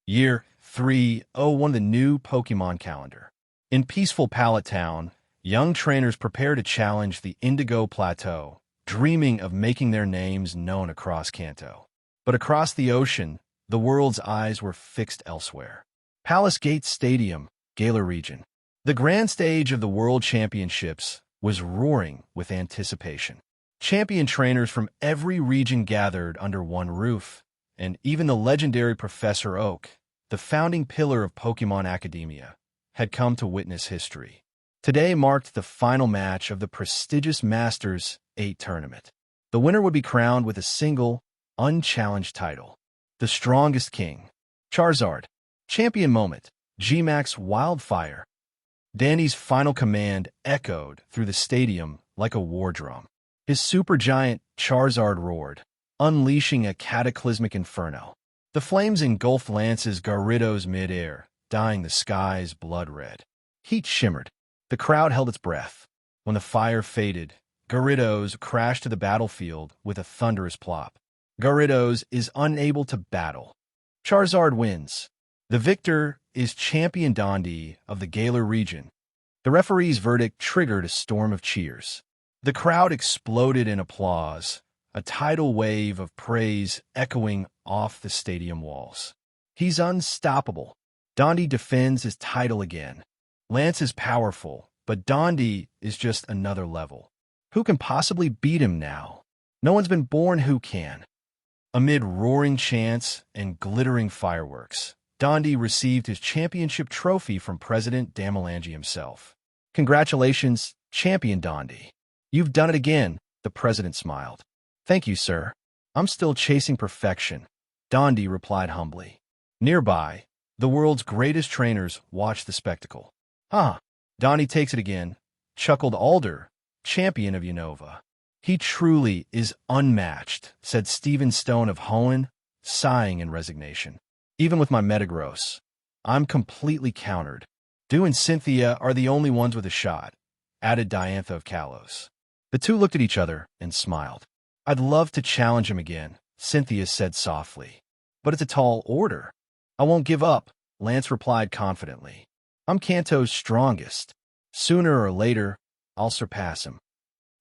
Year 301, the new Pokémon Calendar. In peaceful Pallet Town, young trainers prepare to challenge the Indigo Plateau, dreaming of making their names known across Kanto. But across the ocean, the world's eyes were fixed elsewhere. Palace Gate Stadium, Galar region. The grand stage of the World Championships was roaring with anticipation. Champion trainers from every region gathered under one roof, and even the legendary Professor Oak, the founding pillar of Pokémon Academia, had come to witness history. Today marked the final match of the prestigious Masters 8 tournament. The winner would be crowned with a single, unchallenged title. The strongest king. Charizard. Champion moment. G-Max Wildfire. Dandy's final command echoed through the stadium like a war drum. His supergiant Charizard roared, unleashing a cataclysmic inferno. The flames engulfed Lance's Gyarados mid-air, dyeing the skies blood red. Heat shimmered. The crowd held its breath. When the fire faded, Gyarados crashed to the battlefield with a thunderous plop. Gyarados is unable to battle. Charizard wins. The victor is champion Dundee of the Galar region. The referee's verdict triggered a storm of cheers. The crowd exploded in applause, a tidal wave of praise echoing off the stadium walls. He's unstoppable. Dundee defends his title again. Lance is powerful, but Dundee is just another level. Who can possibly beat him now? No one's been born who can. Amid roaring chants and glittering fireworks, Dundee received his championship trophy from President Damian himself. Congratulations, Champion Dundee. You've done it again, the president smiled. Thank you, sir. I'm still chasing perfection, Dundee replied humbly. Nearby, the world's greatest trainers watched the spectacle. Dundee takes it again, chuckled Alder, champion of Unova. He truly is unmatched, said Stephen Stone of Hoenn, sighing in resignation. Even with my Metagross, I'm completely countered. Dew and Cynthia are the only ones with a shot, added Diantha of Kalos. The two looked at each other and smiled. I'd love to challenge him again, Cynthia said softly. But it's a tall order. I won't give up, Lance replied confidently. I'm Kanto's strongest. Sooner or later, I'll surpass him.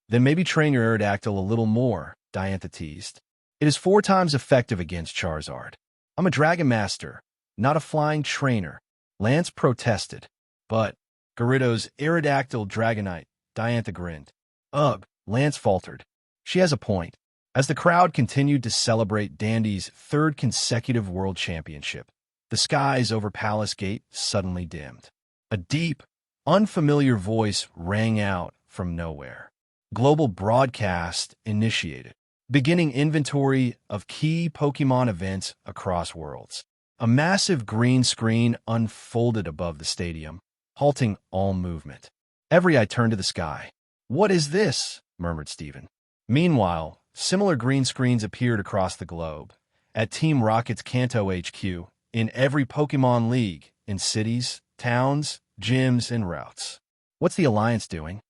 Then maybe train your Aerodactyl a little more, Diantha teased. It is 4 times effective against Charizard. I'm a Dragon Master, not a flying trainer, Lance protested. But Gyarados Aerodactyl Dragonite, Diantha grinned. Ugh, Lance faltered. She has a point. As the crowd continued to celebrate Dandy's 3rd consecutive world championship, the skies over Palace Gate suddenly dimmed. A deep, unfamiliar voice rang out from nowhere. Global broadcast initiated, beginning inventory of key Pokémon events across worlds. A massive green screen unfolded above the stadium, halting all movement. Every eye turned to the sky. What is this? Murmured Stephen. Meanwhile, similar green screens appeared across the globe, at Team Rocket's Kanto HQ, in every Pokémon League, in cities, towns, gyms, and routes. What's the Alliance doing?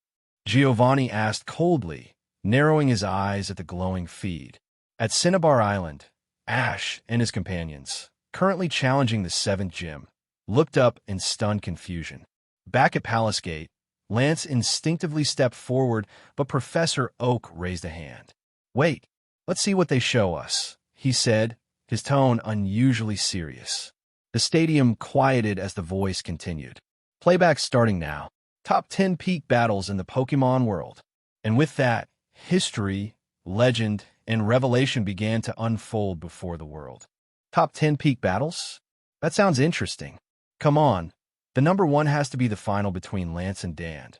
Giovanni asked coldly, narrowing his eyes at the glowing feed. At Cinnabar Island, Ash and his companions, currently challenging the 7th gym, looked up in stunned confusion. Back at Palace Gate, Lance instinctively stepped forward, but Professor Oak raised a hand. Wait, let's see what they show us, he said, his tone unusually serious. The stadium quieted as the voice continued. Playback starting now. Top 10 peak battles in the Pokémon world. And with that, history, legend, and revelation began to unfold before the world. Top 10 peak battles? That sounds interesting. Come on, the number 1 has to be the final between Lance and Dan,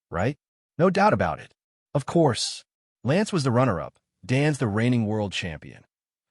right? No doubt about it. Of course, Lance was the runner-up, Dan's the reigning world champion.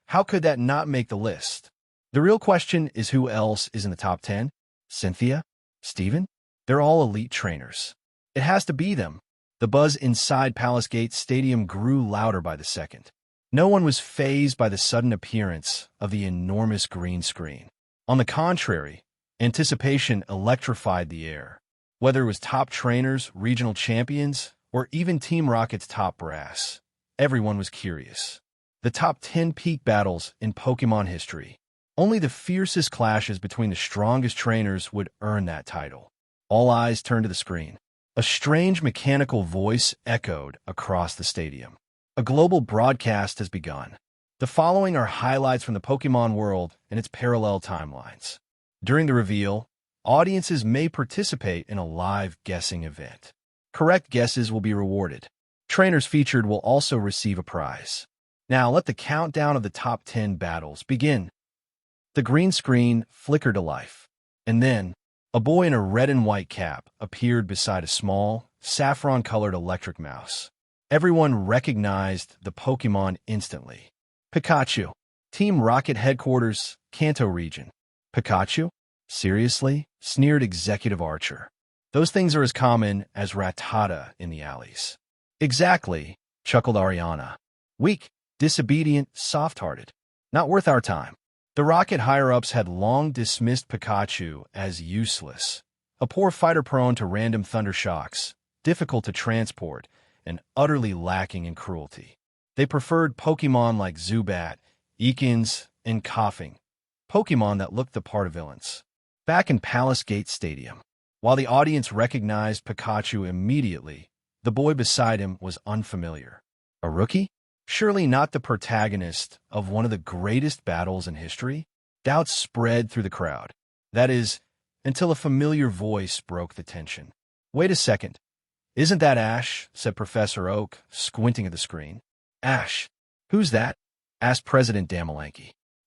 How could that not make the list? The real question is who else is in the top 10? Cynthia? Stephen? They're all elite trainers. It has to be them. The buzz inside Palace Gate Stadium grew louder by the second. No one was fazed by the sudden appearance of the enormous green screen. On the contrary, anticipation electrified the air. Whether it was top trainers, regional champions, or even Team Rocket's top brass, everyone was curious. The top 10 peak battles in Pokémon history. Only the fiercest clashes between the strongest trainers would earn that title. All eyes turned to the screen. A strange mechanical voice echoed across the stadium. A global broadcast has begun. The following are highlights from the Pokémon world and its parallel timelines. During the reveal, audiences may participate in a live guessing event. Correct guesses will be rewarded. Trainers featured will also receive a prize. Now let the countdown of the top 10 battles begin. The green screen flickered to life, and then a boy in a red and white cap appeared beside a small, saffron-colored electric mouse. Everyone recognized the Pokémon instantly. Pikachu. Team Rocket Headquarters, Kanto region. Pikachu? Seriously? Sneered Executive Archer. Those things are as common as Rattata in the alleys. Exactly, chuckled Ariana. Weak, disobedient, soft-hearted. Not worth our time. The Rocket higher-ups had long dismissed Pikachu as useless, a poor fighter prone to random thunder shocks, difficult to transport, and utterly lacking in cruelty. They preferred Pokémon like Zubat, Ekans, and Coughing, Pokémon that looked the part of villains. Back in Palace Gate Stadium, while the audience recognized Pikachu immediately, the boy beside him was unfamiliar. A rookie? Surely not the protagonist of one of the greatest battles in history? Doubts spread through the crowd. That is, until a familiar voice broke the tension. Wait a second. Isn't that Ash? Said Professor Oak, squinting at the screen. Ash? Who's that? Asked President Damian.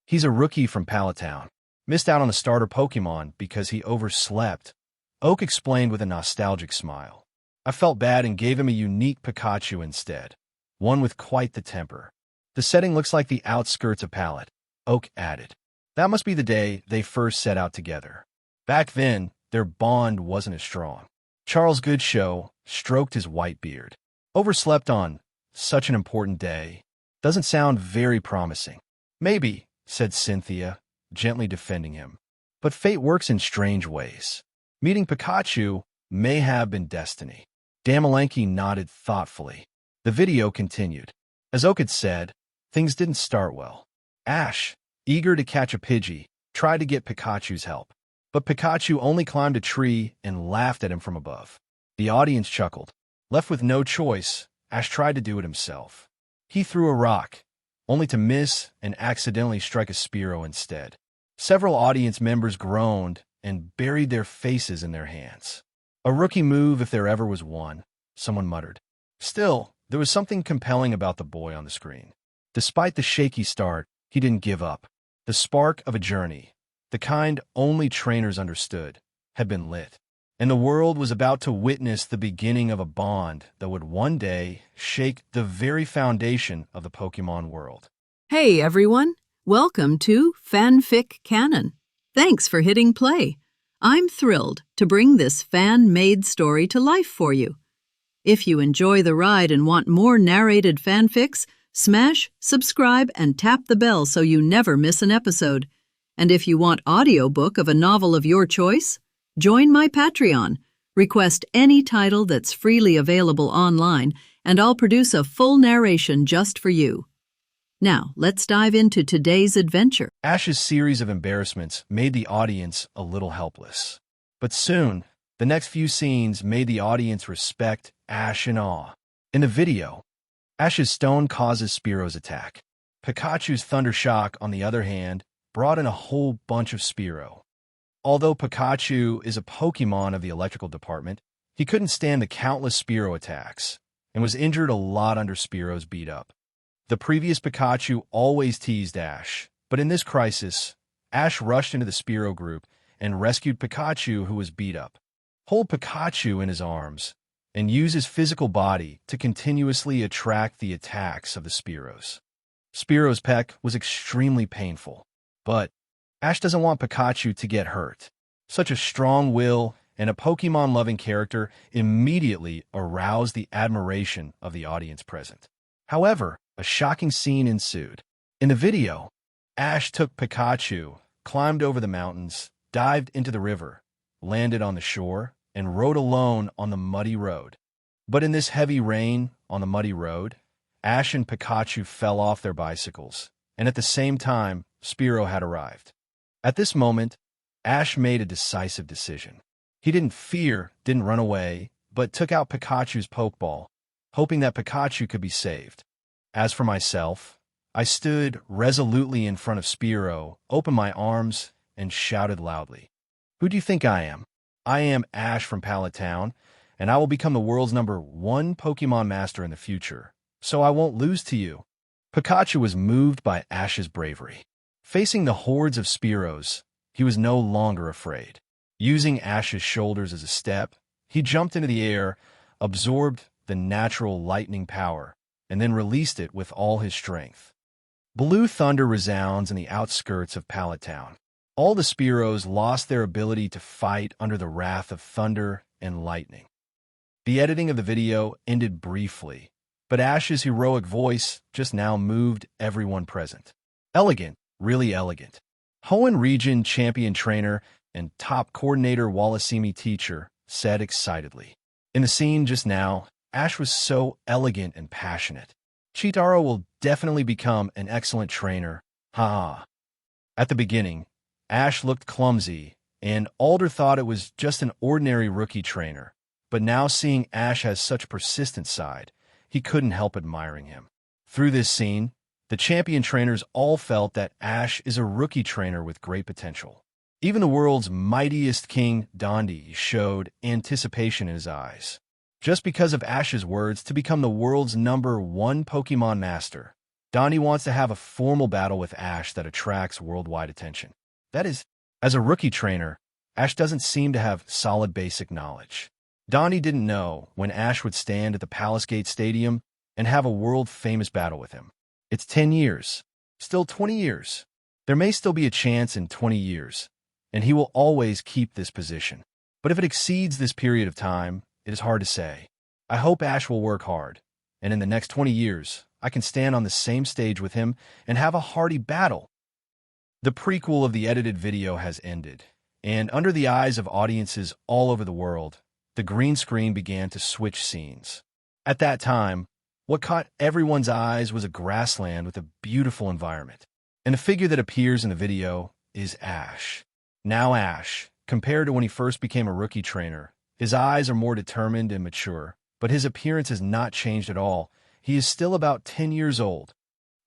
He's a rookie from Pallet Town. Missed out on the starter Pokémon because he overslept. Oak explained with a nostalgic smile. I felt bad and gave him a unique Pikachu instead. One with quite the temper. The setting looks like the outskirts of Pallet, Oak added. That must be the day they first set out together. Back then, their bond wasn't as strong. Charles Goodshow stroked his white beard. Overslept on such an important day. Doesn't sound very promising. Maybe, said Cynthia, gently defending him. But fate works in strange ways. Meeting Pikachu may have been destiny. Damian nodded thoughtfully. The video continued. As Oak had said, things didn't start well. Ash, eager to catch a Pidgey, tried to get Pikachu's help. But Pikachu only climbed a tree and laughed at him from above. The audience chuckled. Left with no choice, Ash tried to do it himself. He threw a rock, only to miss and accidentally strike a Spearow instead. Several audience members groaned and buried their faces in their hands. A rookie move if there ever was one, someone muttered. Still, there was something compelling about the boy on the screen. Despite the shaky start, he didn't give up. The spark of a journey, the kind only trainers understood, had been lit. And the world was about to witness the beginning of a bond that would one day shake the very foundation of the Pokémon world. Hey everyone, welcome to Fanfic Canon. Thanks for hitting play. I'm thrilled to bring this fan-made story to life for you. If you enjoy the ride and want more narrated fanfics, smash, subscribe, and tap the bell so you never miss an episode. And if you want audiobook of a novel of your choice, join my Patreon. Request any title that's freely available online, and I'll produce a full narration just for you. Now, let's dive into today's adventure. Ash's series of embarrassments made the audience a little helpless. But soon, the next few scenes made the audience respect Ash in awe. In the video, Ash's stone causes Spearow's attack. Pikachu's Thunder Shock, on the other hand, brought in a whole bunch of Spearow. Although Pikachu is a Pokémon of the electrical department, he couldn't stand the countless Spearow attacks, and was injured a lot under Spearow's beat-up. The previous Pikachu always teased Ash, but in this crisis, Ash rushed into the Spearow group and rescued Pikachu, who was beat up. Hold Pikachu in his arms, and use his physical body to continuously attract the attacks of the Spearows. Spearow's peck was extremely painful, but Ash doesn't want Pikachu to get hurt. Such a strong will and a Pokemon-loving character immediately aroused the admiration of the audience present. However, a shocking scene ensued. In the video, Ash took Pikachu, climbed over the mountains, dived into the river, landed on the shore, and rode alone on the muddy road. But in this heavy rain on the muddy road, Ash and Pikachu fell off their bicycles, and at the same time, Spearow had arrived. At this moment, Ash made a decisive decision. He didn't run away, but took out Pikachu's Pokeball, hoping that Pikachu could be saved. As for myself, I stood resolutely in front of Spearow, opened my arms, and shouted loudly, "Who do you think I am? I am Ash from Pallet Town, and I will become the world's #1 Pokemon Master in the future, so I won't lose to you." Pikachu was moved by Ash's bravery. Facing the hordes of Spearows, he was no longer afraid. Using Ash's shoulders as a step, he jumped into the air, absorbed the natural lightning power, and then released it with all his strength. Blue thunder resounds in the outskirts of Pallet Town. All the Spearows lost their ability to fight under the wrath of thunder and lightning. The editing of the video ended briefly, but Ash's heroic voice just now moved everyone present. Elegant, really elegant. Hoenn Region champion trainer and top coordinator Wallacimi teacher said excitedly. In the scene just now, Ash was so elegant and passionate. Chitaro will definitely become an excellent trainer. Ha! At the beginning, Ash looked clumsy, and Alder thought it was just an ordinary rookie trainer. But now seeing Ash has such a persistent side, he couldn't help admiring him. Through this scene, the champion trainers all felt that Ash is a rookie trainer with great potential. Even the world's mightiest king, Dundee, showed anticipation in his eyes. Just because of Ash's words to become the world's #1 Pokemon Master, Dundee wants to have a formal battle with Ash that attracts worldwide attention. That is, as a rookie trainer, Ash doesn't seem to have solid basic knowledge. Dundee didn't know when Ash would stand at the Palace Gate Stadium and have a world-famous battle with him. It's 10 years. Still 20 years. There may still be a chance in 20 years, and he will always keep this position. But if it exceeds this period of time, it is hard to say. I hope Ash will work hard, and in the next 20 years, I can stand on the same stage with him and have a hearty battle. The prequel of the edited video has ended, and under the eyes of audiences all over the world, the green screen began to switch scenes. At that time, what caught everyone's eyes was a grassland with a beautiful environment, and the figure that appears in the video is Ash. Now Ash, compared to when he first became a rookie trainer, his eyes are more determined and mature, but his appearance has not changed at all. He is still about 10 years old.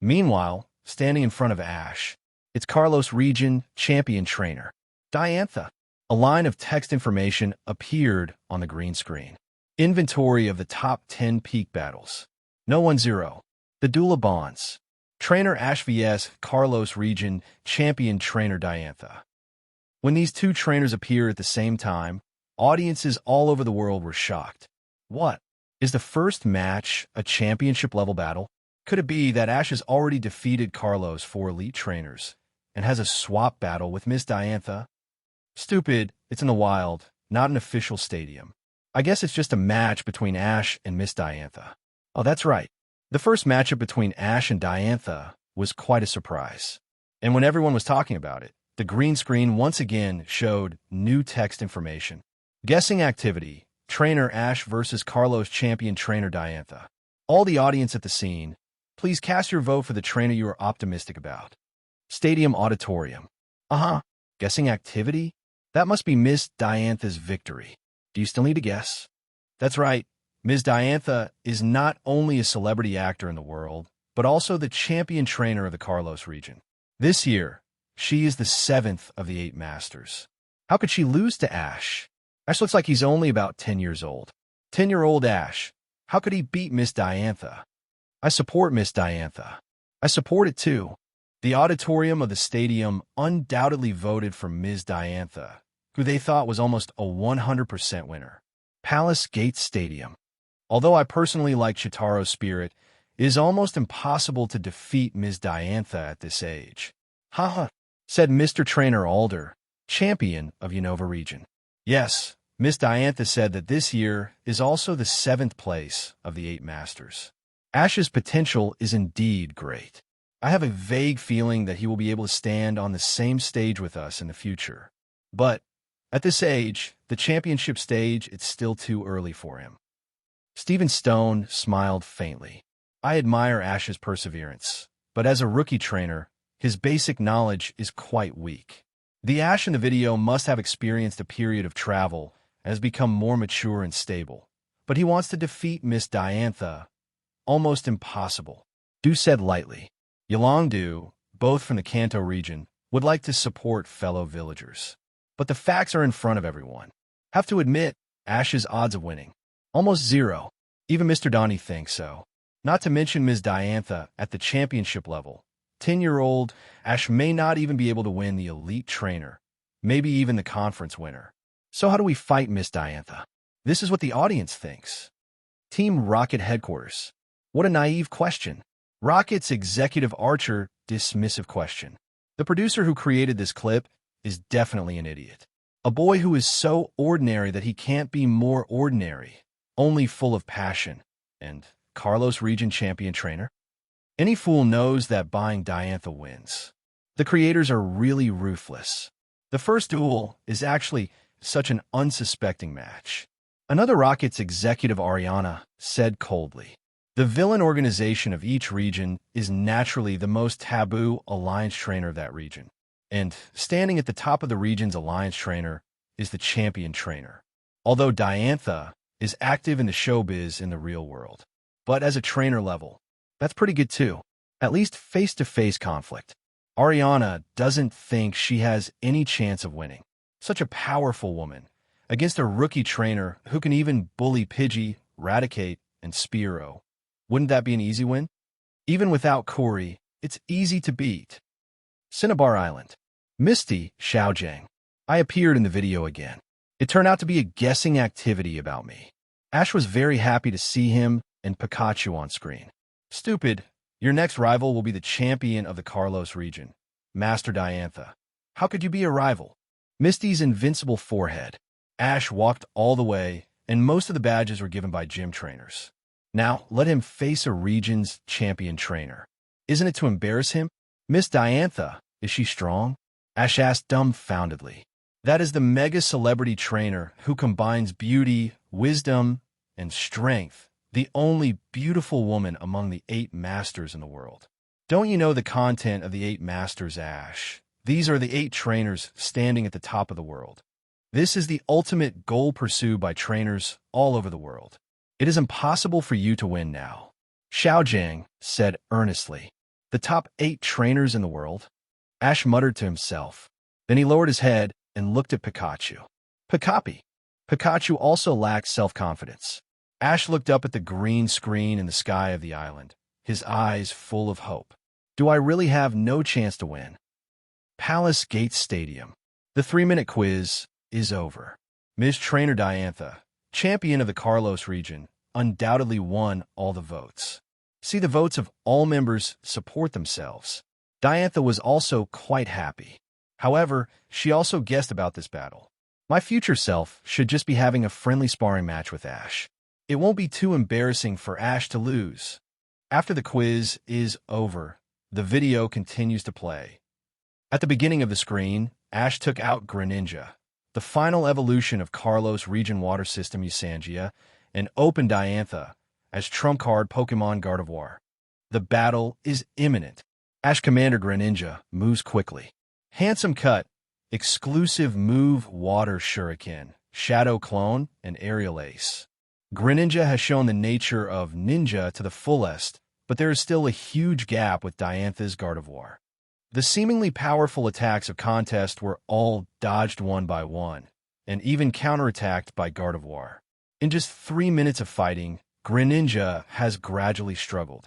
Meanwhile, standing in front of Ash, it's Kalos Region champion trainer, Diantha. A line of text information appeared on the green screen. Inventory of the top 10 peak battles. No 1-0. The Duel of Bonds. Trainer Ash vs. Kalos Region champion trainer Diantha. When these two trainers appear at the same time, audiences all over the world were shocked. What? Is the first match a championship-level battle? Could it be that Ash has already defeated Kalos for elite trainers and has a swap battle with Miss Diantha? Stupid, it's in the wild, not an official stadium. I guess it's just a match between Ash and Miss Diantha. Oh, that's right. The first matchup between Ash and Diantha was quite a surprise. And when everyone was talking about it, the green screen once again showed new text information. Guessing activity, trainer Ash versus Kalos champion trainer Diantha. All the audience at the scene, please cast your vote for the trainer you are optimistic about. Stadium auditorium. Guessing activity? That must be Miss Diantha's victory. Do you still need to guess? That's right. Ms. Diantha is not only a celebrity actor in the world, but also the champion trainer of the Kalos region. This year, she is the 7th of the 8 Masters. How could she lose to Ash? Ash looks like he's only about 10 years old. 10-year-old Ash. How could he beat Miss Diantha? I support Miss Diantha. I support it too. The auditorium of the stadium undoubtedly voted for Ms. Diantha, who they thought was almost a 100% winner. Palace Gate Stadium. Although I personally like Chitaro's spirit, it is almost impossible to defeat Ms. Diantha at this age. Haha, said Mr. Trainer Alder, champion of Unova region. Yes, Miss Diantha said that this year is also the 7th place of the 8 Masters. Ash's potential is indeed great. I have a vague feeling that he will be able to stand on the same stage with us in the future. But at this age, the championship stage, it's still too early for him. Stephen Stone smiled faintly. I admire Ash's perseverance, but as a rookie trainer, his basic knowledge is quite weak. The Ash in the video must have experienced a period of travel and has become more mature and stable. But he wants to defeat Miss Diantha. Almost impossible. Du said lightly. Yolongdu, both from the Kanto region, would like to support fellow villagers. But the facts are in front of everyone. Have to admit, Ash's odds of winning. Almost zero. Even Mr. Dundee thinks so. Not to mention Ms. Diantha at the championship level. 10-year-old Ash may not even be able to win the elite trainer. Maybe even the conference winner. So how do we fight Miss Diantha? This is what the audience thinks. Team Rocket Headquarters. What a naive question. Rocket's executive archer, dismissive question. The producer who created this clip is definitely an idiot. A boy who is so ordinary that he can't be more ordinary, only full of passion. And Kalos region champion trainer? Any fool knows that buying Diantha wins. The creators are really ruthless. The first duel is actually such an unsuspecting match. Another Rocket's executive, Ariana, said coldly, "The villain organization of each region is naturally the most taboo alliance trainer of that region. And standing at the top of the region's alliance trainer is the champion trainer. Although Diantha is active in the showbiz in the real world. But as a trainer level, that's pretty good too. At least face-to-face conflict. Ariana doesn't think she has any chance of winning. Such a powerful woman, against a rookie trainer who can even bully Pidgey, Raticate, and Spearow. Wouldn't that be an easy win? Even without Corey, it's easy to beat." Cinnabar Island. Misty, Xiaojiang. I appeared in the video again. It turned out to be a guessing activity about me. Ash was very happy to see him and Pikachu on screen. "Stupid, your next rival will be the champion of the Kalos region, Master Diantha. How could you be a rival?" Misty's invincible forehead. Ash walked all the way, and most of the badges were given by gym trainers. Now, let him face a region's champion trainer. Isn't it to embarrass him? Miss Diantha, is she strong? Ash asked dumbfoundedly. That is the mega celebrity trainer who combines beauty, wisdom, and strength, the only beautiful woman among the 8 masters in the world. Don't you know the content of the 8 masters, Ash? These are the 8 trainers standing at the top of the world. This is the ultimate goal pursued by trainers all over the world. It is impossible for you to win now. Xiaojiang said earnestly. The top 8 trainers in the world? Ash muttered to himself. Then he lowered his head and looked at Pikachu. Pikachu also lacked self-confidence. Ash looked up at the green screen in the sky of the island, his eyes full of hope. Do I really have no chance to win? Palace Gate Stadium. The 3-minute quiz is over. Ms. Trainer Diantha, champion of the Kalos region, undoubtedly won all the votes. See, the votes of all members support themselves. Diantha was also quite happy. However, she also guessed about this battle. My future self should just be having a friendly sparring match with Ash. It won't be too embarrassing for Ash to lose. After the quiz is over, the video continues to play. At the beginning of the screen, Ash took out Greninja, the final evolution of Kalos region water system Lysandre, and opened Diantha as trump card Pokémon Gardevoir. The battle is imminent. Ash Commander Greninja moves quickly. Handsome cut, exclusive move Water Shuriken, Shadow Clone, and Aerial Ace. Greninja has shown the nature of ninja to the fullest, but there is still a huge gap with Diantha's Gardevoir. The seemingly powerful attacks of contest were all dodged one by one, and even counterattacked by Gardevoir. In just 3 minutes of fighting, Greninja has gradually struggled.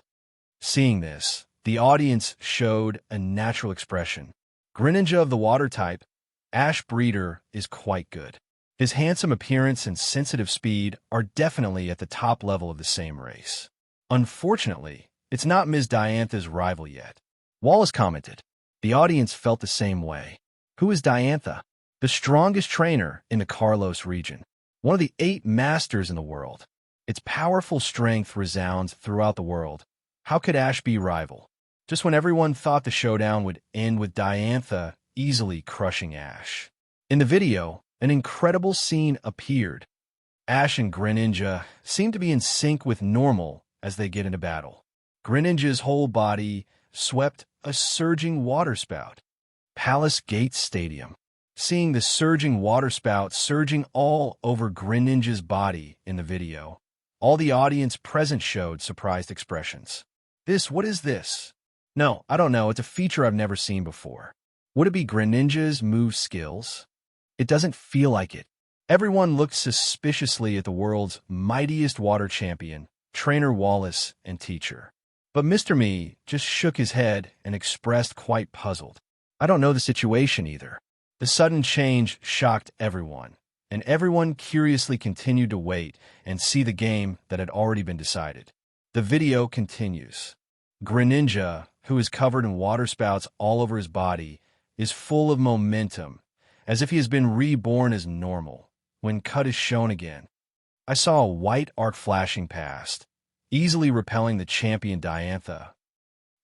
Seeing this, the audience showed a natural expression. Greninja of the water type, Ash Breeder, is quite good. His handsome appearance and sensitive speed are definitely at the top level of the same race. Unfortunately, it's not Ms. Diantha's rival yet. Wallace commented. The audience felt the same way. Who is Diantha? The strongest trainer in the Kalos region. One of the 8 masters in the world. Its powerful strength resounds throughout the world. How could Ash be rival? Just when everyone thought the showdown would end with Diantha easily crushing Ash. In the video, an incredible scene appeared. Ash and Greninja seem to be in sync with normal as they get into battle. Greninja's whole body swept a surging water spout. Palace Gate Stadium. Seeing the surging water spout surging all over Greninja's body in the video, all the audience present showed surprised expressions. What is this? No, I don't know. It's a feature I've never seen before. Would it be Greninja's move skills? It doesn't feel like it. Everyone looked suspiciously at the world's mightiest water champion, Trainer Wallace and teacher. But Mr. Me just shook his head and expressed quite puzzled. I don't know the situation either. The sudden change shocked everyone, and everyone curiously continued to wait and see the game that had already been decided. The video continues. Greninja, who is covered in water spouts all over his body, is full of momentum, as if he has been reborn as normal. When cut is shown again, I saw a white arc flashing past, easily repelling the champion Diantha.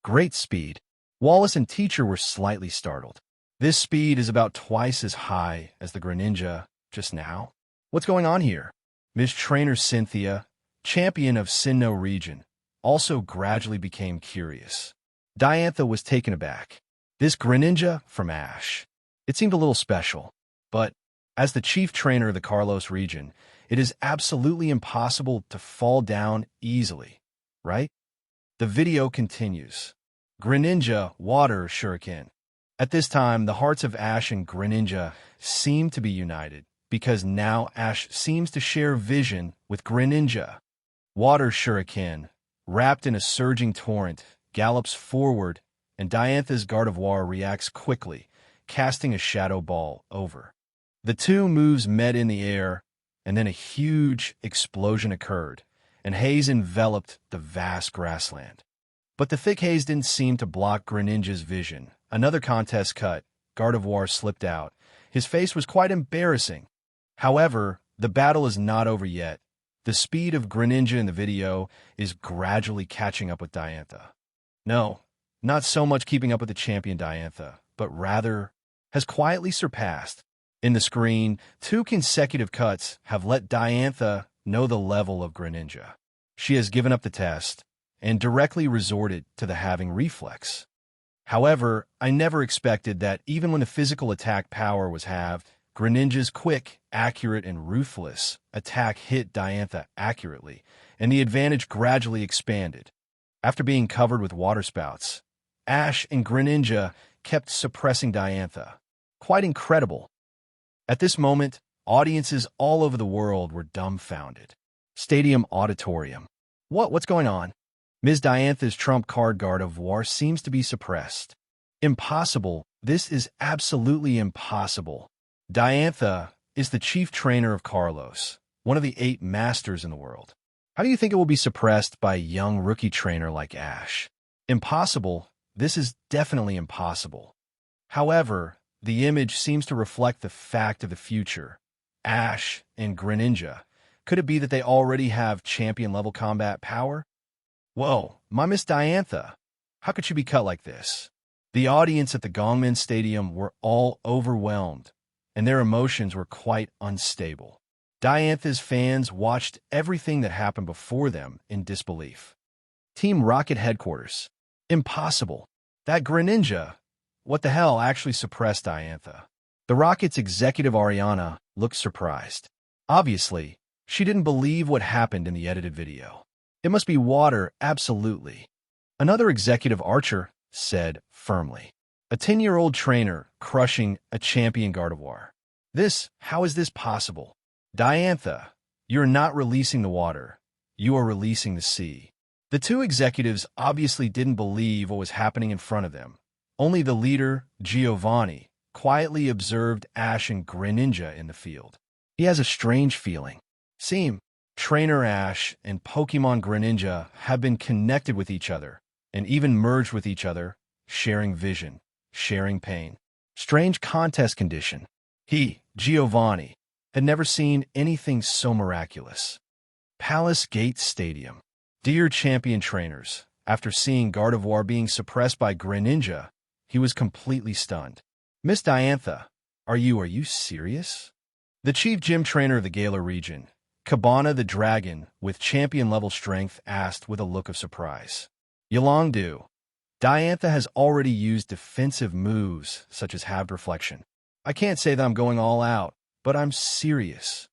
Great speed. Wallace and teacher were slightly startled. This speed is about twice as high as the Greninja just now. What's going on here? Miss Trainer Cynthia, champion of Sinnoh region, also gradually became curious. Diantha was taken aback. This Greninja from Ash. It seemed a little special, but as the chief trainer of the Kalos region, it is absolutely impossible to fall down easily, right? The video continues. Greninja Water Shuriken. At this time, the hearts of Ash and Greninja seem to be united, because now Ash seems to share vision with Greninja. Water Shuriken, wrapped in a surging torrent, gallops forward, and Diantha's Gardevoir reacts quickly, casting a shadow ball over. The two moves met in the air, and then a huge explosion occurred, and haze enveloped the vast grassland. But the thick haze didn't seem to block Greninja's vision. Another contest cut, Gardevoir slipped out. His face was quite embarrassing. However, the battle is not over yet. The speed of Greninja in the video is gradually catching up with Diantha. No, not so much keeping up with the champion Diantha, but rather has quietly surpassed. In the screen, 2 consecutive cuts have let Diantha know the level of Greninja. She has given up the test and directly resorted to the halving reflex. However, I never expected that even when the physical attack power was halved, Greninja's quick, accurate, and ruthless attack hit Diantha accurately, and the advantage gradually expanded. After being covered with water spouts, Ash and Greninja kept suppressing Diantha. Quite incredible. At this moment, audiences all over the world were dumbfounded. Stadium auditorium. What's going on? Ms. Diantha's trump card Gardevoir seems to be suppressed. Impossible. This is absolutely impossible. Diantha is the chief trainer of Kalos, one of the 8 masters in the world. How do you think it will be suppressed by a young rookie trainer like Ash? Impossible. This is definitely impossible. However, the image seems to reflect the fact of the future. Ash and Greninja. Could it be that they already have champion-level combat power? Whoa, my Miss Diantha. How could she be cut like this? The audience at the Gongmin Stadium were all overwhelmed, and their emotions were quite unstable. Diantha's fans watched everything that happened before them in disbelief. Team Rocket headquarters. Impossible. That Greninja, what the hell, actually suppressed Diantha. The Rocket's executive Ariana looked surprised. Obviously, she didn't believe what happened in the edited video. It must be water, absolutely. Another executive Archer said firmly. A 10-year-old trainer crushing a champion Gardevoir. How is this possible? Diantha, you're not releasing the water. You are releasing the sea. The 2 executives obviously didn't believe what was happening in front of them. Only the leader, Giovanni, quietly observed Ash and Greninja in the field. He has a strange feeling. Trainer Ash and Pokémon Greninja have been connected with each other, and even merged with each other, sharing vision, sharing pain. Strange contest condition. He, Giovanni, had never seen anything so miraculous. Palace Gate Stadium. Dear champion trainers, after seeing Gardevoir being suppressed by Greninja, he was completely stunned. Miss Diantha, are you serious? The chief gym trainer of the Galar region, Cabana the Dragon, with champion-level strength, asked with a look of surprise. Yolongdu, Diantha has already used defensive moves such as halved reflection. I can't say that I'm going all out, but I'm serious.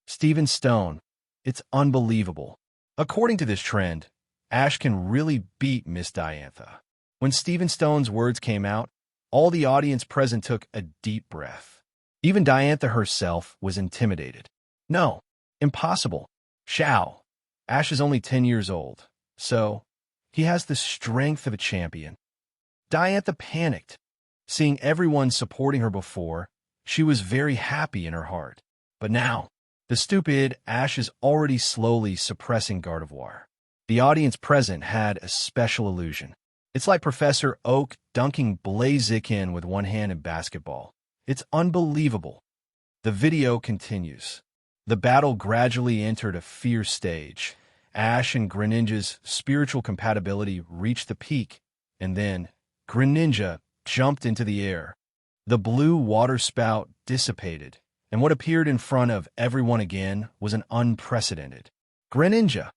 Steven Stone. It's unbelievable. According to this trend, Ash can really beat Miss Diantha. When Steven Stone's words came out, all the audience present took a deep breath. Even Diantha herself was intimidated. No, impossible. Shao. Ash is only 10 years old, so he has the strength of a champion. Diantha panicked. Seeing everyone supporting her before, she was very happy in her heart. But now, the stupid Ash is already slowly suppressing Gardevoir. The audience present had a special illusion. It's like Professor Oak dunking Blaziken with one hand in basketball. It's unbelievable. The video continues. The battle gradually entered a fierce stage. Ash and Greninja's spiritual compatibility reached the peak, and then Greninja jumped into the air. The blue water spout dissipated, and what appeared in front of everyone again was an unprecedented Greninja.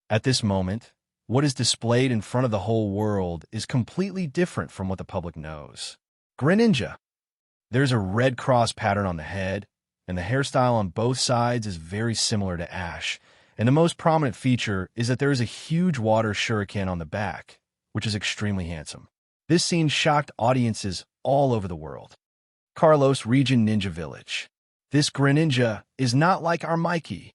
At this moment, what is displayed in front of the whole world is completely different from what the public knows. Greninja. There's a red cross pattern on the head, and the hairstyle on both sides is very similar to Ash, and the most prominent feature is that there is a huge water shuriken on the back, which is extremely handsome. This scene shocked audiences all over the world. Kalos Region Ninja Village. This Greninja is not like our Mikey.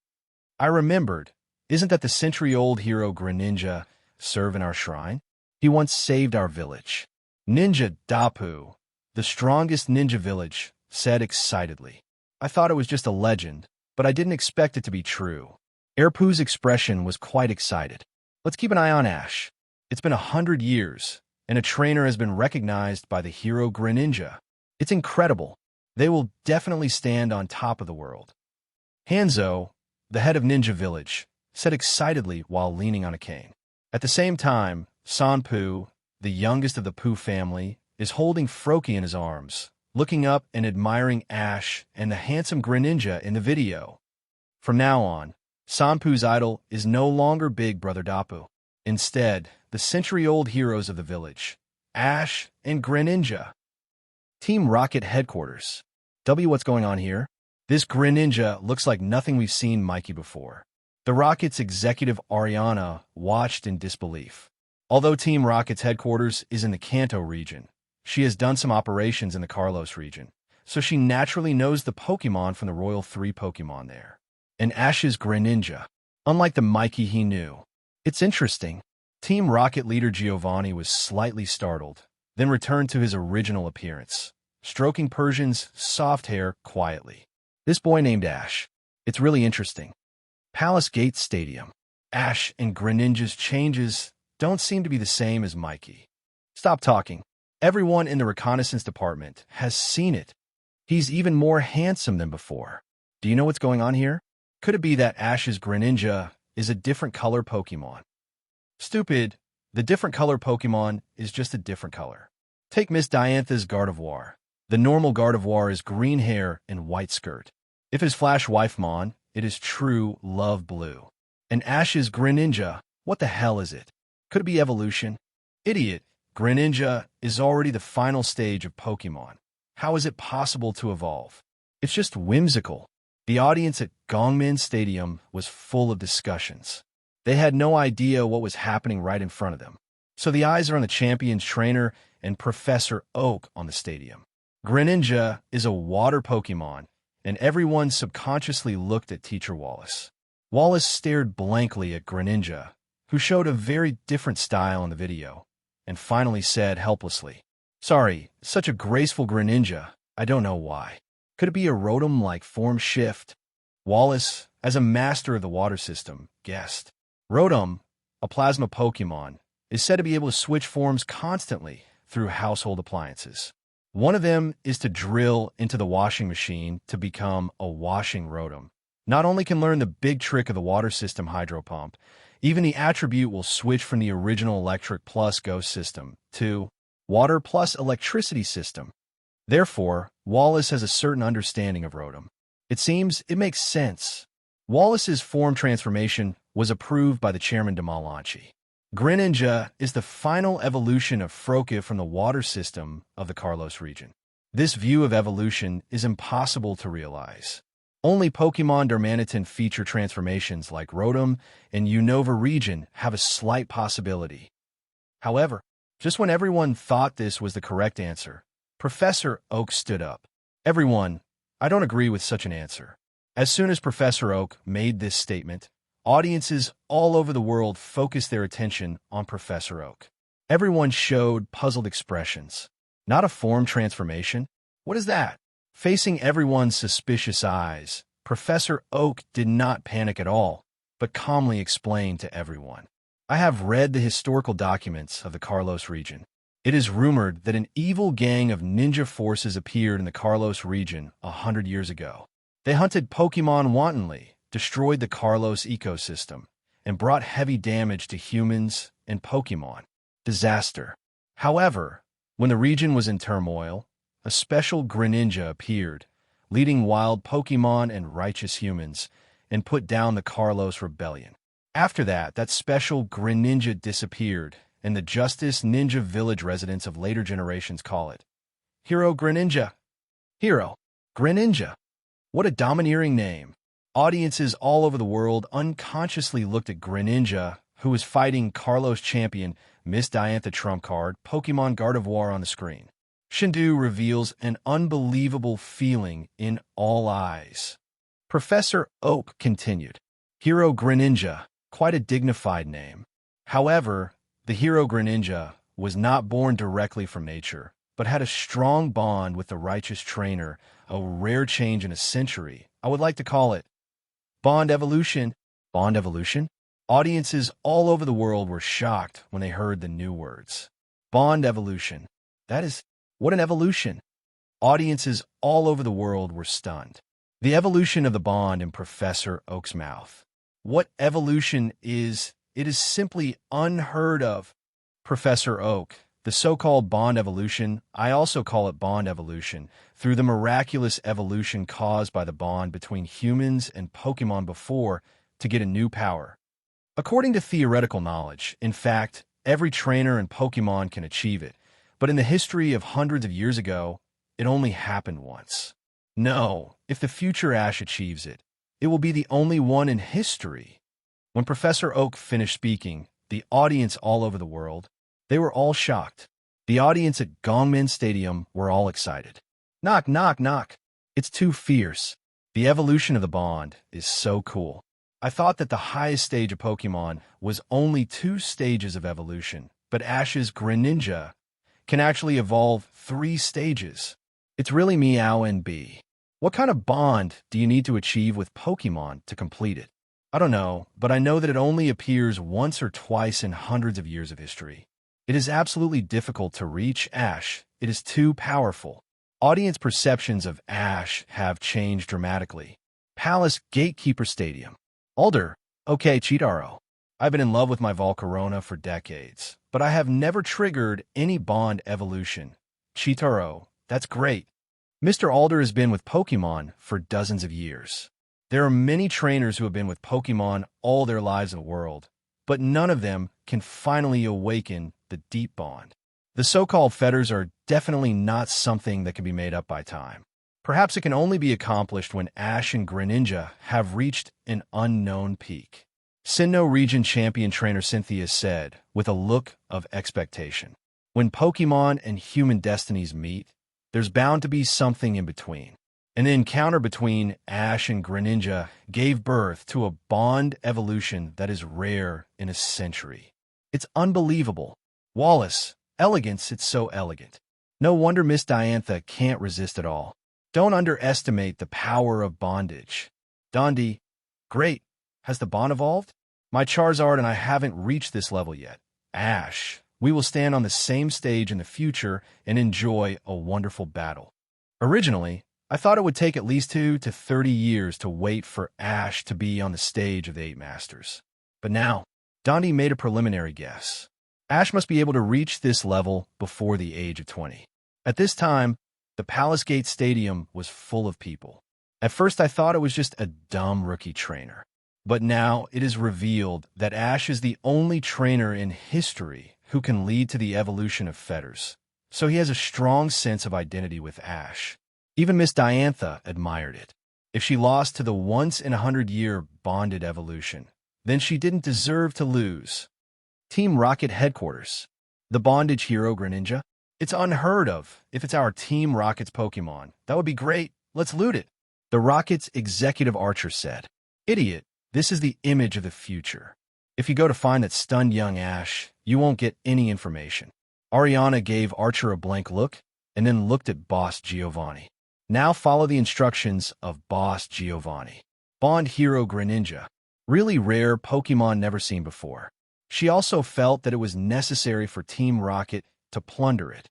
I remembered, isn't that the century-old hero Greninja serve in our shrine? He once saved our village. Ninja Dapu, the strongest ninja village, said excitedly. I thought it was just a legend, but I didn't expect it to be true. Airpoo's expression was quite excited. Let's keep an eye on Ash. It's been 100 years, and a trainer has been recognized by the hero Greninja. It's incredible. They will definitely stand on top of the world. Hanzo, the head of Ninja Village, said excitedly while leaning on a cane. At the same time, Sanpu, the youngest of the Pooh family, is holding Froakie in his arms, looking up and admiring Ash and the handsome Greninja in the video. From now on, Sanpu's idol is no longer Big Brother Dapu. Instead, the century-old heroes of the village, Ash and Greninja. Team Rocket Headquarters. What's going on here? This Greninja looks like nothing we've seen Mikey before. The Rocket's executive Ariana watched in disbelief. Although Team Rocket's headquarters is in the Kanto region, she has done some operations in the Kalos region, so she naturally knows the Pokémon from the Royal 3 Pokémon there. And Ash's Greninja, unlike the Mikey he knew. It's interesting. Team Rocket leader Giovanni was slightly startled, then returned to his original appearance, stroking Persian's soft hair quietly. This boy named Ash. It's really interesting. Palace Gate Stadium. Ash and Greninja's changes don't seem to be the same as Mikey. Stop talking. Everyone in the reconnaissance department has seen it. He's even more handsome than before. Do you know what's going on here? Could it be that Ash's Greninja is a different color Pokémon? Stupid. The different color Pokémon is just a different color. Take Miss Diantha's Gardevoir. The normal Gardevoir is green hair and white skirt. If his Flash Wifemon, it is true love blue. And Ash's Greninja, what the hell is it? Could it be evolution? Idiot. Greninja is already the final stage of Pokémon. How is it possible to evolve? It's just whimsical. The audience at Gongmin Stadium was full of discussions. They had no idea what was happening right in front of them. So the eyes are on the champion's trainer and Professor Oak on the stadium. Greninja is a water Pokémon, and everyone subconsciously looked at Teacher Wallace. Wallace stared blankly at Greninja, who showed a very different style in the video, and finally said helplessly, "Sorry, such a graceful Greninja, I don't know why. Could it be a Rotom-like form shift?" Wallace, as a master of the water system, guessed. Rotom, a plasma Pokémon, is said to be able to switch forms constantly through household appliances. One of them is to drill into the washing machine to become a washing Rotom. Not only can learn the big trick of the water system hydro pump, even the attribute will switch from the original electric plus ghost system to water plus electricity system. Therefore, Wallace has a certain understanding of Rotom. It seems it makes sense. Wallace's form transformation was approved by the chairman Damalanchi. Greninja is the final evolution of Froakie from the water system of the Kalos region. This view of evolution is impossible to realize. Only Pokémon Darmanitan feature transformations like Rotom and Unova region have a slight possibility. However, just when everyone thought this was the correct answer, Professor Oak stood up. Everyone, I don't agree with such an answer. As soon as Professor Oak made this statement, audiences all over the world focused their attention on Professor Oak. Everyone showed puzzled expressions. Not a form transformation? What is that? Facing everyone's suspicious eyes, Professor Oak did not panic at all, but calmly explained to everyone. I have read the historical documents of the Kalos region. It is rumored that an evil gang of ninja forces appeared in the Kalos region 100 years ago. They hunted Pokémon wantonly, destroyed the Kalos ecosystem, and brought heavy damage to humans and Pokémon. Disaster. However, when the region was in turmoil, a special Greninja appeared, leading wild Pokémon and righteous humans, and put down the Kalos rebellion. After that special Greninja disappeared, and the Justice Ninja Village residents of later generations call it Hero Greninja. Hero Greninja. What a domineering name. Audiences all over the world unconsciously looked at Greninja, who was fighting Kalos champion Miss Diantha trump card Pokémon Gardevoir on the screen. Shindu reveals an unbelievable feeling in all eyes. Professor Oak continued, Hero Greninja, quite a dignified name. However, the Hero Greninja was not born directly from nature, but had a strong bond with the righteous trainer, a rare change in a century. I would like to call it Bond Evolution. Bond Evolution? Audiences all over the world were shocked when they heard the new words. Bond Evolution. That is, what an evolution. Audiences all over the world were stunned. The evolution of the bond in Professor Oak's mouth. What evolution is, it is simply unheard of. Professor Oak, the so-called bond evolution, I also call it bond evolution, through the miraculous evolution caused by the bond between humans and Pokémon before to get a new power. According to theoretical knowledge, in fact, every trainer and Pokémon can achieve it, but in the history of hundreds of years ago, it only happened once. No, if the future Ash achieves it, it will be the only one in history. When Professor Oak finished speaking, the audience all over the world, they were all shocked. The audience at Gongmin Stadium were all excited. Knock, knock, knock. It's too fierce. The evolution of the bond is so cool. I thought that the highest stage of Pokémon was only 2 stages of evolution, but Ash's Greninja can actually evolve 3 stages. It's really meow and B. What kind of bond do you need to achieve with Pokémon to complete it? I don't know, but I know that it only appears once or twice in hundreds of years of history. It is absolutely difficult to reach Ash. It is too powerful. Audience perceptions of Ash have changed dramatically. Palace Gatekeeper Stadium. Alder, okay, Chitaro. I've been in love with my Volcarona for decades, but I have never triggered any bond evolution. Chitaro, that's great. Mr. Alder has been with Pokémon for dozens of years. There are many trainers who have been with Pokémon all their lives in the world, but none of them can finally awaken the deep bond. The so-called fetters are definitely not something that can be made up by time. Perhaps it can only be accomplished when Ash and Greninja have reached an unknown peak. Sinnoh Region Champion Trainer Cynthia said, with a look of expectation. When Pokémon and human destinies meet, there's bound to be something in between. And the encounter between Ash and Greninja gave birth to a bond evolution that is rare in a century. It's unbelievable. Wallace, elegance, it's so elegant. No wonder Miss Diantha can't resist it all. Don't underestimate the power of bondage. Dundee, great. Has the bond evolved? My Charizard and I haven't reached this level yet. Ash, we will stand on the same stage in the future and enjoy a wonderful battle. Originally, I thought it would take at least 2 to 30 years to wait for Ash to be on the stage of the 8 Masters. But now, Dundee made a preliminary guess. Ash must be able to reach this level before the age of 20. At this time, the Palace Gate Stadium was full of people. At first, I thought it was just a dumb rookie trainer. But now it is revealed that Ash is the only trainer in history who can lead to the evolution of fetters. so he has a strong sense of identity with Ash. Even Miss Diantha admired it. If she lost to the once-in-a-100-year bonded evolution, then she didn't deserve to lose. Team Rocket Headquarters. The bondage hero Greninja? It's unheard of. If it's our Team Rocket's Pokemon, that would be great. Let's loot it. The Rocket's executive archer said. Idiot, this is the image of the future. If you go to find that stunned young Ash, you won't get any information. Ariana gave Archer a blank look and then looked at Boss Giovanni. Now follow the instructions of Boss Giovanni. Bond hero Greninja. Really rare Pokemon never seen before. She also felt that it was necessary for Team Rocket to plunder it.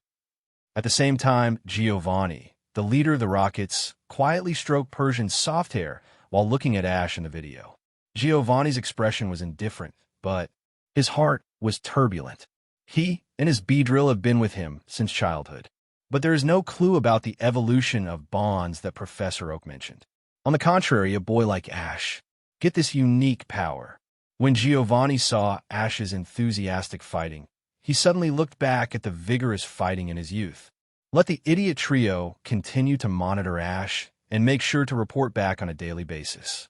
At the same time, Giovanni, the leader of the Rockets, quietly stroked Persian's soft hair while looking at Ash in the video. Giovanni's expression was indifferent, but his heart was turbulent. He and his Beedrill have been with him since childhood. But there is no clue about the evolution of bonds that Professor Oak mentioned. On the contrary, a boy like Ash get this unique power. When Giovanni saw Ash's enthusiastic fighting, he suddenly looked back at the vigorous fighting in his youth. Let the idiot trio continue to monitor Ash and make sure to report back on a daily basis.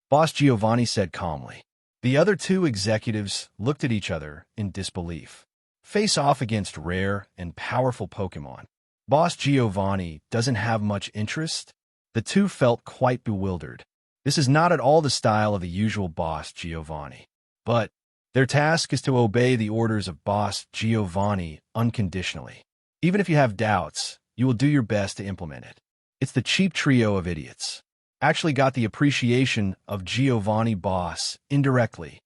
Boss Giovanni said calmly. The other two executives looked at each other in disbelief. Face off against rare and powerful Pokemon. Boss Giovanni doesn't have much interest. The two felt quite bewildered. This is not at all the style of the usual Boss Giovanni. But their task is to obey the orders of Boss Giovanni unconditionally. Even if you have doubts, you will do your best to implement it. It's the cheap trio of idiots. Actually got the appreciation of Giovanni Boss indirectly.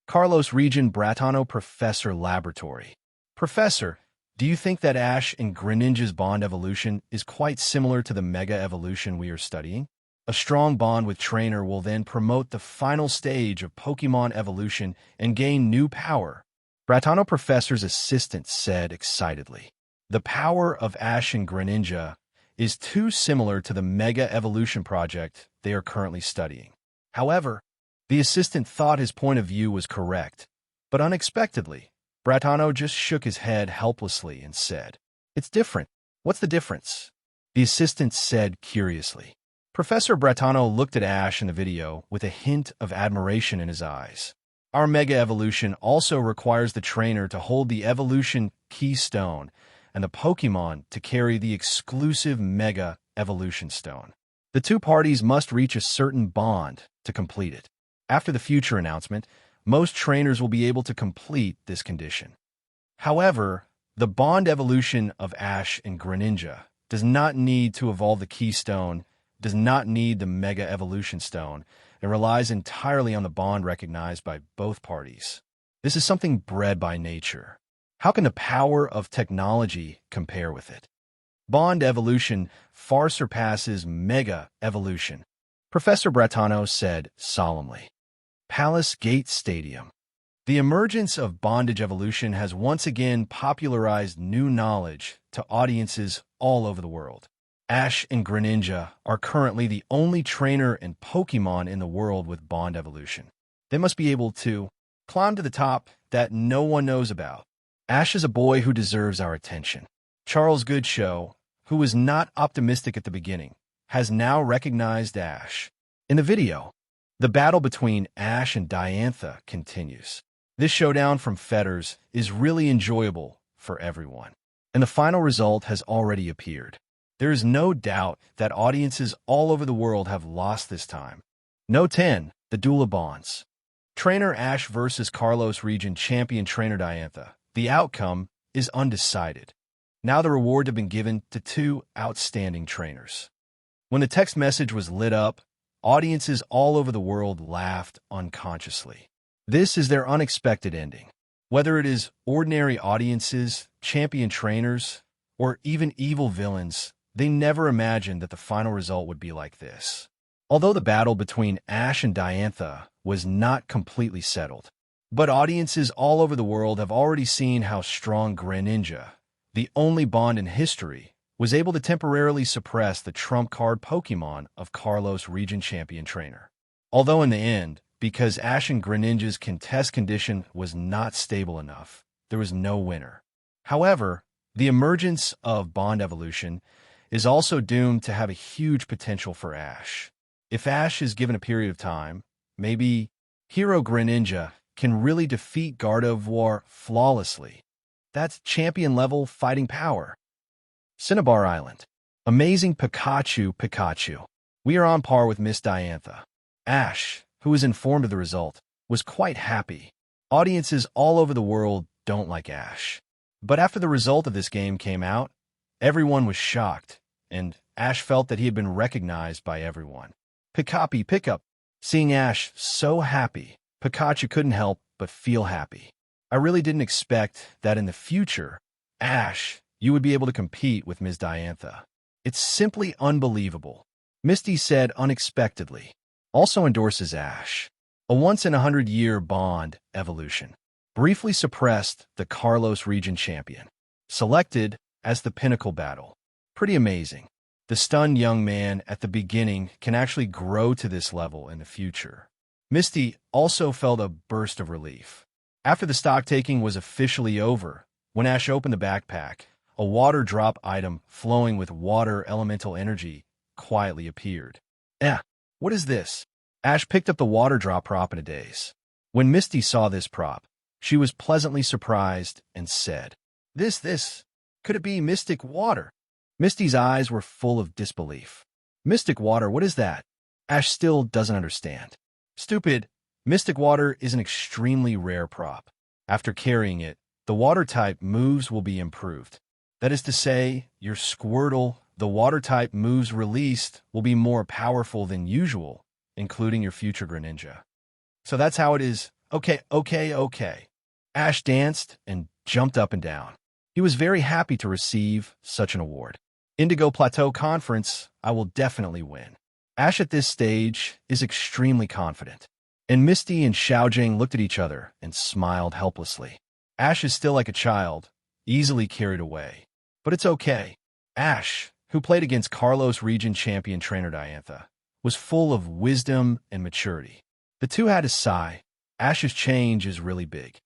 Carlos Region Bratano Professor Laboratory. Professor, do you think that Ash and Greninja's bond evolution is quite similar to the Mega Evolution we are studying? A strong bond with trainer will then promote the final stage of Pokemon evolution and gain new power. Bratano Professor's assistant said excitedly. The power of Ash and Greninja is too similar to the Mega Evolution project they are currently studying. However, the assistant thought his point of view was correct, but unexpectedly, Bratano just shook his head helplessly and said, It's different. What's the difference? The assistant said curiously. Professor Bratano looked at Ash in the video with a hint of admiration in his eyes. Our Mega Evolution also requires the trainer to hold the evolution keystone and the Pokemon to carry the exclusive Mega Evolution Stone. The two parties must reach a certain bond to complete it. After the future announcement, most trainers will be able to complete this condition. However, the bond evolution of Ash and Greninja does not need to evolve the keystone, does not need the Mega Evolution Stone, and relies entirely on the bond recognized by both parties. This is something bred by nature. How can the power of technology compare with it? Bond evolution far surpasses Mega Evolution, Professor Bratano said solemnly. Palace Gate Stadium. The emergence of bondage evolution has once again popularized new knowledge to audiences all over the world. Ash and Greninja are currently the only trainer and Pokemon in the world with bond evolution. They must be able to climb to the top that no one knows about. Ash is a boy who deserves our attention. Charles Goodshow, who was not optimistic at the beginning, has now recognized Ash. In the video, the battle between Ash and Diantha continues. This showdown from Fetters is really enjoyable for everyone, and the final result has already appeared. There is no doubt that audiences all over the world have lost this time. No 10, the Duel of Bonds. Trainer Ash versus Carlos Region Champion Trainer Diantha. The outcome is undecided. Now the reward has been given to two outstanding trainers. When the text message was lit up, audiences all over the world laughed unconsciously. This is their unexpected ending. Whether it is ordinary audiences, champion trainers, or even evil villains, they never imagined that the final result would be like this. Although the battle between Ash and Diantha was not completely settled, but audiences all over the world have already seen how strong Greninja, the only bond in history, was able to temporarily suppress the trump card Pokemon of Carlos Region Champion Trainer. Although in the end, because Ash and Greninja's contest condition was not stable enough, there was no winner. However, The emergence of Bond evolution is also doomed to have a huge potential for Ash. If Ash is given a period of time, maybe Hero Greninja can really defeat Gardevoir flawlessly. That's champion-level fighting power. Cinnabar Island. Amazing Pikachu. We are on par with Miss Diantha. Ash, who was informed of the result, was quite happy. Audiences all over the world don't like Ash. But after the result of this game came out, everyone was shocked, and Ash felt that he had been recognized by everyone. Pickup. Seeing Ash so happy, Pikachu couldn't help but feel happy. I really didn't expect that in the future, Ash, you would be able to compete with Ms. Diantha. It's simply unbelievable. Misty said unexpectedly. Also endorses Ash. A once-in-a-100-year Bond evolution. Briefly suppressed the Kalos region champion. Selected as the pinnacle battle. Pretty amazing. The stunned young man at the beginning can actually grow to this level in the future. Misty also felt a burst of relief. After the stock-taking was officially over, when Ash opened the backpack, a water drop item flowing with water elemental energy quietly appeared. What is this? Ash picked up the water drop prop in a daze. When Misty saw this prop, she was pleasantly surprised and said, This, could it be mystic water? Misty's eyes were full of disbelief. Mystic water, what is that? Ash still doesn't understand. Stupid, mystic water is an extremely rare prop. After carrying it, the water-type moves will be improved. That is to say, your Squirtle, the water-type moves released will be more powerful than usual, including your future Greninja. So that's how it is. Okay. Ash danced and jumped up and down. He was very happy to receive such an award. Indigo Plateau Conference, I will definitely win. Ash at this stage is extremely confident. And Misty and Xiaojing looked at each other and smiled helplessly. Ash is still like a child, easily carried away. But it's okay. Ash, who played against Kalos region champion trainer Diantha, was full of wisdom and maturity. The two had a sigh. Ash's change is really big.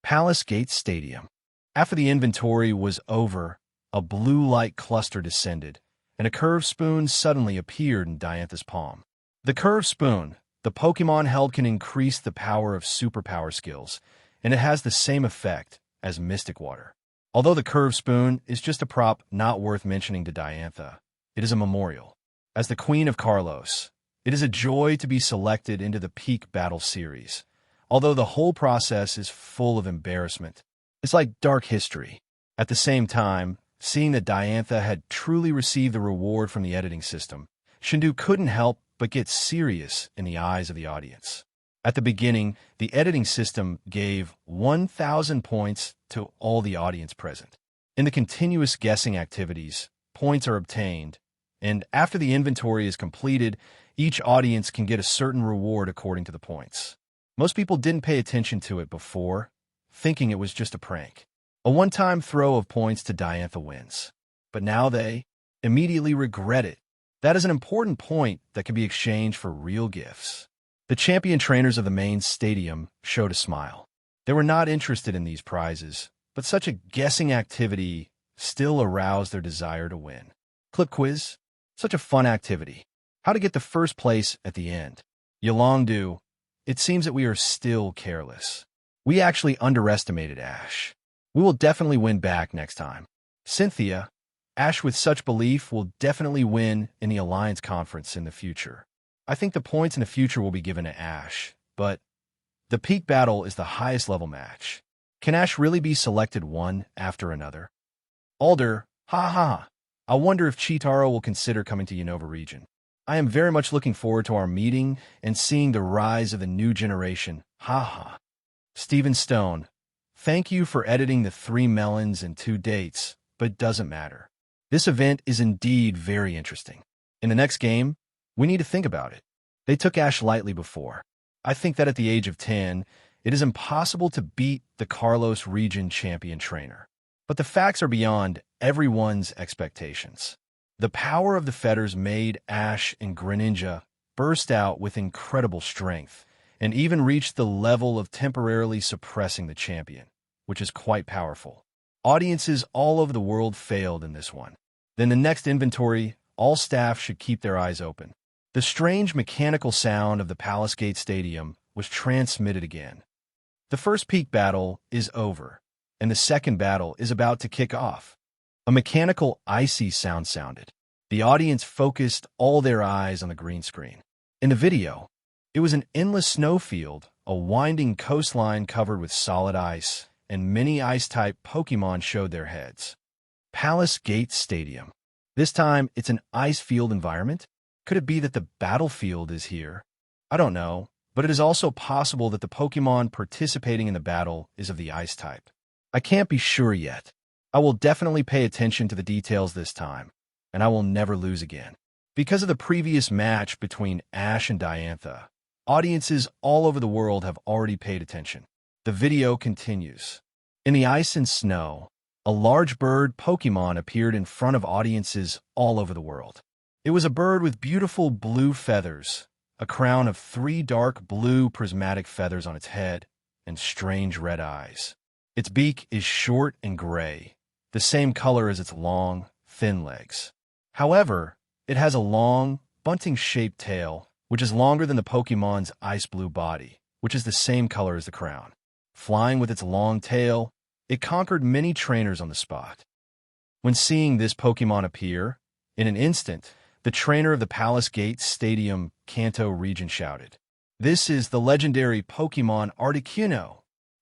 Palace Gate Stadium. After the inventory was over, a blue light cluster descended, and a curved spoon suddenly appeared in Diantha's palm. The curved spoon, the Pokémon held, can increase the power of superpower skills, and it has the same effect as Mystic Water. Although the curved spoon is just a prop not worth mentioning to Diantha, it is a memorial. As the Queen of Kalos, it is a joy to be selected into the Peak Battle Series. Although the whole process is full of embarrassment, it's like dark history. At the same time, seeing that Diantha had truly received the reward from the editing system, Shindu couldn't help but get serious in the eyes of the audience. At the beginning, the editing system gave 1,000 points to all the audience present. In the continuous guessing activities, points are obtained, and after the inventory is completed, each audience can get a certain reward according to the points. Most people didn't pay attention to it before, thinking it was just a prank. A one-time throw of points to Diantha wins. But now they immediately regret it. That is an important point that can be exchanged for real gifts. The champion trainers of the main stadium showed a smile. They were not interested in these prizes, but such a guessing activity still aroused their desire to win. Clip quiz, such a fun activity. How to get the first place at the end. Yolongdu, it seems that we are still careless. We actually underestimated Ash. We will definitely win back next time. Cynthia, Ash with such belief will definitely win in the Alliance Conference in the future. I think the points in the future will be given to Ash, but the peak battle is the highest level match. Can Ash really be selected one after another? Alder, ha. I wonder if Chitaro will consider coming to Unova region. I am very much looking forward to our meeting and seeing the rise of the new generation, ha. Stephen Stone, thank you for editing the 3 melons and 2 dates, but it doesn't matter. This event is indeed very interesting. In the next game, we need to think about it. They took Ash lightly before. I think that at the age of 10, it is impossible to beat the Kalos region champion trainer. But the facts are beyond everyone's expectations. The power of the fetters made Ash and Greninja burst out with incredible strength, and even reached the level of temporarily suppressing the champion, which is quite powerful. Audiences all over the world failed in this one. Then the next inventory, all staff should keep their eyes open. The strange mechanical sound of the Palace Gate Stadium was transmitted again. The first peak battle is over, and the second battle is about to kick off. A mechanical, icy sound sounded. The audience focused all their eyes on the green screen. In the video, it was an endless snowfield, a winding coastline covered with solid ice, and many ice-type Pokémon showed their heads. Palace Gate Stadium. This time, it's an ice field environment? Could it be that the battlefield is here? I don't know, but it is also possible that the Pokémon participating in the battle is of the ice type. I can't be sure yet. I will definitely pay attention to the details this time, and I will never lose again. Because of the previous match between Ash and Diantha, audiences all over the world have already paid attention. The video continues. In the ice and snow, a large bird Pokémon appeared in front of audiences all over the world. It was a bird with beautiful blue feathers, a crown of 3 dark blue prismatic feathers on its head, and strange red eyes. Its beak is short and gray, the same color as its long, thin legs. However, it has a long, bunting-shaped tail, which is longer than the Pokémon's ice blue body, which is the same color as the crown. Flying with its long tail, it conquered many trainers on the spot. When seeing this Pokémon appear, in an instant, the trainer of the Palace Gate Stadium Kanto region shouted, "This is the legendary Pokémon Articuno!"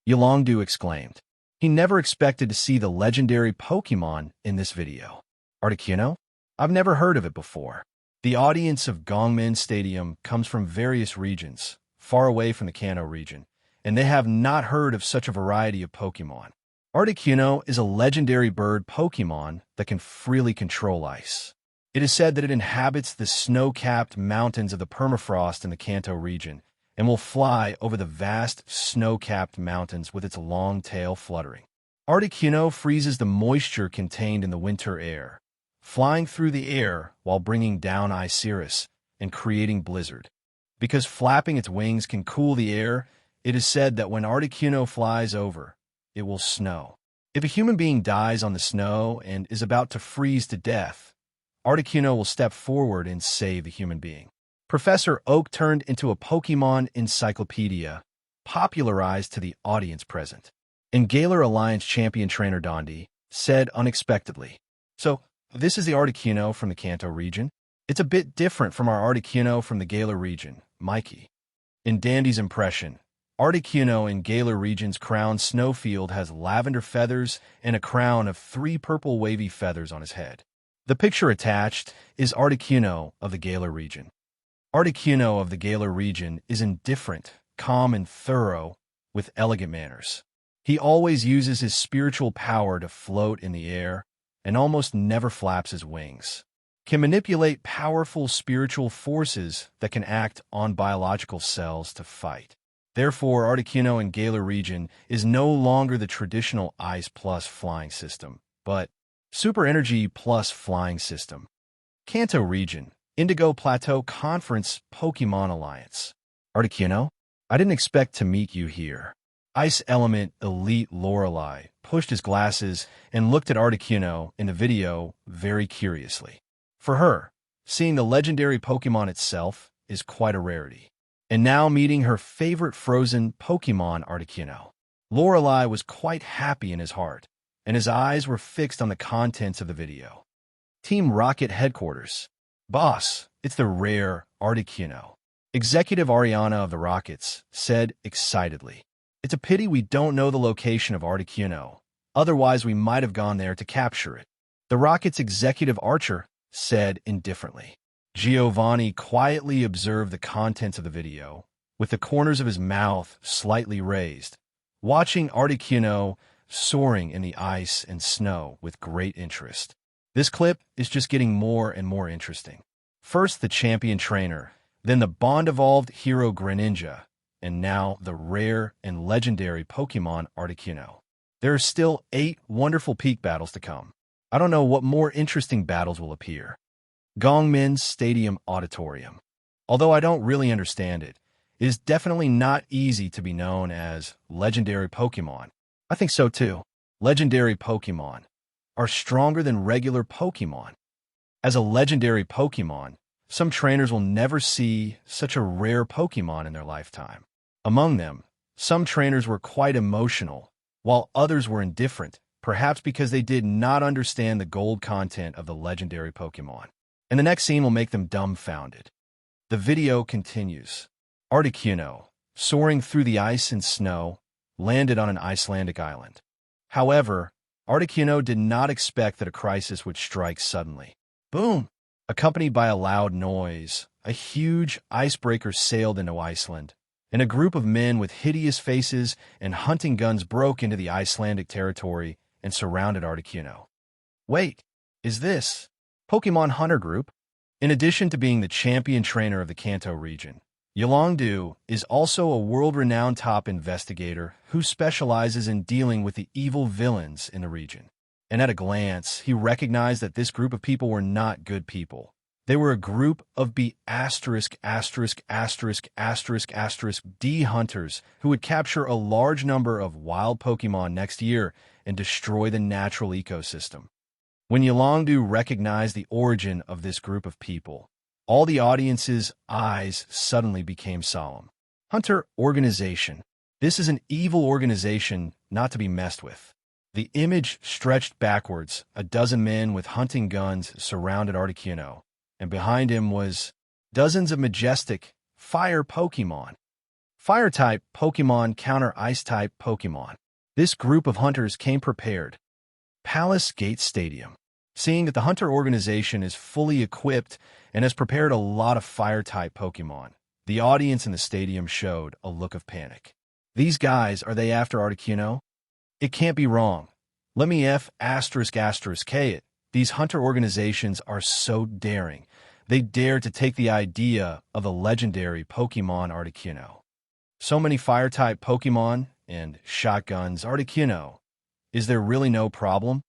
Yolongdu exclaimed. He never expected to see the legendary Pokémon in this video. Articuno? I've never heard of it before. The audience of Gongmin Stadium comes from various regions, far away from the Kanto region, and they have not heard of such a variety of Pokémon. Articuno is a legendary bird Pokémon that can freely control ice. It is said that it inhabits the snow-capped mountains of the permafrost in the Kanto region and will fly over the vast snow-capped mountains with its long tail fluttering. Articuno freezes the moisture contained in the winter air, flying through the air while bringing down ice cirrus and creating blizzard. Because flapping its wings can cool the air, it is said that when Articuno flies over, it will snow. If a human being dies on the snow and is about to freeze to death, Articuno will step forward and save the human being. Professor Oak turned into a Pokémon encyclopedia, popularized to the audience present. And Galar Alliance champion trainer Dundee said unexpectedly, "So, this is the Articuno from the Kanto region? It's a bit different from our Articuno from the Galar region, Mikey." In Dandy's impression, Articuno in Galar region's crown snowfield has lavender feathers and a crown of 3 purple wavy feathers on his head. The picture attached is Articuno of the Galar region. Articuno of the Galar region is indifferent, calm, and thorough, with elegant manners. He always uses his spiritual power to float in the air and almost never flaps his wings. Can manipulate powerful spiritual forces that can act on biological cells to fight. Therefore, Articuno in Galar region is no longer the traditional Ice plus flying system, but Super Energy plus flying system. Kanto region, Indigo Plateau Conference Pokémon Alliance. Articuno, I didn't expect to meet you here. Ice Element Elite Lorelei pushed his glasses and looked at Articuno in the video very curiously. For her, seeing the legendary Pokémon itself is quite a rarity. And now meeting her favorite frozen Pokémon Articuno. Lorelei was quite happy in his heart, and his eyes were fixed on the contents of the video. Team Rocket Headquarters. Boss, it's the rare Articuno. Executive Ariana of the Rockets said excitedly. It's a pity we don't know the location of Articuno, otherwise we might have gone there to capture it. The Rockets' executive Archer said indifferently. Giovanni quietly observed the contents of the video, with the corners of his mouth slightly raised, watching Articuno soaring in the ice and snow with great interest. This clip is just getting more and more interesting. First the champion trainer, then the Bond-evolved hero Greninja, and now the rare and legendary Pokémon Articuno. There are still 8 wonderful peak battles to come. I don't know what more interesting battles will appear. Gongmin Stadium Auditorium. Although I don't really understand it, it is definitely not easy to be known as legendary Pokémon. I think so too. legendary Pokémon, are stronger than regular Pokémon. As a legendary Pokémon, some trainers will never see such a rare Pokémon in their lifetime. Among them, some trainers were quite emotional, while others were indifferent, perhaps because they did not understand the gold content of the legendary Pokémon. And the next scene will make them dumbfounded. The video continues. Articuno, soaring through the ice and snow, landed on an Icelandic island. However, Articuno did not expect that a crisis would strike suddenly. Boom! Accompanied by a loud noise, a huge icebreaker sailed into Iceland, and a group of men with hideous faces and hunting guns broke into the Icelandic territory and surrounded Articuno. Wait, is this Pokémon Hunter Group? In addition to being the champion trainer of the Kanto region, Yolongdu is also a world-renowned top investigator who specializes in dealing with the evil villains in the region. And at a glance, he recognized that this group of people were not good people. They were a group of D hunters who would capture a large number of wild Pokémon next year and destroy the natural ecosystem. When Yolongdu recognized the origin of this group of people, all the audience's eyes suddenly became solemn. Hunter Organization. This is an evil organization not to be messed with. The image stretched backwards. A dozen men with hunting guns surrounded Articuno, and behind him was dozens of majestic fire Pokémon. Fire-type Pokémon counter Ice-type Pokémon. This group of hunters came prepared. Palace Gate Stadium. Seeing that the Hunter Organization is fully equipped and has prepared a lot of Fire-type Pokémon, the audience in the stadium showed a look of panic. These guys, are they after Articuno? It can't be wrong. Let me K it. These hunter organizations are so daring. They dare to take the idea of the legendary Pokémon Articuno. So many fire-type Pokémon and shotguns. Articuno. Is there really no problem?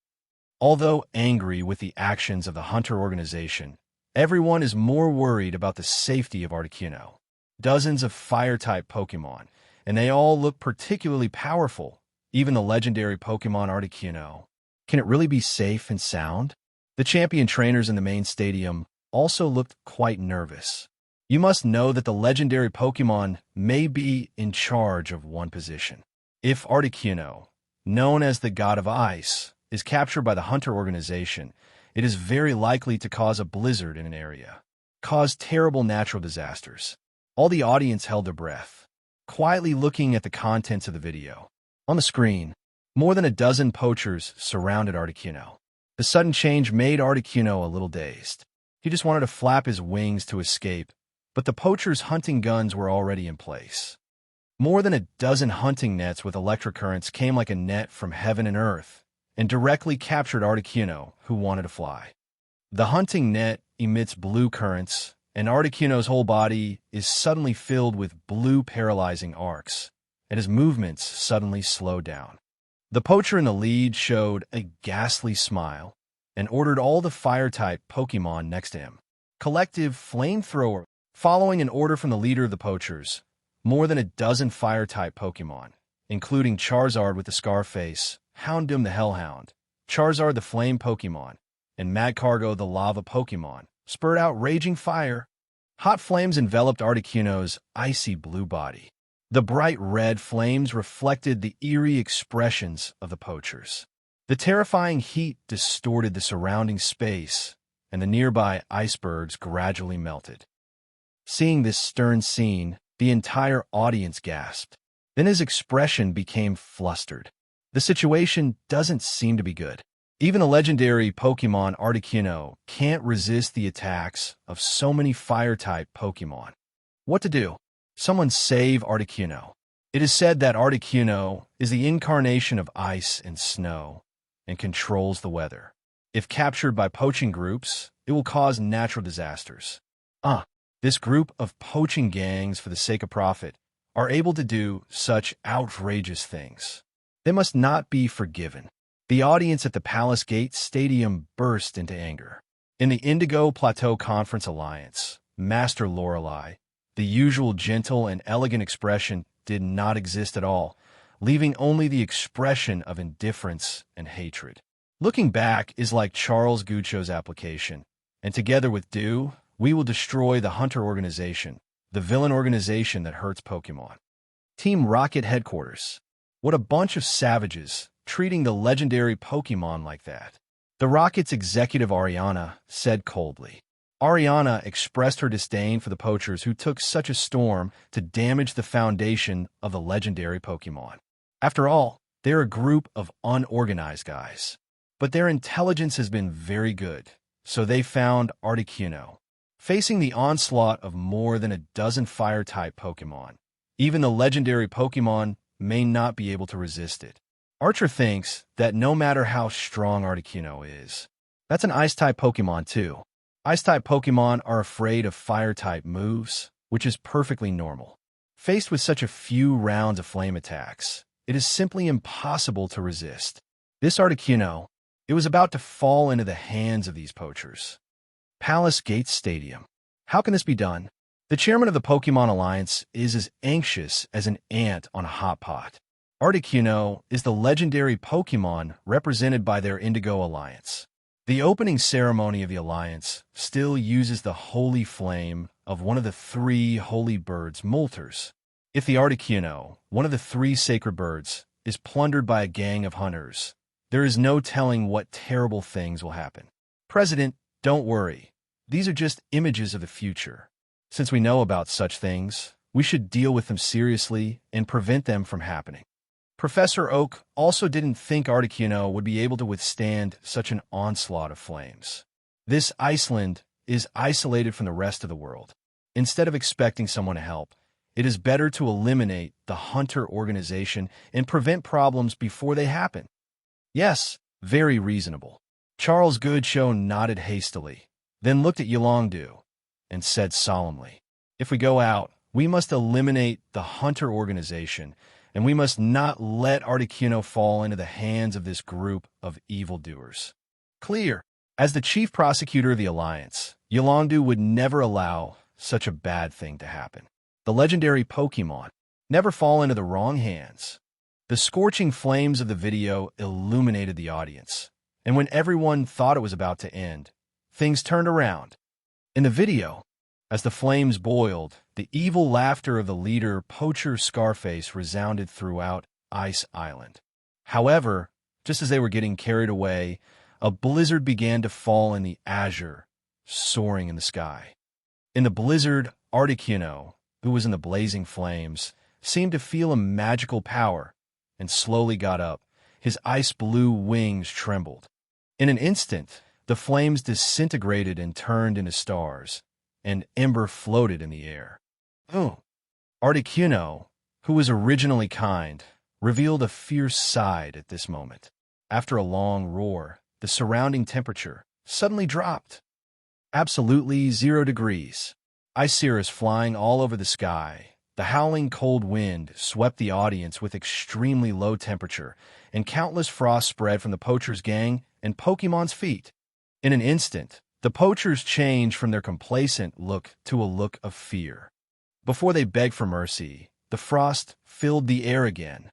Although angry with the actions of the hunter organization, everyone is more worried about the safety of Articuno. Dozens of fire-type Pokémon, and they all look particularly powerful. Even the legendary Pokémon Articuno. Can it really be safe and sound? The champion trainers in the main stadium also looked quite nervous. You must know that the legendary Pokémon may be in charge of one position. If Articuno, known as the God of Ice, is captured by the Hunter Organization, it is very likely to cause a blizzard in an area, cause terrible natural disasters. All the audience held their breath, quietly looking at the contents of the video. On the screen, more than a dozen poachers surrounded Articuno. The sudden change made Articuno a little dazed. He just wanted to flap his wings to escape, but the poachers' hunting guns were already in place. More than a dozen hunting nets with electric currents came like a net from heaven and earth, and directly captured Articuno, who wanted to fly. The hunting net emits blue currents, and Articuno's whole body is suddenly filled with blue paralyzing arcs, and his movements suddenly slowed down. The poacher in the lead showed a ghastly smile and ordered all the fire-type Pokémon next to him. Collective Flamethrower. Following an order from the leader of the poachers, more than a dozen fire-type Pokémon, including Charizard with the scar face, Houndoom the Hellhound, Charizard the Flame Pokémon, and Magcargo the Lava Pokémon, spurred out raging fire. Hot flames enveloped Articuno's icy blue body. The bright red flames reflected the eerie expressions of the poachers. The terrifying heat distorted the surrounding space, and the nearby icebergs gradually melted. Seeing this stern scene, the entire audience gasped. Then his expression became flustered. The situation doesn't seem to be good. Even the legendary Pokémon Articuno can't resist the attacks of so many fire-type Pokémon. What to do? Someone save Articuno. It is said that Articuno is the incarnation of ice and snow and controls the weather. If captured by poaching groups, it will cause natural disasters. This group of poaching gangs for the sake of profit are able to do such outrageous things. They must not be forgiven. The audience at the Palace Gate Stadium burst into anger. In the Indigo Plateau Conference Alliance, Master Lorelei, the usual gentle and elegant expression did not exist at all. leaving only the expression of indifference and hatred. Looking back is like Charles Gucho's application, and together with Dew, we will destroy the Hunter organization, the villain organization that hurts Pokémon. Team Rocket Headquarters. What a bunch of savages, treating the legendary Pokémon like that. The Rocket's executive Ariana said coldly. Ariana expressed her disdain for the poachers who took such a storm to damage the foundation of the legendary Pokémon. After all, they're a group of unorganized guys. But their intelligence has been very good, so they found Articuno. Facing the onslaught of more than a dozen Fire-type Pokémon, even the legendary Pokémon may not be able to resist it. Archer thinks that no matter how strong Articuno is, that's an Ice-type Pokémon too. Ice-type Pokémon are afraid of Fire-type moves, which is perfectly normal. Faced with such a few rounds of flame attacks, it is simply impossible to resist. This Articuno, it was about to fall into the hands of these poachers. Palace Gate Stadium. How can this be done? The chairman of the Pokémon Alliance is as anxious as an ant on a hot pot. Articuno is the legendary Pokémon represented by their Indigo Alliance. The opening ceremony of the Alliance still uses the holy flame of one of the 3 holy birds, Molters. If the Articuno, one of the 3 sacred birds, is plundered by a gang of hunters, there is no telling what terrible things will happen. President, don't worry. These are just images of the future. Since we know about such things, we should deal with them seriously and prevent them from happening. Professor Oak also didn't think Articuno would be able to withstand such an onslaught of flames. This Iceland is isolated from the rest of the world. Instead of expecting someone to help, it is better to eliminate the Hunter organization and prevent problems before they happen. Yes, very reasonable. Charles Goodshow nodded hastily, then looked at Yolongdu and said solemnly, if we go out, we must eliminate the Hunter organization, and we must not let Articuno fall into the hands of this group of evildoers. Clear. As the chief prosecutor of the Alliance, Yolongdu would never allow such a bad thing to happen. The legendary Pokémon never fall into the wrong hands. The scorching flames of the video illuminated the audience, and when everyone thought it was about to end, things turned around. In the video, as the flames boiled, the evil laughter of the leader, Poacher Scarface, resounded throughout Ice Island. However, just as they were getting carried away, a blizzard began to fall in the azure, soaring in the sky. In the blizzard, Articuno, who was in the blazing flames, seemed to feel a magical power, and slowly got up. His ice-blue wings trembled. In an instant, the flames disintegrated and turned into stars, and ember floated in the air. Articuno, who was originally kind, revealed a fierce side at this moment. After a long roar, the surrounding temperature suddenly dropped. Absolutely 0 degrees. Ice cirrus flying all over the sky. The howling cold wind swept the audience with extremely low temperature, and countless frost spread from the poachers' gang and Pokémon's feet. In an instant, the poachers changed from their complacent look to a look of fear. Before they begged for mercy, the frost filled the air again.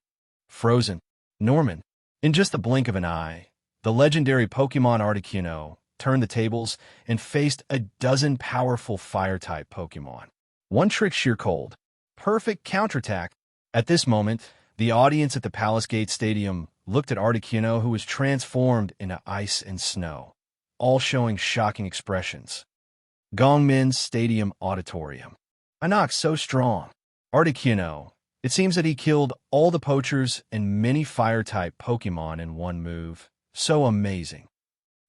Frozen. Norman. In just the blink of an eye, the legendary Pokémon Articuno turned the tables and faced a dozen powerful Fire-type Pokémon. One trick sheer cold. Perfect counterattack. At this moment, the audience at the Palace Gate Stadium looked at Articuno, who was transformed into ice and snow, all showing shocking expressions. Gongmin Stadium Auditorium. I knocked so strong. Articuno. It seems that he killed all the poachers and many Fire-type Pokémon in one move. So amazing.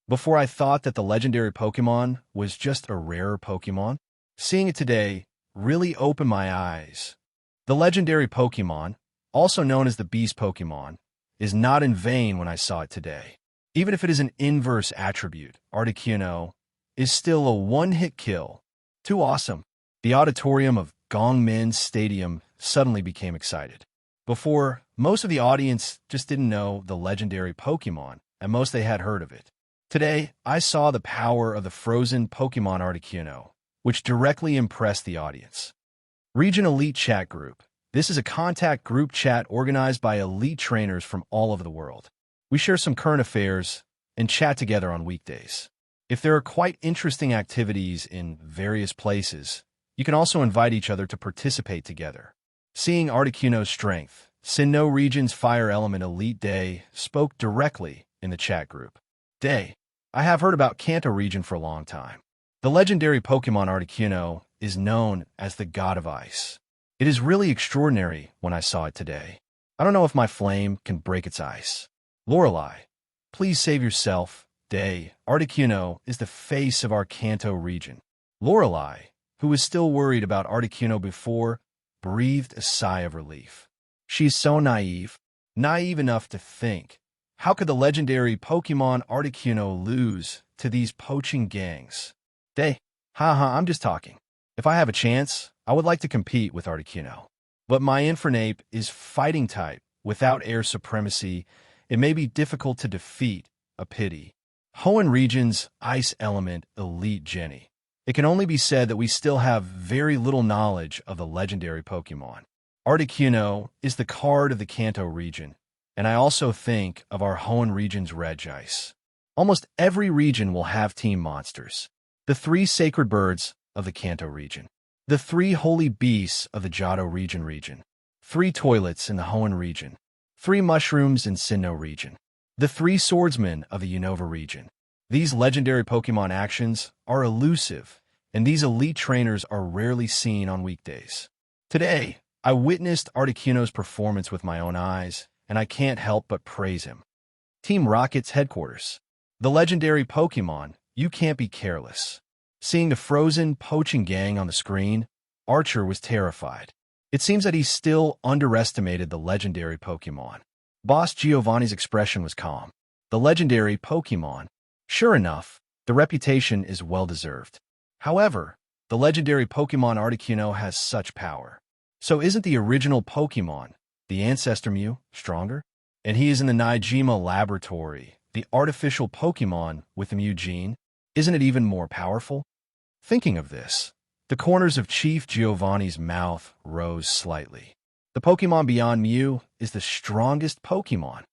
Before I thought that the legendary Pokémon was just a rarer Pokémon, seeing it today really opened my eyes. The legendary Pokémon, also known as the Beast Pokémon, is not in vain when I saw it today. Even if it is an inverse attribute, Articuno is still a one-hit kill. Too awesome. The auditorium of Gongmin Stadium suddenly became excited. Before, most of the audience just didn't know the legendary Pokémon, and most they had heard of it. Today, I saw the power of the frozen Pokémon Articuno, which directly impressed the audience. Region Elite Chat Group. This is a contact group chat organized by elite trainers from all over the world. We share some current affairs and chat together on weekdays. If there are quite interesting activities in various places, you can also invite each other to participate together. Seeing Articuno's strength, Sinnoh Region's Fire Element Elite Day spoke directly in the chat group. Day, I have heard about Kanto region for a long time. The legendary Pokemon Articuno is known as the God of Ice. It is really extraordinary when I saw it today. I don't know if my flame can break its ice. Lorelei, please save yourself. Day, Articuno is the face of our Kanto region. Lorelei, who was still worried about Articuno before, breathed a sigh of relief. She's so naive enough to think, how could the legendary Pokemon Articuno lose to these poaching gangs? Day, haha, I'm just talking. If I have a chance, I would like to compete with Articuno. But my Infernape is fighting type. Without air supremacy, it may be difficult to defeat. A pity. Hoenn Region's Ice Element Elite Jenny. It can only be said that we still have very little knowledge of the legendary Pokemon. Articuno is the card of the Kanto region, and I also think of our Hoenn Region's Regice. Almost every region will have team monsters. The 3 sacred birds of the Kanto region. The 3 holy beasts of the Johto region. 3 toilets in the Hoenn region. 3 mushrooms in Sinnoh region. The 3 swordsmen of the Unova region. These legendary Pokemon actions are elusive, and these elite trainers are rarely seen on weekdays. Today, I witnessed Articuno's performance with my own eyes, and I can't help but praise him. Team Rocket's headquarters. The legendary Pokemon, you can't be careless. Seeing the frozen poaching gang on the screen, Archer was terrified. It seems that he still underestimated the legendary Pokemon. Boss Giovanni's expression was calm. The legendary Pokemon. Sure enough, the reputation is well-deserved. However, the legendary Pokemon Articuno has such power. So isn't the original Pokemon, the Ancestor Mew, stronger? And he is in the Nijima laboratory, the artificial Pokemon with the Mew gene. Isn't it even more powerful? Thinking of this, the corners of Chief Giovanni's mouth rose slightly. The Pokemon beyond Mew is the strongest Pokemon.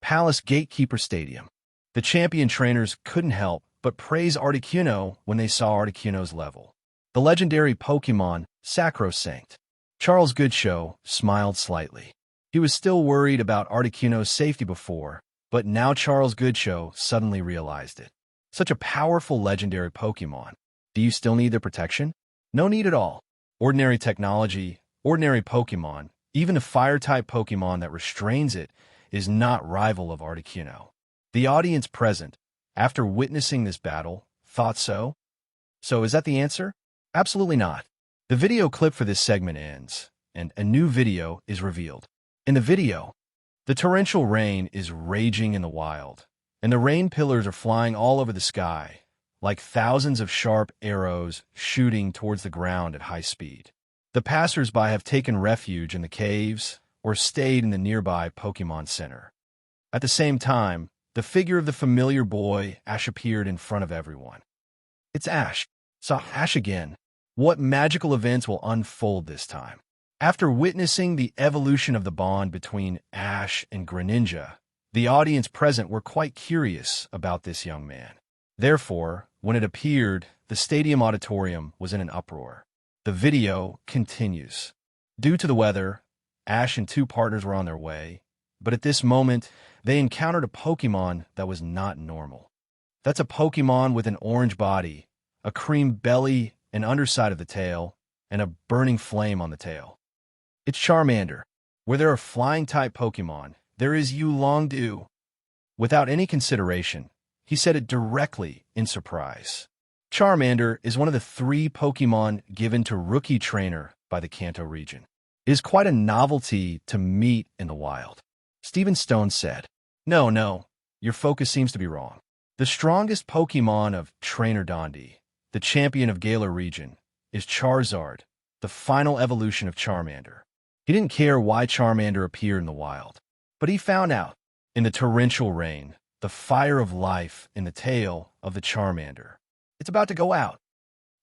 Palace Gatekeeper Stadium. The champion trainers couldn't help but praise Articuno when they saw Articuno's level. The legendary Pokemon, Sacrosanct. Charles Goodshow smiled slightly. He was still worried about Articuno's safety before, but now Charles Goodshow suddenly realized it. Such a powerful legendary Pokemon. Do you still need their protection? No need at all. Ordinary technology, ordinary Pokemon, even a Fire-type Pokemon that restrains it, is not rival of Articuno. The audience present, after witnessing this battle, thought so? So is that the answer? Absolutely not. The video clip for this segment ends, and a new video is revealed. In the video, the torrential rain is raging in the wild, and the rain pillars are flying all over the sky, like thousands of sharp arrows shooting towards the ground at high speed. The passers-by have taken refuge in the caves or stayed in the nearby Pokemon Center. At the same time, the figure of the familiar boy, Ash, appeared in front of everyone. It's Ash. Saw Ash again. What magical events will unfold this time? After witnessing the evolution of the bond between Ash and Greninja, the audience present were quite curious about this young man. Therefore, when it appeared, the stadium auditorium was in an uproar. The video continues. Due to the weather, Ash and 2 partners were on their way, but at this moment, they encountered a Pokemon that was not normal. That's a Pokemon with an orange body, a cream belly and underside of the tail, and a burning flame on the tail. It's Charmander. Where there are flying-type Pokemon, there is Yulongdu. Without any consideration, he said it directly in surprise. Charmander is one of the 3 Pokemon given to rookie trainer by the Kanto region. It is quite a novelty to meet in the wild. Stephen Stone said, No, your focus seems to be wrong. The strongest Pokemon of Trainer Dundee, the champion of Galar region, is Charizard, the final evolution of Charmander. He didn't care why Charmander appeared in the wild, but he found out. In the torrential rain, the fire of life in the tail of the Charmander. It's about to go out.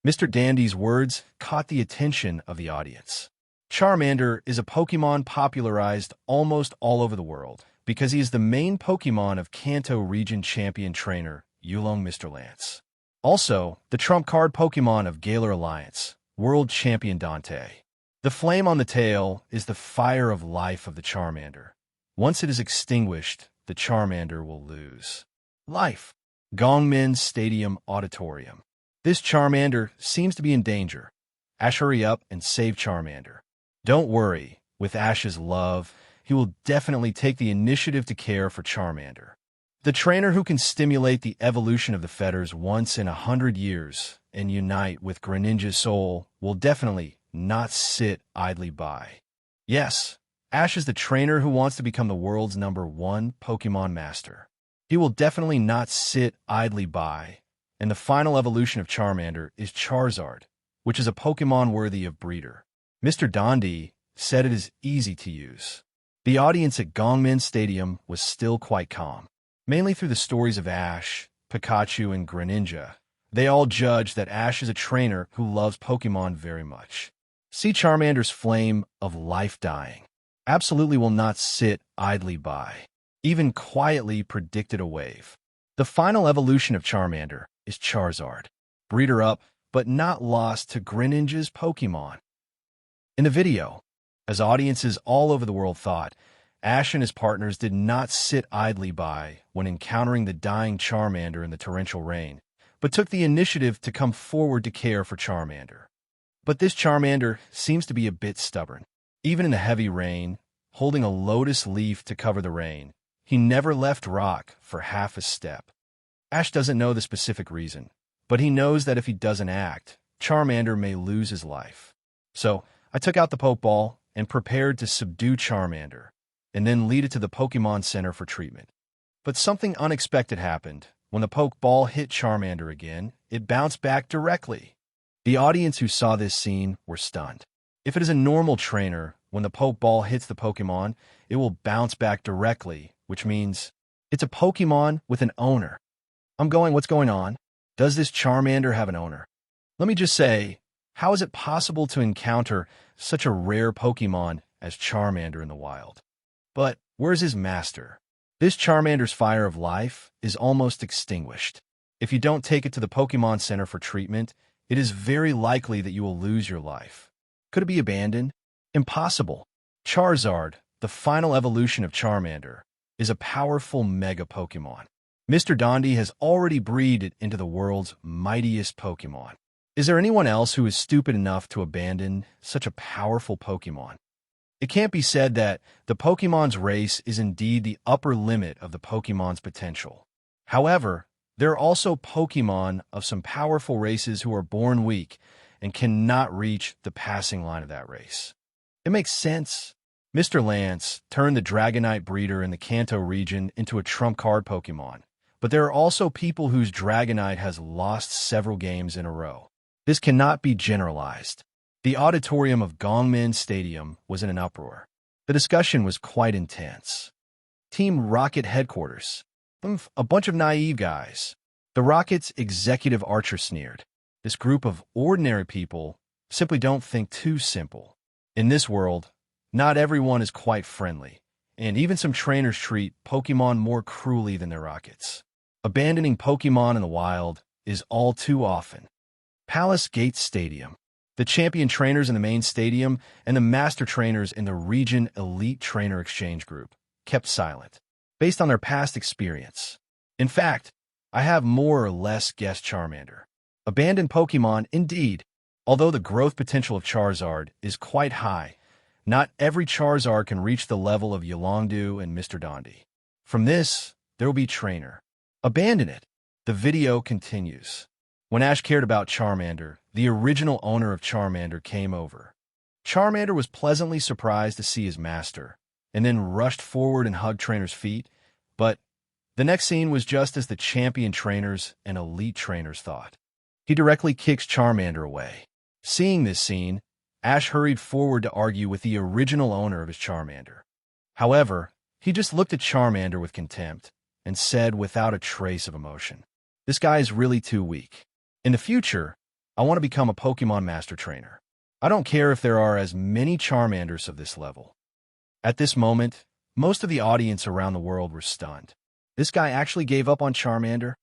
Mr. Dandy's words caught the attention of the audience. Charmander is a Pokemon popularized almost all over the world because he is the main Pokemon of Kanto region champion trainer Yulong Mr. Lance. Also, the trump card Pokemon of Galar Alliance, world champion Dante. The flame on the tail is the fire of life of the Charmander. Once it is extinguished, the Charmander will lose life. Gongmin Stadium Auditorium. This Charmander seems to be in danger. Ash, hurry up and save Charmander. Don't worry, with Ash's love, he will definitely take the initiative to care for Charmander. The trainer who can stimulate the evolution of the fetters once in 100 years and unite with Greninja's soul will definitely not sit idly by. Yes, Ash is the trainer who wants to become the world's #1 Pokemon master. He will definitely not sit idly by, and the final evolution of Charmander is Charizard, which is a Pokemon worthy of breeder. Mr. Dundee said it is easy to use. The audience at Gongmin Stadium was still quite calm. Mainly through the stories of Ash, Pikachu, and Greninja, they all judge that Ash is a trainer who loves Pokemon very much. See Charmander's flame of life dying. Absolutely will not sit idly by. Even quietly predicted a wave. The final evolution of Charmander is Charizard. Breeder up, but not lost to Greninja's Pokemon. In the video, as audiences all over the world thought, Ash and his partners did not sit idly by when encountering the dying Charmander in the torrential rain, but took the initiative to come forward to care for Charmander. But this Charmander seems to be a bit stubborn. Even in the heavy rain, holding a lotus leaf to cover the rain, he never left rock for half a step. Ash doesn't know the specific reason, but he knows that if he doesn't act, Charmander may lose his life. So, I took out the Pokeball and prepared to subdue Charmander, and then lead it to the Pokemon Center for treatment. But something unexpected happened. When the Pokeball hit Charmander again, it bounced back directly. The audience who saw this scene were stunned. If it is a normal trainer, when the Pokeball hits the Pokemon, it will bounce back directly, which means it's a Pokemon with an owner. What's going on? Does this Charmander have an owner? Let me just say, how is it possible to encounter such a rare Pokemon as Charmander in the wild? But where's his master? This Charmander's fire of life is almost extinguished. If you don't take it to the Pokemon Center for treatment, it is very likely that you will lose your life. Could it be abandoned? Impossible. Charizard, the final evolution of Charmander, is a powerful Mega Pokemon. Mr. Dundee has already breeded it into the world's mightiest Pokemon. Is there anyone else who is stupid enough to abandon such a powerful Pokemon? It can't be said that the Pokemon's race is indeed the upper limit of the Pokemon's potential. However, there are also Pokemon of some powerful races who are born weak and cannot reach the passing line of that race. It makes sense. Mr. Lance turned the Dragonite breeder in the Kanto region into a trump card Pokemon, but there are also people whose Dragonite has lost several games in a row. This cannot be generalized. The auditorium of Gongmin Stadium was in an uproar. The discussion was quite intense. Team Rocket headquarters. A bunch of naive guys. The Rocket's executive archer sneered. This group of ordinary people simply don't think too simple. In this world, not everyone is quite friendly, and even some trainers treat Pokemon more cruelly than their Rockets. Abandoning Pokemon in the wild is all too often. Palace Gate Stadium. The champion trainers in the main stadium and the master trainers in the region elite trainer exchange group kept silent, based on their past experience. In fact, I have more or less guessed Charmander. Abandoned Pokemon, indeed. Although the growth potential of Charizard is quite high, not every Charizard can reach the level of Yolongdu and Mr. Dundee. From this, there will be trainer. Abandon it. The video continues. When Ash cared about Charmander, the original owner of Charmander came over. Charmander was pleasantly surprised to see his master, and then rushed forward and hugged Trainer's feet, but the next scene was just as the champion trainers and elite trainers thought. He directly kicks Charmander away. Seeing this scene, Ash hurried forward to argue with the original owner of his Charmander. However, he just looked at Charmander with contempt and said without a trace of emotion, "This guy is really too weak. In the future, I want to become a Pokemon Master Trainer." I don't care if there are as many Charmanders of this level. At this moment, most of the audience around the world were stunned. This guy actually gave up on Charmander?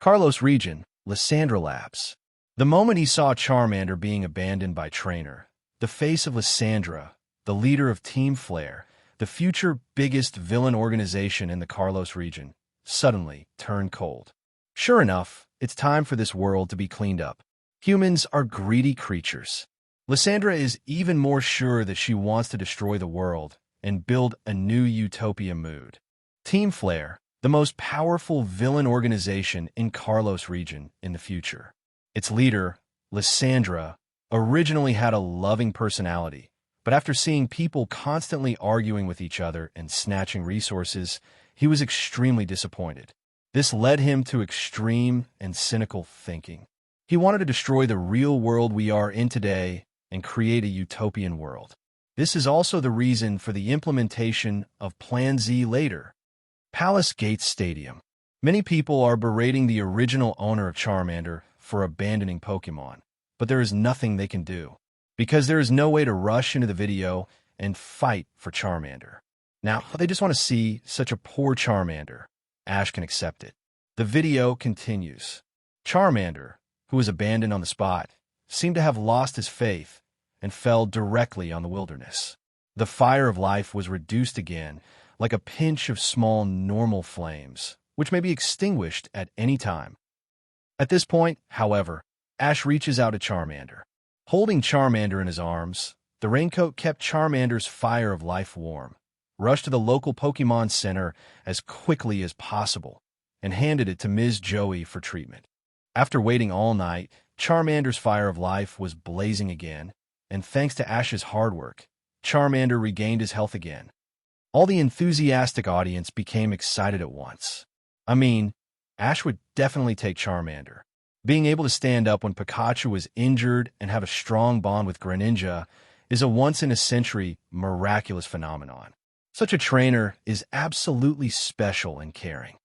Kalos region, Lysandre Labs. The moment he saw Charmander being abandoned by Trainer, the face of Lysandre, the leader of Team Flare, the future biggest villain organization in the Kalos region, suddenly turned cold. Sure enough, it's time for this world to be cleaned up. Humans are greedy creatures. Lysandre is even more sure that she wants to destroy the world and build a new utopia mood. Team Flare, the most powerful villain organization in Kalos region in the future. Its leader, Lysandre, originally had a loving personality, but after seeing people constantly arguing with each other and snatching resources, he was extremely disappointed. This led him to extreme and cynical thinking. He wanted to destroy the real world we are in today and create a utopian world. This is also the reason for the implementation of Plan Z later. Palace Gates Stadium. Many people are berating the original owner of Charmander for abandoning Pokémon, but there is nothing they can do, because there is no way to rush into the video and fight for Charmander. Now, they just want to see such a poor Charmander. Ash can accept it. The video continues. Charmander, who was abandoned on the spot, seemed to have lost his faith and fell directly on the wilderness. The fire of life was reduced again, like a pinch of small normal flames, which may be extinguished at any time. At this point, however, Ash reaches out to Charmander. Holding Charmander in his arms, the raincoat kept Charmander's fire of life warm, rushed to the local Pokémon Center as quickly as possible, and handed it to Ms. Joey for treatment. After waiting all night, Charmander's fire of life was blazing again, and thanks to Ash's hard work, Charmander regained his health again. All the enthusiastic audience became excited at once. I mean, Ash would definitely take Charmander. Being able to stand up when Pikachu was injured and have a strong bond with Greninja is a once-in-a-century miraculous phenomenon. Such a trainer is absolutely special and caring.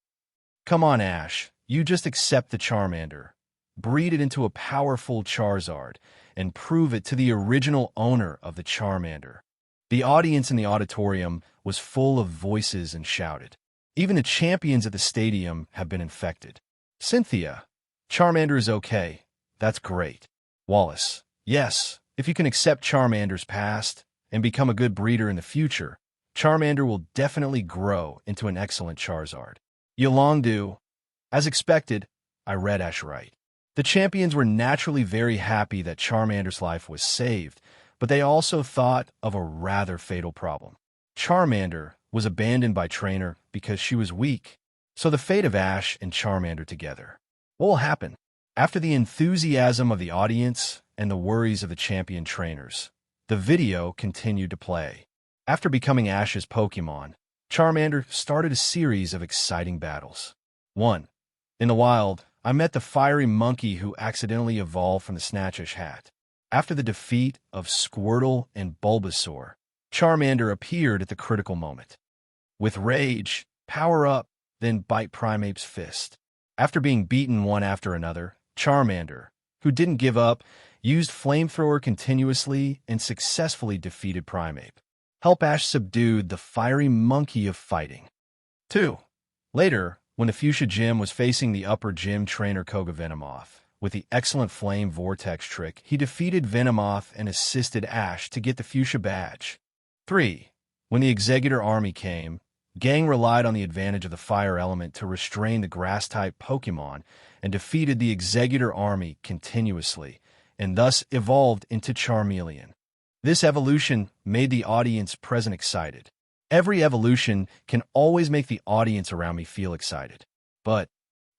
Come on, Ash, you just accept the Charmander, breed it into a powerful Charizard, and prove it to the original owner of the Charmander. The audience in the auditorium was full of voices and shouted. Even the champions at the stadium have been infected. Cynthia, Charmander is okay. That's great. Wallace, yes, if you can accept Charmander's past and become a good breeder in the future, Charmander will definitely grow into an excellent Charizard. Yolongdu, as expected, I read Ash right. The champions were naturally very happy that Charmander's life was saved, but they also thought of a rather fatal problem. Charmander was abandoned by Trainer because she was weak, so the fate of Ash and Charmander together. What will happen? After the enthusiasm of the audience and the worries of the champion trainers, the video continued to play. After becoming Ash's Pokémon, Charmander started a series of exciting battles. 1. In the wild, I met the fiery monkey who accidentally evolved from the Snatchish hat. After the defeat of Squirtle and Bulbasaur, Charmander appeared at the critical moment. With Rage, power up, then bite Primeape's fist. After being beaten one after another, Charmander, who didn't give up, used Flamethrower continuously and successfully defeated Primeape. Help Ash subdued the fiery monkey of fighting. 2. Later, when the Fuchsia Gym was facing the upper gym trainer Koga Venomoth, with the excellent Flame Vortex trick, he defeated Venomoth and assisted Ash to get the Fuchsia badge. 3. When the Executor army came, Gang relied on the advantage of the fire element to restrain the grass-type Pokémon and defeated the Executor army continuously, and thus evolved into Charmeleon. This evolution made the audience present excited. Every evolution can always make the audience around me feel excited. But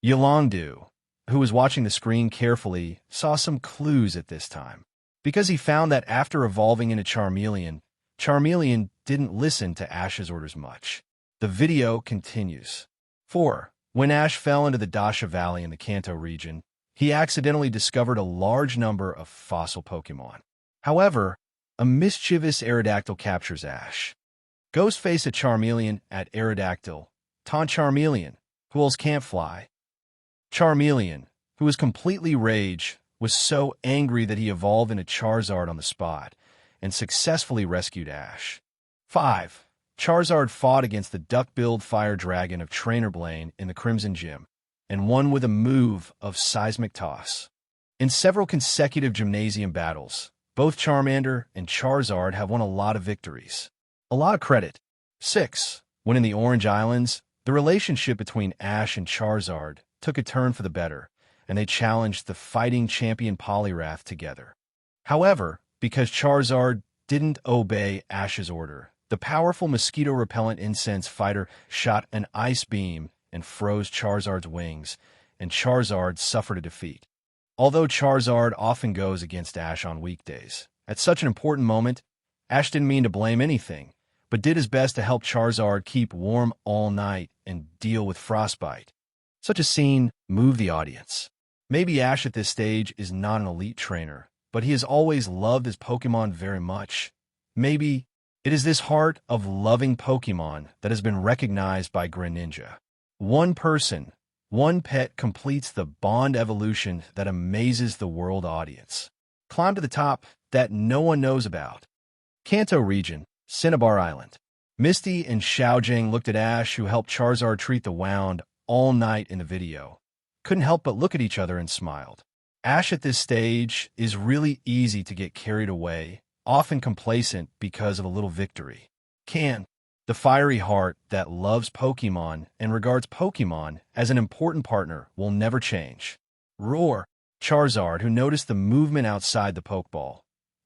Yolongdu, who was watching the screen carefully, saw some clues at this time. Because he found that after evolving into Charmeleon, Charmeleon didn't listen to Ash's orders much. The video continues. 4. When Ash fell into the Dasha Valley in the Kanto region, he accidentally discovered a large number of fossil Pokémon. However, a mischievous Aerodactyl captures Ash. Ghostface a Charmeleon at Aerodactyl, taunt Charmeleon, who else can't fly. Charmeleon, who is completely rage, was so angry that he evolved into Charizard on the spot and successfully rescued Ash. 5. Charizard fought against the duck-billed fire dragon of Trainer Blaine in the Crimson Gym and won with a move of Seismic Toss. In several consecutive gymnasium battles, both Charmander and Charizard have won a lot of victories. A lot of credit. 6. When in the Orange Islands, the relationship between Ash and Charizard took a turn for the better, and they challenged the fighting champion Poliwrath together. However, because Charizard didn't obey Ash's order, the powerful mosquito-repellent incense fighter shot an ice beam and froze Charizard's wings, and Charizard suffered a defeat. Although Charizard often goes against Ash on weekdays, at such an important moment, Ash didn't mean to blame anything, but did his best to help Charizard keep warm all night and deal with frostbite. Such a scene moved the audience. Maybe Ash at this stage is not an elite trainer, but he has always loved his Pokémon very much. Maybe it is this heart of loving Pokémon that has been recognized by Greninja. One person, one pet completes the bond evolution that amazes the world audience. Climb to the top that no one knows about. Kanto region, Cinnabar Island. Misty and Xiaojing looked at Ash, who helped Charizard treat the wound all night in the video. Couldn't help but look at each other and smiled. Ash at this stage is really easy to get carried away, often complacent because of a little victory. The fiery heart that loves Pokémon and regards Pokémon as an important partner, will never change. Roar. Charizard, who noticed the movement outside the Pokeball,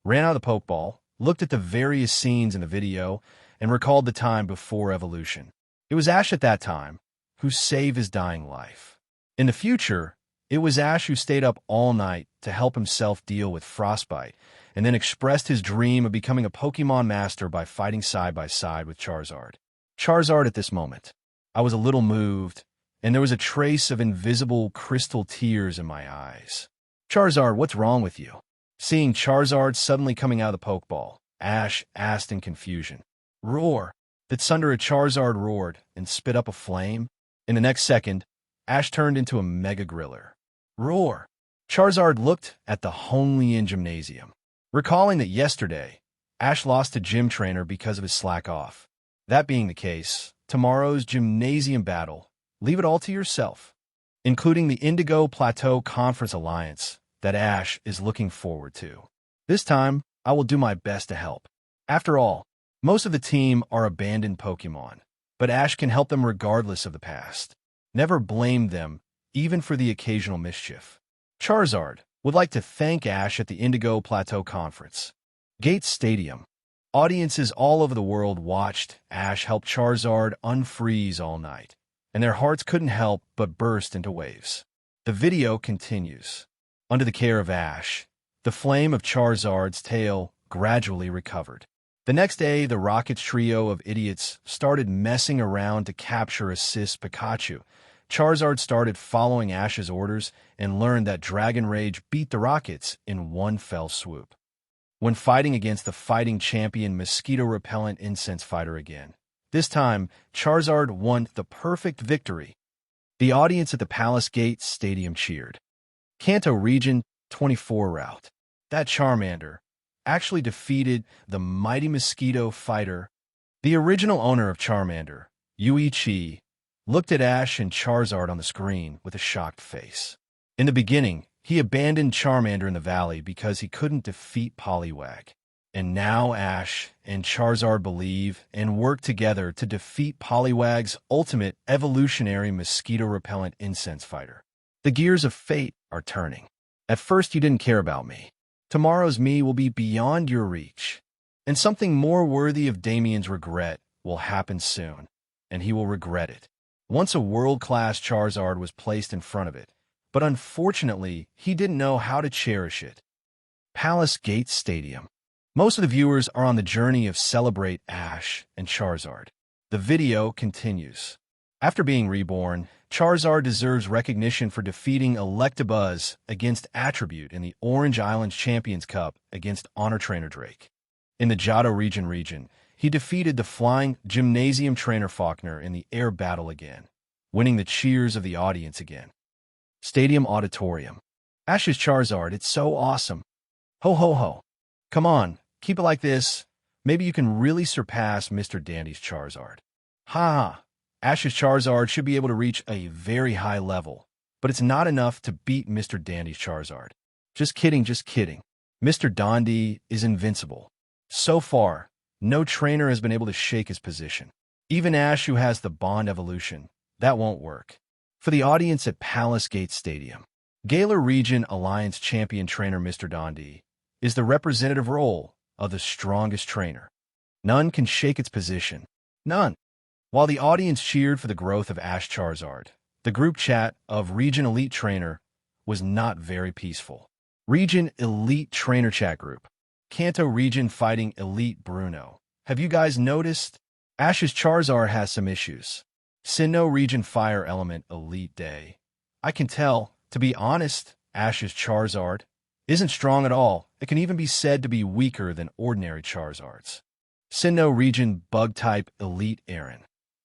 ran out of the Pokeball, looked at the various scenes in the video, and recalled the time before evolution. It was Ash at that time who saved his dying life. In the future, it was Ash who stayed up all night to help himself deal with frostbite, and then expressed his dream of becoming a Pokémon master by fighting side by side with Charizard. Charizard at this moment. I was a little moved, and there was a trace of invisible crystal tears in my eyes. Charizard, what's wrong with you? Seeing Charizard suddenly coming out of the Pokeball, Ash asked in confusion. Roar. The thunder at Charizard roared and spit up a flame. In the next second, Ash turned into a Mega Griller. Roar. Charizard looked at the Honglian Gymnasium, recalling that yesterday, Ash lost to Gym Trainer because of his slack-off. That being the case, tomorrow's Gymnasium battle, leave it all to yourself, including the Indigo Plateau Conference Alliance that Ash is looking forward to. This time, I will do my best to help. After all, most of the team are abandoned Pokémon, but Ash can help them regardless of the past. Never blame them, even for the occasional mischief. Charizard would like to thank Ash at the Indigo Plateau Conference. Gate Stadium. Audiences all over the world watched Ash help Charizard unfreeze all night, and their hearts couldn't help but burst into waves. The video continues. Under the care of Ash, the flame of Charizard's tail gradually recovered. The next day, the Rockets trio of idiots started messing around to capture assist Pikachu. Charizard started following Ash's orders and learned that Dragon Rage beat the Rockets in one fell swoop. When fighting against the fighting champion mosquito-repellent incense fighter again, this time, Charizard won the perfect victory. The audience at the Palace Gate Stadium cheered. Kanto Region 24 route. That Charmander actually defeated the mighty mosquito fighter. The original owner of Charmander, Yuichi, looked at Ash and Charizard on the screen with a shocked face. In the beginning, he abandoned Charmander in the valley because he couldn't defeat Poliwag. And now Ash and Charizard believe and work together to defeat Poliwag's ultimate evolutionary mosquito-repellent incense fighter. The gears of fate are turning. At first you didn't care about me. Tomorrow's me will be beyond your reach. And something more worthy of Damian's regret will happen soon, and he will regret it. Once a world-class Charizard was placed in front of it, but unfortunately, he didn't know how to cherish it. Palace Gate Stadium. Most of the viewers are on the journey of celebrate Ash and Charizard. The video continues. After being reborn, Charizard deserves recognition for defeating Electabuzz against Attribute in the Orange Islands Champions Cup against Honor Trainer Drake. In the Johto region, he defeated the flying Gymnasium Trainer Faulkner in the air battle again, winning the cheers of the audience again. Stadium Auditorium. Ash's Charizard, it's so awesome. Ho ho ho. Come on, keep it like this. Maybe you can really surpass Mr. Dandy's Charizard. Ha ha. Ash's Charizard should be able to reach a very high level, but it's not enough to beat Mr. Dandy's Charizard. Just kidding, just kidding. Mr. Dundee is invincible. So far, no trainer has been able to shake his position. Even Ash, who has the Bond evolution, that won't work. For the audience at Palace Gate Stadium, Galar Region Alliance Champion Trainer Mr. Dundee is the representative role of the strongest trainer. None can shake its position. None. While the audience cheered for the growth of Ash Charizard, the group chat of Region Elite Trainer was not very peaceful. Region Elite Trainer Chat Group. Kanto Region fighting Elite Bruno. Have you guys noticed? Ash's Charizard has some issues. Sinnoh Region Fire Element Elite Day. I can tell, to be honest, Ash's Charizard isn't strong at all. It can even be said to be weaker than ordinary Charizards. Sinnoh Region Bug-type Elite Aaron.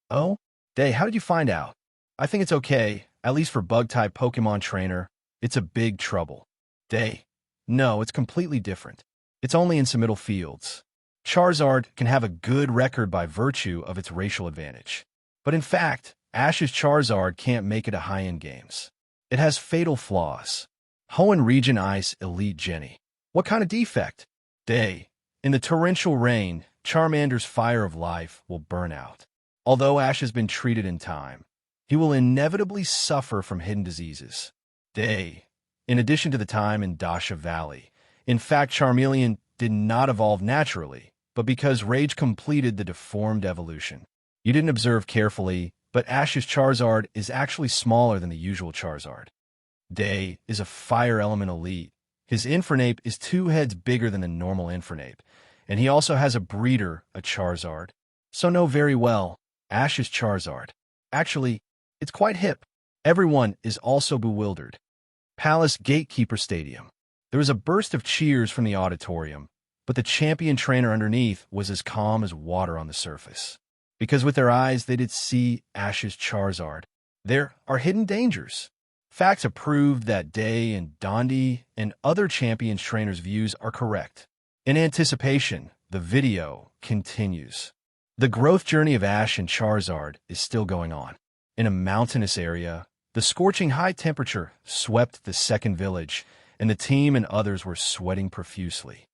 Oh? Day, how did you find out? I think it's okay, at least for Bug-type Pokemon Trainer. It's a big trouble. Day. No, it's completely different. It's only in some middle fields. Charizard can have a good record by virtue of its racial advantage. But in fact, Ash's Charizard can't make it to high-end games. It has fatal flaws. Hoenn Region Ice Elite Jenny. What kind of defect? Day. In the torrential rain, Charmander's Fire of Life will burn out. Although Ash has been treated in time, he will inevitably suffer from hidden diseases. Day. In addition to the time in Dasha Valley, in fact, Charmeleon did not evolve naturally, but because Rage completed the deformed evolution. You didn't observe carefully, but Ash's Charizard is actually smaller than the usual Charizard. Day is a Fire Element Elite. His Infernape is 2 heads bigger than the normal Infernape, and he also has a breeder, a Charizard. So know very well, Ash's Charizard. Actually, it's quite hip. Everyone is also bewildered. Palace Gatekeeper Stadium. There was a burst of cheers from the auditorium, but the champion trainer underneath was as calm as water on the surface. Because with their eyes they did see Ash's Charizard. There are hidden dangers. Facts have proved that Day and Dundee and other champions trainers' views are correct. In anticipation, the video continues. The growth journey of Ash and Charizard is still going on. In a mountainous area, the scorching high temperature swept the second village, and the team and others were sweating profusely.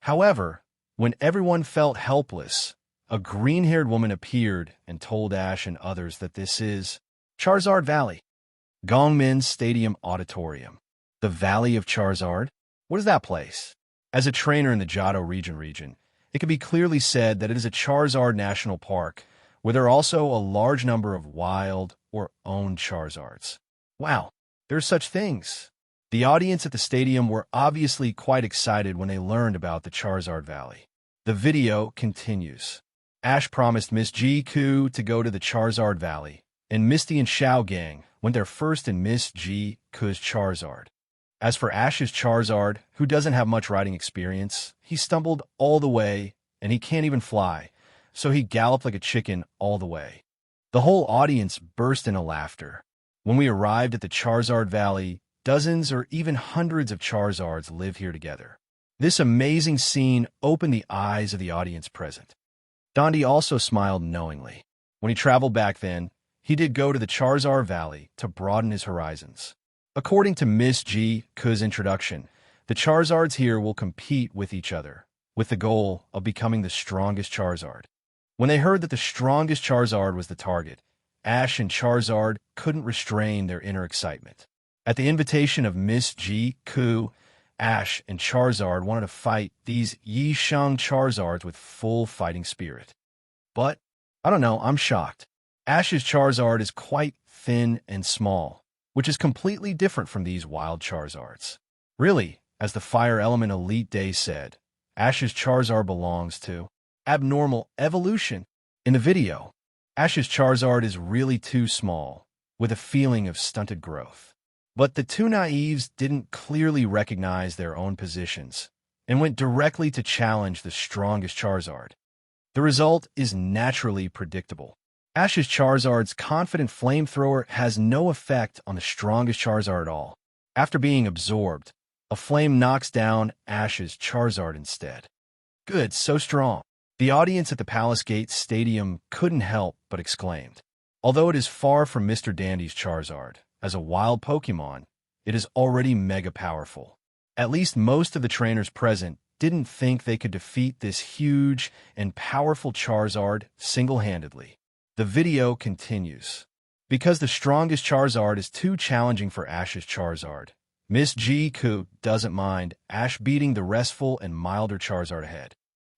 However, when everyone felt helpless, a green-haired woman appeared and told Ash and others that this is Charizard Valley. Gongmin Stadium Auditorium. The Valley of Charizard? What is that place? As a trainer in the Johto region, it can be clearly said that it is a Charizard National Park, where there are also a large number of wild or owned Charizards. Wow, there are such things. The audience at the stadium were obviously quite excited when they learned about the Charizard Valley. The video continues. Ash promised Miss G-Ku to go to the Charizard Valley, and Misty and Xiao Gang went there first in Miss G-Ku's Charizard. As for Ash's Charizard, who doesn't have much riding experience, he stumbled all the way, and he can't even fly, so he galloped like a chicken all the way. The whole audience burst into laughter. When we arrived at the Charizard Valley, dozens or even hundreds of Charizards live here together. This amazing scene opened the eyes of the audience present. Dundee also smiled knowingly. When he traveled back then, he did go to the Charizard Valley to broaden his horizons. According to Miss G-Ku's introduction, the Charizards here will compete with each other, with the goal of becoming the strongest Charizard. When they heard that the strongest Charizard was the target, Ash and Charizard couldn't restrain their inner excitement. At the invitation of Miss G-Ku, Ash and Charizard wanted to fight these Yisheng Charizards with full fighting spirit. But, I don't know, I'm shocked. Ash's Charizard is quite thin and small, which is completely different from these wild Charizards. Really, as the Fire Element Elite Day said, Ash's Charizard belongs to abnormal evolution. In the video, Ash's Charizard is really too small, with a feeling of stunted growth. But the two naives didn't clearly recognize their own positions and went directly to challenge the strongest Charizard. The result is naturally predictable. Ash's Charizard's confident flamethrower has no effect on the strongest Charizard at all. After being absorbed, a flame knocks down Ash's Charizard instead. Good, so strong. The audience at the Palace Gate Stadium couldn't help but exclaimed. Although it is far from Mr. Dandy's Charizard, as a wild Pokémon, it is already mega powerful. At least most of the trainers present didn't think they could defeat this huge and powerful Charizard single-handedly. The video continues. Because the strongest Charizard is too challenging for Ash's Charizard, Miss G. doesn't mind Ash beating the restful and milder Charizard ahead.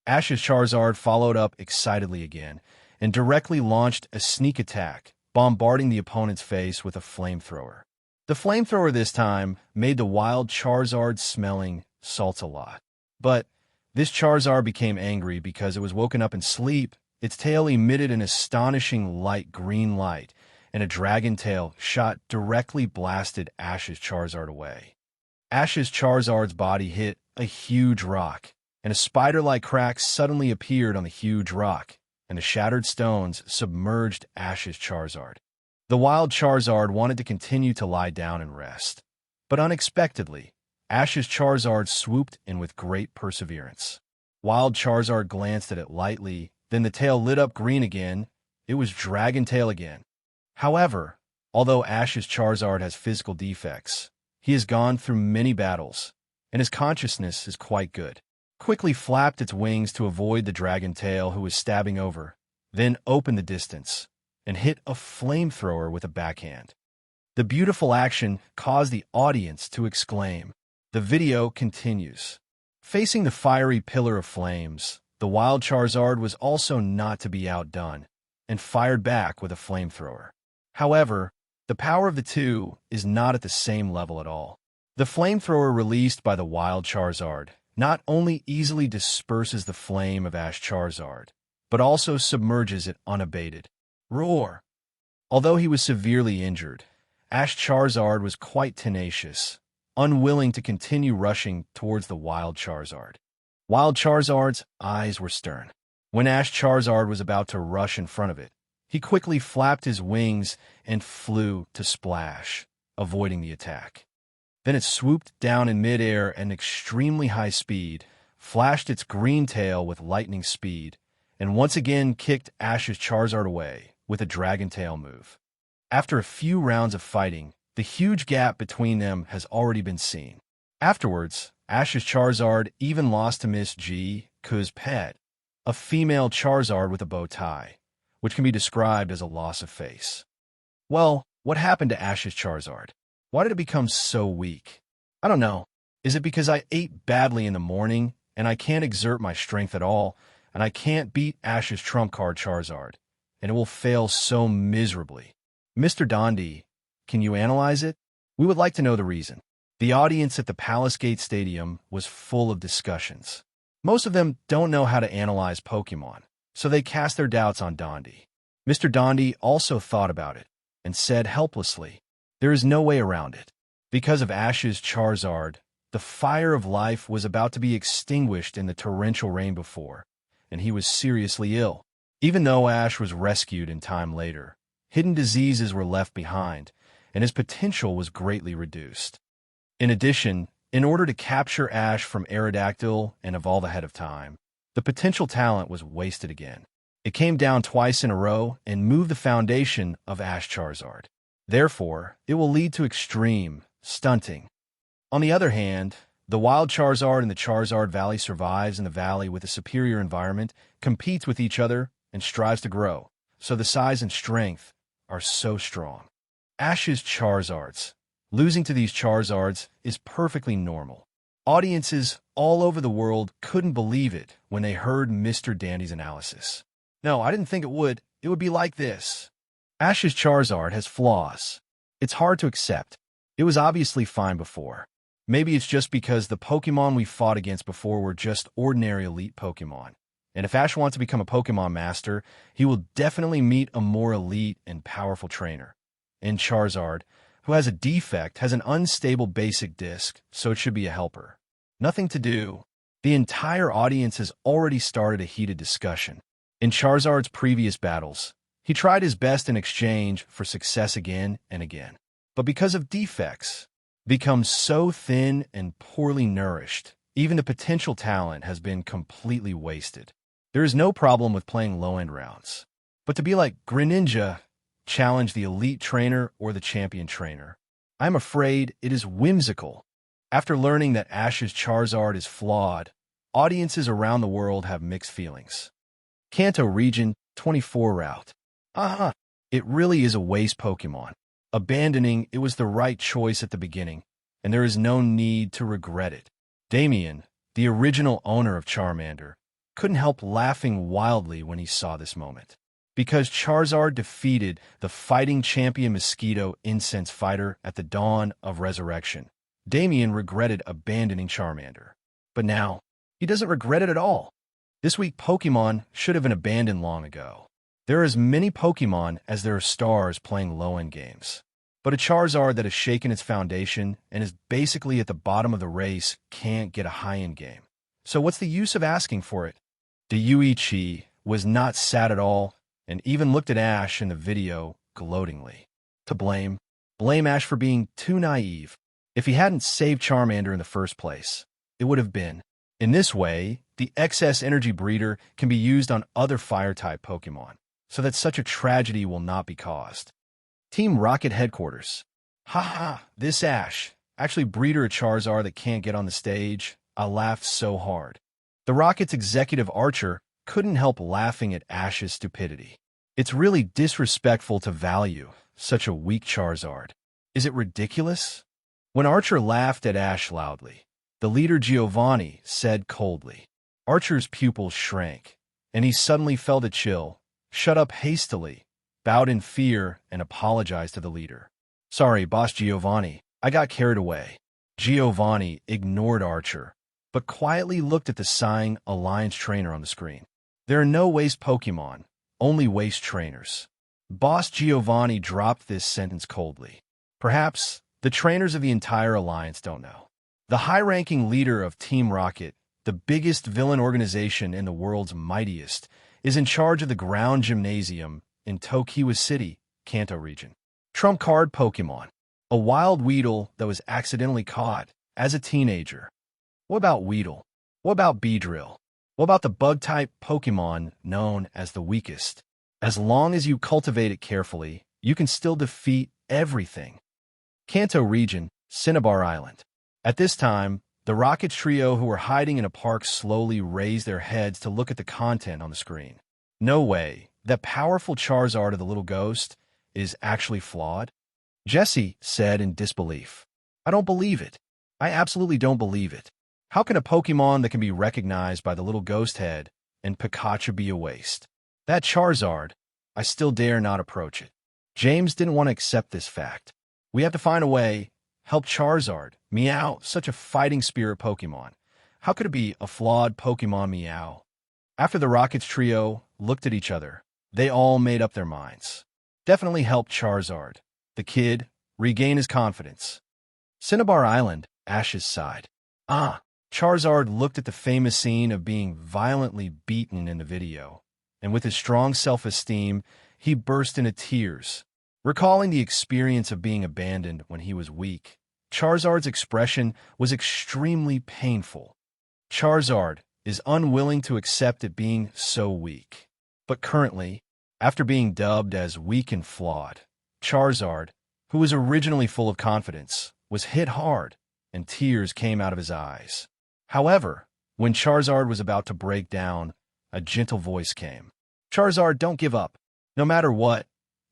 Ash's Charizard followed up excitedly again and directly launched a sneak attack, bombarding the opponent's face with a flamethrower. The flamethrower this time made the wild Charizard smelling salts a lot. But this Charizard became angry because it was woken up in sleep. Its tail emitted an astonishing light green light, and a dragon tail shot directly blasted Ash's Charizard away. Ash's Charizard's body hit a huge rock, and a spider-like crack suddenly appeared on the huge rock, and the shattered stones submerged Ash's Charizard. The wild Charizard wanted to continue to lie down and rest, but unexpectedly, Ash's Charizard swooped in with great perseverance. Wild Charizard glanced at it lightly, then the tail lit up green again. It was Dragon Tail again. However, although Ash's Charizard has physical defects, he has gone through many battles, and his consciousness is quite good. Quickly flapped its wings to avoid the Dragon Tail who was stabbing over, then opened the distance, and hit a flamethrower with a backhand. The beautiful action caused the audience to exclaim. The video continues. Facing the fiery pillar of flames, the wild Charizard was also not to be outdone, and fired back with a flamethrower. However, the power of the two is not at the same level at all. The flamethrower released by the wild Charizard not only easily disperses the flame of Ash Charizard, but also submerges it unabated. Roar! Although he was severely injured, Ash Charizard was quite tenacious, unwilling to continue rushing towards the wild Charizard. Wild Charizard's eyes were stern. When Ash Charizard was about to rush in front of it, he quickly flapped his wings and flew to splash, avoiding the attack. Then it swooped down in midair at an extremely high speed, flashed its green tail with lightning speed, and once again kicked Ash's Charizard away with a Dragon Tail move. After a few rounds of fighting, the huge gap between them has already been seen. Afterwards, Ash's Charizard even lost to Miss G's pet, a female Charizard with a bow tie, which can be described as a loss of face. Well, what happened to Ash's Charizard? Why did it become so weak? I don't know. Is it because I ate badly in the morning, and I can't exert my strength at all, and I can't beat Ash's trump card Charizard, and it will fail so miserably? Mr. Dundee, can you analyze it? We would like to know the reason. The audience at the Palace Gate Stadium was full of discussions. Most of them don't know how to analyze Pokémon, so they cast their doubts on Dundee. Mr. Dundee also thought about it and said helplessly, there is no way around it. Because of Ash's Charizard, the fire of life was about to be extinguished in the torrential rain before, and he was seriously ill. Even though Ash was rescued in time later, hidden diseases were left behind, and his potential was greatly reduced. In addition, in order to capture Ash from Aerodactyl and evolve ahead of time, the potential talent was wasted again. It came down twice in a row and moved the foundation of Ash Charizard. Therefore, it will lead to extreme stunting. On the other hand, the wild Charizard in the Charizard Valley survives in the valley with a superior environment, competes with each other, and strives to grow, so the size and strength are so strong. Ash's Charizards. Losing to these Charizards is perfectly normal. Audiences all over the world couldn't believe it when they heard Mr. Dandy's analysis. No, I didn't think it would. It would be like this. Ash's Charizard has flaws. It's hard to accept. It was obviously fine before. Maybe it's just because the Pokemon we fought against before were just ordinary elite Pokemon. And if Ash wants to become a Pokemon master, he will definitely meet a more elite and powerful trainer. And Charizard, who has a defect, has an unstable basic disc, so it should be a helper. Nothing to do. The entire audience has already started a heated discussion. In Charizard's previous battles, he tried his best in exchange for success again and again. But because of defects, Become so thin and poorly nourished, even the potential talent has been completely wasted. There is no problem with playing low-end rounds. But to be like Greninja, challenge the elite trainer or the champion trainer, I'm afraid it is whimsical. After learning that Ash's Charizard is flawed, audiences around the world have mixed feelings. Kanto Region 24 route. It really is a waste Pokemon. Abandoning it was the right choice at the beginning, and there is no need to regret it. Damian, the original owner of Charmander, couldn't help laughing wildly when he saw this moment. Because Charizard defeated the fighting champion Mosquito Incense Fighter at the dawn of Resurrection, Damian regretted abandoning Charmander. But now, he doesn't regret it at all. This week Pokemon should have been abandoned long ago. There are as many Pokemon as there are stars playing low-end games. But a Charizard that has shaken its foundation and is basically at the bottom of the race can't get a high-end game. So what's the use of asking for it? Yuichi was not sad at all and even looked at Ash in the video gloatingly. To blame Ash for being too naive. If he hadn't saved Charmander in the first place, it would have been. In this way, the excess energy breeder can be used on other fire-type Pokemon, so that such a tragedy will not be caused. Team Rocket Headquarters. This Ash. Actually breeder a Charizard that can't get on the stage. I laughed so hard. The Rocket's executive Archer couldn't help laughing at Ash's stupidity. It's really disrespectful to value such a weak Charizard. Is it ridiculous? When Archer laughed at Ash loudly, the leader Giovanni said coldly. Archer's pupils shrank, and he suddenly felt a chill, shut up hastily, bowed in fear, and apologized to the leader. Sorry, Boss Giovanni, I got carried away. Giovanni ignored Archer, but quietly looked at the sighing Alliance trainer on the screen. There are no waste Pokemon, only waste trainers. Boss Giovanni dropped this sentence coldly. Perhaps the trainers of the entire Alliance don't know. The high-ranking leader of Team Rocket, the biggest villain organization in the world's mightiest, is in charge of the ground gymnasium in Tokiwa City, Kanto region. Trump card Pokemon. A wild Weedle that was accidentally caught as a teenager. What about Weedle? What about Beedrill? What about the bug-type Pokemon known as the weakest? As long as you cultivate it carefully, you can still defeat everything. Kanto region, Cinnabar Island. At this time, the Rocket trio who were hiding in a park slowly raised their heads to look at the content on the screen. No way. That powerful Charizard of the little ghost is actually flawed? Jessie said in disbelief. I don't believe it. I absolutely don't believe it. How can a Pokemon that can be recognized by the little ghost head and Pikachu be a waste? That Charizard, I still dare not approach it. James didn't want to accept this fact. We have to find a way. Help Charizard. Meow, such a fighting spirit Pokemon. How could it be a flawed Pokemon Meow? After the Rockets trio looked at each other, they all made up their minds. Definitely help Charizard, the kid, regain his confidence. Cinnabar Island, Ash's side. Charizard looked at the famous scene of being violently beaten in the video, and with his strong self-esteem, he burst into tears. Recalling the experience of being abandoned when he was weak, Charizard's expression was extremely painful. Charizard is unwilling to accept it being so weak. But currently, after being dubbed as weak and flawed, Charizard, who was originally full of confidence, was hit hard, and tears came out of his eyes. However, when Charizard was about to break down, a gentle voice came. Charizard, don't give up. No matter what,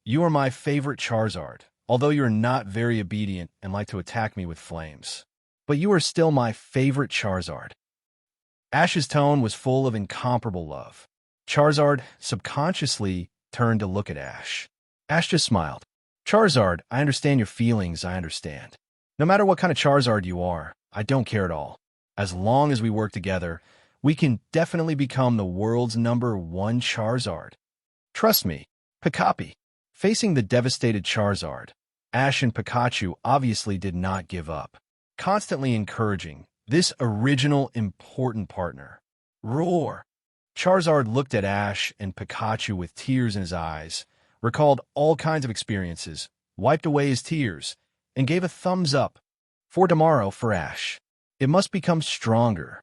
you are my favorite Charizard, although you are not very obedient and like to attack me with flames. But you are still my favorite Charizard. Ash's tone was full of incomparable love. Charizard subconsciously turned to look at Ash. Ash just smiled. Charizard, I understand your feelings, I understand. No matter what kind of Charizard you are, I don't care at all. As long as we work together, we can definitely become the world's #1 Charizard. Trust me, Pikachu. Facing the devastated Charizard, Ash and Pikachu obviously did not give up, constantly encouraging this original important partner. Roar! Charizard looked at Ash and Pikachu with tears in his eyes, recalled all kinds of experiences, wiped away his tears, and gave a thumbs up. For tomorrow, for Ash, it must become stronger.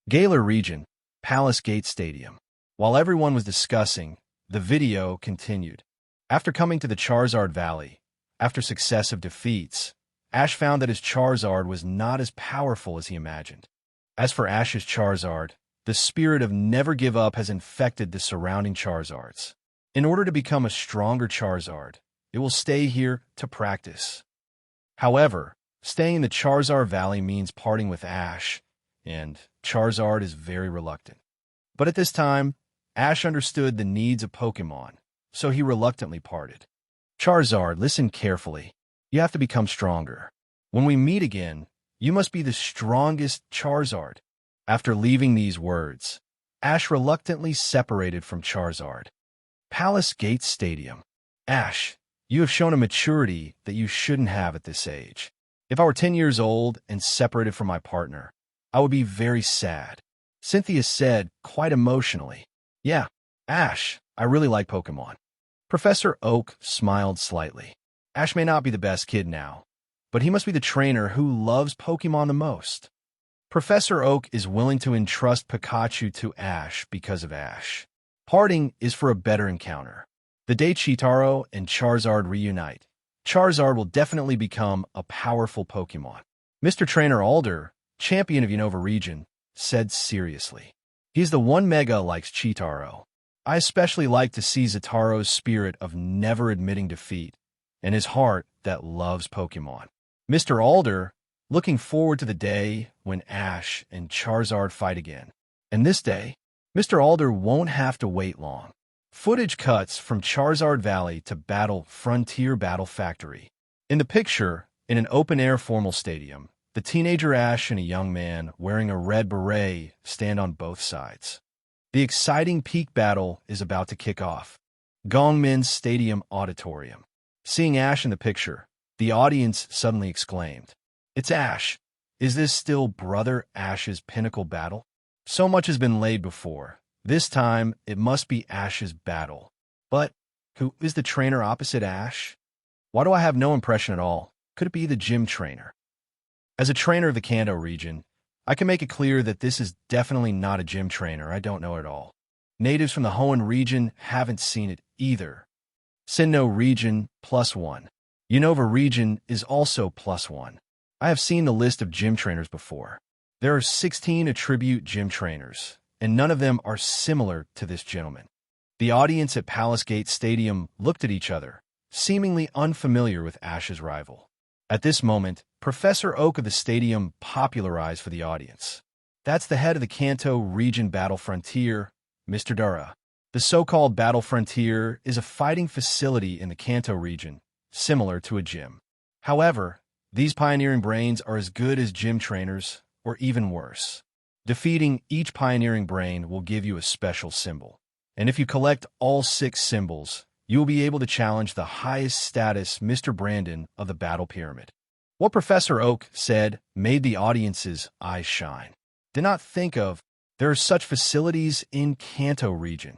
Galar region, Palace Gate Stadium. While everyone was discussing, the video continued. After coming to the Charizard Valley, after successive defeats, Ash found that his Charizard was not as powerful as he imagined. As for Ash's Charizard, the spirit of never give up has infected the surrounding Charizards. In order to become a stronger Charizard, it will stay here to practice. However, staying in the Charizard Valley means parting with Ash, and Charizard is very reluctant. But at this time, Ash understood the needs of Pokémon, so he reluctantly parted. Charizard, listen carefully. You have to become stronger. When we meet again, you must be the strongest Charizard. After leaving these words, Ash reluctantly separated from Charizard. Palace Gate Stadium. Ash, you have shown a maturity that you shouldn't have at this age. If I were 10 years old and separated from my partner, I would be very sad. Cynthia said, quite emotionally. Yeah, Ash, I really like Pokémon. Professor Oak smiled slightly. Ash may not be the best kid now, but he must be the trainer who loves Pokémon the most. Professor Oak is willing to entrust Pikachu to Ash because of Ash. Parting is for a better encounter. The day Cheetaro and Charizard reunite, Charizard will definitely become a powerful Pokémon. Mr. Trainer Alder, champion of Unova region, said seriously. He's the one Mega likes Cheetaro. I especially like to see Zataro's spirit of never admitting defeat and his heart that loves Pokémon. Mr. Alder, looking forward to the day when Ash and Charizard fight again. And this day, Mr. Alder won't have to wait long. Footage cuts from Charizard Valley to Battle Frontier Battle Factory. In the picture, in an open-air formal stadium, the teenager Ash and a young man wearing a red beret stand on both sides. The exciting peak battle is about to kick off. Gongmin's Stadium Auditorium. Seeing Ash in the picture, the audience suddenly exclaimed, "It's Ash! Is this still Brother Ash's pinnacle battle?" So much has been laid before. This time, it must be Ash's battle. But who is the trainer opposite Ash? Why do I have no impression at all? Could it be the gym trainer? As a trainer of the Kanto region, I can make it clear that this is definitely not a gym trainer. I don't know it at all. Natives from the Hoenn region haven't seen it either. Sinnoh region, +1. Unova region is also +1. I have seen the list of gym trainers before. There are 16 attribute gym trainers, and none of them are similar to this gentleman. The audience at Palace Gate Stadium looked at each other, seemingly unfamiliar with Ash's rival. At this moment, Professor Oak of the stadium popularized for the audience. That's the head of the Kanto region Battle Frontier, Mr. Dara. The so-called Battle Frontier is a fighting facility in the Kanto region, similar to a gym. However, these pioneering brains are as good as gym trainers, or even worse. Defeating each pioneering brain will give you a special symbol. And if you collect all 6 symbols, you will be able to challenge the highest status Mr. Brandon of the Battle Pyramid. What Professor Oak said made the audience's eyes shine. Did not think of, there are such facilities in Kanto region.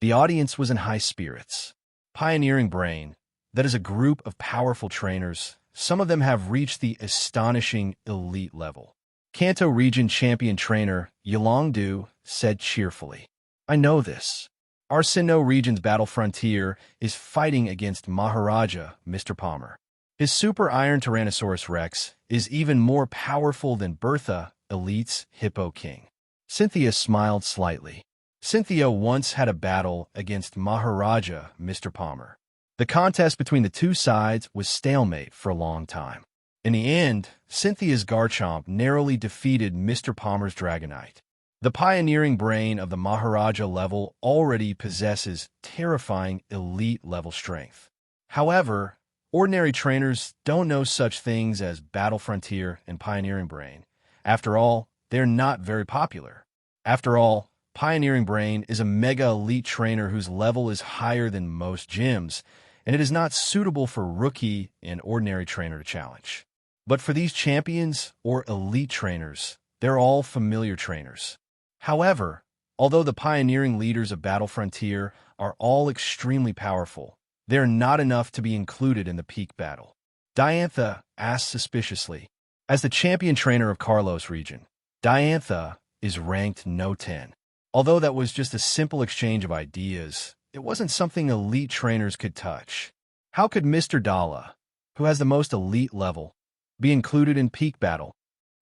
The audience was in high spirits. Pioneering Brain, that is a group of powerful trainers. Some of them have reached the astonishing elite level. Kanto region champion trainer Yolongdu said cheerfully, "I know this. Our Sinnoh region's Battle Frontier is fighting against Maharaja, Mr. Palmer. His Super Iron Tyrannosaurus Rex is even more powerful than Bertha, Elite's Hippo King." Cynthia smiled slightly. Cynthia once had a battle against Maharaja, Mr. Palmer. The contest between the two sides was stalemate for a long time. In the end, Cynthia's Garchomp narrowly defeated Mr. Palmer's Dragonite. The pioneering brain of the Maharaja level already possesses terrifying elite-level strength. However, ordinary trainers don't know such things as Battle Frontier and Pioneering Brain. After all, they're not very popular. After all, Pioneering Brain is a mega-elite trainer whose level is higher than most gyms, and it is not suitable for rookie and ordinary trainer to challenge. But for these champions or elite trainers, they're all familiar trainers. However, although the pioneering leaders of Battle Frontier are all extremely powerful, they're not enough to be included in the peak battle. Diantha asked suspiciously, As the champion trainer of Kalos region, Diantha is ranked no 10. Although that was just a simple exchange of ideas, it wasn't something elite trainers could touch. How could Mr. Dala, who has the most elite level, be included in peak battle?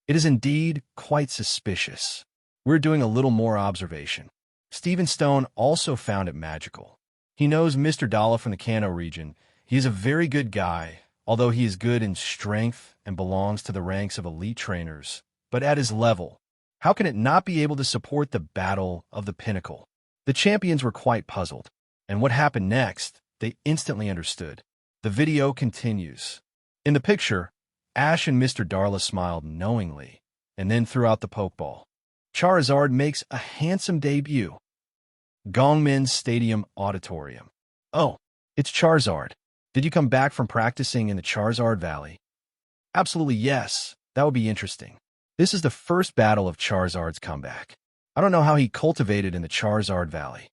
It is indeed quite suspicious. We're doing a little more observation. Stephen Stone also found it magical. He knows Mr. Dala from the Kanto region. He is a very good guy, although he is good in strength and belongs to the ranks of elite trainers. But at his level, how can it not be able to support the battle of the pinnacle? The champions were quite puzzled, and what happened next, they instantly understood. The video continues. In the picture, Ash and Mr. Darla smiled knowingly, and then threw out the Pokeball. Charizard makes a handsome debut. Gongmin's Stadium Auditorium. Oh, it's Charizard. Did you come back from practicing in the Charizard Valley? Absolutely yes. That would be interesting. This is the first battle of Charizard's comeback. I don't know how he cultivated in the Charizard Valley.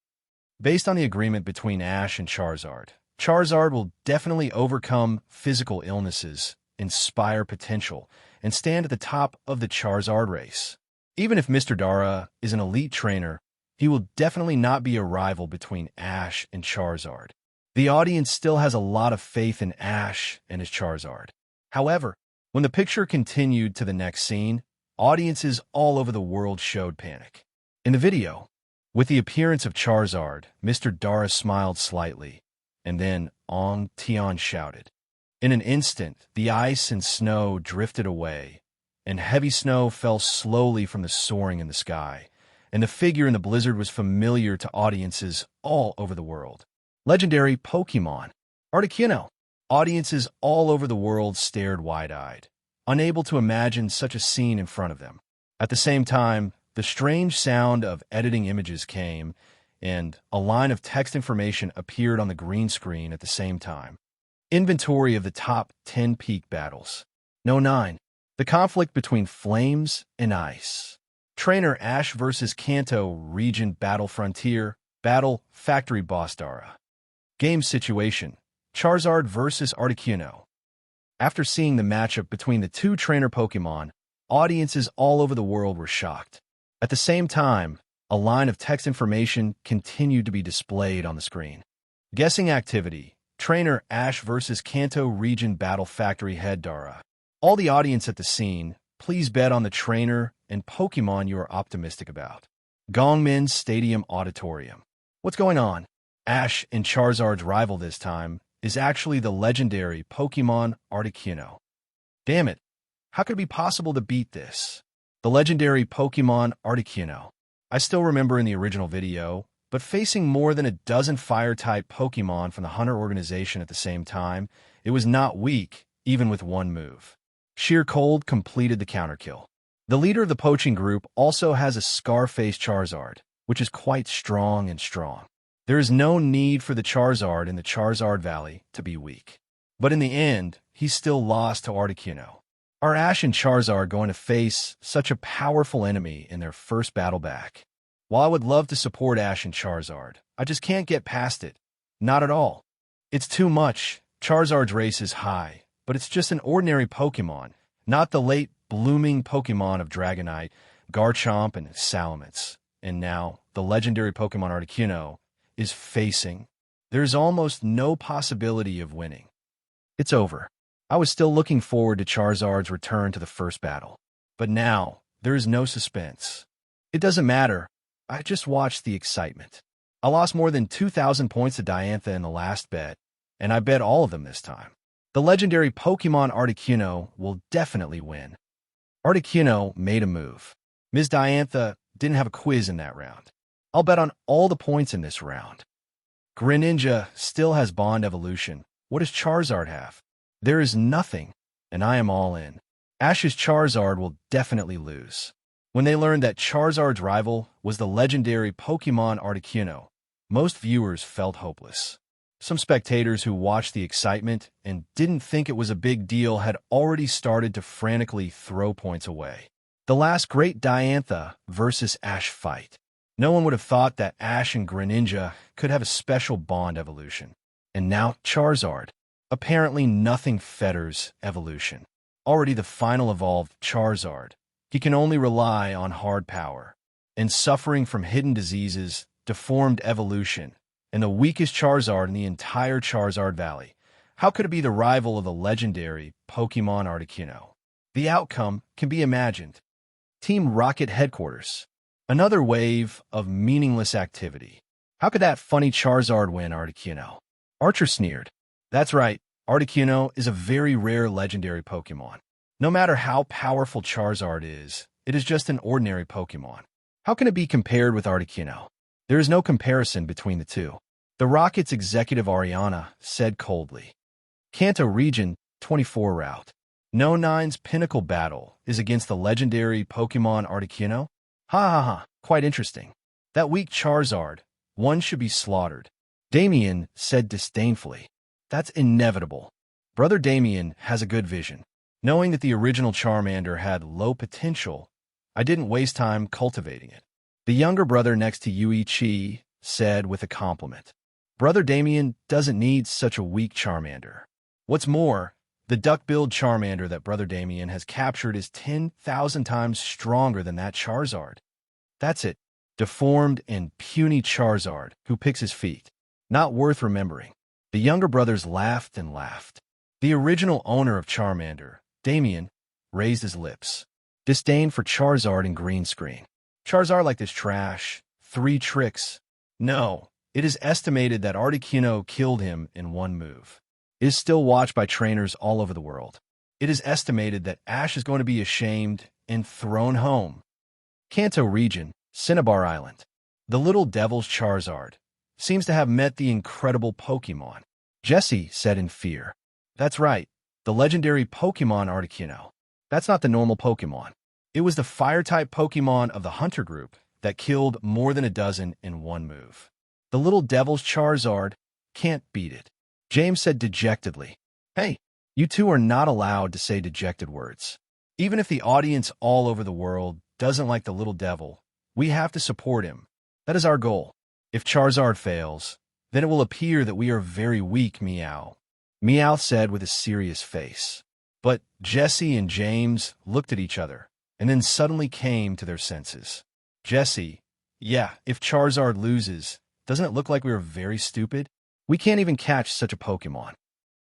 Based on the agreement between Ash and Charizard, Charizard will definitely overcome physical illnesses, inspire potential, and stand at the top of the Charizard race. Even if Mr. Dara is an elite trainer, he will definitely not be a rival between Ash and Charizard. The audience still has a lot of faith in Ash and his Charizard. However, when the picture continued to the next scene, audiences all over the world showed panic. In the video, with the appearance of Charizard, Mr. Dara smiled slightly, and then Ong Tian shouted. In an instant, the ice and snow drifted away, and heavy snow fell slowly from the soaring in the sky, and the figure in the blizzard was familiar to audiences all over the world. Legendary Pokémon, Articuno. Audiences all over the world stared wide-eyed, unable to imagine such a scene in front of them. At the same time, the strange sound of editing images came, and a line of text information appeared on the green screen at the same time. Inventory of the top 10 peak battles. No 9. The conflict between flames and ice. Trainer Ash vs. Kanto Region Battle Frontier. Battle Factory Boss Dara. Game situation. Charizard vs. Articuno. After seeing the matchup between the two trainer Pokemon, audiences all over the world were shocked. At the same time, a line of text information continued to be displayed on the screen. Guessing activity. Trainer Ash vs. Kanto Region Battle Factory Head Dara. All the audience at the scene, please bet on the trainer and Pokemon you are optimistic about. Gongmin's Stadium Auditorium. What's going on? Ash and Charizard's rival this time is actually the legendary Pokemon Articuno. Damn it, how could it be possible to beat this? The legendary Pokemon Articuno. I still remember in the original video, but facing more than a dozen Fire-type Pokemon from the Hunter organization at the same time, it was not weak, even with one move. Sheer Cold completed the counterkill. The leader of the poaching group also has a Scarface Charizard, which is quite strong and strong. There is no need for the Charizard in the Charizard Valley to be weak. But in the end, he still lost to Articuno. Are Ash and Charizard going to face such a powerful enemy in their first battle back? While I would love to support Ash and Charizard, I just can't get past it. Not at all. It's too much. Charizard's race is high, but it's just an ordinary Pokemon, not the late blooming Pokemon of Dragonite, Garchomp, and Salamence. And now, the legendary Pokemon Articuno is facing. There's almost no possibility of winning. It's over. I was still looking forward to Charizard's return to the first battle. But now, there is no suspense. It doesn't matter. I just watched the excitement. I lost more than 2,000 points to Diantha in the last bet, and I bet all of them this time. The legendary Pokemon Articuno will definitely win. Articuno made a move. Ms. Diantha didn't have a quiz in that round. I'll bet on all the points in this round. Greninja still has Bond Evolution. What does Charizard have? There is nothing, and I am all in. Ash's Charizard will definitely lose. When they learned that Charizard's rival was the legendary Pokemon Articuno, most viewers felt hopeless. Some spectators who watched the excitement and didn't think it was a big deal had already started to frantically throw points away. The last great Diantha versus Ash fight. No one would have thought that Ash and Greninja could have a special Bond evolution. And now Charizard. Apparently nothing fetters evolution. Already the final evolved Charizard. He can only rely on hard power. And suffering from hidden diseases, deformed evolution, and the weakest Charizard in the entire Charizard Valley. How could it be the rival of the legendary Pokémon Articuno? The outcome can be imagined. Team Rocket Headquarters. Another wave of meaningless activity. How could that funny Charizard win Articuno? Archer sneered. That's right, Articuno is a very rare legendary Pokémon. No matter how powerful Charizard is, it is just an ordinary Pokémon. How can it be compared with Articuno? There is no comparison between the two. The Rocket's executive Ariana said coldly. Kanto Region 24 route. No 9's pinnacle battle is against the legendary Pokémon Articuno? Ha ha ha, quite interesting. That weak Charizard, one should be slaughtered. Damian said disdainfully. That's inevitable. Brother Damian has a good vision. Knowing that the original Charmander had low potential, I didn't waste time cultivating it. The younger brother next to Yuichi said with a compliment. Brother Damian doesn't need such a weak Charmander. What's more, the duck-billed Charmander that Brother Damian has captured is 10,000 times stronger than that Charizard. That's it. Deformed and puny Charizard who picks his feet. Not worth remembering. The younger brothers laughed and laughed. The original owner of Charmander, Damian, raised his lips. Disdain for Charizard in green screen. Charizard like this trash. 3 tricks. No, it is estimated that Articuno killed him in one move. It is still watched by trainers all over the world. It is estimated that Ash is going to be ashamed and thrown home. Kanto Region, Cinnabar Island. The little devil's Charizard seems to have met the incredible Pokémon. Jessie said in fear. That's right, the legendary Pokémon Articuno. That's not the normal Pokémon. It was the fire-type Pokémon of the Hunter group that killed more than a dozen in one move. The little devil's Charizard can't beat it. James said dejectedly. Hey, you two are not allowed to say dejected words. Even if the audience all over the world doesn't like the little devil, we have to support him. That is our goal. If Charizard fails, then it will appear that we are very weak, Meow. Meow said with a serious face. But Jessie and James looked at each other, and then suddenly came to their senses. Jessie, yeah, if Charizard loses, doesn't it look like we are very stupid? We can't even catch such a Pokémon.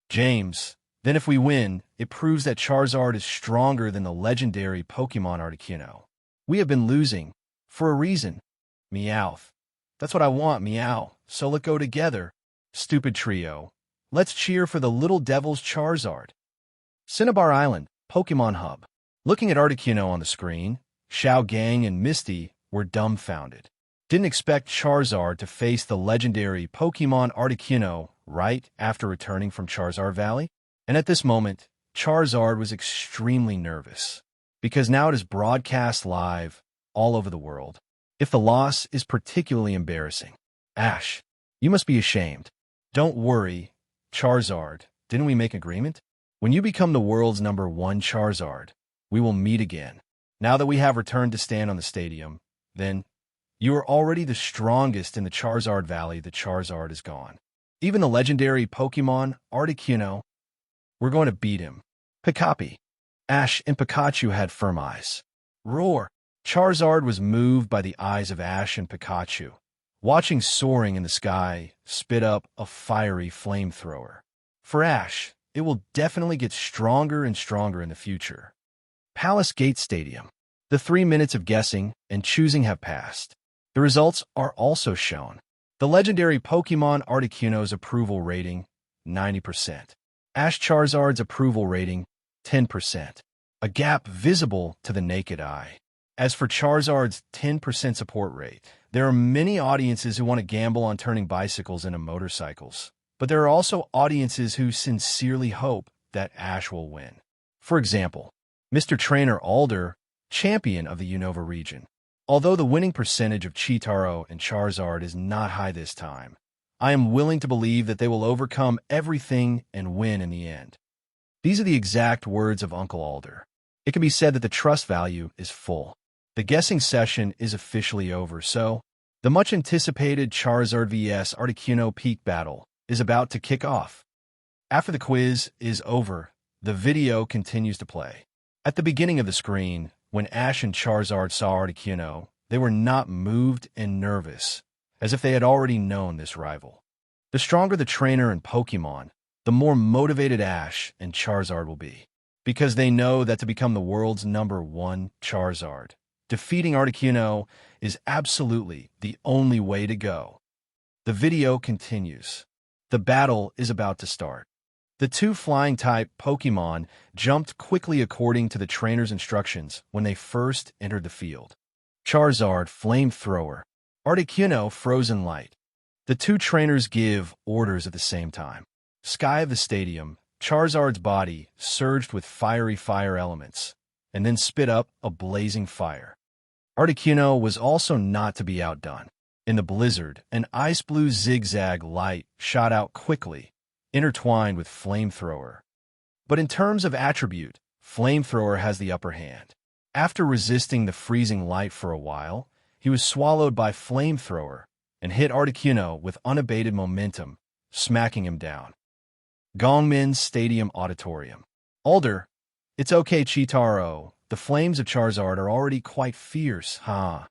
James, then if we win, it proves that Charizard is stronger than the legendary Pokémon Articuno. We have been losing, for a reason. Meowth. That's what I want, Meow. So let's go together. Stupid trio. Let's cheer for the little devil's Charizard. Cinnabar Island, Pokémon Hub. Looking at Articuno on the screen, Xiao Gang and Misty were dumbfounded. Didn't expect Charizard to face the legendary Pokémon Articuno right after returning from Charizard Valley. And at this moment, Charizard was extremely nervous, because now it is broadcast live all over the world. If the loss is particularly embarrassing. Ash, you must be ashamed. Don't worry, Charizard, didn't we make agreement? When you become the world's #1 Charizard, we will meet again. Now that we have returned to stand on the stadium, then you are already the strongest in the Charizard Valley. The Charizard is gone. Even the legendary Pokémon Articuno, we're going to beat him. Pikachu. Ash and Pikachu had firm eyes. Roar. Charizard was moved by the eyes of Ash and Pikachu, watching soaring in the sky spit up a fiery flamethrower. For Ash, it will definitely get stronger and stronger in the future. Palace Gate Stadium. The 3 minutes of guessing and choosing have passed. The results are also shown. The legendary Pokémon Articuno's approval rating, 90%. Ash Charizard's approval rating, 10%. A gap visible to the naked eye. As for Charizard's 10% support rate, there are many audiences who want to gamble on turning bicycles into motorcycles. But there are also audiences who sincerely hope that Ash will win. For example, Mr. Trainer Alder, champion of the Unova region. Although the winning percentage of Cheetaro and Charizard is not high this time, I am willing to believe that they will overcome everything and win in the end. These are the exact words of Uncle Alder. It can be said that the trust value is full. The guessing session is officially over, so the much-anticipated Charizard vs Articuno peak battle is about to kick off. After the quiz is over, The video continues to play. At the beginning of the screen, when Ash and Charizard saw Articuno, they were not moved and nervous, as if they had already known this rival. The stronger the trainer and Pokémon, the more motivated Ash and Charizard will be, because they know that to become the world's #1 Charizard, defeating Articuno is absolutely the only way to go. The video continues. The battle is about to start. The two flying-type Pokémon jumped quickly according to the trainer's instructions when they first entered the field. Charizard, Flamethrower. Articuno, Frozen Light. The two trainers give orders at the same time. Sky of the stadium, Charizard's body surged with fiery fire elements, and then spit up a blazing fire. Articuno was also not to be outdone. In the blizzard, an ice-blue zigzag light shot out quickly, intertwined with Flamethrower. But in terms of attribute, Flamethrower has the upper hand. After resisting the freezing light for a while, he was swallowed by Flamethrower and hit Articuno with unabated momentum, smacking him down. Gongmin Stadium Auditorium. Alder, it's okay, Chitaro. The flames of Charizard are already quite fierce, huh?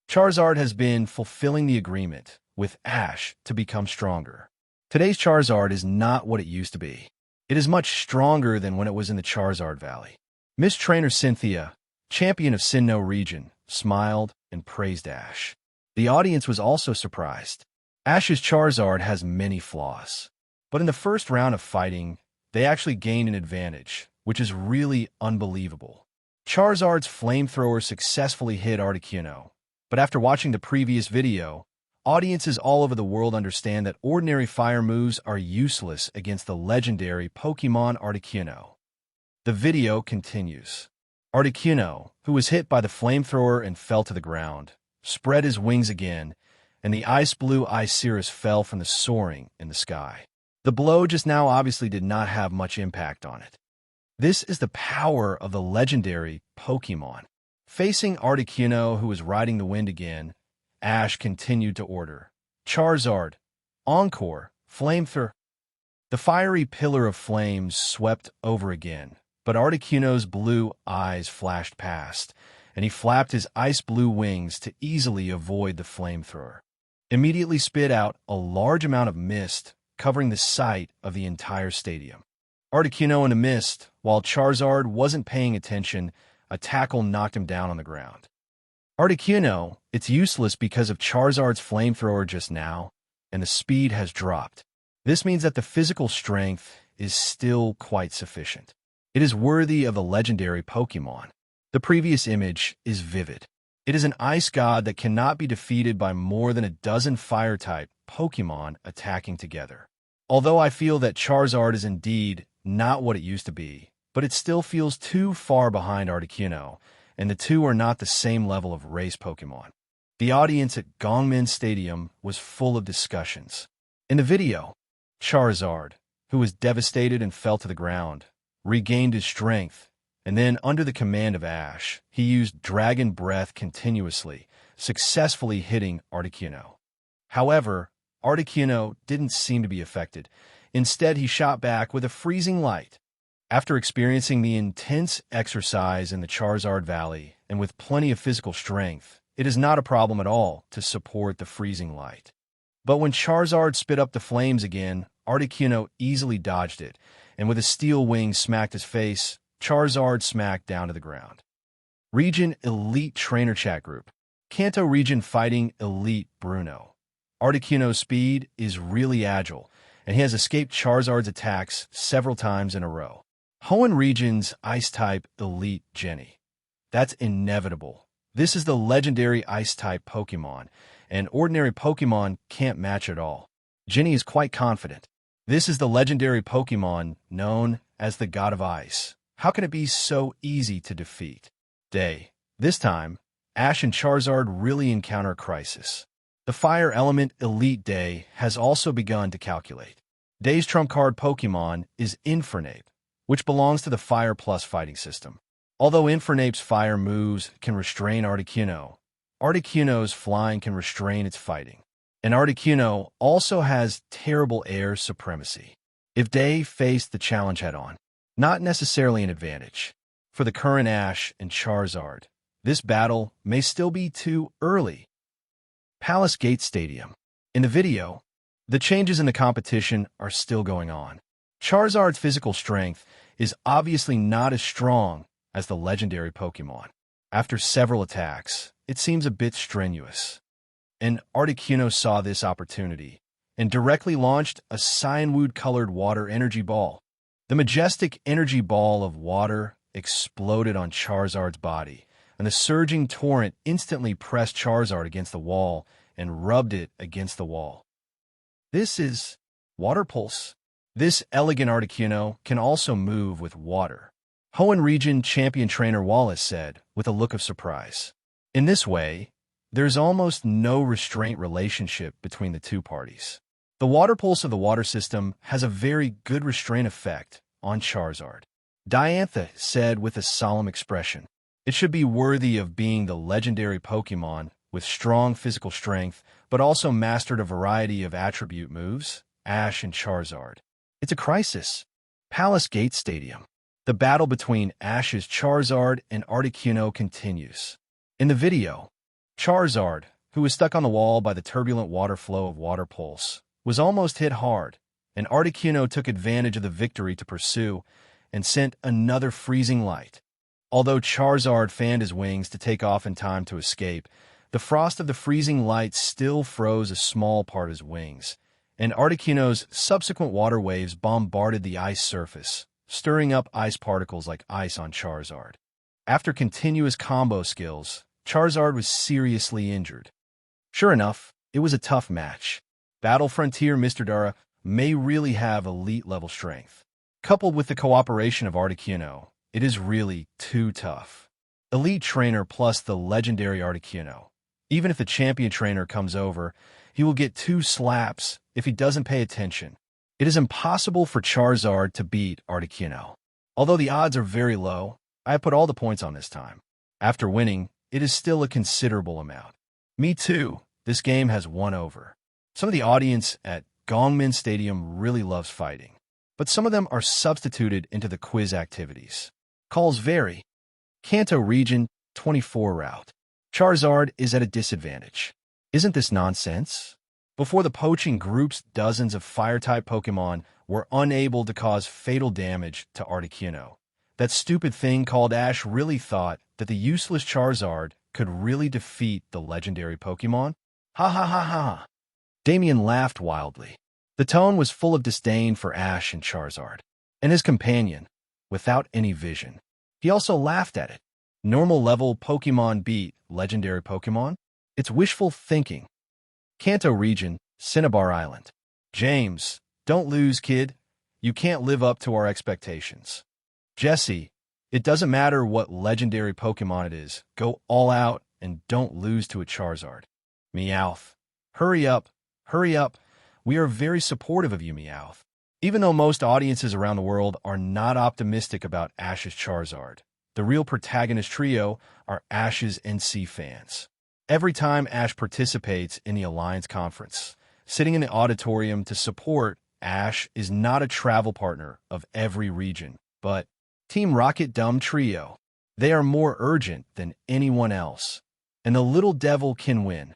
Charizard has been fulfilling the agreement with Ash to become stronger. Today's Charizard is not what it used to be. It is much stronger than when it was in the Charizard Valley. Miss Trainer Cynthia, champion of Sinnoh region, smiled and praised Ash. The audience was also surprised. Ash's Charizard has many flaws, but in the first round of fighting, they actually gained an advantage, which is really unbelievable. Charizard's Flamethrower successfully hit Articuno, but after watching the previous video, audiences all over the world understand that ordinary fire moves are useless against the legendary Pokémon Articuno. The video continues. Articuno, who was hit by the Flamethrower and fell to the ground, spread his wings again, and the ice-blue Iceris fell from the soaring in the sky. The blow just now obviously did not have much impact on it. This is the power of the legendary Pokémon. Facing Articuno, who was riding the wind again, Ash continued to order. Charizard, Encore, Flamethrower. The fiery pillar of flames swept over again, but Articuno's blue eyes flashed past, and he flapped his ice-blue wings to easily avoid the Flamethrower. Immediately spit out a large amount of mist, covering the site of the entire stadium. Articuno in the mist, while Charizard wasn't paying attention, a tackle knocked him down on the ground. Articuno, it's useless because of Charizard's Flamethrower just now, and the speed has dropped. This means that the physical strength is still quite sufficient. It is worthy of the legendary Pokémon. The previous image is vivid. It is an ice god that cannot be defeated by more than a dozen fire-type Pokémon attacking together. Although I feel that Charizard is indeed not what it used to be, but it still feels too far behind Articuno, and the two are not the same level of race Pokémon. The audience at Gongmin Stadium was full of discussions. In the video, Charizard, who was devastated and fell to the ground, regained his strength, and then, under the command of Ash, he used Dragon Breath continuously, successfully hitting Articuno. However, Articuno didn't seem to be affected. Instead, he shot back with a freezing light. After experiencing the intense exercise in the Charizard Valley, and with plenty of physical strength, it is not a problem at all to support the freezing light. But when Charizard spit up the flames again, Articuno easily dodged it, and with a steel wing smacked his face, Charizard smacked down to the ground. Region Elite Trainer Chat Group. Kanto Region fighting Elite Bruno. Articuno's speed is really agile, and he has escaped Charizard's attacks several times in a row. Hoenn Region's Ice-type Elite Jenny. That's inevitable. This is the legendary Ice-type Pokémon, and ordinary Pokémon can't match at all. Jenny is quite confident. This is the legendary Pokémon known as the God of Ice. How can it be so easy to defeat? Day. This time, Ash and Charizard really encounter a crisis. The Fire Element Elite Day has also begun to calculate. Day's trump card Pokémon is Infernape, which belongs to the Fire Plus fighting system. Although Infernape's fire moves can restrain Articuno, Articuno's flying can restrain its fighting. And Articuno also has terrible air supremacy. If Day faced the challenge head-on, not necessarily an advantage. For the current Ash and Charizard, this battle may still be too early. Palace Gate Stadium. In the video, the changes in the competition are still going on. Charizard's physical strength is obviously not as strong as the legendary Pokémon. After several attacks, it seems a bit strenuous. And Articuno saw this opportunity and directly launched a cyanwood-colored water energy ball. The majestic energy ball of water exploded on Charizard's body, and the surging torrent instantly pressed Charizard against the wall and rubbed it against the wall. This is Water Pulse. This elegant Articuno can also move with water, Hoenn Region Champion Trainer Wallace said with a look of surprise. In this way, there's almost no restraint relationship between the two parties. The Water Pulse of the water system has a very good restraint effect on Charizard. Diantha said with a solemn expression, "It should be worthy of being the legendary Pokémon with strong physical strength, but also mastered a variety of attribute moves, Ash and Charizard." It's a crisis. Palace Gate Stadium. The battle between Ash's Charizard and Articuno continues. In the video, Charizard, who was stuck on the wall by the turbulent water flow of Water Pulse, was almost hit hard, and Articuno took advantage of the victory to pursue and sent another freezing light. Although Charizard fanned his wings to take off in time to escape, the frost of the freezing light still froze a small part of his wings, and Articuno's subsequent water waves bombarded the ice surface, stirring up ice particles like ice on Charizard. After continuous combo skills, Charizard was seriously injured. Sure enough, it was a tough match. Battle Frontier Mr. Dara may really have elite-level strength. Coupled with the cooperation of Articuno, it is really too tough. Elite Trainer plus the legendary Articuno. Even if the Champion Trainer comes over, he will get 2 slaps if he doesn't pay attention. It is impossible for Charizard to beat Articuno. Although the odds are very low, I have put all the points on this time. After winning, it is still a considerable amount. Me too, this game has won over. Some of the audience at Gongmin Stadium really loves fighting, but some of them are substituted into the quiz activities. Calls vary. Kanto Region 24 route. Charizard is at a disadvantage. Isn't this nonsense? Before the poaching groups, dozens of Fire-type Pokémon were unable to cause fatal damage to Articuno. That stupid thing called Ash really thought that the useless Charizard could really defeat the legendary Pokémon? Ha ha ha ha! Damian laughed wildly. The tone was full of disdain for Ash and Charizard, and his companion, without any vision. He also laughed at it. Normal-level Pokémon beat legendary Pokémon? It's wishful thinking. Kanto Region, Cinnabar Island. James, don't lose, kid. You can't live up to our expectations. Jesse, it doesn't matter what legendary Pokémon it is. Go all out and don't lose to a Charizard. Meowth. Hurry up. Hurry up. We are very supportive of you, Meowth. Even though most audiences around the world are not optimistic about Ash's Charizard, the real protagonist trio are Ash's NC fans. Every time Ash participates in the Alliance Conference, sitting in the auditorium to support, Ash is not a travel partner of every region, but Team Rocket Dumb Trio. They are more urgent than anyone else, and the little devil can win.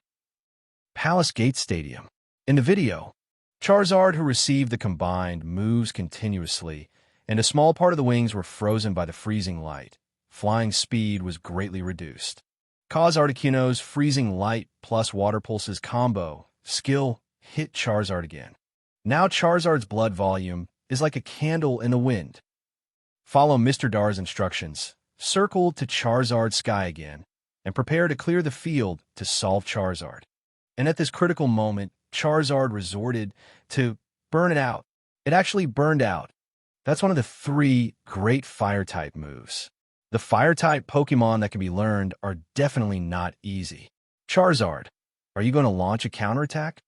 Palace Gate Stadium. In the video, Charizard, who received the combined moves continuously, and a small part of the wings were frozen by the freezing light. Flying speed was greatly reduced. Cause Articuno's freezing light plus water pulses combo skill hit Charizard again. Now Charizard's blood volume is like a candle in the wind. Follow Mr. Dar's instructions. Circle to Charizard's sky again, and prepare to clear the field to solve Charizard. And at this critical moment, Charizard resorted to burn it out. It actually burned out. That's one of the 3 great Fire-type moves. The Fire-type Pokémon that can be learned are definitely not easy. Charizard, are you going to launch a counterattack?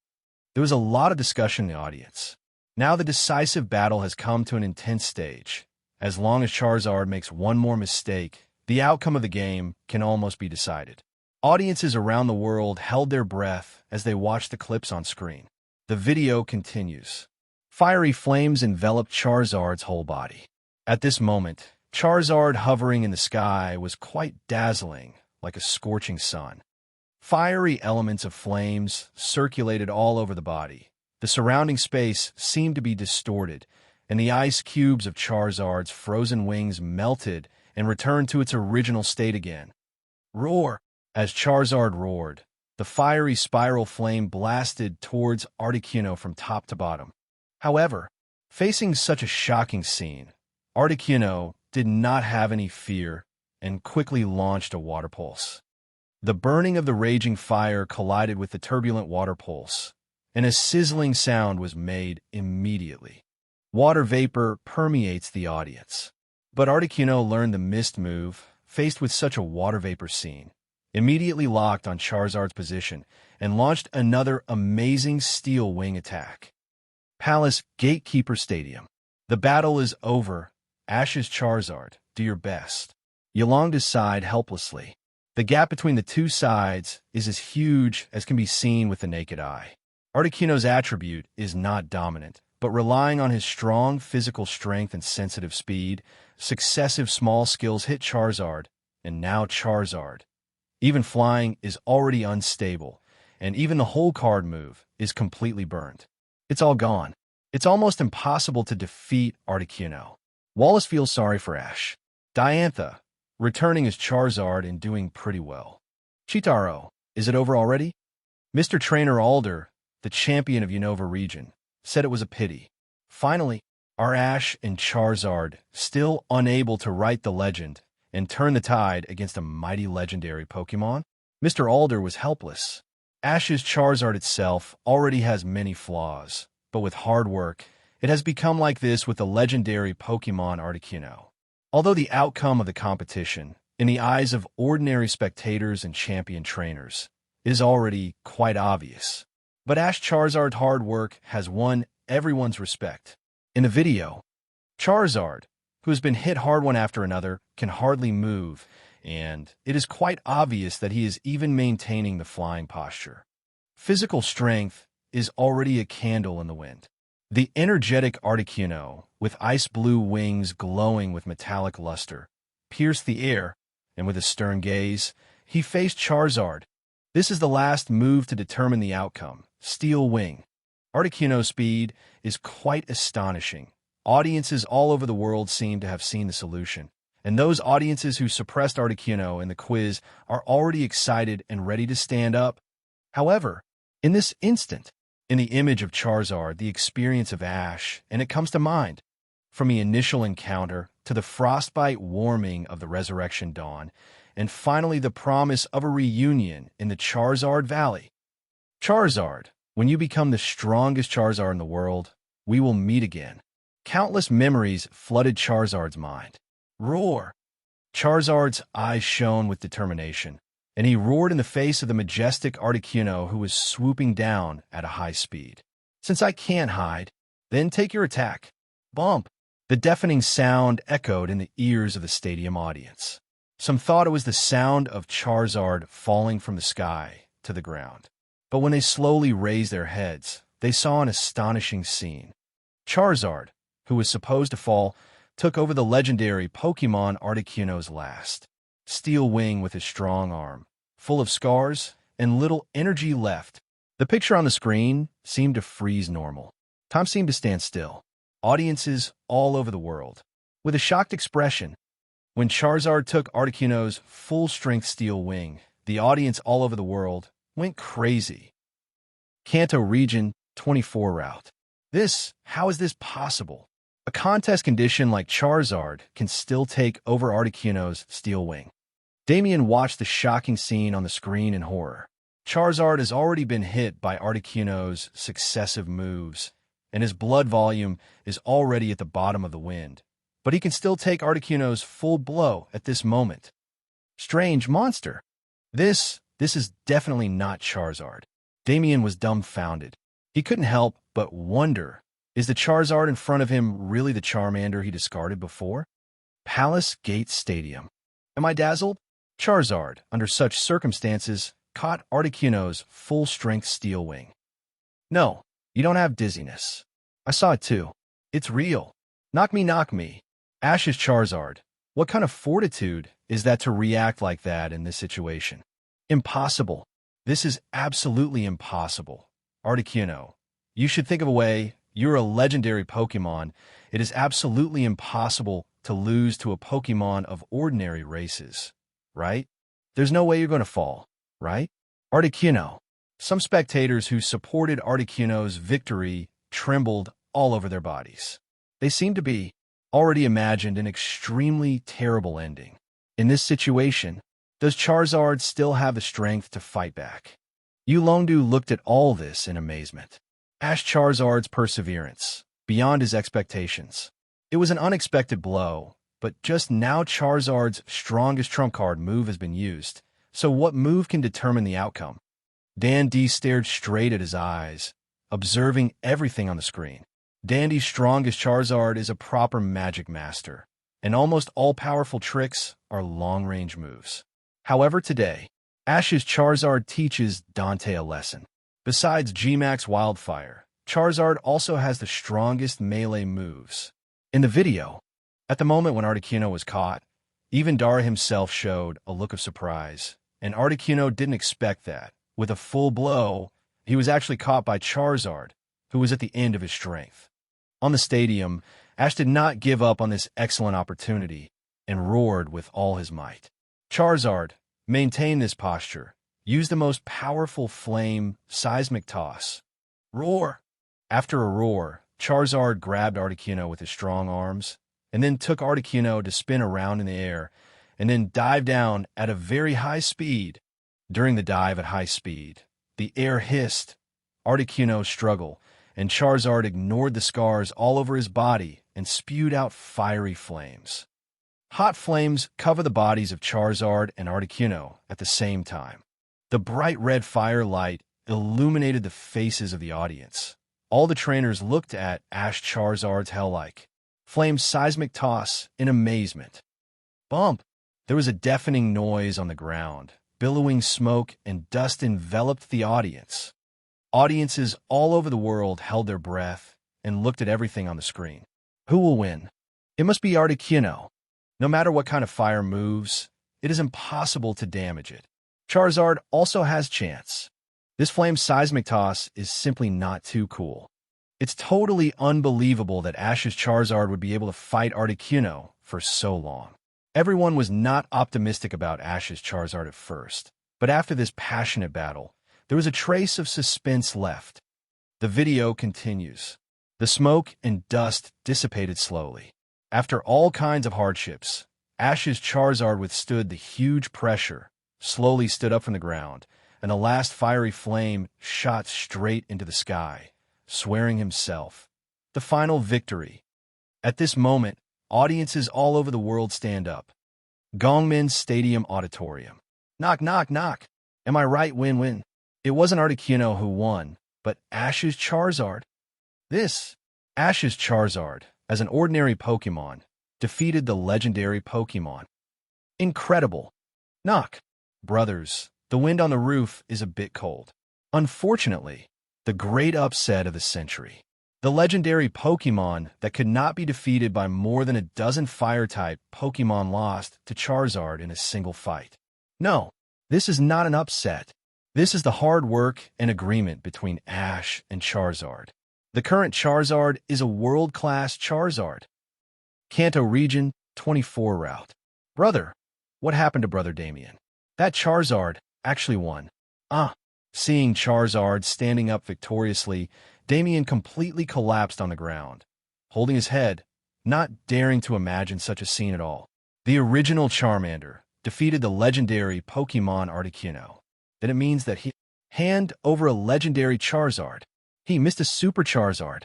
There was a lot of discussion in the audience. Now the decisive battle has come to an intense stage. As long as Charizard makes one more mistake, the outcome of the game can almost be decided. Audiences around the world held their breath as they watched the clips on screen. The video continues. Fiery flames enveloped Charizard's whole body. At this moment, Charizard hovering in the sky was quite dazzling, like a scorching sun. Fiery elements of flames circulated all over the body. The surrounding space seemed to be distorted, and the ice cubes of Charizard's frozen wings melted and returned to its original state again. Roar! As Charizard roared, the fiery spiral flame blasted towards Articuno from top to bottom. However, facing such a shocking scene, Articuno did not have any fear and quickly launched a water pulse. The burning of the raging fire collided with the turbulent water pulse, and a sizzling sound was made immediately. Water vapor permeates the audience. But Articuno learned the mist move, faced with such a water vapor scene, immediately locked on Charizard's position, and launched another amazing steel wing attack. Palace Gatekeeper Stadium. The battle is over. Ash's Charizard, do your best. Yolanda sighed helplessly. The gap between the two sides is as huge as can be seen with the naked eye. Articuno's attribute is not dominant, but relying on his strong physical strength and sensitive speed, successive small skills hit Charizard, and now Charizard. Even flying is already unstable, and even the whole card move is completely burned. It's all gone. It's almost impossible to defeat Articuno. Wallace feels sorry for Ash. Diantha, returning as Charizard and doing pretty well. Chitaro, is it over already? Mr. Trainer Alder, the champion of Unova region, said it was a pity. Finally, are Ash and Charizard still unable to write the legend and turn the tide against a mighty legendary Pokémon? Mr. Alder was helpless. Ash's Charizard itself already has many flaws, but with hard work, it has become like this with the legendary Pokémon Articuno. Although the outcome of the competition, in the eyes of ordinary spectators and champion trainers, is already quite obvious. But Ash Charizard's hard work has won everyone's respect. In the video, Charizard, who has been hit hard one after another, can hardly move, and it is quite obvious that he is even maintaining the flying posture. Physical strength is already a candle in the wind. The energetic Articuno, with ice blue wings glowing with metallic luster, pierced the air, and with a stern gaze, he faced Charizard. This is the last move to determine the outcome. Steel Wing. Articuno's speed is quite astonishing. Audiences all over the world seem to have seen the solution, and those audiences who suppressed Articuno in the quiz are already excited and ready to stand up. However, in this instant, in the image of Charizard, the experience of Ash, and it comes to mind. From the initial encounter to the frostbite warming of the Resurrection Dawn, and finally the promise of a reunion in the Charizard Valley. Charizard, when you become the strongest Charizard in the world, we will meet again. Countless memories flooded Charizard's mind. Roar! Charizard's eyes shone with determination, and he roared in the face of the majestic Articuno who was swooping down at a high speed. Since I can't hide, then take your attack. Bump! The deafening sound echoed in the ears of the stadium audience. Some thought it was the sound of Charizard falling from the sky to the ground. But when they slowly raised their heads, they saw an astonishing scene. Charizard, who was supposed to fall, took over the legendary Pokémon Articuno's last. Steel Wing with his strong arm, full of scars and little energy left. The picture on the screen seemed to freeze normal. Time seemed to stand still. Audiences all over the world, with a shocked expression. When Charizard took Articuno's full-strength Steel Wing, the audience all over the world went crazy. Kanto Region 24 route. How is this possible? A contest condition like Charizard can still take over Articuno's Steel Wing. Damian watched the shocking scene on the screen in horror. Charizard has already been hit by Articuno's successive moves, and his blood volume is already at the bottom of the wind. But he can still take Articuno's full blow at this moment. Strange monster. This is definitely not Charizard. Damian was dumbfounded. He couldn't help but wonder, is the Charizard in front of him really the Charmander he discarded before? Palace Gate Stadium. Am I dazzled? Charizard, under such circumstances, caught Articuno's full-strength Steel Wing. No, you don't have dizziness. I saw it too. It's real. Knock me, knock me. Ash's Charizard. What kind of fortitude is that to react like that in this situation? Impossible. This is absolutely impossible. Articuno, you should think of a way. You're a legendary Pokemon. It is absolutely impossible to lose to a Pokemon of ordinary races, right? There's no way you're going to fall, right? Articuno. Some spectators who supported Articuno's victory trembled all over their bodies. They seemed to be already imagined an extremely terrible ending. In this situation, does Charizard still have the strength to fight back? Yulongdu looked at all this in amazement. Ash Charizard's perseverance, beyond his expectations. It was an unexpected blow, but just now Charizard's strongest trump card move has been used, so what move can determine the outcome? Dundee stared straight at his eyes, observing everything on the screen. Dundee's strongest Charizard is a proper magic master, and almost all powerful tricks are long-range moves. However, today, Ash's Charizard teaches Dante a lesson. Besides G-Max Wildfire, Charizard also has the strongest melee moves. In the video, at the moment when Articuno was caught, even Dara himself showed a look of surprise, and Articuno didn't expect that. With a full blow, he was actually caught by Charizard, who was at the end of his strength. On the stadium, Ash did not give up on this excellent opportunity and roared with all his might. Charizard maintained this posture, used the most powerful flame seismic toss. Roar! After a roar, Charizard grabbed Articuno with his strong arms, and then took Articuno to spin around in the air, and then dive down at a very high speed. During the dive at high speed, the air hissed, Articuno struggled, and Charizard ignored the scars all over his body and spewed out fiery flames. Hot flames cover the bodies of Charizard and Articuno at the same time. The bright red firelight illuminated the faces of the audience. All the trainers looked at Ash Charizard's hell-like flame seismic toss in amazement. Bump! There was a deafening noise on the ground. Billowing smoke and dust enveloped the audience. Audiences all over the world held their breath and looked at everything on the screen. Who will win? It must be Articuno. No matter what kind of fire moves, it is impossible to damage it. Charizard also has chance. This flame seismic toss is simply not too cool. It's totally unbelievable that Ash's Charizard would be able to fight Articuno for so long. Everyone was not optimistic about Ash's Charizard at first, but after this passionate battle, there was a trace of suspense left. The video continues. The smoke and dust dissipated slowly. After all kinds of hardships, Ash's Charizard withstood the huge pressure, slowly stood up from the ground, and the last fiery flame shot straight into the sky, swearing himself the final victory. At this moment, audiences all over the world stand up. Gongmin Stadium Auditorium. Knock, knock, knock. Am I right? Win-win. It wasn't Articuno who won, but Ash's Charizard. Ash's Charizard, as an ordinary Pokemon, defeated the legendary Pokemon. Incredible. Knock. Brothers, the wind on the roof is a bit cold. Unfortunately, the great upset of the century. The legendary Pokemon that could not be defeated by more than a dozen Fire-type Pokemon lost to Charizard in a single fight. No, this is not an upset. This is the hard work and agreement between Ash and Charizard. The current Charizard is a world-class Charizard. Kanto Region 24 route. Brother, what happened to Brother Damian? That Charizard actually won. Seeing Charizard standing up victoriously, Damian completely collapsed on the ground, holding his head, not daring to imagine such a scene at all. The original Charmander defeated the legendary Pokemon Articuno. Then it means that he hand over a legendary Charizard. He missed a Super Charizard.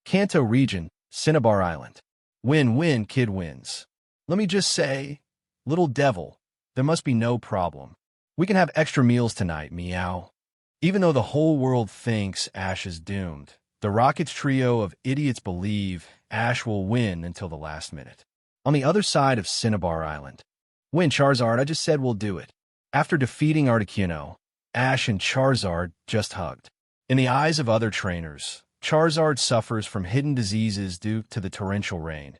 Kanto Region, Cinnabar Island. Win-win, kid wins. Let me just say, little devil, there must be no problem. We can have extra meals tonight, meow. Even though the whole world thinks Ash is doomed, the Rockets trio of idiots believe Ash will win until the last minute. On the other side of Cinnabar Island. Win, Charizard, I just said we'll do it. After defeating Articuno, Ash and Charizard just hugged. In the eyes of other trainers, Charizard suffers from hidden diseases due to the torrential rain.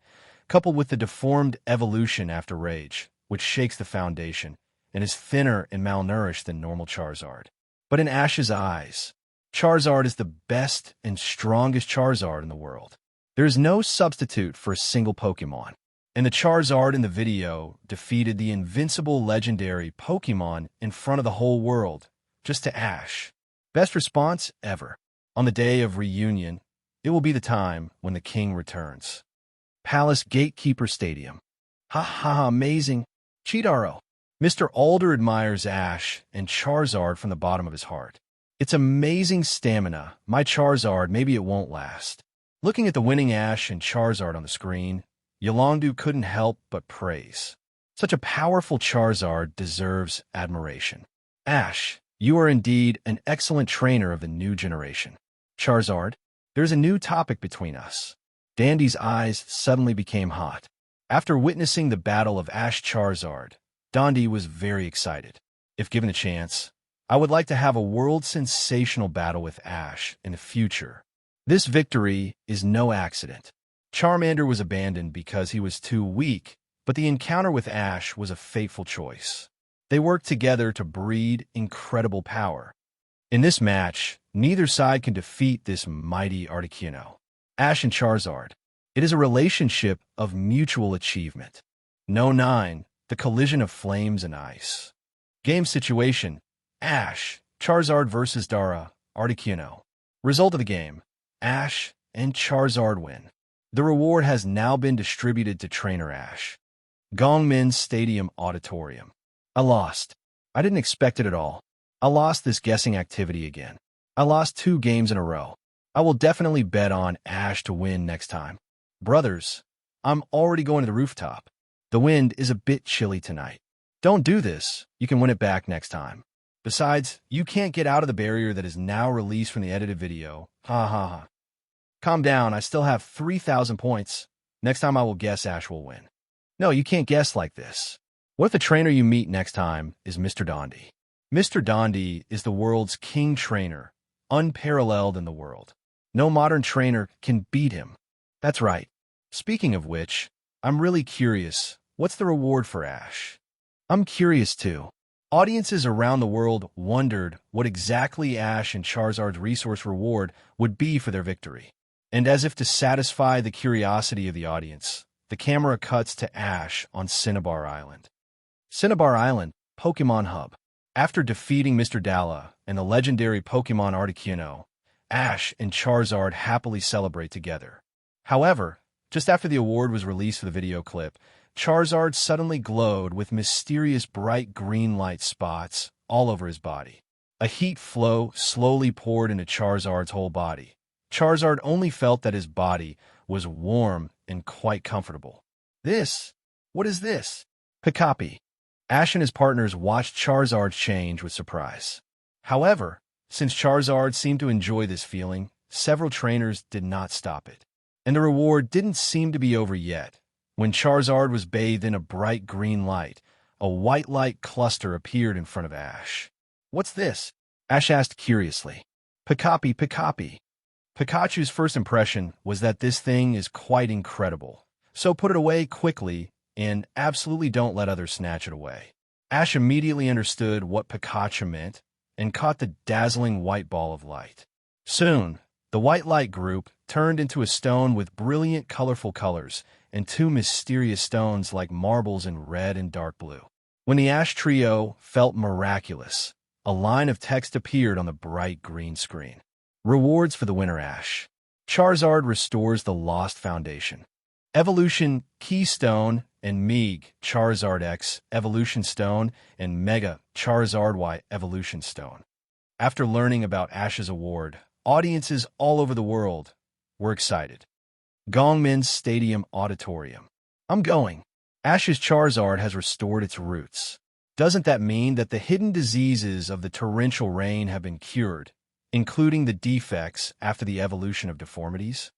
coupled with the deformed evolution after Rage, which shakes the foundation, and is thinner and malnourished than normal Charizard. But in Ash's eyes, Charizard is the best and strongest Charizard in the world. There is no substitute for a single Pokémon. And the Charizard in the video defeated the invincible legendary Pokémon in front of the whole world, just to Ash. Best response ever. On the day of reunion, it will be the time when the king returns. Palace Gatekeeper Stadium. Ha ha, amazing. Chidaro. Mr. Alder admires Ash and Charizard from the bottom of his heart. It's amazing stamina. My Charizard, maybe it won't last. Looking at the winning Ash and Charizard on the screen, Yolondu couldn't help but praise. Such a powerful Charizard deserves admiration. Ash, you are indeed an excellent trainer of the new generation. Charizard, there's a new topic between us. Dandy's eyes suddenly became hot. After witnessing the battle of Ash Charizard, Dundee was very excited. If given the chance, I would like to have a world-sensational battle with Ash in the future. This victory is no accident. Charmander was abandoned because he was too weak, but the encounter with Ash was a fateful choice. They worked together to breed incredible power. In this match, neither side can defeat this mighty Articuno. Ash and Charizard. It is a relationship of mutual achievement. No 9, the collision of flames and ice. Game situation, Ash, Charizard versus Dara, Articuno. Result of the game, Ash and Charizard win. The reward has now been distributed to Trainer Ash. Gongmin Stadium Auditorium. I lost. I didn't expect it at all. I lost this guessing activity again. I lost 2 games in a row. I will definitely bet on Ash to win next time. Brothers, I'm already going to the rooftop. The wind is a bit chilly tonight. Don't do this. You can win it back next time. Besides, you can't get out of the barrier that is now released from the edited video. Ha ha ha. Calm down, I still have 3,000 points. Next time I will guess Ash will win. No, you can't guess like this. What if the trainer you meet next time is Mr. Dundee? Mr. Dundee is the world's king trainer, unparalleled in the world. No modern trainer can beat him. That's right. Speaking of which, I'm really curious. What's the reward for Ash? I'm curious too. Audiences around the world wondered what exactly Ash and Charizard's resource reward would be for their victory. And as if to satisfy the curiosity of the audience, the camera cuts to Ash on Cinnabar Island. Cinnabar Island, Pokémon Hub. After defeating Mr. Dala and the legendary Pokémon Articuno, Ash and Charizard happily celebrate together. However, just after the award was released for the video clip, Charizard suddenly glowed with mysterious bright green light spots all over his body. A heat flow slowly poured into Charizard's whole body. Charizard only felt that his body was warm and quite comfortable. What is this? Pikachu. Ash and his partners watched Charizard change with surprise. However, since Charizard seemed to enjoy this feeling, several trainers did not stop it. And the reward didn't seem to be over yet. When Charizard was bathed in a bright green light, a white light cluster appeared in front of Ash. What's this? Ash asked curiously. Pikachu. Pikachu's first impression was that this thing is quite incredible, so put it away quickly and absolutely don't let others snatch it away. Ash immediately understood what Pikachu meant and caught the dazzling white ball of light. Soon, the white light group turned into a stone with brilliant colorful colors and 2 mysterious stones like marbles in red and dark blue. When the Ash trio felt miraculous, a line of text appeared on the bright green screen. Rewards for the winner Ash. Charizard restores the lost foundation. Evolution Keystone and Meeg Charizard X Evolution Stone and Mega Charizard Y Evolution Stone. After learning about Ash's award, audiences all over the world were excited. Gongmin Stadium Auditorium. I'm going. Ash's Charizard has restored its roots. Doesn't that mean that the hidden diseases of the torrential rain have been cured, including the defects after the evolution of deformities?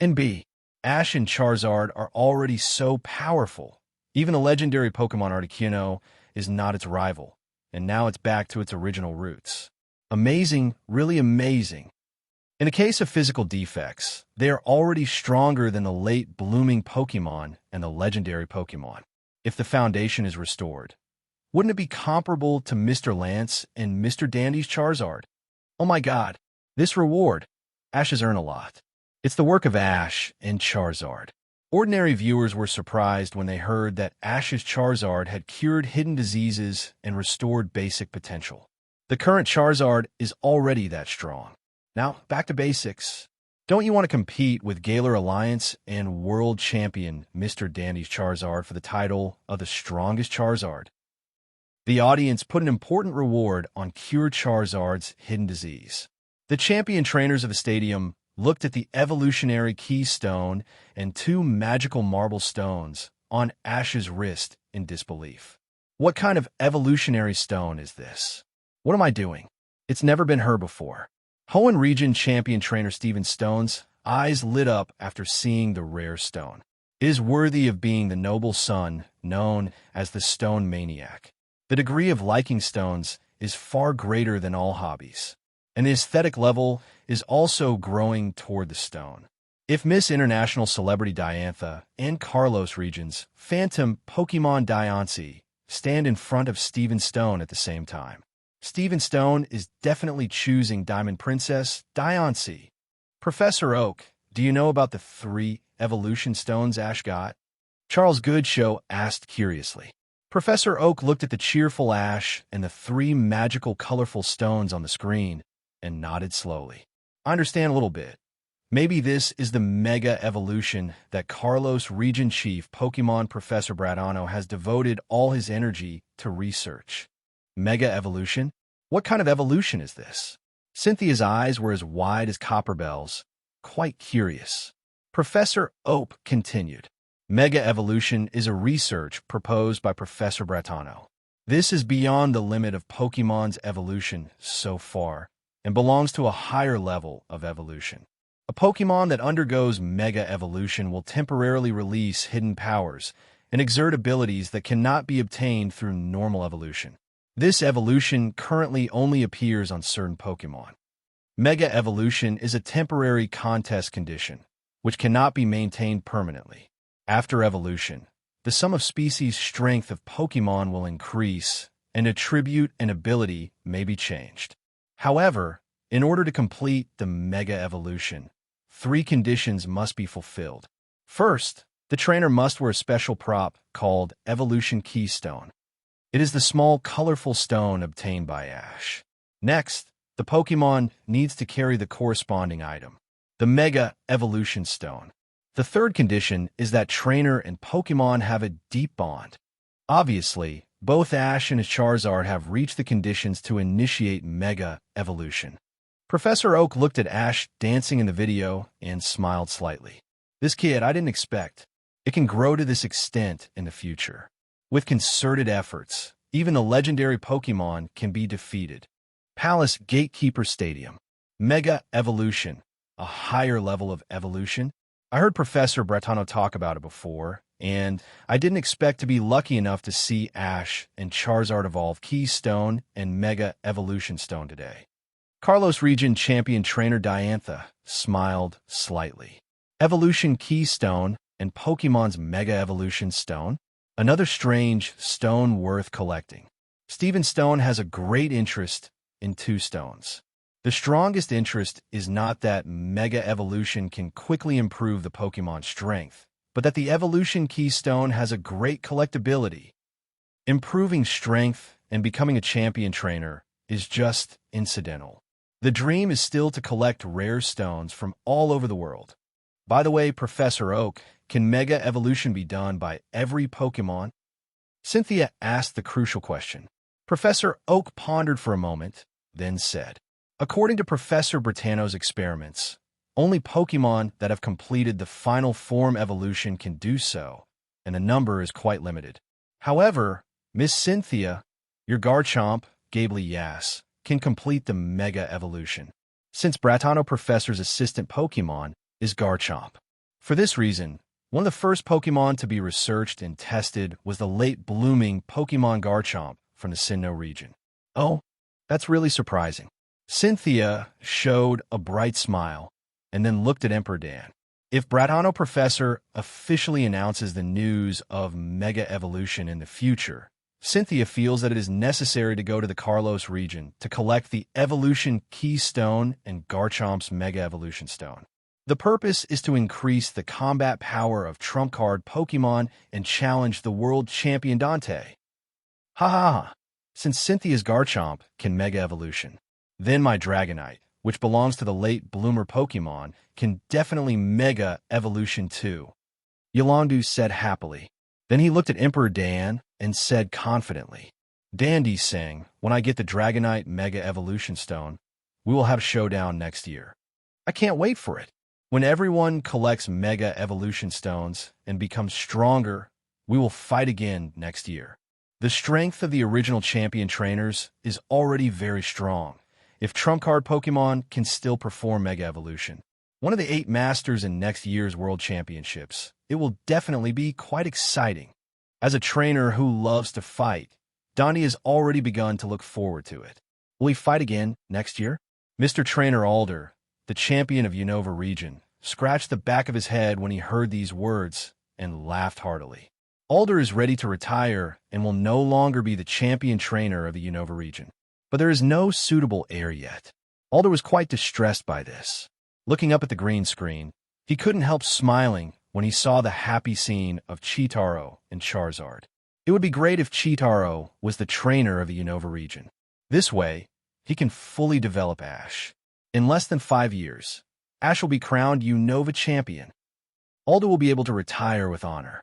And B. Ash and Charizard are already so powerful. Even the legendary Pokemon Articuno is not its rival, and now it's back to its original roots. Amazing, really amazing. In the case of physical defects, they are already stronger than the late blooming Pokémon and the legendary Pokémon. If the foundation is restored, wouldn't it be comparable to Mr. Lance and Mr. Dandy's Charizard? Oh my god, this reward! Ash has earned a lot. It's the work of Ash and Charizard. Ordinary viewers were surprised when they heard that Ash's Charizard had cured hidden diseases and restored basic potential. The current Charizard is already that strong. Now, back to basics. Don't you want to compete with Galar Alliance and world champion Mr. Dandy's Charizard for the title of the strongest Charizard? The audience put an important reward on cured Charizard's hidden disease. The champion trainers of the stadium looked at the evolutionary keystone and 2 magical marble stones on Ash's wrist in disbelief. What kind of evolutionary stone is this? What am I doing? It's never been heard before. Hoenn region champion trainer Steven Stone's eyes lit up after seeing the rare stone. It is worthy of being the noble son known as the Stone Maniac. The degree of liking stones is far greater than all hobbies, and the aesthetic level is also growing toward the stone. If Miss International Celebrity Diantha and Kalos region's Phantom Pokemon Diantha stand in front of Steven Stone at the same time, Steven Stone is definitely choosing Diamond Princess Diantha. Professor Oak, do you know about the 3 evolution stones Ash got? Charles Goodshow asked curiously. Professor Oak looked at the cheerful Ash and the 3 magical colorful stones on the screen and nodded slowly. I understand a little bit. Maybe this is the mega evolution that Kalos Region Chief Pokemon Professor Bratano has devoted all his energy to research. Mega evolution? What kind of evolution is this? Cynthia's eyes were as wide as copper bells, quite curious. Professor Oak continued. Mega evolution is a research proposed by Professor Bratano. This is beyond the limit of Pokemon's evolution so far and belongs to a higher level of evolution. A Pokemon that undergoes mega evolution will temporarily release hidden powers and exert abilities that cannot be obtained through normal evolution. This evolution currently only appears on certain Pokemon. Mega evolution is a temporary contest condition, which cannot be maintained permanently. After evolution, the sum of species strength of Pokemon will increase, and attribute and ability may be changed. However, in order to complete the mega evolution, 3 conditions must be fulfilled. First, the trainer must wear a special prop called Evolution Keystone. It is the small, colorful stone obtained by Ash. Next, the Pokemon needs to carry the corresponding item, the Mega Evolution Stone. The third condition is that trainer and Pokemon have a deep bond. Obviously, both Ash and his Charizard have reached the conditions to initiate Mega Evolution. Professor Oak looked at Ash dancing in the video and smiled slightly. This kid I didn't expect. It can grow to this extent in the future. With concerted efforts, even the legendary Pokemon can be defeated. Palace Gatekeeper Stadium. Mega Evolution. A higher level of evolution? I heard Professor Bratano talk about it before, and I didn't expect to be lucky enough to see Ash and Charizard evolve Keystone and Mega Evolution Stone today. Kalos Region Champion Trainer Diantha smiled slightly. Evolution Keystone and Pokemon's Mega Evolution Stone? Another strange stone worth collecting. Steven Stone has a great interest in 2 stones. The strongest interest is not that Mega Evolution can quickly improve the Pokemon's strength, but that the Evolution Keystone has a great collectability. Improving strength and becoming a champion trainer is just incidental. The dream is still to collect rare stones from all over the world. By the way, Professor Oak, can Mega Evolution be done by every Pokemon? Cynthia asked the crucial question. Professor Oak pondered for a moment, then said, according to Professor Bratano's experiments, only Pokemon that have completed the final form evolution can do so, and the number is quite limited. However, Miss Cynthia, your Garchomp, Gably Yass, can complete the Mega Evolution, since Bratano Professor's assistant Pokemon is Garchomp. For this reason, one of the first Pokemon to be researched and tested was the late-blooming Pokemon Garchomp from the Sinnoh region. Oh, that's really surprising. Cynthia showed a bright smile and then looked at Emperor Dan. If Brattano Professor officially announces the news of Mega Evolution in the future, Cynthia feels that it is necessary to go to the Kalos region to collect the Evolution Keystone and Garchomp's Mega Evolution Stone. The purpose is to increase the combat power of trump card Pokemon and challenge the world champion Dante. Ha ha ha! Since Cynthia's Garchomp can Mega Evolution, then my Dragonite, which belongs to the late bloomer Pokemon, can definitely Mega Evolution too, Yolandi said happily. Then he looked at Emperor Dan and said confidently, Dundee sang, when I get the Dragonite Mega Evolution Stone, we will have Showdown next year. I can't wait for it. When everyone collects Mega Evolution Stones and becomes stronger, we will fight again next year. The strength of the original champion trainers is already very strong. If trump card Pokemon can still perform Mega Evolution, one of the 8 masters in next year's World Championships, it will definitely be quite exciting. As a trainer who loves to fight, Dundee has already begun to look forward to it. Will he fight again next year? Mr. Trainer Alder, the champion of Unova region, scratched the back of his head when he heard these words and laughed heartily. Alder is ready to retire and will no longer be the champion trainer of the Unova region. But there is no suitable heir yet. Alder was quite distressed by this. Looking up at the green screen, he couldn't help smiling when he saw the happy scene of Cheetaro and Charizard. It would be great if Cheetaro was the trainer of the Unova region. This way, he can fully develop Ash. In less than 5 years, Ash will be crowned Unova champion. Alder will be able to retire with honor.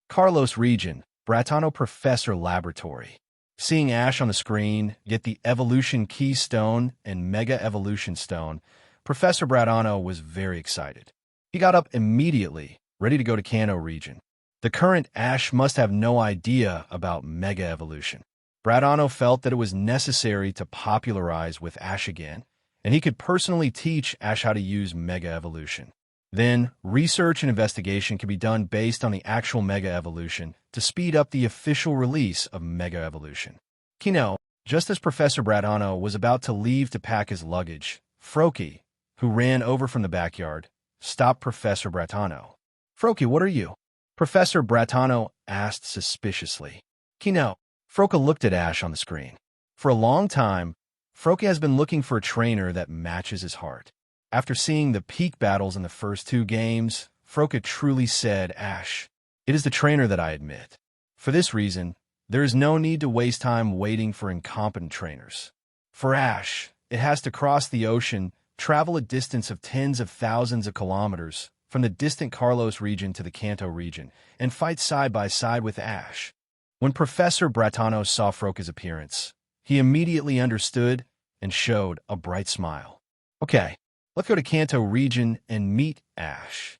Kalos region, Brattano Professor Laboratory. Seeing Ash on the screen get the Evolution Keystone and Mega Evolution Stone, Professor Brattano was very excited. He got up immediately, ready to go to Kanto region. The current Ash must have no idea about Mega Evolution. Brattano felt that it was necessary to popularize with Ash again, and he could personally teach Ash how to use Mega Evolution. Then, research and investigation can be done based on the actual Mega Evolution to speed up the official release of Mega Evolution. Kino, just as Professor Brattano was about to leave to pack his luggage, Froakie, who ran over from the backyard, stopped Professor Brattano. Froakie, what are you? Professor Brattano asked suspiciously. Kino, Froakie looked at Ash on the screen. For a long time, Froakie has been looking for a trainer that matches his heart. After seeing the peak battles in the first 2 games, Froakie truly said, Ash, it is the trainer that I admit. For this reason, there is no need to waste time waiting for incompetent trainers. For Ash, it has to cross the ocean, travel a distance of tens of thousands of kilometers from the distant Kalos region to the Kanto region, and fight side by side with Ash. When Professor Brattano saw Froakie's appearance, he immediately understood and showed a bright smile. Okay, let's go to Kanto region and meet Ash.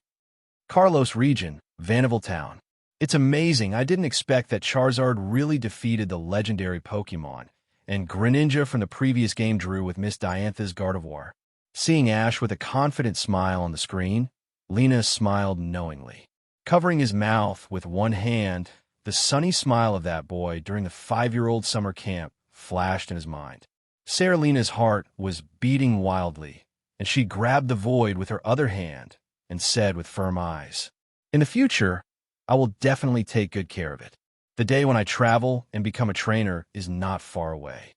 Kalos region, Vanderbilt Town. It's amazing, I didn't expect that Charizard really defeated the legendary Pokemon, and Greninja from the previous game drew with Miss Diantha's Gardevoir. Seeing Ash with a confident smile on the screen, Lena smiled knowingly. Covering his mouth with one hand, the sunny smile of that boy during the 5-year-old summer camp flashed in his mind. Sarah Lena's heart was beating wildly, and she grabbed the void with her other hand and said with firm eyes, in the future, I will definitely take good care of it. The day when I travel and become a trainer is not far away.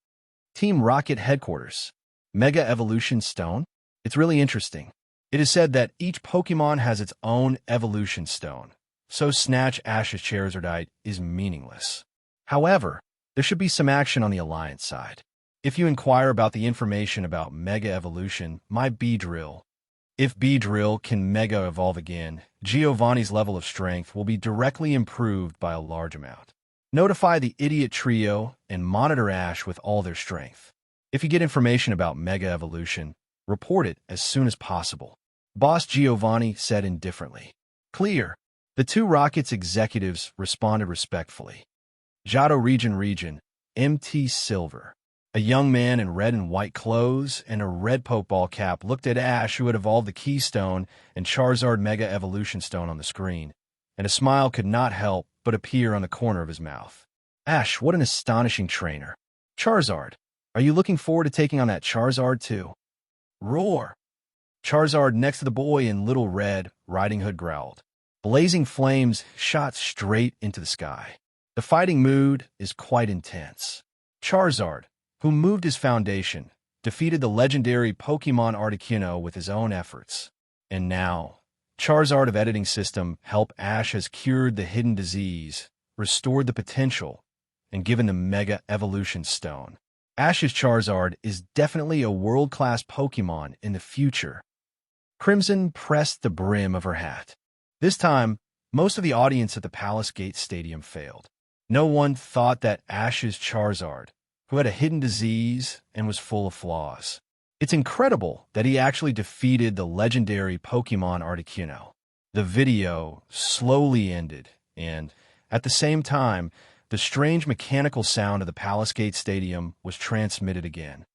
Team Rocket Headquarters. Mega Evolution Stone? It's really interesting. It is said that each Pokemon has its own Evolution Stone, so Snatch Ash's Charizardite is meaningless. However, there should be some action on the Alliance side. If you inquire about the information about Mega Evolution, my Beedrill. If Beedrill can Mega Evolve again, Giovanni's level of strength will be directly improved by a large amount. Notify the Idiot Trio and monitor Ash with all their strength. If you get information about Mega Evolution, report it as soon as possible. Boss Giovanni said indifferently. Clear. The 2 Rockets executives responded respectfully. Johto region, MT Silver. A young man in red and white clothes and a red Pokeball cap looked at Ash, who had evolved the Keystone and Charizard Mega Evolution Stone on the screen, and a smile could not help but appear on the corner of his mouth. Ash, what an astonishing trainer. Charizard, Are you looking forward to taking on that Charizard too? Roar! Charizard next to the boy in Little Red Riding Hood growled. Blazing flames shot straight into the sky. The fighting mood is quite intense. Charizard, who moved his foundation, defeated the legendary Pokémon Articuno with his own efforts. And now, Charizard of Editing System Help Ash has cured the hidden disease, restored the potential, and given the Mega Evolution Stone. Ash's Charizard is definitely a world-class Pokémon in the future. Crimson pressed the brim of her hat. This time, most of the audience at the Palace Gate Stadium failed. No one thought that Ash's Charizard, who had a hidden disease and was full of flaws. It's incredible that he actually defeated the legendary Pokémon Articuno. The video slowly ended, and, at the same time, the strange mechanical sound of the Palace Gate Stadium was transmitted again.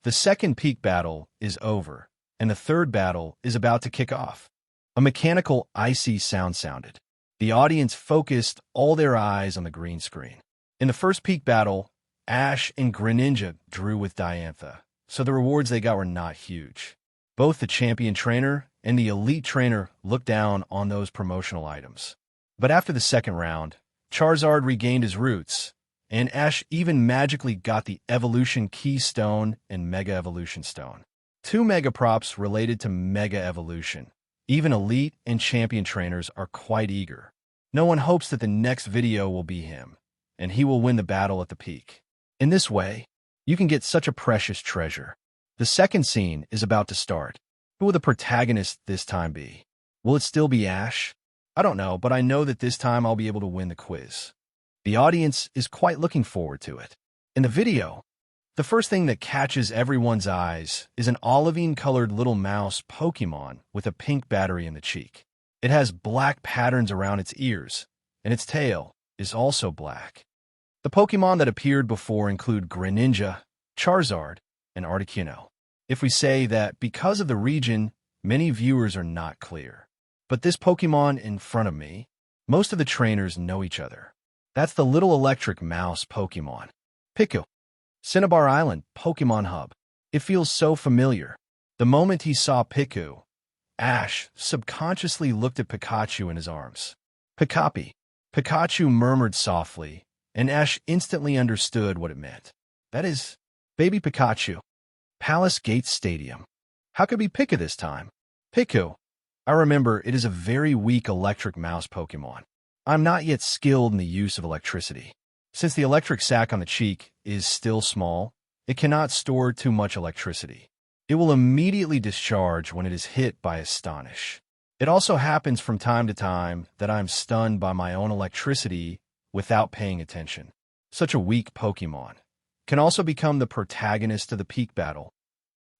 The second peak battle is over, and the third battle is about to kick off. A mechanical, icy sound sounded. The audience focused all their eyes on the green screen. In the first peak battle, Ash and Greninja drew with Diantha, so the rewards they got were not huge. Both the champion trainer and the elite trainer looked down on those promotional items. But after the second round, Charizard regained his roots, and Ash even magically got the Evolution Key Stone and Mega Evolution Stone. 2 Mega Props related to Mega Evolution. Even elite and champion trainers are quite eager. No one hopes that the next video will be him, and he will win the battle at the peak. In this way, you can get such a precious treasure. The second scene is about to start. Who will the protagonist this time be? Will it still be Ash? I don't know, but I know that this time I'll be able to win the quiz. The audience is quite looking forward to it. In the video, the first thing that catches everyone's eyes is an olivine-colored little mouse Pokémon with a pink battery in the cheek. It has black patterns around its ears, and its tail is also black. The Pokémon that appeared before include Greninja, Charizard, and Articuno. If we say that because of the region, many viewers are not clear. But this Pokémon in front of me, most of the trainers know each other. That's the little electric mouse Pokémon. Pikachu. Cinnabar Island Pokémon Hub. It feels so familiar. The moment he saw Pikachu, Ash subconsciously looked at Pikachu in his arms. Pikapi. Pikachu murmured softly, and Ash instantly understood what it meant. That is, baby Pikachu. Palace Gate Stadium. How could it be Pika this time? Pikachu. I remember it is a very weak electric mouse Pokémon. I'm not yet skilled in the use of electricity. Since the electric sac on the cheek is still small, it cannot store too much electricity. It will immediately discharge when it is hit by Astonish. It also happens from time to time that I am stunned by my own electricity without paying attention. Such a weak Pokémon can also become the protagonist of the peak battle.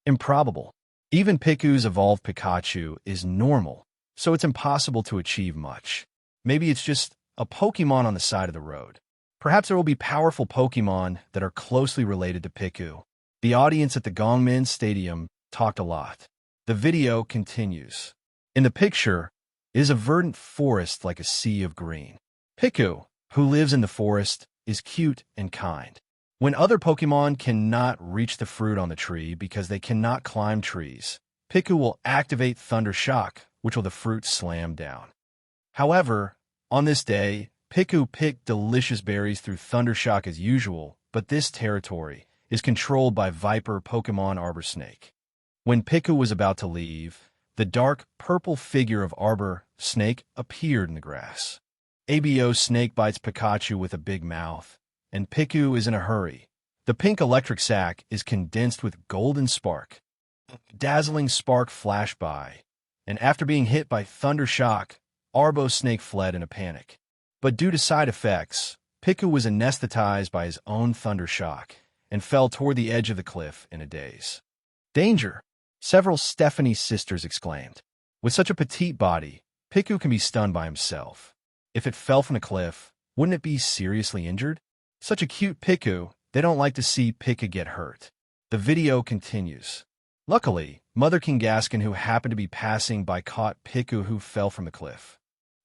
Improbable. Even Pikachu's evolved Pikachu is normal, so it's impossible to achieve much. Maybe it's just a Pokémon on the side of the road. Perhaps there will be powerful Pokémon that are closely related to Pikachu. The audience at the Gongmin Stadium talked a lot. The video continues. In the picture is a verdant forest like a sea of green. Pikachu, who lives in the forest, is cute and kind. When other Pokémon cannot reach the fruit on the tree because they cannot climb trees, Pikachu will activate Thunder Shock, which will the fruit slam down. However, on this day, Pikachu picked delicious berries through Thunder Shock as usual, but this territory is controlled by Viper Pokémon Arbor Snake. When Pikachu was about to leave, the dark purple figure of Arbor Snake appeared in the grass. ABO Snake bites Pikachu with a big mouth, and Pikachu is in a hurry. The pink electric sac is condensed with golden spark. Dazzling spark flashed by, and after being hit by Thunder Shock, Arbo Snake fled in a panic. But due to side effects, Pikachu was anesthetized by his own Thunder Shock and fell toward the edge of the cliff in a daze. Danger! Several Stephanie sisters exclaimed. With such a petite body, Pikachu can be stunned by himself. If it fell from the cliff, wouldn't it be seriously injured? Such a cute Pikachu, they don't like to see Pika get hurt. The video continues. Luckily, Mother Kangaskhan, who happened to be passing by, caught Pikachu, who fell from the cliff.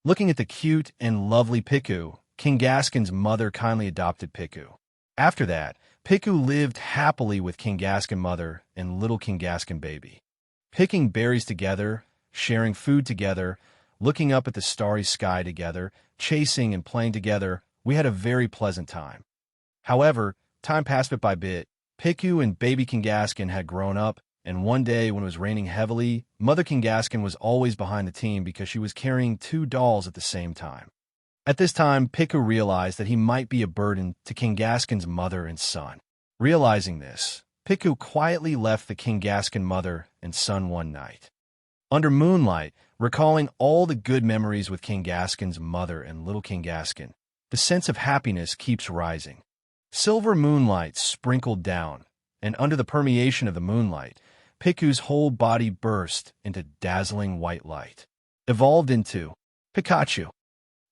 Looking at the cute and lovely Pikachu, Kangaskhan's mother kindly adopted Pikachu. After that, Piku lived happily with Kangaskhan mother and little Kangaskhan baby. Picking berries together, sharing food together, looking up at the starry sky together, chasing and playing together, we had a very pleasant time. However, time passed bit by bit. Piku and baby Kangaskhan had grown up, and one day when it was raining heavily, Mother Kangaskhan was always behind the team because she was carrying 2 dolls at the same time. At this time, Piku realized that he might be a burden to Kangaskhan's mother and son. Realizing this, Piku quietly left the Kangaskhan mother and son one night. Under moonlight, recalling all the good memories with Kangaskhan's mother and little Kangaskhan, the sense of happiness keeps rising. Silver moonlight sprinkled down, and under the permeation of the moonlight, Piku's whole body burst into dazzling white light. Evolved into Pikachu.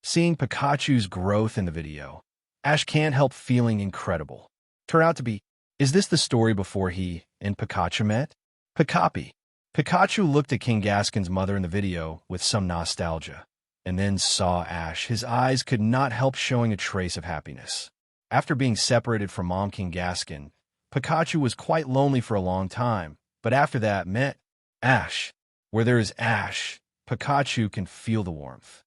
Seeing Pikachu's growth in the video, Ash can't help feeling incredible. Turned out to be, is this the story before he and Pikachu met? Pikachu looked at Kangaskhan's mother in the video with some nostalgia, and then saw Ash. His eyes could not help showing a trace of happiness. After being separated from Mom Kangaskhan, Pikachu was quite lonely for a long time, but after that met Ash. Where there is Ash, Pikachu can feel the warmth.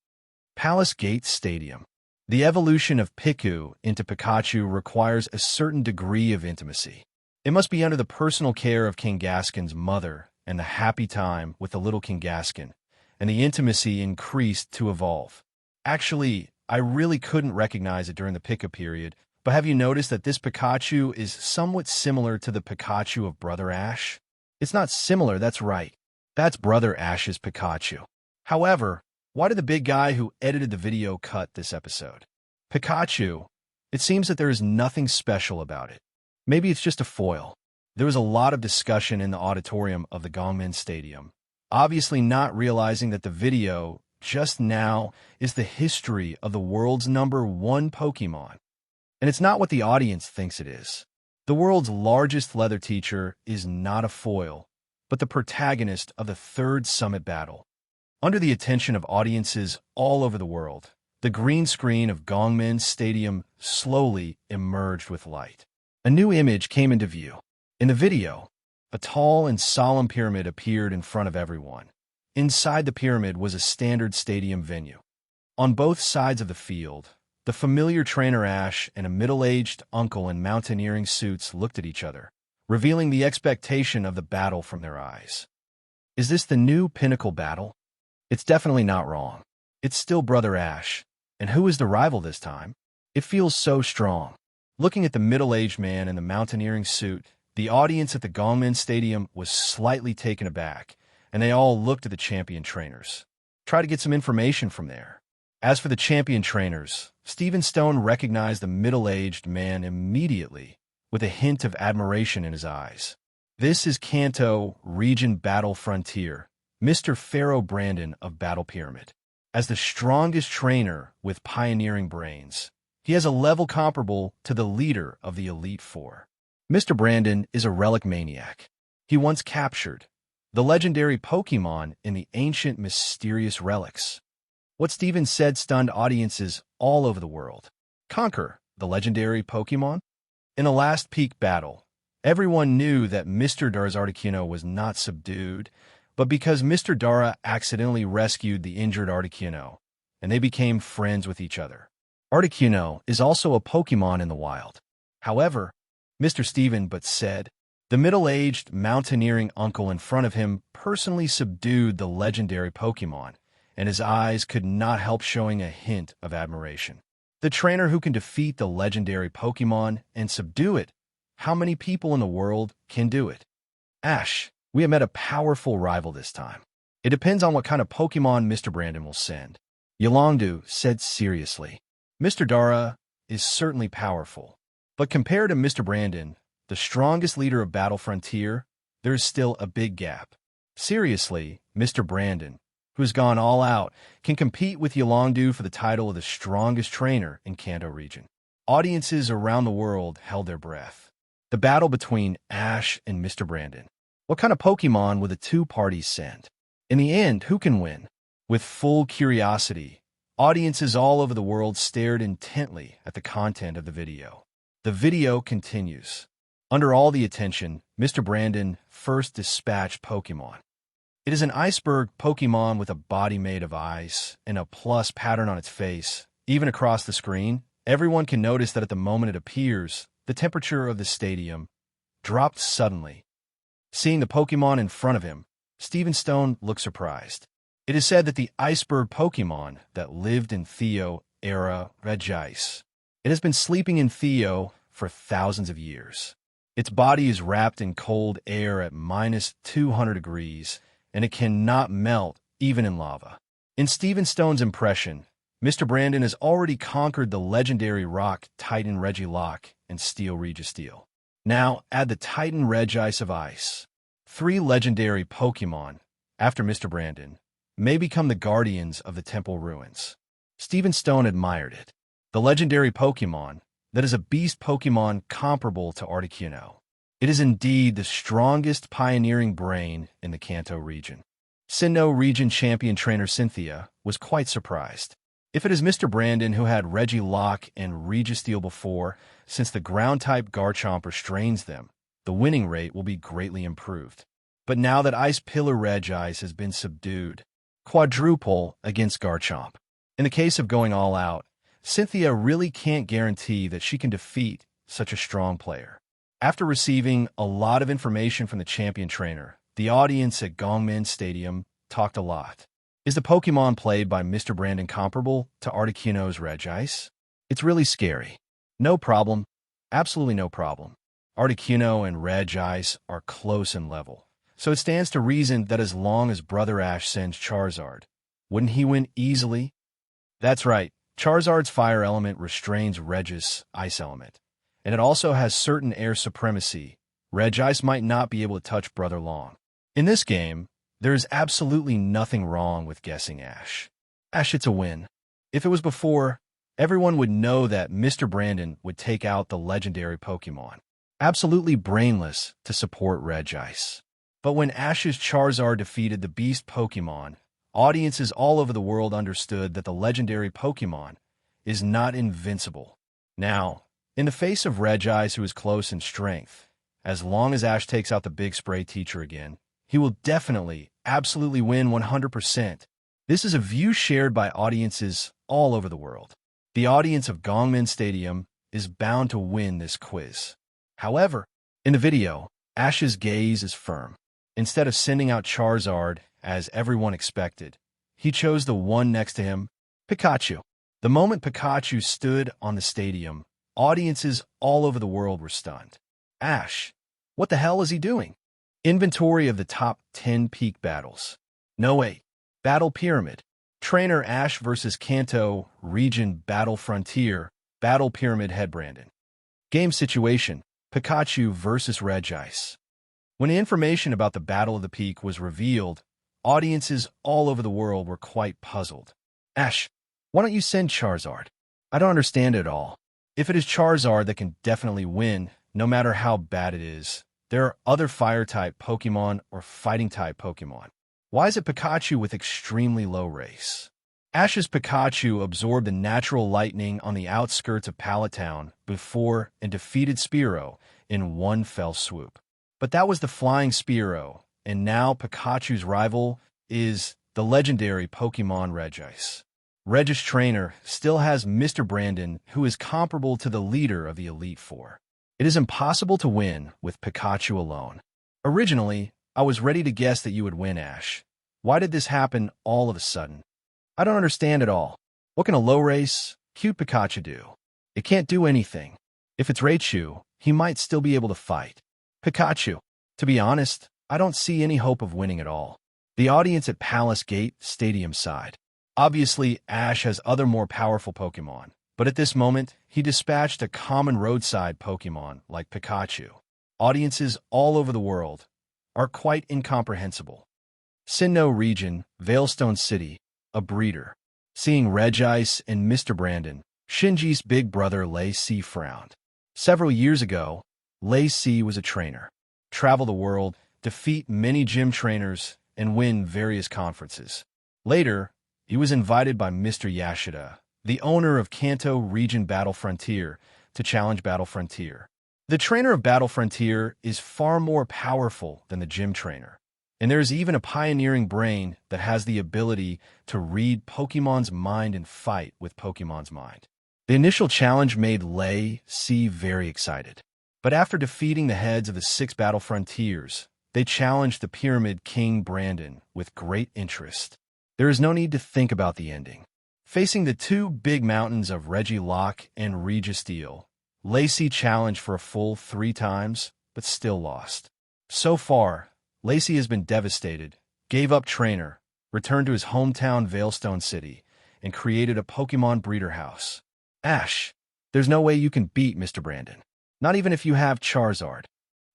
Palace Gate Stadium. The evolution of Piku into Pikachu requires a certain degree of intimacy. It must be under the personal care of Kangaskhan's mother and the happy time with the little Kangaskhan, and the intimacy increased to evolve. Actually, I really couldn't recognize it during the Piku period, but have you noticed that this Pikachu is somewhat similar to the Pikachu of Brother Ash? It's not similar, that's right. That's Brother Ash's Pikachu. However, why did the big guy who edited the video cut this episode? Pikachu, it seems that there is nothing special about it. Maybe it's just a foil. There was a lot of discussion in the auditorium of the Gongmin Stadium, obviously not realizing that the video just now is the history of the world's #1 Pokemon. And it's not what the audience thinks it is. The world's largest leather teacher is not a foil, but the protagonist of the 3rd Summit Battle. Under the attention of audiences all over the world, the green screen of Gongmin Stadium slowly emerged with light. A new image came into view. In the video, a tall and solemn pyramid appeared in front of everyone. Inside the pyramid was a standard stadium venue. On both sides of the field, the familiar trainer Ash and a middle-aged uncle in mountaineering suits looked at each other, revealing the expectation of the battle from their eyes. Is this the new pinnacle battle? It's definitely not wrong. It's still Brother Ash. And who is the rival this time? It feels so strong. Looking at the middle-aged man in the mountaineering suit, the audience at the Gongmin Stadium was slightly taken aback, and they all looked at the champion trainers. Try to get some information from there. As for the champion trainers, Stephen Stone recognized the middle-aged man immediately, with a hint of admiration in his eyes. This is Kanto Region Battle Frontier, Mr. Pharaoh Brandon of Battle Pyramid. As the strongest trainer with pioneering brains, he has a level comparable to the leader of the Elite Four. Mr. Brandon is a relic maniac. He once captured the legendary Pokemon in the ancient mysterious relics. What Steven said stunned audiences all over the world. Conquer the legendary Pokemon? In a last peak battle, everyone knew that Mr. Dara's Articuno was not subdued, but because Mr. Dara accidentally rescued the injured Articuno, and they became friends with each other. Articuno is also a Pokemon in the wild. However, Mr. Steven but said, the middle-aged mountaineering uncle in front of him personally subdued the legendary Pokemon, and his eyes could not help showing a hint of admiration. The trainer who can defeat the legendary Pokemon and subdue it, how many people in the world can do it? Ash, we have met a powerful rival this time. It depends on what kind of Pokemon Mr. Brandon will send. Yolongdu said seriously. Mr. Dara is certainly powerful, but compared to Mr. Brandon, the strongest leader of Battle Frontier, there is still a big gap. Seriously, Mr. Brandon, who has gone all out, can compete with Yolongdu for the title of the strongest trainer in Kanto region. Audiences around the world held their breath. The battle between Ash and Mr. Brandon. What kind of Pokemon will the two parties send? In the end, who can win? With full curiosity, audiences all over the world stared intently at the content of the video. The video continues. Under all the attention, Mr. Brandon first dispatched Pokémon. It is an iceberg Pokémon with a body made of ice and a plus pattern on its face. Even across the screen, everyone can notice that at the moment it appears, the temperature of the stadium dropped suddenly. Seeing the Pokémon in front of him, Steven Stone looked surprised. It is said that the iceberg Pokémon that lived in Theo era Regice. It has been sleeping in Theo for thousands of years. Its body is wrapped in cold air at -200 degrees, and it cannot melt even in lava. In Steven Stone's impression, Mr. Brandon has already conquered the legendary rock Titan Regirock and Steel Registeel. Now add the Titan Regice of Ice. 3 legendary Pokémon, after Mr. Brandon, may become the guardians of the temple ruins. Steven Stone admired it. The legendary Pokémon, that is a beast Pokémon comparable to Articuno. It is indeed the strongest pioneering brain in the Kanto region. Sinnoh region champion trainer Cynthia was quite surprised. If it is Mr. Brandon who had Regirock and Registeel before, since the ground-type Garchomp restrains them, the winning rate will be greatly improved. But now that Ice Pillar Regice has been subdued, quadruple against Garchomp. In the case of going all out, Cynthia really can't guarantee that she can defeat such a strong player. After receiving a lot of information from the champion trainer, the audience at Gongmin Stadium talked a lot. Is the Pokémon played by Mr. Brandon comparable to Articuno's Regice? It's really scary. No problem. Absolutely no problem. Articuno and Regice are close in level, so it stands to reason that as long as Brother Ash sends Charizard, wouldn't he win easily? That's right. Charizard's fire element restrains Regice's ice element, and it also has certain air supremacy. Regice might not be able to touch Brother long. In this game, there is absolutely nothing wrong with guessing Ash. Ash, it's a win. If it was before, everyone would know that Mr. Brandon would take out the legendary Pokémon. Absolutely brainless to support Regice. But when Ash's Charizard defeated the beast Pokémon, audiences all over the world understood that the legendary Pokémon is not invincible. Now, in the face of Regice, who is close in strength, as long as Ash takes out the big spray teacher again, he will definitely, absolutely win 100%. This is a view shared by audiences all over the world. The audience of Gongmin Stadium is bound to win this quiz. However, in the video, Ash's gaze is firm. Instead of sending out Charizard, as everyone expected, he chose the one next to him, Pikachu. The moment Pikachu stood on the stadium, audiences all over the world were stunned. Ash, what the hell is he doing? Inventory of the top 10 peak battles. No way. Battle Pyramid. Trainer Ash vs. Kanto Region Battle Frontier. Battle Pyramid Head Brandon. Game situation. Pikachu vs. Regice. When the information about the Battle of the Peak was revealed, audiences all over the world were quite puzzled. Ash, why don't you send Charizard? I don't understand it at all. If it is Charizard that can definitely win, no matter how bad it is, there are other Fire-type Pokémon or Fighting-type Pokémon. Why is it Pikachu with extremely low race? Ash's Pikachu absorbed the natural lightning on the outskirts of Pallet Town before and defeated Spearow in one fell swoop. But that was the flying Spearow, and now Pikachu's rival is the legendary Pokémon Regice. Regice trainer still has Mr. Brandon, who is comparable to the leader of the Elite Four. It is impossible to win with Pikachu alone. Originally, I was ready to guess that you would win, Ash. Why did this happen all of a sudden? I don't understand at all. What can a low race, cute Pikachu do? It can't do anything. If it's Raichu, he might still be able to fight. Pikachu. To be honest, I don't see any hope of winning at all. The audience at Palace Gate Stadium sighed. Obviously, Ash has other more powerful Pokémon, but at this moment, he dispatched a common roadside Pokémon like Pikachu. Audiences all over the world are quite incomprehensible. Sinnoh region, Veilstone City, a breeder. Seeing Regice and Mr. Brandon, Shinji's big brother Lei frowned. Several years ago, Lei was a trainer. Travel the world, defeat many gym trainers, and win various conferences. Later, he was invited by Mr. Yashida, the owner of Kanto Region Battle Frontier, to challenge Battle Frontier. The trainer of Battle Frontier is far more powerful than the gym trainer, and there's even a pioneering brain that has the ability to read Pokemon's mind and fight with Pokemon's mind. The initial challenge made Lysandre very excited, but after defeating the heads of the 6 Battle Frontiers, they challenged the Pyramid King Brandon with great interest. There is no need to think about the ending. Facing the 2 big mountains of Regirock and Registeel, Lysandre challenged for a full 3 times, but still lost. So far, Lysandre has been devastated, gave up trainer, returned to his hometown Veilstone City, and created a Pokemon breeder house. Ash, there's no way you can beat Mr. Brandon. Not even if you have Charizard.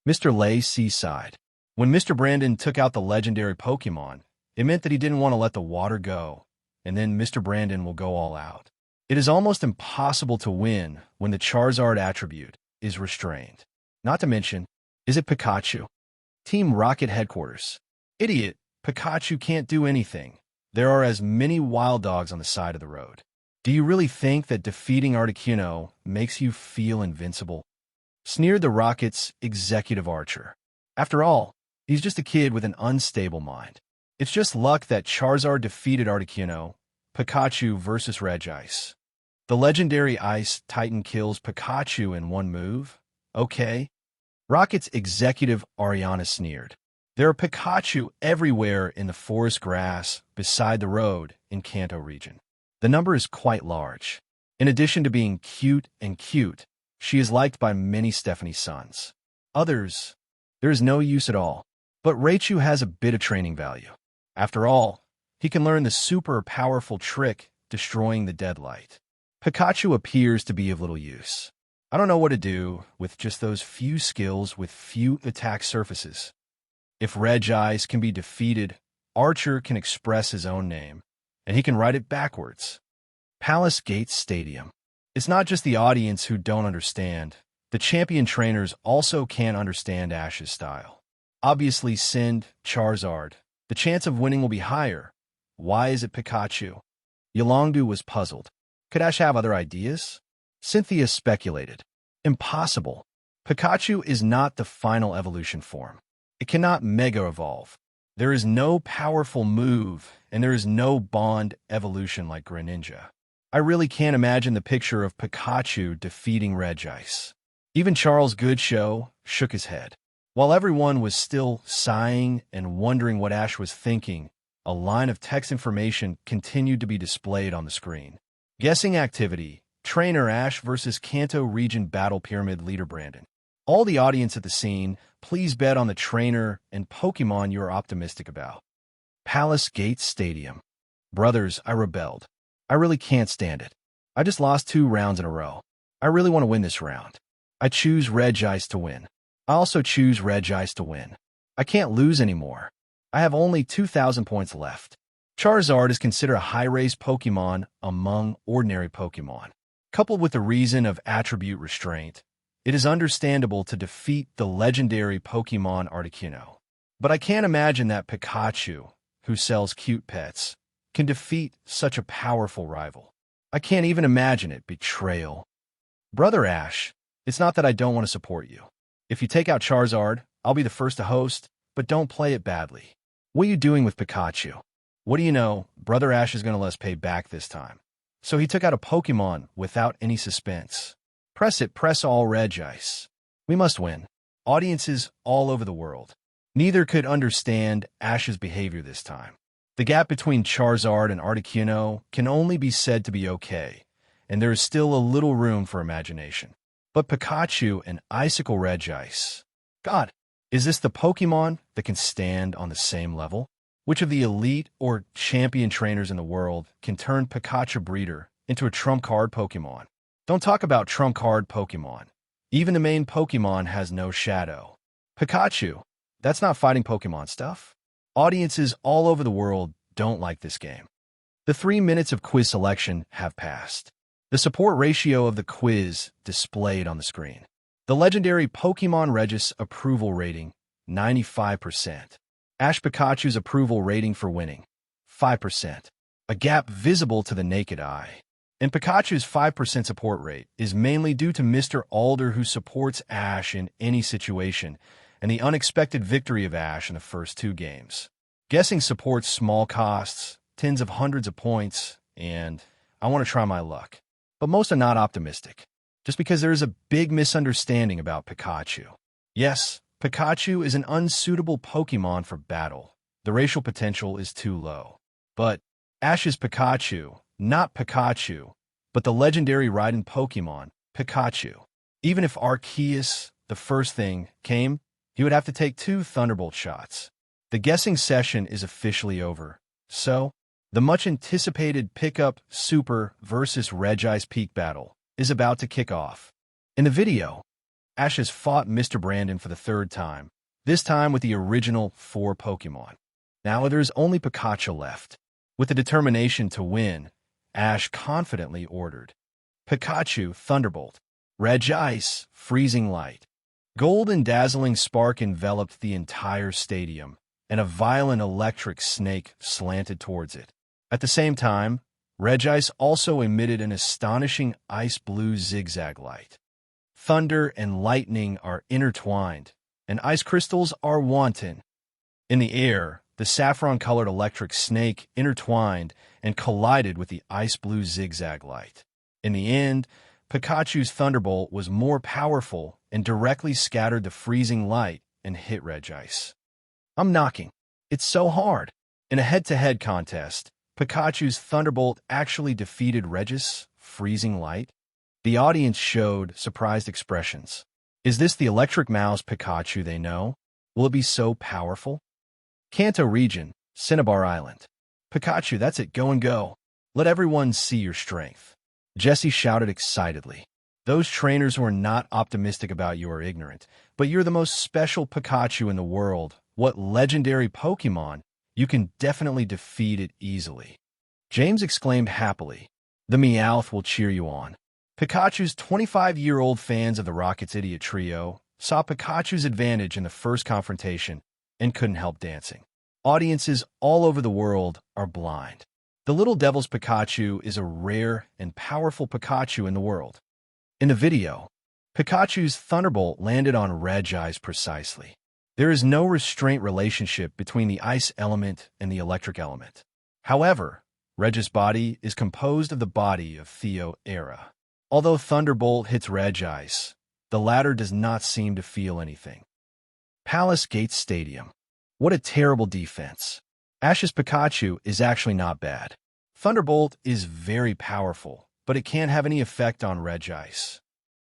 Mr. Lysandre sighed. When Mr. Brandon took out the legendary Pokemon, it meant that he didn't want to let the water go, and then Mr. Brandon will go all out. It is almost impossible to win when the Charizard attribute is restrained. Not to mention, is it Pikachu? Team Rocket Headquarters. Idiot, Pikachu can't do anything. There are as many wild dogs on the side of the road. Do you really think that defeating Articuno makes you feel invincible? Sneered the Rocket's executive archer. After all, he's just a kid with an unstable mind. It's just luck that Charizard defeated Articuno, Pikachu versus Regice. The legendary Ice Titan kills Pikachu in one move? Okay. Rocket's executive Ariana sneered. There are Pikachu everywhere in the forest grass beside the road in Kanto region. The number is quite large. In addition to being cute, she is liked by many Stephanie's sons. Others, there is no use at all. But Raichu has a bit of training value. After all, he can learn the super powerful trick, destroying the Deadlight. Pikachu appears to be of little use. I don't know what to do with just those few skills with few attack surfaces. If Regice can be defeated, Archer can express his own name, and he can write it backwards. Palace Gate Stadium. It's not just the audience who don't understand. The champion trainers also can't understand Ash's style. Obviously, Sind, Charizard. The chance of winning will be higher. Why is it Pikachu? Yolongdu was puzzled. Could Ash have other ideas? Cynthia speculated. Impossible. Pikachu is not the final evolution form. It cannot Mega Evolve. There is no powerful move, and there is no bond evolution like Greninja. I really can't imagine the picture of Pikachu defeating Regice. Even Charles Goodshow shook his head. While everyone was still sighing and wondering what Ash was thinking, a line of text information continued to be displayed on the screen. Guessing activity, Trainer Ash versus Kanto Region Battle Pyramid Leader Brandon. All the audience at the scene, please bet on the trainer and Pokemon you are optimistic about. Palace Gate Stadium. Brothers, I rebelled. I really can't stand it. I just lost 2 rounds in a row. I really want to win this round. I choose Regice to win. I also choose Regice to win. I can't lose anymore. I have only 2,000 points left. Charizard is considered a high-raised Pokemon among ordinary Pokemon. Coupled with the reason of attribute restraint, it is understandable to defeat the legendary Pokemon Articuno. But I can't imagine that Pikachu, who sells cute pets, can defeat such a powerful rival. I can't even imagine it. Betrayal. Brother Ash, it's not that I don't want to support you. If you take out Charizard, I'll be the first to host, but don't play it badly. What are you doing with Pikachu? What do you know? Brother Ash is going to let us pay back this time. So he took out a Pokemon without any suspense. Press it, press all Regice. We must win. Audiences all over the world. Neither could understand Ash's behavior this time. The gap between Charizard and Articuno can only be said to be okay, and there is still a little room for imagination. But Pikachu and Icicle Regice. God, is this the Pokemon that can stand on the same level? Which of the elite or champion trainers in the world can turn Pikachu Breeder into a trump card Pokemon? Don't talk about trump card Pokemon. Even the main Pokemon has no shadow. Pikachu, that's not fighting Pokemon stuff. Audiences all over the world don't like this game. The 3 minutes of quiz selection have passed. The support ratio of the quiz displayed on the screen. The legendary Pokemon Regice approval rating, 95%. Ash Pikachu's approval rating for winning, 5%. A gap visible to the naked eye. And Pikachu's 5% support rate is mainly due to Mr. Alder, who supports Ash in any situation, and the unexpected victory of Ash in the first 2 games. Guessing supports small costs, tens of hundreds of points, and I want to try my luck. But most are not optimistic, just because there is a big misunderstanding about Pikachu. Yes, Pikachu is an unsuitable Pokemon for battle. The racial potential is too low. But Ash is Pikachu, not Pikachu, but the legendary riding Pokemon, Pikachu. Even if Arceus, the first thing, came, he would have to take 2 Thunderbolt shots. The guessing session is officially over. So, the much-anticipated Pickup Super versus Regice Peak battle is about to kick off. In the video, Ash has fought Mr. Brandon for the 3rd time, this time with the original 4 Pokemon. Now there's only Pikachu left. With the determination to win, Ash confidently ordered Pikachu Thunderbolt, Regice Freezing Light. Gold and dazzling spark enveloped the entire stadium, and a violent electric snake slanted towards it. At the same time, Regice also emitted an astonishing ice-blue zigzag light. Thunder and lightning are intertwined, and ice crystals are wanton. In the air, the saffron-colored electric snake intertwined and collided with the ice-blue zigzag light. In the end, Pikachu's Thunderbolt was more powerful and directly scattered the freezing light and hit Regice. I'm knocking. It's so hard. In a head-to-head contest, Pikachu's Thunderbolt actually defeated Regice Freezing Light. The audience showed surprised expressions. Is this the electric mouse Pikachu they know? Will it be so powerful? Kanto region, Cinnabar Island. Pikachu, that's it, go and go. Let everyone see your strength. Jessie shouted excitedly. Those trainers who are not optimistic about you are ignorant, but you're the most special Pikachu in the world. What legendary Pokemon? You can definitely defeat it easily. James exclaimed happily. The Meowth will cheer you on. Pikachu's 25-year-old fans of the Rockets Idiot Trio saw Pikachu's advantage in the first confrontation and couldn't help dancing. Audiences all over the world are blind. The Little Devil's Pikachu is a rare and powerful Pikachu in the world. In the video, Pikachu's Thunderbolt landed on Regice precisely. There is no restraint relationship between the ice element and the electric element. However, Regice's body is composed of the body of Theo-Era. Although Thunderbolt hits Regice, the latter does not seem to feel anything. Palace Gate Stadium. What a terrible defense. Ash's Pikachu is actually not bad. Thunderbolt is very powerful, but it can't have any effect on Regice.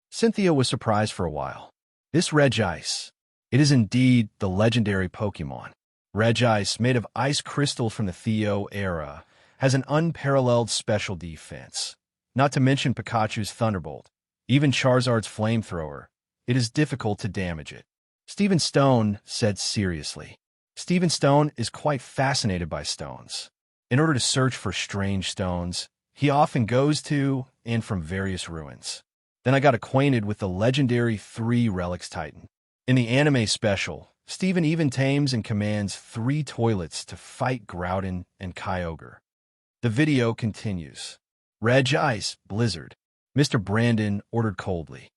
Cynthia was surprised for a while. This Regice, it is indeed the legendary Pokemon. Regice, made of ice crystal from the Theo-Era, has an unparalleled special defense. Not to mention Pikachu's Thunderbolt, even Charizard's Flamethrower, it is difficult to damage it. Stephen Stone said seriously. Stephen Stone is quite fascinated by stones. In order to search for strange stones, he often goes to and from various ruins. Then I got acquainted with the legendary 3 Relics Titan. In the anime special, Stephen even tames and commands 3 toilets to fight Groudon and Kyogre. The video continues. Regice, blizzard. Mr. Brandon ordered coldly.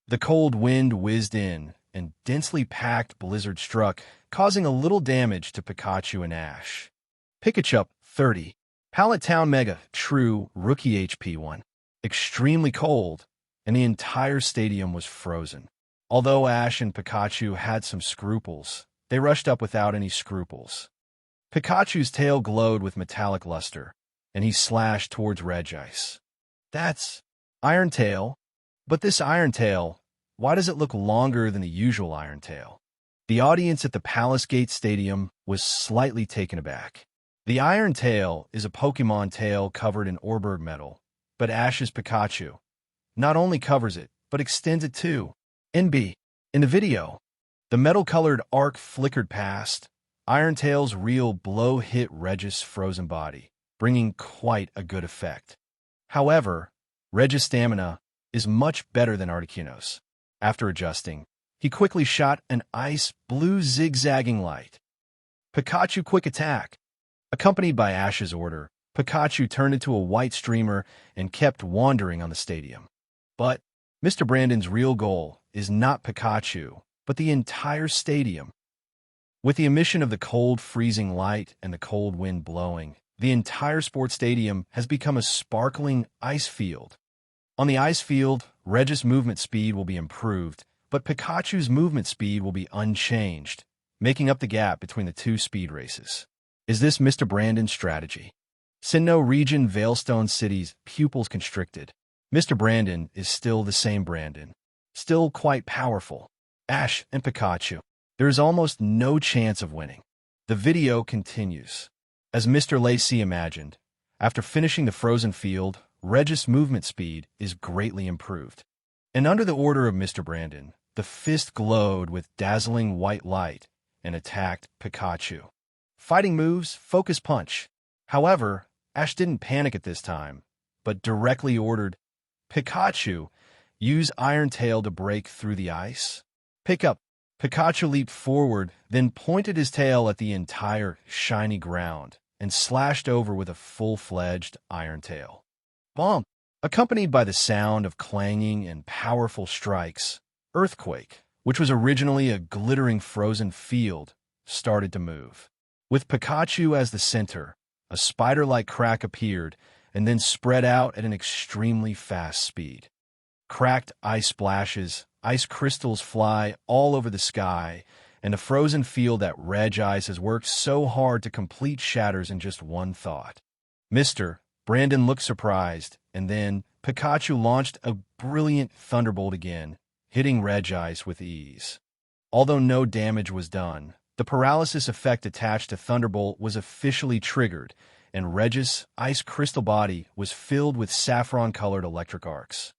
The cold wind whizzed in, and densely packed blizzard struck, causing a little damage to Pikachu and Ash. Pikachu, 30. Pallet Town Mega, true, rookie HP 1. Extremely cold, and the entire stadium was frozen. Although Ash and Pikachu had some scruples, they rushed up without any scruples. Pikachu's tail glowed with metallic luster, and he slashed towards Regice. That's Iron Tail. But this Iron Tail, why does it look longer than the usual Iron Tail? The audience at the Palace Gate Stadium was slightly taken aback. The Iron Tail is a Pokemon tail covered in Oreburgh metal, but Ash's Pikachu not only covers it, but extends it too. NB. In the video, the metal-colored arc flickered past. Iron Tail's real blow hit Regice's frozen body, bringing quite a good effect. However, Regice's stamina is much better than Articuno's. After adjusting, he quickly shot an ice-blue zigzagging light. Pikachu Quick Attack. Accompanied by Ash's order, Pikachu turned into a white streamer and kept wandering on the stadium. But Mr. Brandon's real goal is not Pikachu, but the entire stadium. With the emission of the cold, freezing light and the cold wind blowing, the entire sports stadium has become a sparkling ice field. On the ice field, Regice's movement speed will be improved, but Pikachu's movement speed will be unchanged, making up the gap between the two speed races. Is this Mr. Brandon's strategy? Sinnoh region Veilstone City's pupils constricted. Mr. Brandon is still the same Brandon, still quite powerful. Ash and Pikachu. There is almost no chance of winning. The video continues. As Mr. Lacey imagined, after finishing the frozen field, Regice's movement speed is greatly improved. And under the order of Mr. Brandon, the fist glowed with dazzling white light and attacked Pikachu. Fighting moves, focus punch. However, Ash didn't panic at this time, but directly ordered Pikachu use Iron Tail to break through the ice. Pick up. Pikachu leaped forward, then pointed his tail at the entire shiny ground and slashed over with a full-fledged Iron Tail. Bonk! Accompanied by the sound of clanging and powerful strikes, Earthquake, which was originally a glittering frozen field, started to move. With Pikachu as the center, a spider-like crack appeared and then spread out at an extremely fast speed. Cracked ice splashes, ice crystals fly all over the sky, and the frozen field that Regice has worked so hard to complete shatters in just one thought. Mr. Brandon looked surprised, and then Pikachu launched a brilliant thunderbolt again, hitting Regice with ease. Although no damage was done, the paralysis effect attached to Thunderbolt was officially triggered, and Regice's ice crystal body was filled with saffron-colored electric arcs.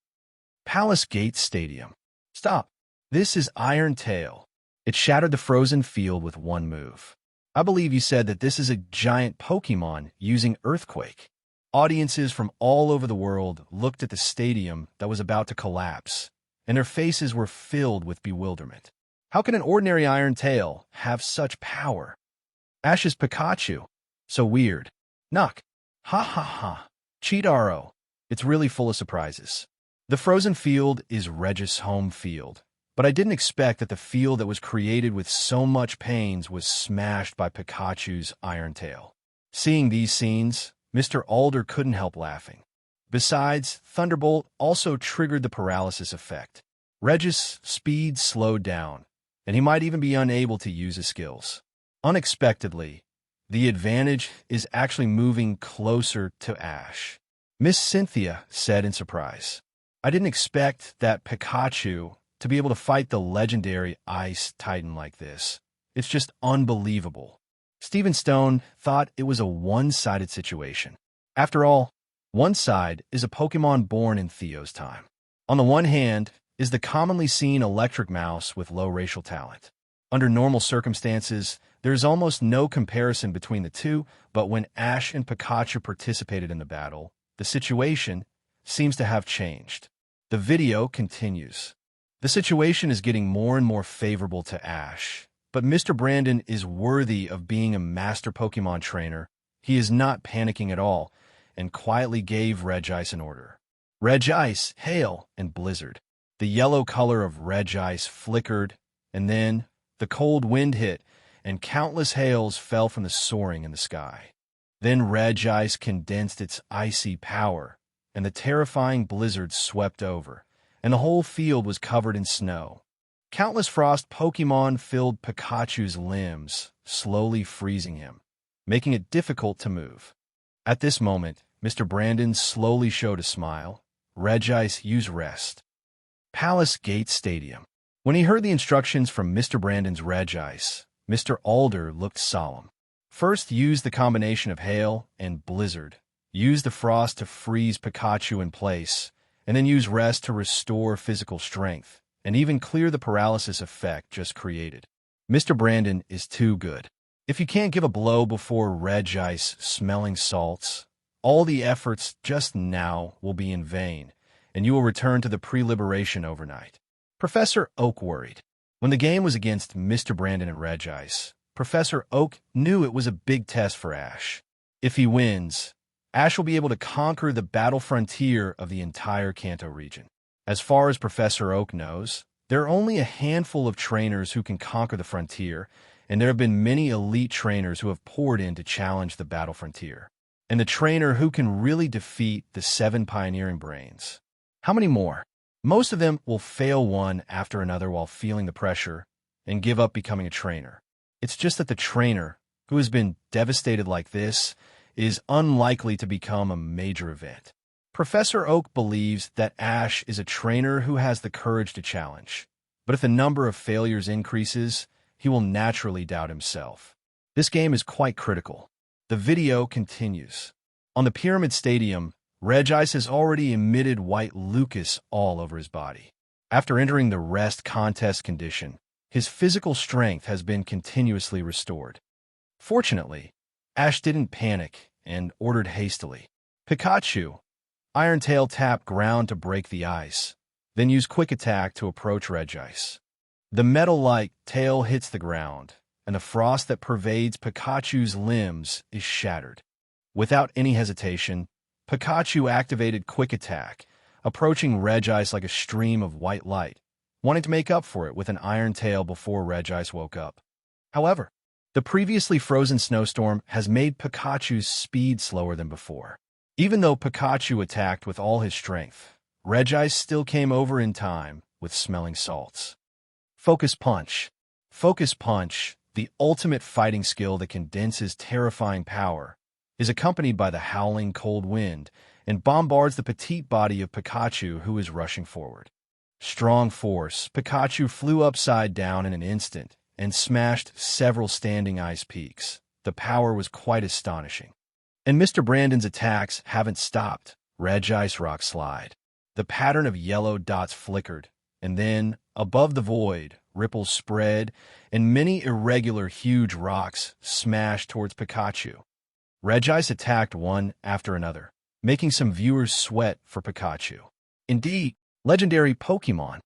Palace Gate Stadium. Stop. This is Iron Tail. It shattered the frozen field with one move. I believe you said that this is a giant Pokémon using Earthquake. Audiences from all over the world looked at the stadium that was about to collapse, and their faces were filled with bewilderment. How can an ordinary Iron Tail have such power? Ash's Pikachu. So weird. Knock. Ha ha ha. Cheetaro. It's really full of surprises. The frozen field is Regice's home field, but I didn't expect that the field that was created with so much pains was smashed by Pikachu's Iron Tail. Seeing these scenes, Mr. Alder couldn't help laughing. Besides, Thunderbolt also triggered the paralysis effect. Regice's speed slowed down, and he might even be unable to use his skills. Unexpectedly, the advantage is actually moving closer to Ash. Miss Cynthia said in surprise. I didn't expect that Pikachu to be able to fight the legendary Ice Titan like this. It's just unbelievable. Stephen Stone thought it was a one-sided situation. After all, one side is a Pokemon born in Theo's time. On the one hand is the commonly seen electric mouse with low racial talent. Under normal circumstances, there is almost no comparison between the two, but when Ash and Pikachu participated in the battle, the situation seems to have changed. The video continues. The situation is getting more and more favorable to Ash, but Mr. Brandon is worthy of being a master Pokemon trainer. He is not panicking at all, and quietly gave Regice an order. Regice, hail, and blizzard. The yellow color of Regice flickered, and then the cold wind hit, and countless hails fell from the soaring in the sky. Then Regice condensed its icy power, and the terrifying blizzard swept over, and the whole field was covered in snow. Countless frost Pokemon filled Pikachu's limbs, slowly freezing him, making it difficult to move. At this moment, Mr. Brandon slowly showed a smile. Regice, use rest. Palace Gate Stadium. When he heard the instructions from Mr. Brandon's Regice, Mr. Alder looked solemn. First, use the combination of hail and blizzard. Use the frost to freeze Pikachu in place, and then use rest to restore physical strength, and even clear the paralysis effect just created. Mr. Brandon is too good. If you can't give a blow before Regice smelling salts, all the efforts just now will be in vain, and you will return to the pre-liberation overnight. Professor Oak worried. When the game was against Mr. Brandon and Regice, Professor Oak knew it was a big test for Ash. If he wins, Ash will be able to conquer the battle frontier of the entire Kanto region. As far as Professor Oak knows, there are only a handful of trainers who can conquer the frontier, and there have been many elite trainers who have poured in to challenge the battle frontier. And the trainer who can really defeat the 7 pioneering brains. How many more? Most of them will fail one after another while feeling the pressure and give up becoming a trainer. It's just that the trainer, who has been devastated like this, is unlikely to become a major event. Professor Oak believes that Ash is a trainer who has the courage to challenge, but if the number of failures increases, he will naturally doubt himself. This game is quite critical. The video continues. On the Pyramid Stadium, Regice has already emitted white Lucas all over his body. After entering the rest contest condition, his physical strength has been continuously restored. Fortunately, Ash didn't panic and ordered hastily. Pikachu, Iron Tail tap ground to break the ice, then use Quick Attack to approach Regice. The metal-like tail hits the ground, and the frost that pervades Pikachu's limbs is shattered. Without any hesitation, Pikachu activated Quick Attack, approaching Regice like a stream of white light, wanting to make up for it with an Iron Tail before Regice woke up. However, the previously frozen snowstorm has made Pikachu's speed slower than before. Even though Pikachu attacked with all his strength, Regice still came over in time with smelling salts. Focus Punch. Focus Punch, the ultimate fighting skill that condenses terrifying power, is accompanied by the howling cold wind and bombards the petite body of Pikachu who is rushing forward. Strong force, Pikachu flew upside down in an instant and smashed several standing ice peaks. The power was quite astonishing. And Mr. Brandon's attacks haven't stopped. Regice Rock Slide. The pattern of yellow dots flickered, and then, above the void, ripples spread, and many irregular huge rocks smashed towards Pikachu. Regice attacked one after another, making some viewers sweat for Pikachu. Indeed, legendary Pokémon.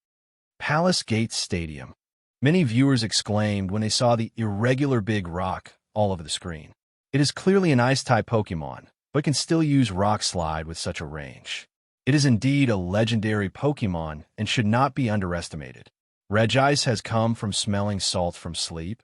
Palace Gates Stadium. Many viewers exclaimed when they saw the irregular big rock all over the screen. It is clearly an Ice-type Pokémon, but can still use Rock Slide with such a range. It is indeed a legendary Pokémon and should not be underestimated. Regice has come from smelling salts from sleep,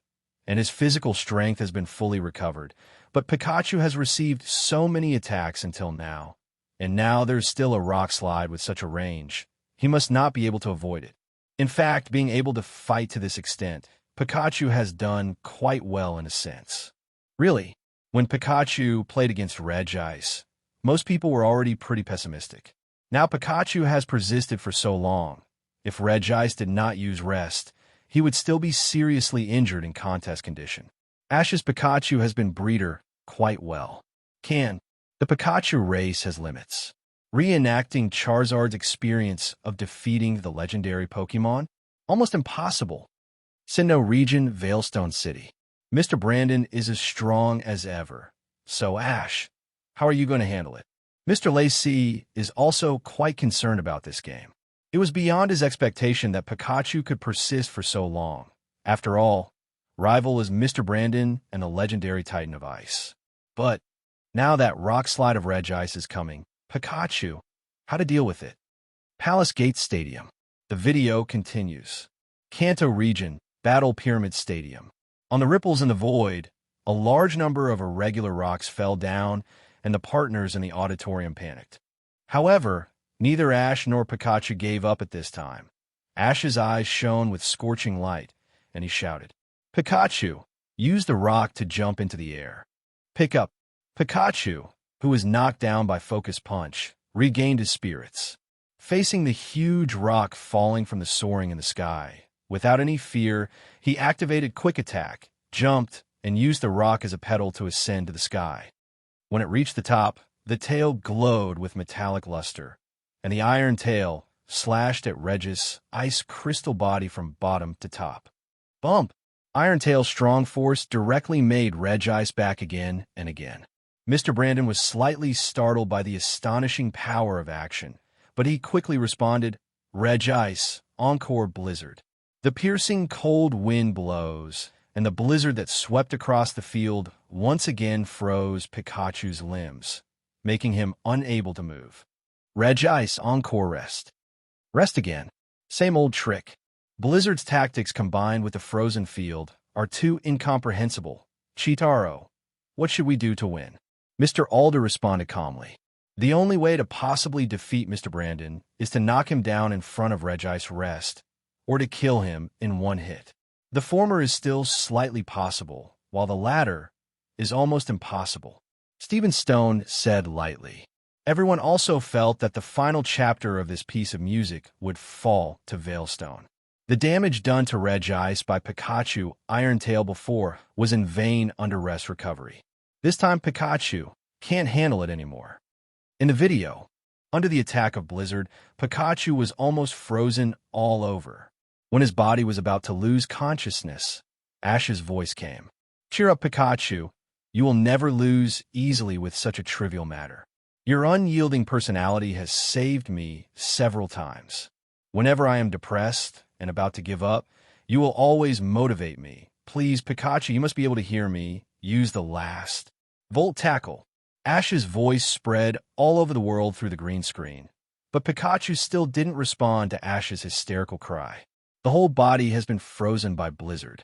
and his physical strength has been fully recovered, but Pikachu has received so many attacks until now, and now there's still a Rock Slide with such a range. He must not be able to avoid it. In fact, being able to fight to this extent, Pikachu has done quite well in a sense. Really, when Pikachu played against Regice, most people were already pretty pessimistic. Now Pikachu has persisted for so long. If Regice did not use rest, he would still be seriously injured in contest condition. Ash's Pikachu has been breeder quite well. The Pikachu race has limits. Reenacting Charizard's experience of defeating the legendary Pokémon? Almost impossible. Sinnoh Region, Veilstone City. Mr. Brandon is as strong as ever. So Ash, how are you going to handle it? Mr. Lacey is also quite concerned about this game. It was beyond his expectation that Pikachu could persist for so long. After all, rival is Mr. Brandon and the legendary Titan of Ice. But now that Rock Slide of Regice is coming, Pikachu, how to deal with it? Palace Gates Stadium. The video continues. Kanto Region, Battle Pyramid Stadium. On the ripples in the void, a large number of irregular rocks fell down, and the partners in the auditorium panicked. However, neither Ash nor Pikachu gave up at this time. Ash's eyes shone with scorching light, and he shouted, "Pikachu, use the rock to jump into the air." Pick up. Pikachu, who was knocked down by Focus Punch, regained his spirits. Facing the huge rock falling from the soaring in the sky, without any fear, he activated Quick Attack, jumped, and used the rock as a pedal to ascend to the sky. When it reached the top, the tail glowed with metallic luster, and the iron tail slashed at Regice's ice crystal body from bottom to top. Bump! Iron Tail's strong force directly made Regice back again and again. Mr. Brandon was slightly startled by the astonishing power of action, but he quickly responded, "Regice, Encore Blizzard." The piercing cold wind blows, and the blizzard that swept across the field once again froze Pikachu's limbs. making him unable to move. Regice Encore Rest. Rest again. Same old trick. Blizzard's tactics combined with the frozen field are too incomprehensible. Chitaro, what should we do to win? Mr. Alder responded calmly. The only way to possibly defeat Mr. Brandon is to knock him down in front of Regice Rest, or to kill him in one hit. The former is still slightly possible, while the latter is almost impossible. Stephen Stone said lightly. Everyone also felt that the final chapter of this piece of music would fall to Veilstone. The damage done to Regice by Pikachu Iron-Tail before was in vain under rest recovery. This time Pikachu can't handle it anymore. In the video, under the attack of Blizzard, Pikachu was almost frozen all over. When his body was about to lose consciousness, Ash's voice came. Cheer up, Pikachu. You will never lose easily with such a trivial matter. Your unyielding personality has saved me several times. Whenever I am depressed and about to give up, you will always motivate me. Please, Pikachu, you must be able to hear me. Use the last. Volt Tackle. Ash's voice spread all over the world through the green screen, but Pikachu still didn't respond to Ash's hysterical cry. The whole body has been frozen by Blizzard.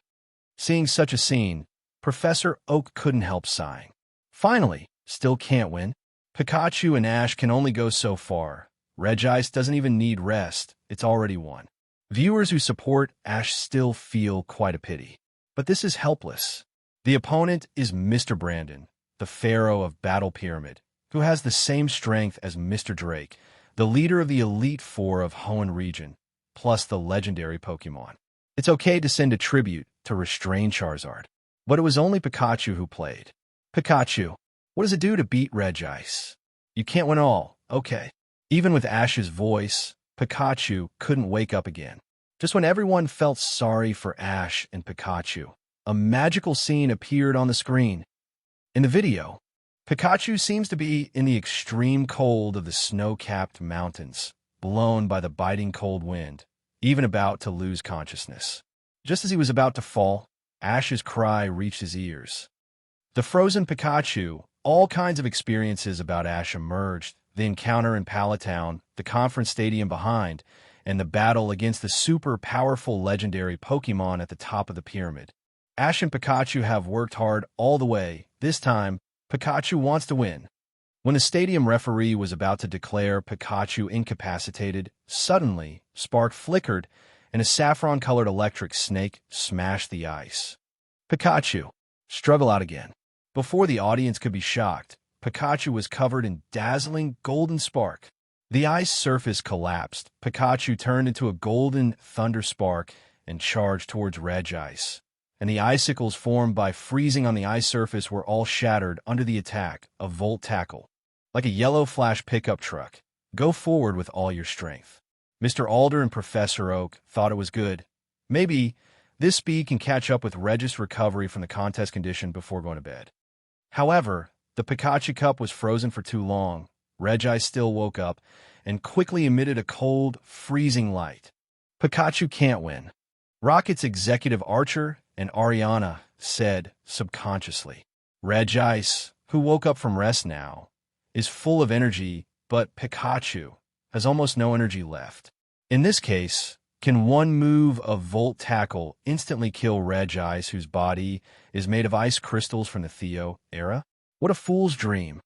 Seeing such a scene, Professor Oak couldn't help sighing. Finally, still can't win. Pikachu and Ash can only go so far. Regice doesn't even need rest, it's already won. Viewers who support Ash still feel quite a pity. But this is helpless. The opponent is Mr. Brandon, the pharaoh of Battle Pyramid, who has the same strength as Mr. Drake, the leader of the Elite Four of Hoenn region, plus the legendary Pokémon. It's okay to send a tribute to restrain Charizard, but it was only Pikachu who played. Pikachu, what does it do to beat Regice? You can't win all, okay. Even with Ash's voice, Pikachu couldn't wake up again. Just when everyone felt sorry for Ash and Pikachu, a magical scene appeared on the screen. In the video, Pikachu seems to be in the extreme cold of the snow-capped mountains, blown by the biting cold wind, even about to lose consciousness. Just as he was about to fall, Ash's cry reached his ears. The frozen Pikachu, all kinds of experiences about Ash emerged, the encounter in Pallet Town, the conference stadium behind, and the battle against the super-powerful legendary Pokémon at the top of the pyramid. Ash and Pikachu have worked hard all the way. This time, Pikachu wants to win. When the stadium referee was about to declare Pikachu incapacitated, suddenly, spark flickered, and a saffron-colored electric snake smashed the ice. Pikachu, struggle out again. Before the audience could be shocked, Pikachu was covered in dazzling golden spark. The ice surface collapsed. Pikachu turned into a golden thunder spark and charged towards Regice, and the icicles formed by freezing on the ice surface were all shattered under the attack of Volt Tackle. Like a yellow flash pickup truck, go forward with all your strength. Mr. Alder and Professor Oak thought it was good. Maybe this speed can catch up with Regice recovery from the contest condition before going to bed. However, the Pikachu Cup was frozen for too long. Regice still woke up and quickly emitted a cold, freezing light. Pikachu can't win. Rocket's executive archer and Ariana said subconsciously. Regice, who woke up from rest now, is full of energy, but Pikachu has almost no energy left. In this case, can one move of Volt Tackle instantly kill Regice, whose body is made of ice crystals from the Theo era? What a fool's dream.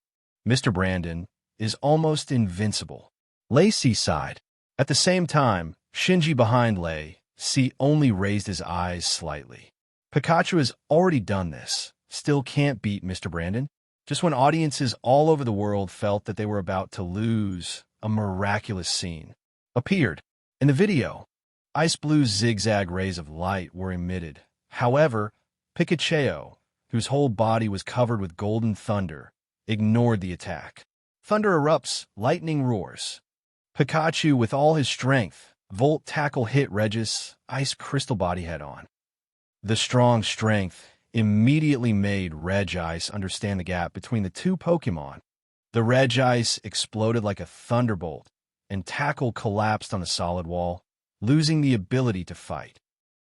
Mr. Brandon is almost invincible. Lacey sighed. At the same time, Shinji behind Lacey only raised his eyes slightly. Pikachu has already done this, still can't beat Mr. Brandon. Just when audiences all over the world felt that they were about to lose, a miraculous scene appeared. In the video, ice blue zigzag rays of light were emitted. However, Pikachu, whose whole body was covered with golden thunder, ignored the attack. Thunder erupts, lightning roars. Pikachu, with all his strength, Volt Tackle hit Regice' ice crystal body head-on. The strong strength immediately made Regice understand the gap between the two Pokémon. The Regice exploded like a thunderbolt, and Tackle collapsed on the solid wall, losing the ability to fight.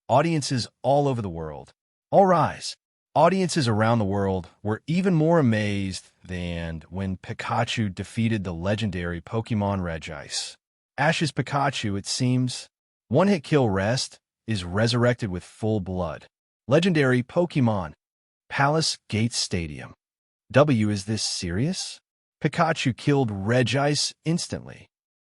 Audiences all over the world, all rise. Audiences around the world were even more amazed than when Pikachu defeated the legendary Pokémon Regice. Ash's Pikachu, it seems, one-hit kill rest, is resurrected with full blood. Legendary Pokémon. Palace Gates Stadium. Is this serious? Pikachu killed Regice instantly.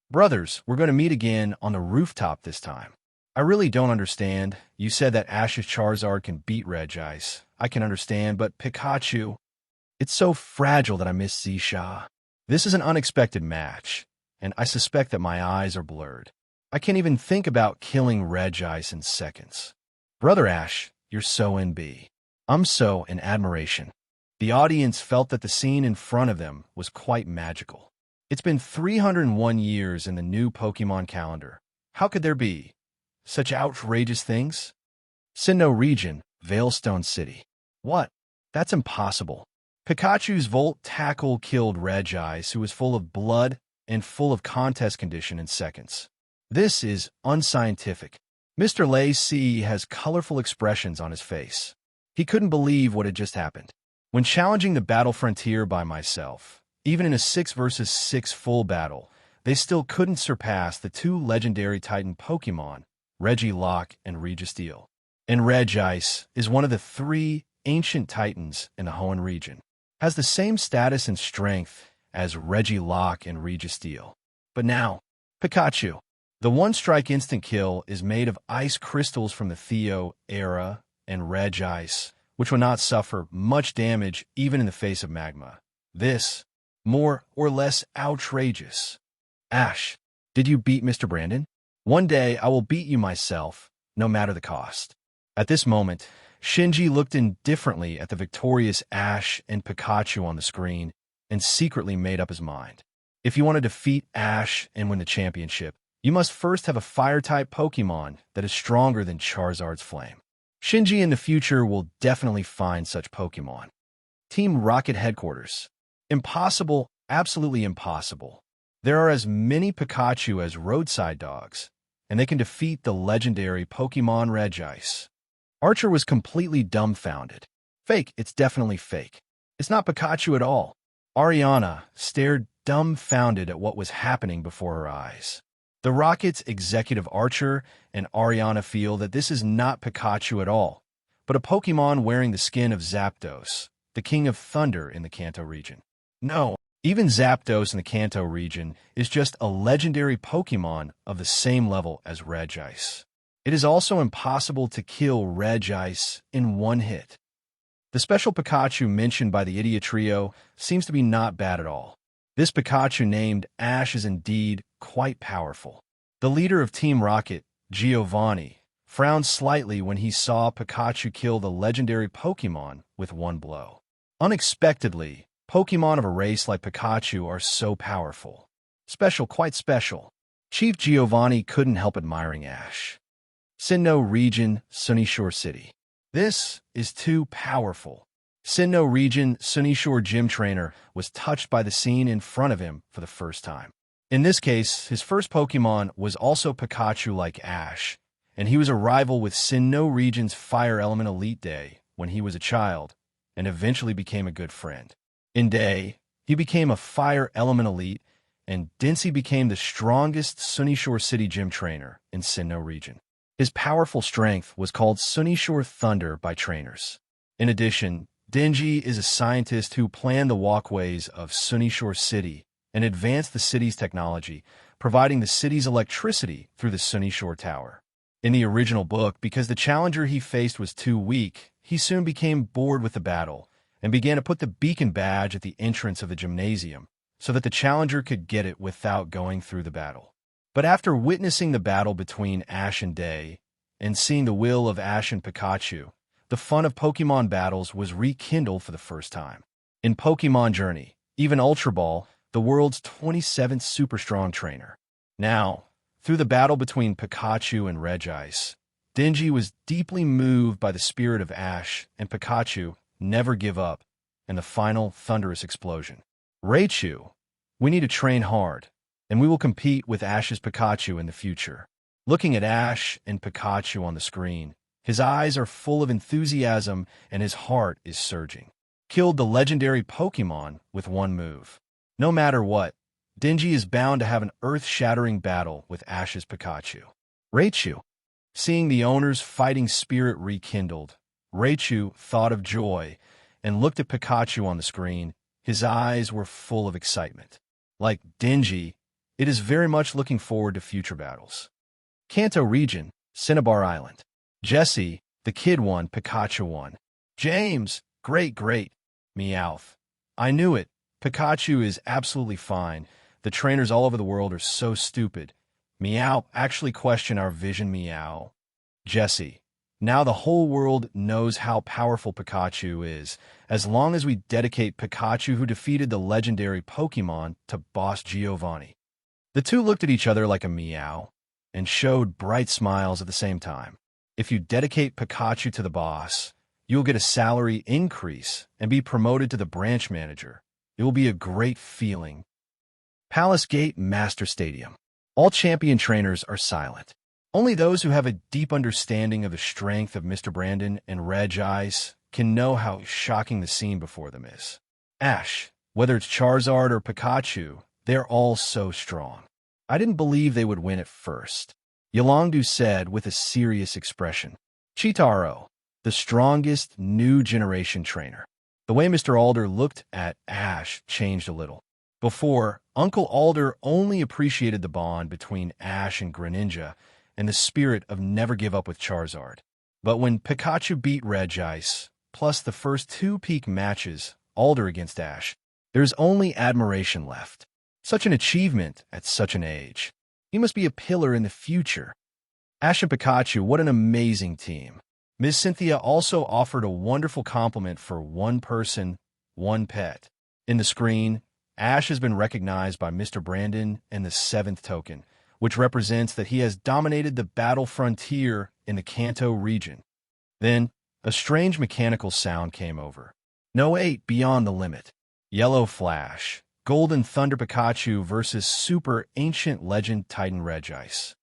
Brothers, we're going to meet again on the rooftop this time. I really don't understand. You said that Ash's Charizard can beat Regice. I can understand, but Pikachu... It's so fragile that I miss Zisha. This is an unexpected match, and I suspect that my eyes are blurred. I can't even think about killing Regice in seconds. Brother Ash, you're so NB. I'm so in admiration. The audience felt that the scene in front of them was quite magical. It's been 301 years in the new Pokémon calendar. How could there be such outrageous things? Sinnoh region, Veilstone City. What? That's impossible. Pikachu's Volt Tackle killed Regice, who was full of blood and full of contest condition in seconds. This is unscientific. Mr. Lacey has colorful expressions on his face. He couldn't believe what had just happened. When challenging the battle frontier by myself, even in a 6 versus 6 full battle, they still couldn't surpass the two legendary Titan Pokémon, Regirock and Registeel. And Regice is one of the 3 ancient Titans in the Hoenn region, has the same status and strength as Regirock and Registeel. But now, Pikachu. The one-strike instant kill is made of ice crystals from the Theo era and Regice, which will not suffer much damage even in the face of magma. This, more or less outrageous. Ash, did you beat Mr. Brandon? One day I will beat you myself, no matter the cost. At this moment, Shinji looked indifferently at the victorious Ash and Pikachu on the screen and secretly made up his mind. If you want to defeat Ash and win the championship, you must first have a Fire-type Pokémon that is stronger than Charizard's Flame. Shinji in the future will definitely find such Pokémon. Team Rocket Headquarters. Impossible, absolutely impossible. There are as many Pikachu as roadside dogs, and they can defeat the legendary Pokémon Regice. Archer was completely dumbfounded. Fake, it's definitely fake. It's not Pikachu at all. Ariana stared dumbfounded at what was happening before her eyes. The Rocket's executive Archer and Ariana feel that this is not Pikachu at all, but a Pokémon wearing the skin of Zapdos, the King of Thunder in the Kanto region. No, even Zapdos in the Kanto region is just a legendary Pokémon of the same level as Regice. It is also impossible to kill Regice in one hit. The special Pikachu mentioned by the Idiot Trio seems to be not bad at all. This Pikachu named Ash is indeed quite powerful. The leader of Team Rocket, Giovanni, frowned slightly when he saw Pikachu kill the legendary Pokémon with one blow. Unexpectedly, Pokémon of a race like Pikachu are so powerful. Special, quite special. Chief Giovanni couldn't help admiring Ash. Sinnoh region, Sunnyshour City. This is too powerful. Sinnoh region Sunnyshour gym trainer was touched by the scene in front of him for the first time. In this case, his first Pokémon was also Pikachu like Ash, and he was a rival with Sinnoh region's Fire Element Elite Day when he was a child, and eventually became a good friend. In Day, he became a Fire Element Elite, and Dundee became the strongest Sunnyshour City gym trainer in Sinnoh region. His powerful strength was called Sunnyshour Thunder by trainers. In addition, Dundee is a scientist who planned the walkways of Sunnyshour City and advanced the city's technology, providing the city's electricity through the Sunnyshour Tower. In the original book, because the challenger he faced was too weak, he soon became bored with the battle and began to put the beacon badge at the entrance of the gymnasium so that the challenger could get it without going through the battle. But after witnessing the battle between Ash and Day and seeing the will of Ash and Pikachu, the fun of Pokemon battles was rekindled for the first time. In Pokemon Journey, even Ultra Ball, the world's 27th super strong trainer. Now, through the battle between Pikachu and Regice, Dundee was deeply moved by the spirit of Ash and Pikachu never give up and the final thunderous explosion. Raichu, we need to train hard, and we will compete with Ash's Pikachu in the future. Looking at Ash and Pikachu on the screen, His eyes are full of enthusiasm and his heart is surging. Killed the legendary Pokémon with one move. No matter what, Dundee is bound to have an earth-shattering battle with Ash's Pikachu. Raichu. Seeing the owner's fighting spirit rekindled, Raichu thought of joy and looked at Pikachu on the screen. His eyes were full of excitement. Like Dundee, it is very much looking forward to future battles. Kanto region, Cinnabar Island. Jesse, the kid won, Pikachu won. James, great. Meowth. I knew it. Pikachu is absolutely fine. The trainers all over the world are so stupid. Meow actually question our vision, Meow. Jesse. Now the whole world knows how powerful Pikachu is, as long as we dedicate Pikachu who defeated the legendary Pokémon to Boss Giovanni. The two looked at each other like a meow and showed bright smiles at the same time. If you dedicate Pikachu to the boss, you'll get a salary increase and be promoted to the branch manager. It will be a great feeling. Palace Gate Master Stadium. All champion trainers are silent. Only those who have a deep understanding of the strength of Mr. Brandon and Regice can know how shocking the scene before them is. Ash, whether it's Charizard or Pikachu, they're all so strong. I didn't believe they would win at first, Yolongdu said with a serious expression. Chitaro, the strongest new generation trainer. The way Mr. Alder looked at Ash changed a little. Before, Uncle Alder only appreciated the bond between Ash and Greninja and the spirit of never give up with Charizard. But when Pikachu beat Regice, plus the first two peak matches, Alder against Ash, there's only admiration left. Such an achievement at such an age. He must be a pillar in the future. Ash and Pikachu, what an amazing team. Ms. Cynthia also offered a wonderful compliment for one person, one pet. In the screen, Ash has been recognized by Mr. Brandon and the 7th token, which represents that he has dominated the battle frontier in the Kanto region. Then, a strange mechanical sound came over. No 8 beyond the limit. Yellow Flash, Golden Thunder Pikachu versus Super Ancient Legend Titan Regice.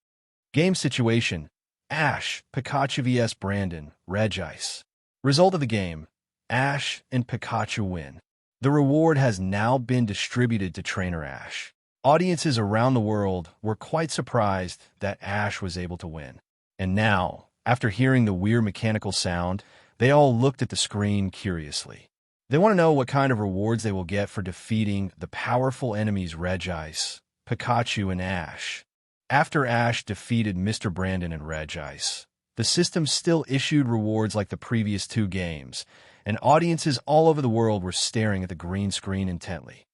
Game situation, Ash, Pikachu vs Brandon, Regice. Result of the game, Ash and Pikachu win. The reward has now been distributed to Trainer Ash. Audiences around the world were quite surprised that Ash was able to win. And now, after hearing the weird mechanical sound, they all looked at the screen curiously. They want to know what kind of rewards they will get for defeating the powerful enemies Regice, Pikachu, and Ash. After Ash defeated Mr. Brandon and Regice, the system still issued rewards like the previous 2 games, and audiences all over the world were staring at the green screen intently.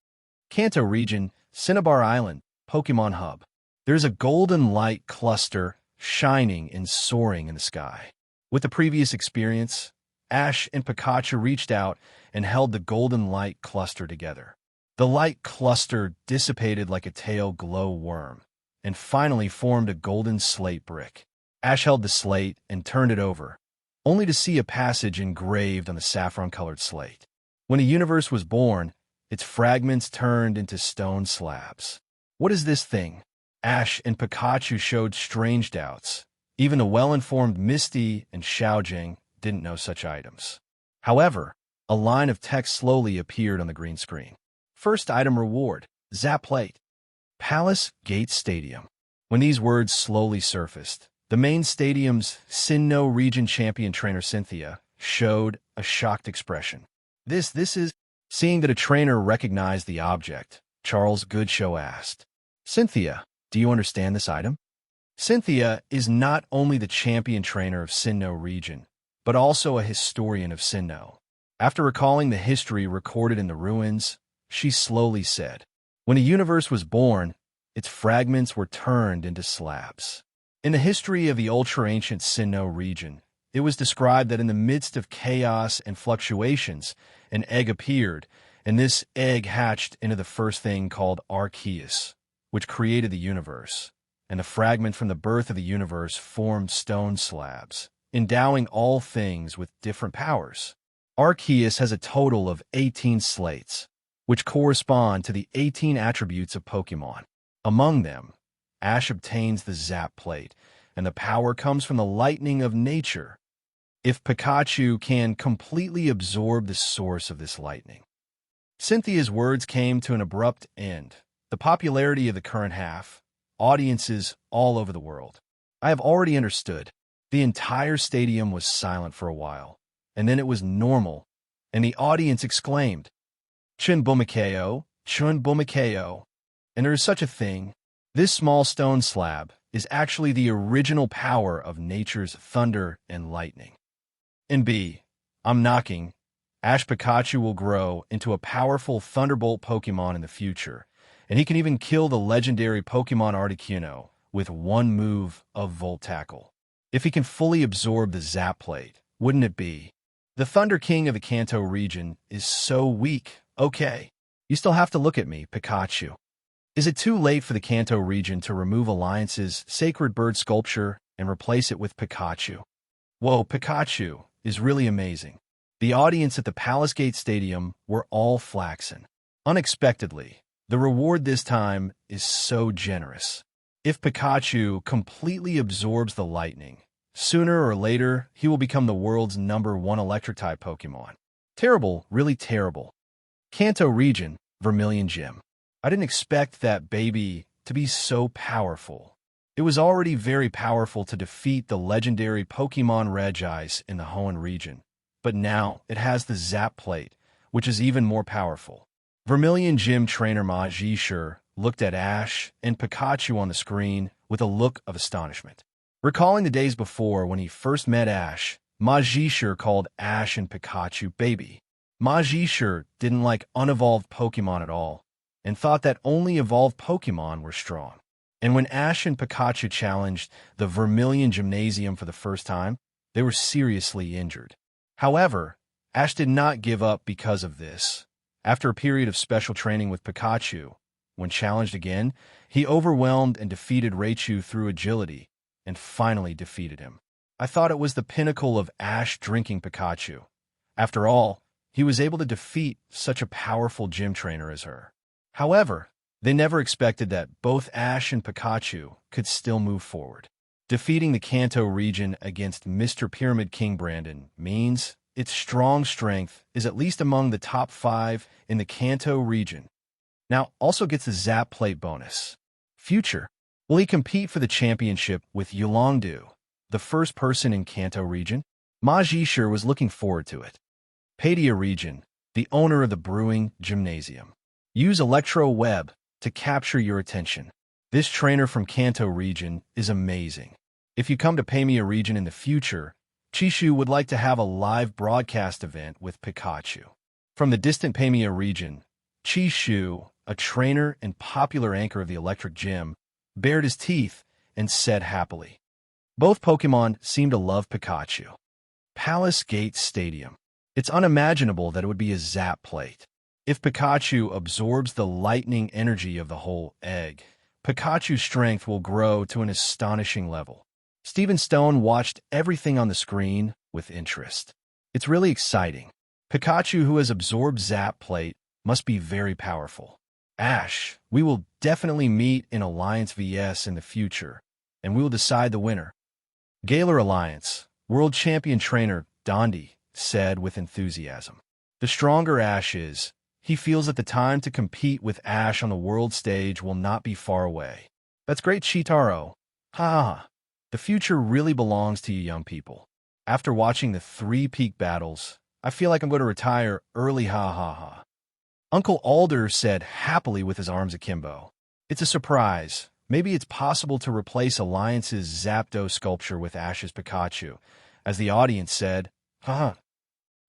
Kanto region, Cinnabar Island, Pokémon Hub. There's a golden light cluster shining and soaring in the sky. With the previous experience, Ash and Pikachu reached out and held the golden light cluster together. The light cluster dissipated like a tail glow worm and finally formed a golden slate brick. Ash held the slate and turned it over, only to see a passage engraved on the saffron-colored slate. When a universe was born, its fragments turned into stone slabs. What is this thing? Ash and Pikachu showed strange doubts. Even the well-informed Misty and Xiaojing didn't know such items. However, a line of text slowly appeared on the green screen. First item reward, Zap Plate. Palace Gate Stadium. When these words slowly surfaced, the main stadium's Sinnoh region champion trainer Cynthia showed a shocked expression. This is... Seeing that a trainer recognized the object, Charles Goodshow asked, Cynthia, do you understand this item? Cynthia is not only the champion trainer of Sinnoh region, but also a historian of Sinnoh. After recalling the history recorded in the ruins, she slowly said, when a universe was born, its fragments were turned into slabs. In the history of the ultra-ancient Sinnoh region, it was described that in the midst of chaos and fluctuations, an egg appeared, and this egg hatched into the first thing called Arceus, which created the universe, and the fragment from the birth of the universe formed stone slabs, endowing all things with different powers. Arceus has a total of 18 slates, which correspond to the 18 attributes of Pokémon. Among them, Ash obtains the Zap Plate, and the power comes from the lightning of nature, if Pikachu can completely absorb the source of this lightning. Cynthia's words came to an abrupt end. The popularity of the current half, audiences all over the world. I have already understood. The entire stadium was silent for a while, and then it was normal, and the audience exclaimed, Chun Bumakeo, Chun Bumakeo. And there is such a thing. This small stone slab is actually the original power of nature's thunder and lightning. And B, I'm knocking. Ash Pikachu will grow into a powerful Thunderbolt Pokemon in the future, and he can even kill the legendary Pokemon Articuno with one move of Volt Tackle. If he can fully absorb the Zap Plate, wouldn't it be? The Thunder King of the Kanto region is so weak. Okay, you still have to look at me, Pikachu. Is it too late for the Kanto region to remove Alliance's Sacred Bird sculpture and replace it with Pikachu? Whoa, Pikachu is really amazing. The audience at the Palace Gate Stadium were all flaxen. Unexpectedly, the reward this time is so generous. If Pikachu completely absorbs the lightning, sooner or later, he will become the world's #1 Electric-type Pokemon. Terrible, really terrible. Kanto region, Vermilion Gym. I didn't expect that baby to be so powerful. It was already very powerful to defeat the legendary Pokemon Regice in the Hoenn region, but now it has the Zap Plate, which is even more powerful. Vermilion Gym trainer Regice looked at Ash and Pikachu on the screen with a look of astonishment. Recalling the days before when he first met Ash, Regice called Ash and Pikachu baby. Regice didn't like unevolved Pokemon at all, and thought that only evolved Pokemon were strong. And when Ash and Pikachu challenged the Vermilion Gymnasium for the first time, they were seriously injured. However, Ash did not give up because of this. After a period of special training with Pikachu, when challenged again, he overwhelmed and defeated Raichu through agility, and finally defeated him. I thought it was the pinnacle of Ash drinking Pikachu. After all, he was able to defeat such a powerful gym trainer as her. However, they never expected that both Ash and Pikachu could still move forward. Defeating the Kanto region against Mr. Pyramid King Brandon means its strong strength is at least among the top 5 in the Kanto region. Now also gets the Zap Plate bonus. Future. Will he compete for the championship with Yolongdu, the first person in Kanto region? Regice was looking forward to it. Padia region, the owner of the Brewing Gymnasium. Use Electro Web to capture your attention. This trainer from Kanto region is amazing. If you come to Pamia region in the future, Chishu would like to have a live broadcast event with Pikachu. From the distant Pamia region, Chishu, a trainer and popular anchor of the Electric Gym, bared his teeth and said happily. Both Pokemon seem to love Pikachu. Palace Gate Stadium. It's unimaginable that it would be a Zap Plate. If Pikachu absorbs the lightning energy of the whole egg, Pikachu's strength will grow to an astonishing level. Stephen Stone watched everything on the screen with interest. It's really exciting. Pikachu, who has absorbed Zap Plate, must be very powerful. Ash, we will definitely meet in Alliance vs in the future, and we will decide the winner. Galar Alliance, World Champion Trainer Dundee said with enthusiasm. The stronger Ash is, he feels that the time to compete with Ash on the world stage will not be far away. That's great, Chitaro. Ha! The future really belongs to you young people. After watching the 3 peak battles, I feel like I'm going to retire early, ha ha ha. Uncle Alder said happily with his arms akimbo. It's a surprise. Maybe it's possible to replace Alliance's Zapdos sculpture with Ash's Pikachu, as the audience said, haha.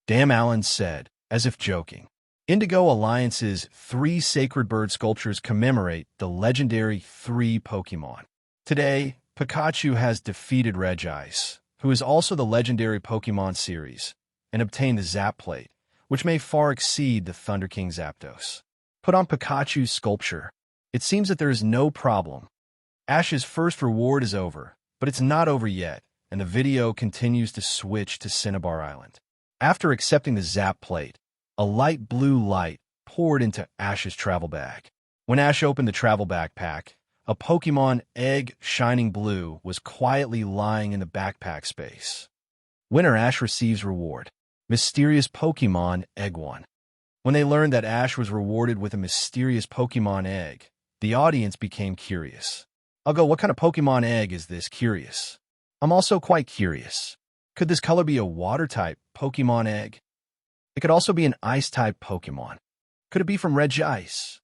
Damn, Alan said, as if joking. Indigo Alliance's 3 Sacred Bird sculptures commemorate the legendary 3 Pokemon. Today, Pikachu has defeated Regice, who is also the legendary Pokemon series, and obtained the Zap Plate, which may far exceed the Thunder King Zapdos. Put on Pikachu's sculpture. It seems that there is no problem. Ash's first reward is over, but it's not over yet, and the video continues to switch to Cinnabar Island. After accepting the Zap Plate, a light blue light poured into Ash's travel bag. When Ash opened the travel backpack, a Pokemon Egg Shining Blue was quietly lying in the backpack space. Winner Ash receives reward. Mysterious Pokemon Egg 1. When they learned that Ash was rewarded with a mysterious Pokemon egg, the audience became curious. I'll go, what kind of Pokemon egg is this? Curious. I'm also quite curious. Could this color be a water-type Pokemon egg? It could also be an ice-type Pokemon. Could it be from Regice?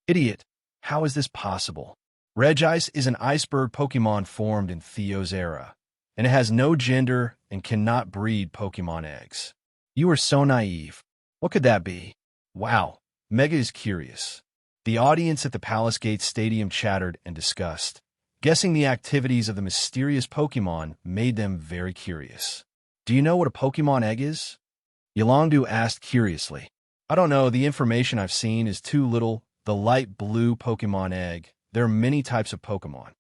Idiot. How is this possible? Regice is an iceberg Pokemon formed in Theo's era, and it has no gender and cannot breed Pokemon eggs. You are so naive. What could that be? Wow. Mega is curious. The audience at the Palace Gate Stadium chattered and discussed. Guessing the activities of the mysterious Pokemon made them very curious. Do you know what a Pokemon egg is? Yolongdu asked curiously. I don't know. The information I've seen is too little. The light blue Pokemon egg. There are many types of Pokemon.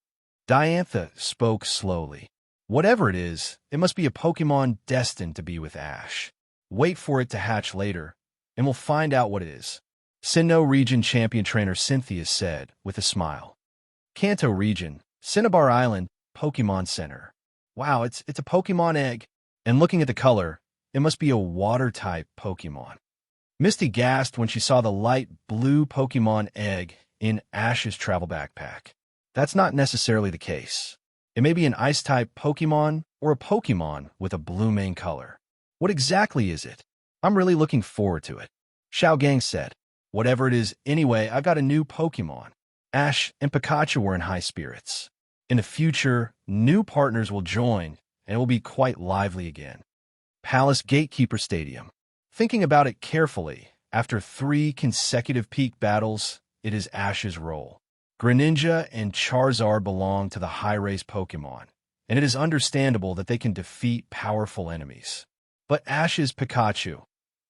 Diantha spoke slowly. Whatever it is, it must be a Pokemon destined to be with Ash. Wait for it to hatch later, and we'll find out what it is. Sinnoh Region Champion Trainer Cynthia said with a smile. Kanto Region, Cinnabar Island, Pokemon Center. Wow, it's a Pokemon egg. And looking at the color, it must be a water-type Pokemon. Misty gasped when she saw the light blue Pokemon egg in Ash's travel backpack. That's not necessarily the case. It may be an ice-type Pokemon or a Pokemon with a blue main color. What exactly is it? I'm really looking forward to it. Xiao Gang said. Whatever it is, anyway, I've got a new Pokemon. Ash and Pikachu were in high spirits. In the future, new partners will join, and it will be quite lively again. Palace Gatekeeper Stadium. Thinking about it carefully, after 3 consecutive peak battles, it is Ash's role. Greninja and Charizard belong to the high-race Pokemon, and it is understandable that they can defeat powerful enemies. But Ash's Pikachu,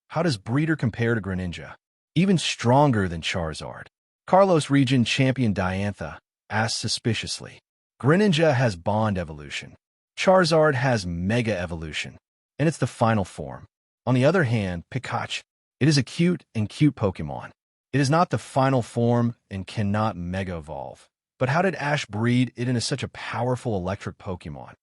how does Breeder compare to Greninja? Even stronger than Charizard. Kalos Region Champion Diantha asked suspiciously. Greninja has Bond Evolution. Charizard has Mega Evolution, and it's the final form. On the other hand, Pikachu, it is a cute Pokemon. It is not the final form and cannot Mega Evolve. But how did Ash breed it into such a powerful electric Pokemon?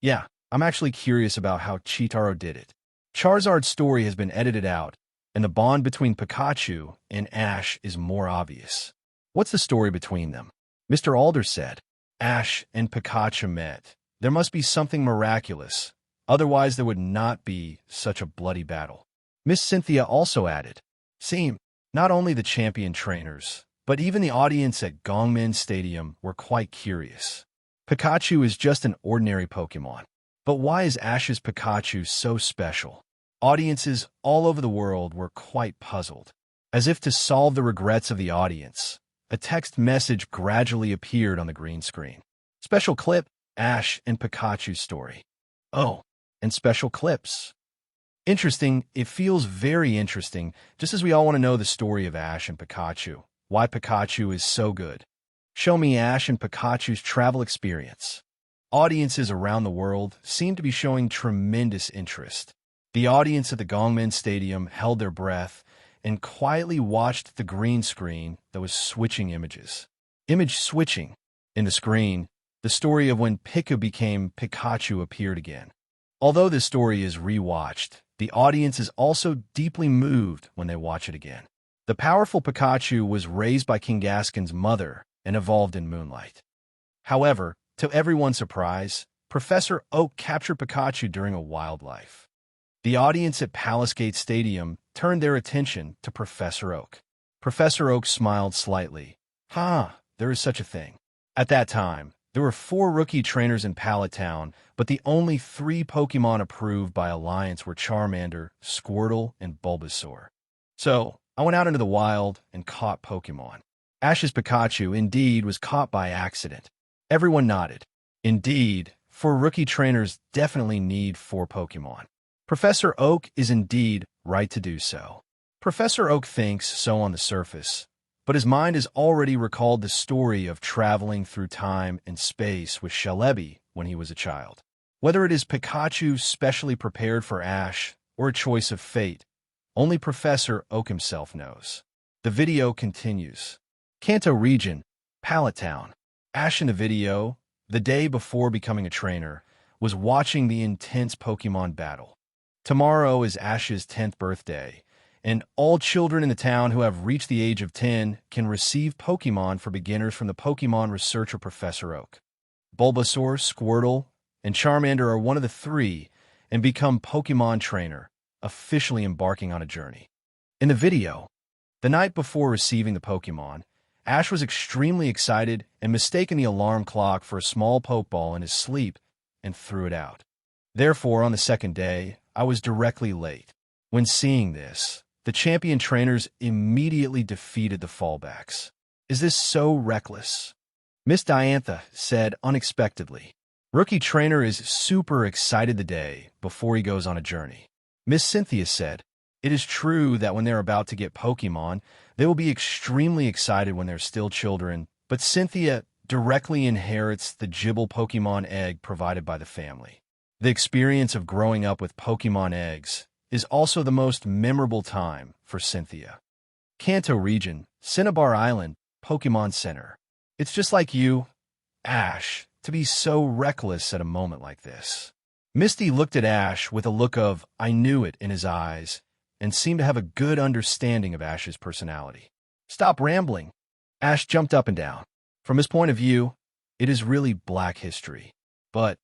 Yeah, I'm actually curious about how Chitaro did it. Charizard's story has been edited out, and the bond between Pikachu and Ash is more obvious. What's the story between them? Mr. Alder said. Ash and Pikachu met. There must be something miraculous. Otherwise, there would not be such a bloody battle. Miss Cynthia also added. Seem, not only the champion trainers, but even the audience at Gongmin Stadium were quite curious. Pikachu is just an ordinary Pokemon. But why is Ash's Pikachu so special? Audiences all over the world were quite puzzled. As if to solve the regrets of the audience, a text message gradually appeared on the green screen. Special clip, Ash and Pikachu story. Oh, and special clips. Interesting, it feels very interesting, just as we all want to know the story of Ash and Pikachu. Why Pikachu is so good. Show me Ash and Pikachu's travel experience. Audiences around the world seem to be showing tremendous interest. The audience at the Gongmin Stadium held their breath and quietly watched the green screen that was switching images. Image switching. In the screen, the story of when Pika became Pikachu appeared again. Although this story is rewatched, the audience is also deeply moved when they watch it again. The powerful Pikachu was raised by King Gaskin's mother and evolved in moonlight. However, to everyone's surprise, Professor Oak captured Pikachu during a wildlife. The audience at Palace Gate Stadium turned their attention to Professor Oak. Professor Oak smiled slightly. There is such a thing. At that time, there were 4 rookie trainers in Pallet Town, but the only 3 Pokemon approved by Alliance were Charmander, Squirtle, and Bulbasaur. So, I went out into the wild and caught Pokemon. Ash's Pikachu, indeed, was caught by accident. Everyone nodded. Indeed, 4 rookie trainers definitely need 4 Pokemon. Professor Oak is indeed right to do so. Professor Oak thinks so on the surface, but his mind has already recalled the story of traveling through time and space with Celebi when he was a child. Whether it is Pikachu specially prepared for Ash or a choice of fate, only Professor Oak himself knows. The video continues. Kanto Region, Pallet Town. Ash in the video, the day before becoming a trainer, was watching the intense Pokemon battle. Tomorrow is Ash's 10th birthday, and all children in the town who have reached the age of 10 can receive Pokemon for beginners from the Pokemon researcher Professor Oak. Bulbasaur, Squirtle, and Charmander are one of the three and become Pokemon trainer, officially embarking on a journey. In the video, the night before receiving the Pokemon, Ash was extremely excited and mistaken the alarm clock for a small Pokeball in his sleep and threw it out. Therefore, on the second day, I was directly late. When seeing this, the champion trainers immediately defeated the fallbacks. Is this so reckless? Miss Diantha said unexpectedly. Rookie trainer is super excited the day before he goes on a journey. Miss Cynthia said, it is true that when they're about to get Pokemon, they will be extremely excited when they're still children, but Cynthia directly inherits the Gibble Pokemon egg provided by the family. The experience of growing up with Pokemon eggs is also the most memorable time for Cynthia. Kanto region, Cinnabar Island, Pokemon Center. It's just like you, Ash, to be so reckless at a moment like this. Misty looked at Ash with a look of I knew it in his eyes and seemed to have a good understanding of Ash's personality. Stop rambling. Ash jumped up and down. From his point of view, it is really Black history. But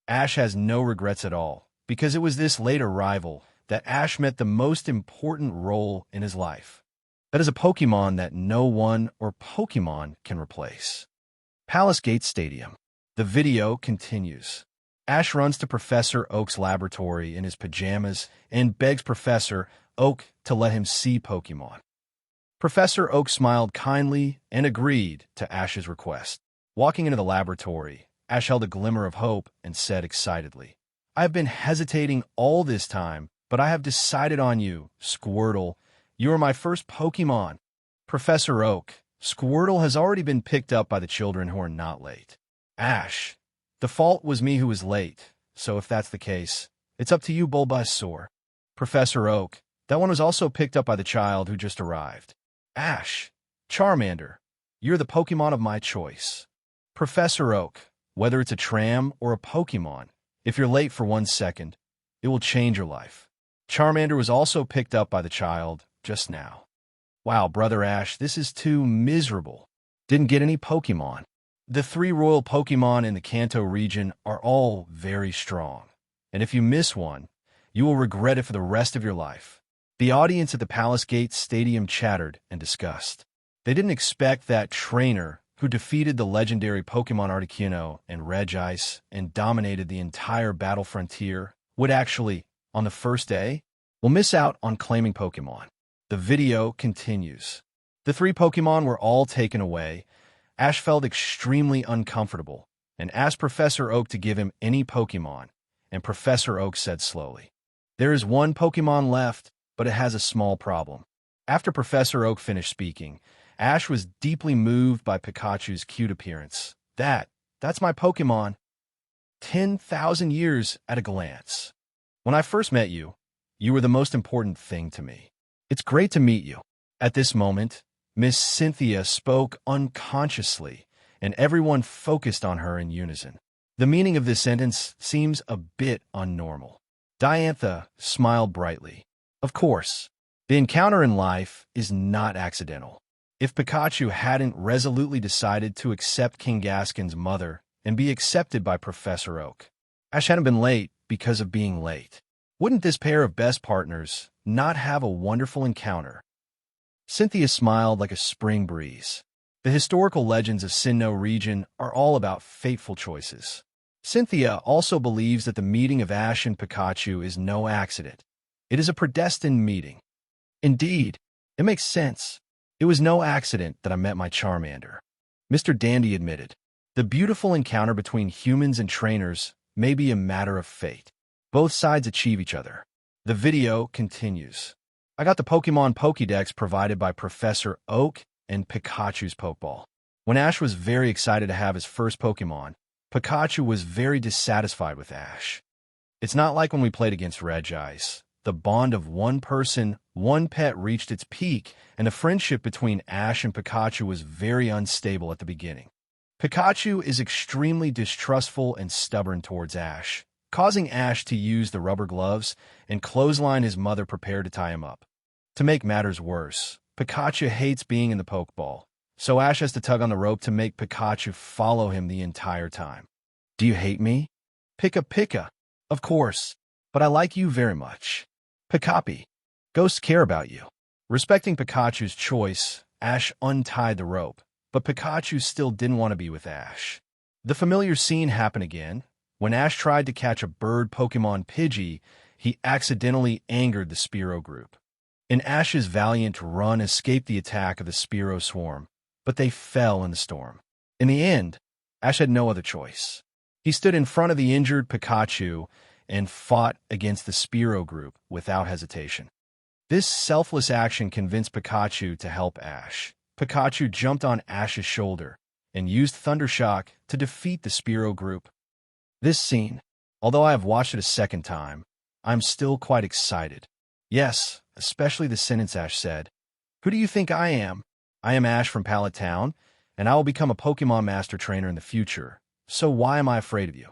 Ash has no regrets at all, because it was this late arrival that Ash met the most important role in his life. That is a Pokemon that no one or Pokemon can replace. Palace Gate Stadium. The video continues. Ash runs to Professor Oak's laboratory in his pajamas and begs Professor Oak to let him see Pokemon. Professor Oak smiled kindly and agreed to Ash's request. Walking into the laboratory, Ash held a glimmer of hope and said excitedly, I have been hesitating all this time, but I have decided on you, Squirtle. You are my first Pokemon. Professor Oak, Squirtle has already been picked up by the children who are not late. Ash, the fault was me who was late, so if that's the case, it's up to you, Bulbasaur. Professor Oak, that one was also picked up by the child who just arrived. Ash, Charmander, you're the Pokemon of my choice. Professor Oak, whether it's a tram or a Pokemon, if you're late for 1 second, it will change your life. Charmander was also picked up by the child just now. Wow, Brother Ash, this is too miserable. Didn't get any Pokemon. The 3 royal Pokemon in the Kanto region are all very strong, and if you miss one, you will regret it for the rest of your life. The audience at the Palace Gate Stadium chattered and discussed. They didn't expect that trainer who defeated the legendary Pokemon Articuno and Regice and dominated the entire battle frontier would actually, on the first day, will miss out on claiming Pokemon. The video continues. The 3 Pokemon were all taken away. Ash felt extremely uncomfortable and asked Professor Oak to give him any Pokemon, and Professor Oak said slowly, there is 1 Pokemon left, but it has a small problem. After Professor Oak finished speaking, Ash was deeply moved by Pikachu's cute appearance. That's my Pokemon. 10,000 years at a glance. When I first met you, you were the most important thing to me. It's great to meet you. At this moment, Miss Cynthia spoke unconsciously, and everyone focused on her in unison. The meaning of this sentence seems a bit unnormal. Diantha smiled brightly. Of course, the encounter in life is not accidental. If Pikachu hadn't resolutely decided to accept King Gaskin's mother and be accepted by Professor Oak, Ash hadn't been late because of being late. Wouldn't this pair of best partners not have a wonderful encounter? Cynthia smiled like a spring breeze. The historical legends of Sinnoh region are all about fateful choices. Cynthia also believes that the meeting of Ash and Pikachu is no accident. It is a predestined meeting. Indeed, it makes sense. It was no accident that I met my Charmander. Mr. Dundee admitted, the beautiful encounter between humans and trainers may be a matter of fate. Both sides achieve each other. The video continues. I got the Pokemon Pokédex provided by Professor Oak and Pikachu's Pokeball. When Ash was very excited to have his first Pokemon, Pikachu was very dissatisfied with Ash. It's not like when we played against Regice. The bond of one person, one pet reached its peak, and the friendship between Ash and Pikachu was very unstable at the beginning. Pikachu is extremely distrustful and stubborn towards Ash, causing Ash to use the rubber gloves and clothesline his mother prepared to tie him up. To make matters worse, Pikachu hates being in the Pokeball, so Ash has to tug on the rope to make Pikachu follow him the entire time. Do you hate me? Pika Pika. Of course, but I like you very much. Pikapi. Ghosts care about you. Respecting Pikachu's choice, Ash untied the rope, but Pikachu still didn't want to be with Ash. The familiar scene happened again. When Ash tried to catch a bird Pokemon Pidgey, he accidentally angered the Spearow group. And Ash's valiant run escaped the attack of the Spearow swarm, but they fell in the storm. In the end, Ash had no other choice. He stood in front of the injured Pikachu and fought against the Spearow group without hesitation. This selfless action convinced Pikachu to help Ash. Pikachu jumped on Ash's shoulder and used Thundershock to defeat the Spearow group. This scene, although I have watched it a second time, I'm still quite excited. Yes, especially the sentence Ash said. Who do you think I am? I am Ash from Pallet Town, and I will become a Pokemon Master Trainer in the future, so why am I afraid of you?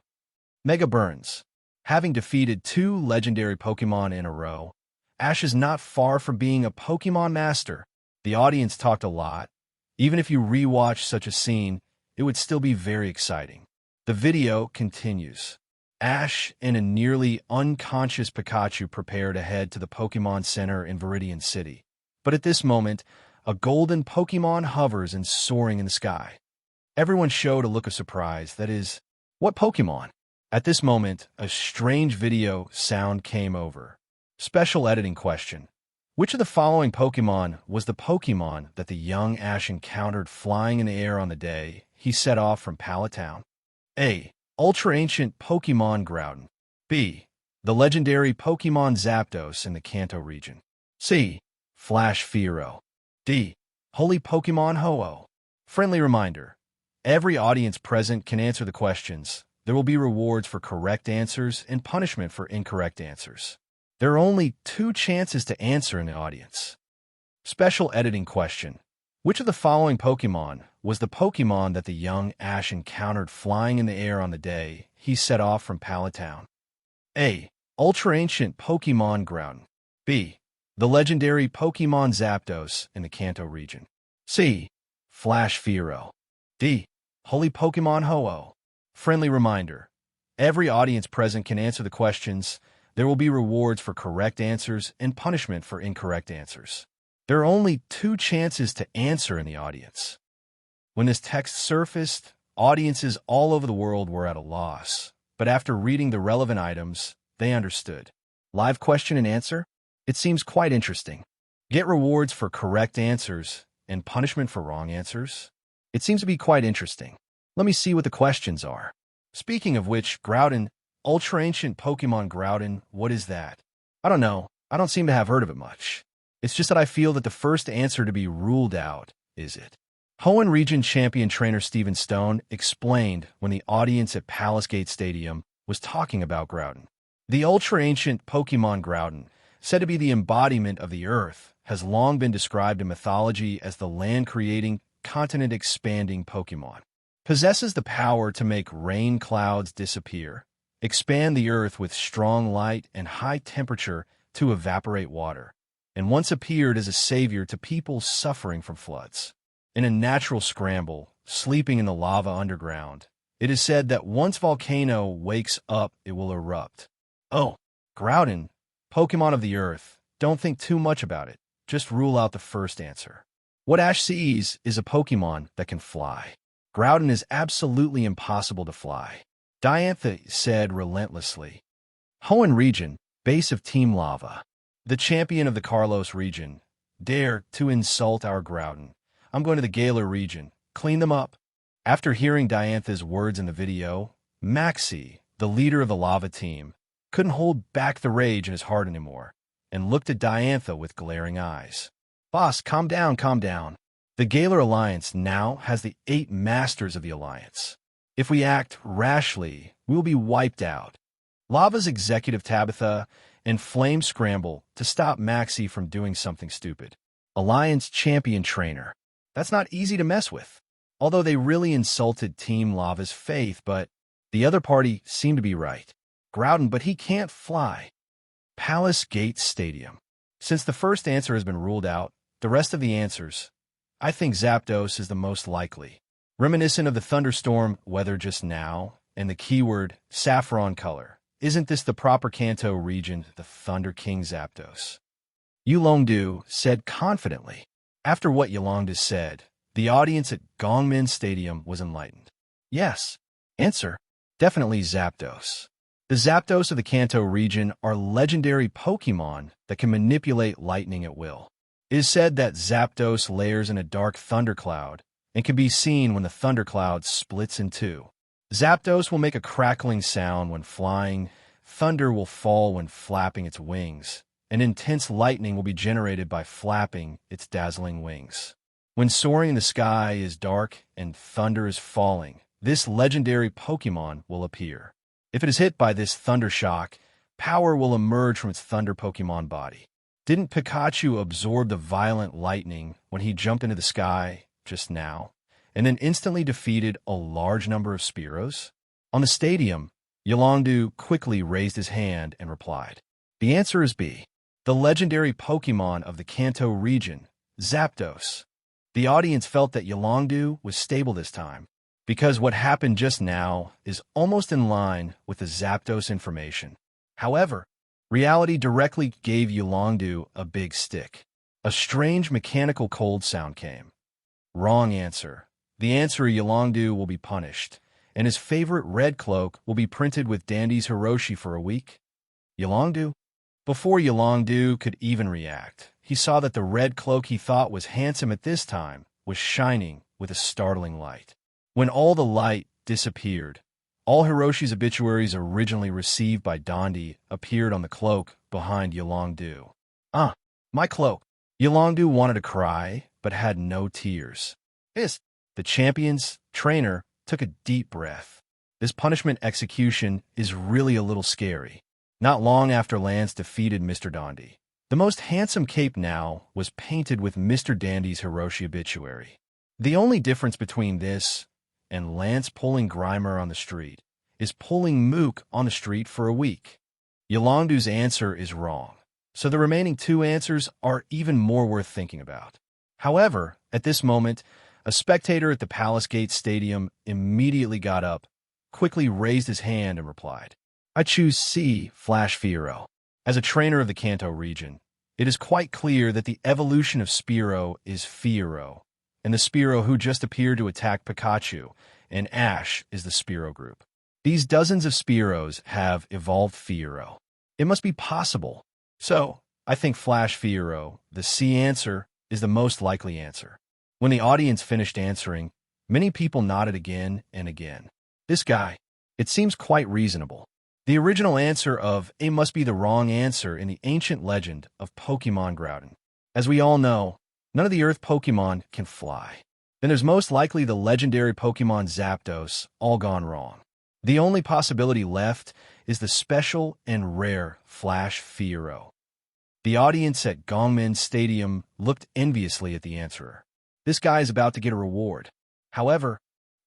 Mega Burns. Having defeated 2 legendary Pokemon in a row, Ash is not far from being a Pokemon Master. The audience talked a lot. Even if you rewatch such a scene, it would still be very exciting. The video continues. Ash and a nearly unconscious Pikachu prepare to head to the Pokemon Center in Viridian City. But at this moment, a golden Pokemon hovers and soaring in the sky. Everyone showed a look of surprise. That is, what Pokemon? At this moment, a strange video sound came over. Special editing question. Which of the following Pokemon was the Pokemon that the young Ash encountered flying in the air on the day he set off from Pallet Town? A. Ultra-ancient Pokemon Groudon. B. The legendary Pokemon Zapdos in the Kanto region. C. Flash Fearow. D. Holy Pokemon Ho-Oh. Friendly reminder. Every audience present can answer the questions. There will be rewards for correct answers and punishment for incorrect answers. There are only 2 chances to answer in the audience. Special editing question. Which of the following Pokemon was the Pokemon that the young Ash encountered flying in the air on the day he set off from Pallet Town? A. Ultra-ancient Pokemon Groudon. B. The legendary Pokemon Zapdos in the Kanto region. C. Flash Fearow. D. Holy Pokemon Ho-Oh. Friendly reminder. Every audience present can answer the questions. There will be rewards for correct answers and punishment for incorrect answers. There are only 2 chances to answer in the audience. When this text surfaced, audiences all over the world were at a loss. But after reading the relevant items, they understood. Live question and answer? It seems quite interesting. Get rewards for correct answers and punishment for wrong answers? It seems to be quite interesting. Let me see what the questions are. Speaking of which, Groudon, Ultra-ancient Pokemon Groudon, what is that? I don't know. I don't seem to have heard of it much. It's just that I feel that the first answer to be ruled out is it. Hoenn Region Champion Trainer Steven Stone explained when the audience at Palace Gate Stadium was talking about Groudon. The ultra-ancient Pokemon Groudon, said to be the embodiment of the Earth, has long been described in mythology as the land-creating, continent-expanding Pokemon. Possesses the power to make rain clouds disappear, expand the Earth with strong light and high temperature to evaporate water, and once appeared as a savior to people suffering from floods. In a natural scramble, sleeping in the lava underground, it is said that once volcano wakes up, it will erupt. Oh, Groudon, Pokemon of the Earth, don't think too much about it. Just rule out the first answer. What Ash sees is a Pokemon that can fly. Groudon is absolutely impossible to fly. Diantha said relentlessly. Hoenn Region, base of Team Lava. The champion of the Kalos region, dare to insult our Groudon. I'm going to the Galar region. Clean them up. After hearing Diantha's words in the video, Maxie, the leader of the Lava team, couldn't hold back the rage in his heart anymore and looked at Diantha with glaring eyes. Boss, calm down, calm down. The Galar Alliance now has the 8 Masters of the Alliance. If we act rashly, we will be wiped out. Lava's executive Tabitha and Flame scramble to stop Maxie from doing something stupid. Alliance champion trainer. That's not easy to mess with. Although they really insulted Team Lava's faith, but the other party seemed to be right. Groudon, but he can't fly. Palace Gate Stadium. Since the first answer has been ruled out, the rest of the answers, I think Zapdos is the most likely. Reminiscent of the thunderstorm weather just now, and the keyword saffron color. Isn't this the proper Kanto region, the Thunder King Zapdos? Yulongdu said confidently. After what Yulongdu said, the audience at Gongmin Stadium was enlightened. Yes. Answer. Definitely Zapdos. The Zapdos of the Kanto region are legendary Pokémon that can manipulate lightning at will. It is said that Zapdos layers in a dark thundercloud and can be seen when the thundercloud splits in two. Zapdos will make a crackling sound when flying, thunder will fall when flapping its wings, and intense lightning will be generated by flapping its dazzling wings. When soaring in the sky is dark and thunder is falling, this legendary Pokémon will appear. If it is hit by this thunder shock, power will emerge from its thunder Pokémon body. Didn't Pikachu absorb the violent lightning when he jumped into the sky just now, and then instantly defeated a large number of Spearows? On the stadium, Yulongdu quickly raised his hand and replied. The answer is B. The legendary Pokémon of the Kanto region, Zapdos. The audience felt that Yulongdu was stable this time, because what happened just now is almost in line with the Zapdos information. However, reality directly gave Yulongdu a big stick. A strange mechanical cold sound came. Wrong answer. The answer, Yulongdu will be punished, and his favorite red cloak will be printed with Dundee's Hiroshi for a week. Yulongdu? Before Yulongdu could even react, he saw that the red cloak he thought was handsome at this time was shining with a startling light. When all the light disappeared, all Hiroshi's obituaries originally received by Dundee appeared on the cloak behind Yulongdu. Ah, my cloak. Yulongdu wanted to cry, but had no tears. The champion's trainer took a deep breath. This punishment execution is really a little scary. Not long after Lance defeated Mr. Dundee, the most handsome cape now was painted with Mr. Dundee's Hiroshi obituary. The only difference between this and Lance pulling Grimer on the street is pulling Mook on the street for a week. Yulongdu's answer is wrong, so the remaining two answers are even more worth thinking about. However, at this moment, a spectator at the Palace Gate Stadium immediately got up, quickly raised his hand and replied, I choose C, Flash Spearow. As a trainer of the Kanto region, it is quite clear that the evolution of Spearow is Fearow, and the Spearow who just appeared to attack Pikachu, and Ash is the Spearow group. These dozens of Spearows have evolved Fearow. It must be possible. So, I think Flash Spearow, the C answer, is the most likely answer. When the audience finished answering, many people nodded again and again. This guy, it seems quite reasonable. The original answer of A must be the wrong answer in the ancient legend of Pokémon Groudon. As we all know, none of the Earth Pokémon can fly. Then there's most likely the legendary Pokémon Zapdos, all gone wrong. The only possibility left is the special and rare Flash Spearow. The audience at Gongmin Stadium looked enviously at the answerer. This guy is about to get a reward. However,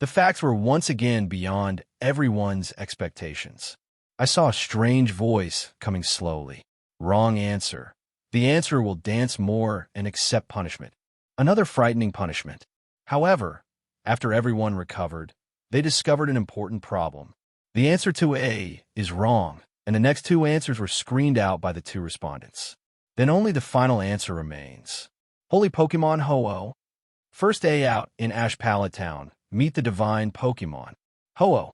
the facts were once again beyond everyone's expectations. I saw a strange voice coming slowly. Wrong answer. The answerer will dance more and accept punishment. Another frightening punishment. However, after everyone recovered, they discovered an important problem. The answer to A is wrong, and the next two answers were screened out by the two respondents. Then only the final answer remains. Holy Pokemon Ho-Oh. First A out in Pallet Town. Meet the divine Pokemon. Ho-Oh.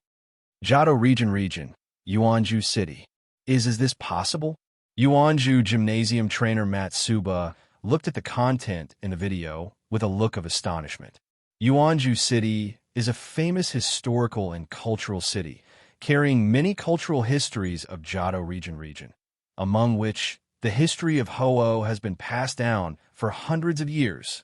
Johto region. Yuanju City. Is this possible? Yuanju Gymnasium trainer Matsuba looked at the content in the video with a look of astonishment. Yuanju City is a famous historical and cultural city, carrying many cultural histories of Johto region, among which the history of Ho-Oh has been passed down for hundreds of years.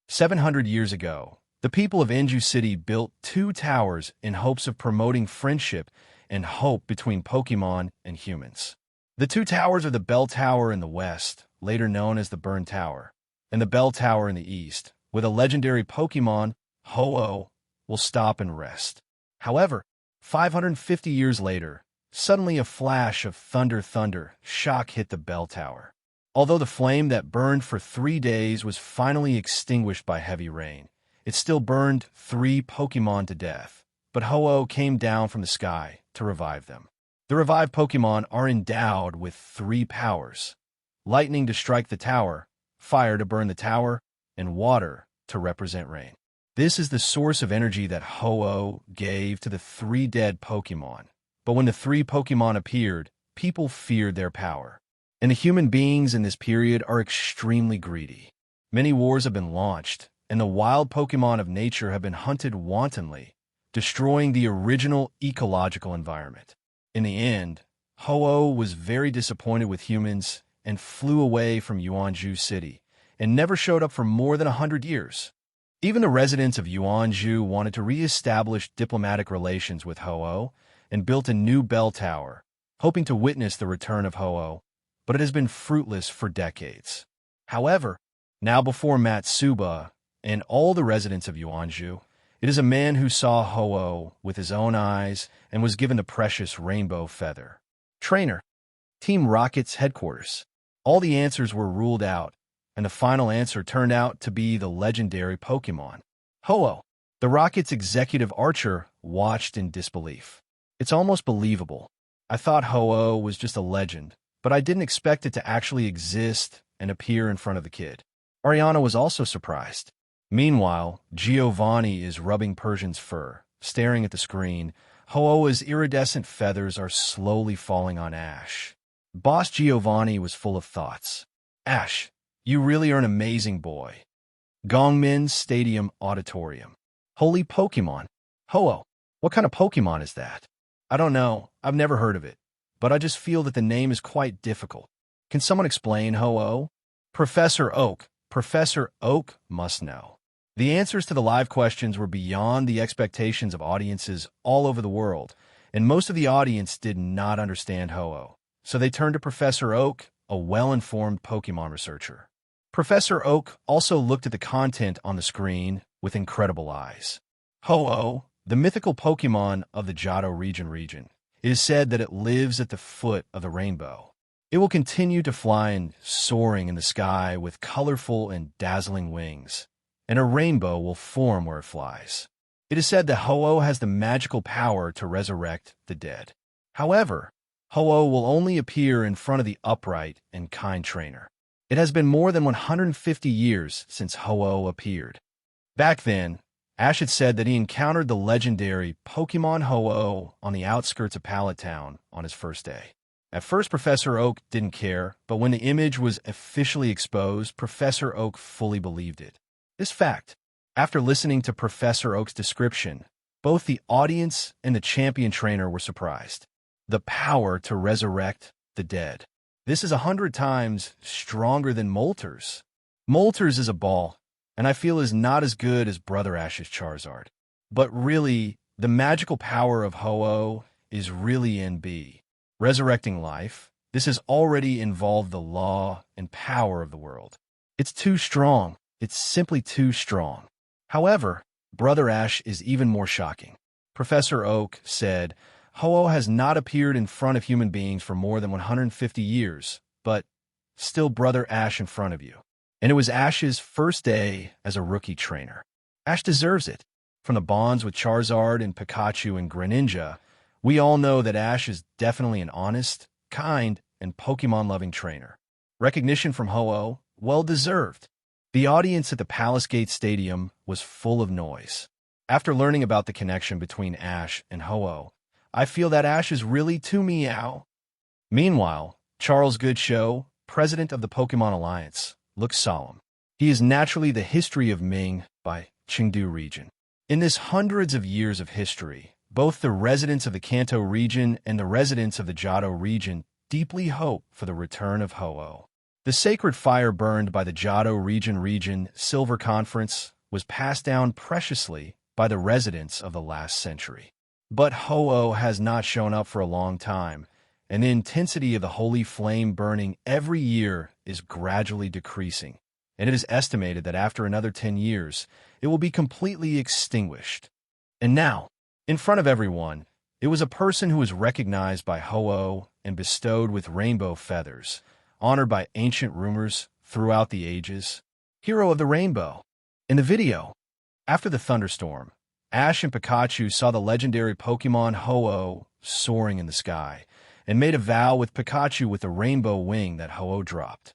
700 years ago, the people of Enju City built 2 towers in hopes of promoting friendship and hope between Pokemon and humans. The 2 towers are the Bell Tower in the west, later known as the Burn Tower, and the Bell Tower in the east, where the legendary Pokemon, Ho-Oh, will stop and rest. However, 550 years later, suddenly a flash of thunder, shock hit the bell tower. Although the flame that burned for 3 days was finally extinguished by heavy rain, it still burned 3 Pokémon to death. But Ho-Oh came down from the sky to revive them. The revived Pokémon are endowed with 3 powers: lightning to strike the tower, fire to burn the tower, and water to represent rain. This is the source of energy that Ho-Oh gave to the 3 dead Pokémon. But when the 3 Pokémon appeared, people feared their power. And the human beings in this period are extremely greedy. Many wars have been launched, and the wild Pokémon of nature have been hunted wantonly, destroying the original ecological environment. In the end, Ho-Oh was very disappointed with humans and flew away from Yuanzhou City, and never showed up for more than 100 years. Even the residents of Yuanzhou wanted to re-establish diplomatic relations with Ho-Oh and built a new bell tower, hoping to witness the return of Ho-Oh, but it has been fruitless for decades. However, now before Matsuba and all the residents of Yuanzhou, it is a man who saw Ho-Oh with his own eyes and was given the precious rainbow feather. Trainer, Team Rocket's headquarters. All the answers were ruled out, and the final answer turned out to be the legendary Pokémon, Ho-Oh. The Rocket's executive archer watched in disbelief. It's almost believable. I thought Ho-Oh was just a legend, but I didn't expect it to actually exist and appear in front of the kid. Ariana was also surprised. Meanwhile, Giovanni is rubbing Persian's fur, staring at the screen. Ho-Oh's iridescent feathers are slowly falling on Ash. Boss Giovanni was full of thoughts. Ash, you really are an amazing boy. Gongmin Stadium Auditorium. Holy Pokemon. Ho-Oh, what kind of Pokemon is that? I don't know. I've never heard of it. But I just feel that the name is quite difficult. Can someone explain Ho-Oh? Professor Oak. Professor Oak must know. The answers to the live questions were beyond the expectations of audiences all over the world, and most of the audience did not understand Ho-Oh. So they turned to Professor Oak, a well-informed Pokemon researcher. Professor Oak also looked at the content on the screen with incredible eyes. Ho-Oh, the mythical Pokemon of the Johto region. It is said that it lives at the foot of the rainbow. It will continue to fly and soaring in the sky with colorful and dazzling wings, and a rainbow will form where it flies. It is said that Ho-Oh has the magical power to resurrect the dead. However, Ho-Oh will only appear in front of the upright and kind trainer. It has been more than 150 years since Ho-Oh appeared. Back then, Ash had said that he encountered the legendary Pokemon Ho-Oh on the outskirts of Pallet Town on his first day. At first, Professor Oak didn't care, but when the image was officially exposed, Professor Oak fully believed it. This fact, after listening to Professor Oak's description, both the audience and the champion trainer were surprised. The power to resurrect the dead. This is 100 times stronger than Moltres. Moltres is a ball, and I feel is not as good as Brother Ash's Charizard. But really, the magical power of Ho-Oh is really in B. Resurrecting life, this has already involved the law and power of the world. It's too strong. It's simply too strong. However, Brother Ash is even more shocking. Professor Oak said, Ho-Oh has not appeared in front of human beings for more than 150 years, but still Brother Ash in front of you. And it was Ash's first day as a rookie trainer. Ash deserves it. From the bonds with Charizard and Pikachu and Greninja, we all know that Ash is definitely an honest, kind, and Pokemon-loving trainer. Recognition from Ho-Oh, well-deserved. The audience at the Palace Gate Stadium was full of noise. After learning about the connection between Ash and Ho-Oh, I feel that Ash is really too meow. Meanwhile, Charles Goodshow, president of the Pokemon Alliance, looks solemn. He is naturally the history of Ming by Chengdu region. In this hundreds of years of history, both the residents of the Kanto region and the residents of the Johto region deeply hope for the return of Ho-Oh. The sacred fire burned by the Johto region Silver Conference was passed down preciously by the residents of the last century. But Ho-Oh has not shown up for a long time, and the intensity of the holy flame burning every year is gradually decreasing, and it is estimated that after another 10 years, it will be completely extinguished. And now, in front of everyone, It was a person who was recognized by Ho-Oh and bestowed with rainbow feathers, honored by ancient rumors throughout the ages. Hero of the Rainbow. In the video, after the thunderstorm, Ash and Pikachu saw the legendary Pokémon Ho-Oh soaring in the sky, and made a vow with Pikachu with a rainbow wing that Ho-Oh dropped.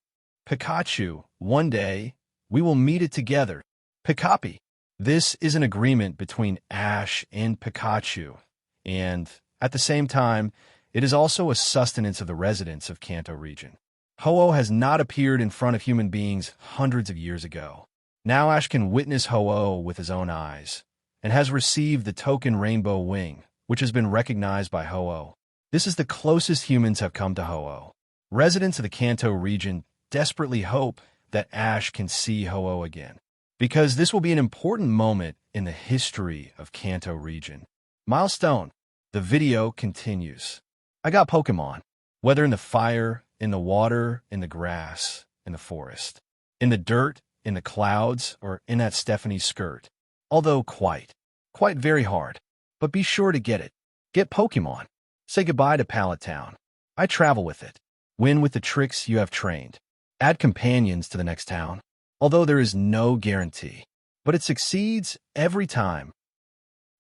Pikachu, one day, we will meet it together. Pikapi. This is an agreement between Ash and Pikachu, and, at the same time, it is also a sustenance of the residents of Kanto region. Ho-Oh has not appeared in front of human beings hundreds of years ago. Now Ash can witness Ho-Oh with his own eyes, and has received the token rainbow wing, which has been recognized by Ho-Oh. This is the closest humans have come to Ho-Oh. Residents of the Kanto region desperately hope that Ash can see Ho-Oh again, because this will be an important moment in the history of Kanto region. Milestone. The video continues. I got Pokemon, whether in the fire, in the water, in the grass, in the forest, in the dirt, in the clouds, or in that Stephanie's skirt. Although quite very hard. But be sure to get it. Get Pokemon. Say goodbye to Pallet Town. I travel with it. Win with the tricks you have trained. Add companions to the next town. Although there is no guarantee. But it succeeds every time.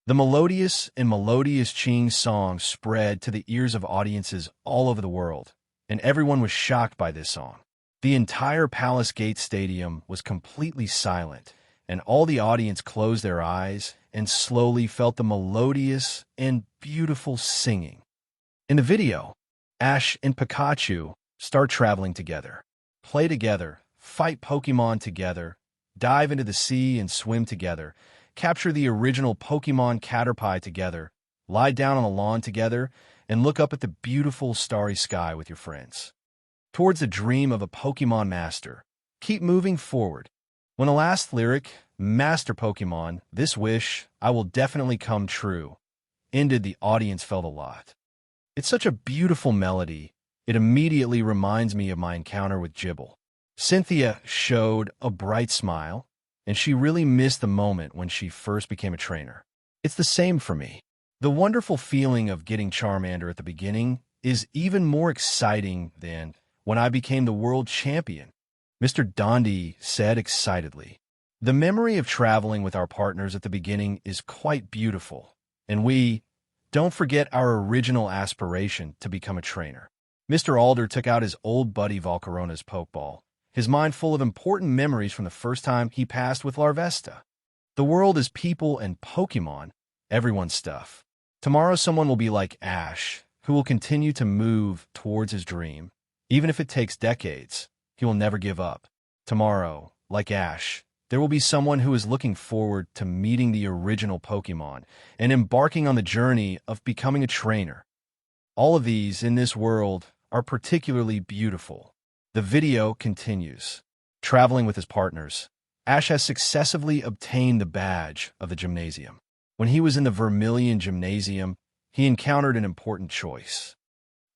The melodious Ching song spread to the ears of audiences all over the world, and everyone was shocked by this song. The entire Palace Gate Stadium was completely silent, and all the audience closed their eyes and slowly felt the melodious and beautiful singing. In the video, Ash and Pikachu start traveling together, play together, fight Pokemon together, dive into the sea and swim together, capture the original Pokemon Caterpie together, lie down on the lawn together, and look up at the beautiful starry sky with your friends. Towards the dream of a Pokemon master. Keep moving forward. When the last lyric, Master Pokemon, this wish, I will definitely come true, ended, the audience felt a lot. It's such a beautiful melody, it immediately reminds me of my encounter with Gible. Cynthia showed a bright smile, and she really missed the moment when she first became a trainer. It's the same for me. The wonderful feeling of getting Charmander at the beginning is even more exciting than when I became the world champion, Mr. Dundee said excitedly. The memory of traveling with our partners at the beginning is quite beautiful, and we don't forget our original aspiration to become a trainer. Mr. Alder took out his old buddy Volcarona's Pokeball, his mind full of important memories from the first time he passed with Larvesta. The world is people and Pokemon, everyone's stuff. Tomorrow someone will be like Ash, who will continue to move towards his dream. Even if it takes decades, he will never give up. Tomorrow, like Ash, there will be someone who is looking forward to meeting the original Pokemon and embarking on the journey of becoming a trainer. All of these in this world are particularly beautiful. The video continues. Traveling with his partners, Ash has successively obtained the badge of the gymnasium. When he was in the Vermilion Gymnasium, he encountered an important choice.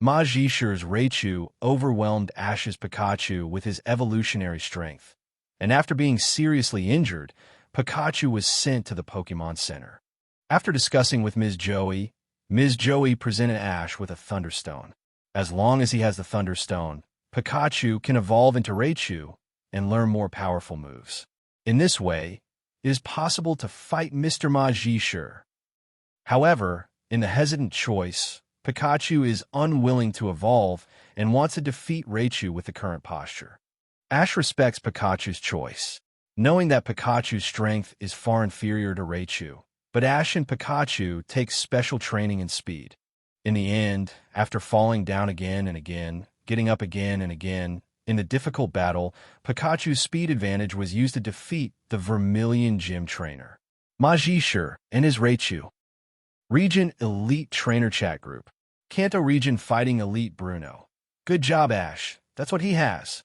Magisher's Raichu overwhelmed Ash's Pikachu with his evolutionary strength, and after being seriously injured, Pikachu was sent to the Pokemon Center. After discussing with Ms. Joey presented Ash with a Thunderstone. As long as he has the Thunderstone, Pikachu can evolve into Raichu and learn more powerful moves. In this way, it is possible to fight Mr. Magisher. However, in the hesitant choice, Pikachu is unwilling to evolve and wants to defeat Raichu with the current posture. Ash respects Pikachu's choice, knowing that Pikachu's strength is far inferior to Raichu, but Ash and Pikachu take special training and speed. In the end, after falling down again and again, getting up again and again, in the difficult battle, Pikachu's speed advantage was used to defeat the Vermilion Gym Trainer, Magisher, and his Raichu. Region Elite Trainer Chat Group. Kanto Region Fighting Elite Bruno. Good job, Ash. That's what he has.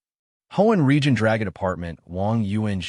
Hoenn Region Dragon Department Wang Yung.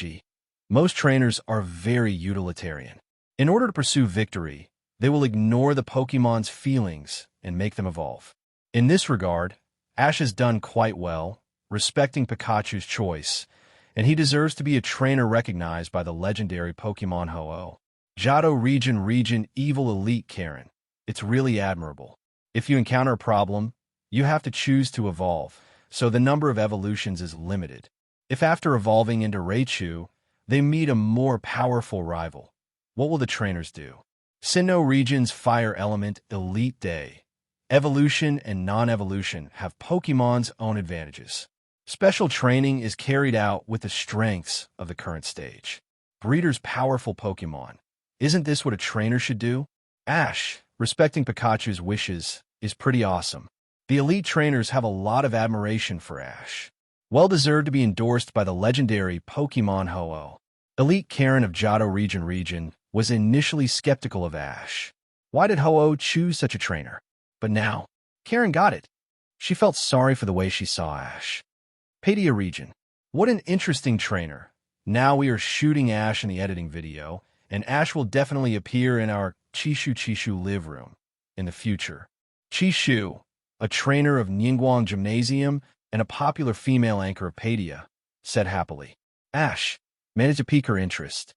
Most trainers are very utilitarian. In order to pursue victory, they will ignore the Pokemon's feelings and make them evolve. In this regard, Ash has done quite well, respecting Pikachu's choice, and he deserves to be a trainer recognized by the legendary Pokemon Ho-Oh. Johto Region Evil Elite Karen. It's really admirable. If you encounter a problem, you have to choose to evolve, so the number of evolutions is limited. If after evolving into Raichu, they meet a more powerful rival, what will the trainers do? Sinnoh Region's Fire Element Elite Day. Evolution and non-evolution have Pokemon's own advantages. Special training is carried out with the strengths of the current stage. Breeders' powerful Pokemon. Isn't this what a trainer should do? Ash, respecting Pikachu's wishes, is pretty awesome. The elite trainers have a lot of admiration for Ash. Well-deserved to be endorsed by the legendary Pokemon Ho-Oh. Elite Karen of Johto region was initially skeptical of Ash. Why did Ho-Oh choose such a trainer? But now, Karen got it. She felt sorry for the way she saw Ash. Padia region. What an interesting trainer. Now we are shooting Ash in the editing video, and Ash will definitely appear in our Chishu live room in the future. Chishu, a trainer of Ningguang Gymnasium and a popular female anchor of Padia, said happily. Ash managed to pique her interest.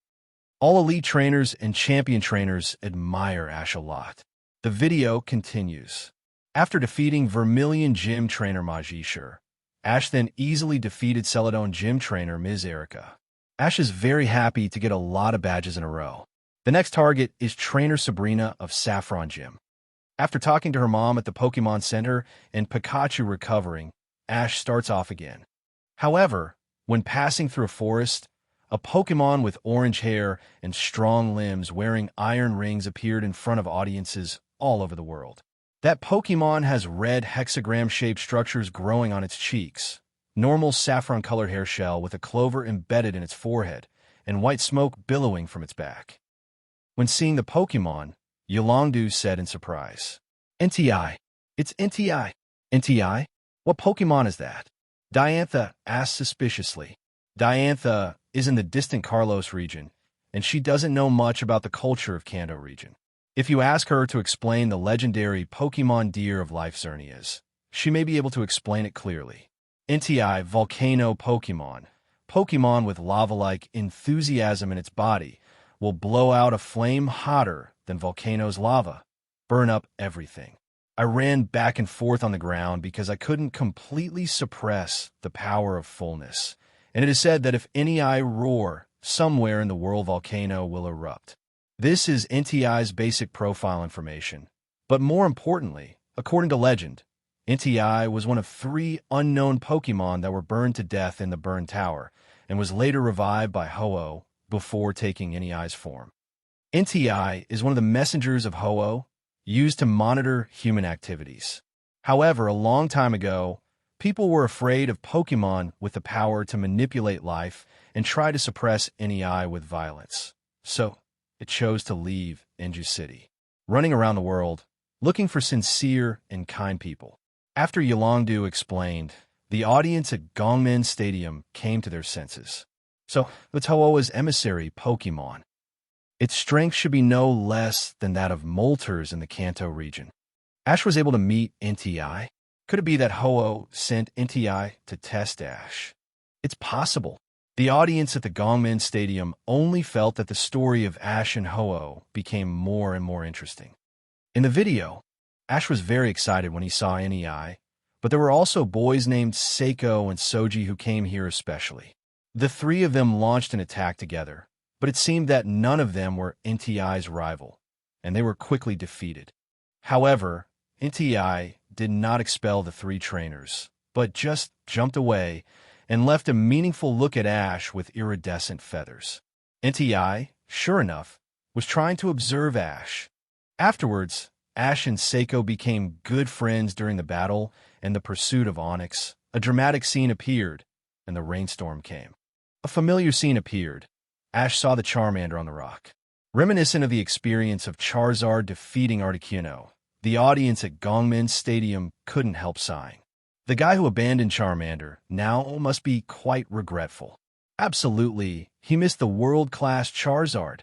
All elite trainers and champion trainers admire Ash a lot. The video continues. After defeating Vermilion Gym trainer Magishire, Ash then easily defeated Celadon Gym trainer Ms. Erica. Ash is very happy to get a lot of badges in a row. The next target is trainer Serena of Saffron Gym. After talking to her mom at the Pokemon Center and Pikachu recovering, Ash starts off again. However, when passing through a forest, a Pokemon with orange hair and strong limbs wearing iron rings appeared in front of audiences all over the world. That Pokemon has red hexagram-shaped structures growing on its cheeks, normal saffron-colored hair shell with a clover embedded in its forehead, and white smoke billowing from its back. When seeing the Pokemon, Yolongdu said in surprise, "NTI. It's NTI. NTI? What Pokemon is that?" Diantha asked suspiciously. Diantha is in the distant Kalos region, and she doesn't know much about the culture of Kanto region. If you ask her to explain the legendary Pokemon Deer of Life Xerneas, she may be able to explain it clearly. NTI Volcano Pokemon. Pokemon with lava-like enthusiasm in its body will blow out a flame hotter than volcanoes' lava, burn up everything. I ran back and forth on the ground because I couldn't completely suppress the power of fullness, and it is said that if NEI roar, somewhere in the world volcano will erupt. This is NTI's basic profile information, but more importantly, according to legend, NTI was one of 3 unknown Pokemon that were burned to death in the Burn Tower, and was later revived by Ho-Oh before taking NEI's form. NTI is one of the messengers of Ho-Oh, used to monitor human activities. However, a long time ago, people were afraid of Pokemon with the power to manipulate life and try to suppress NEI with violence. So, it chose to leave Enju City, running around the world, looking for sincere and kind people. After Yolongdu explained, the audience at Gongmen Stadium came to their senses. So, the Ho-Oh's emissary Pokemon. Its strength should be no less than that of Moltres in the Kanto region. Ash was able to meet NTI. Could it be that Ho-Oh sent NTI to test Ash? It's possible. The audience at the Gongmen Stadium only felt that the story of Ash and Ho-Oh became more and more interesting. In the video, Ash was very excited when he saw NEI, but there were also boys named Seiko and Soji who came here especially. The 3 of them launched an attack together, but it seemed that none of them were NTI's rival, and they were quickly defeated. However, NTI did not expel the 3 trainers, but just jumped away and left a meaningful look at Ash with iridescent feathers. NTI, sure enough, was trying to observe Ash. Afterwards, Ash and Seiko became good friends during the battle and the pursuit of Onyx. A dramatic scene appeared, and the rainstorm came. A familiar scene appeared. Ash saw the Charmander on the rock. Reminiscent of the experience of Charizard defeating Articuno, the audience at Gongmen Stadium couldn't help sighing. The guy who abandoned Charmander now must be quite regretful. Absolutely, he missed the world-class Charizard.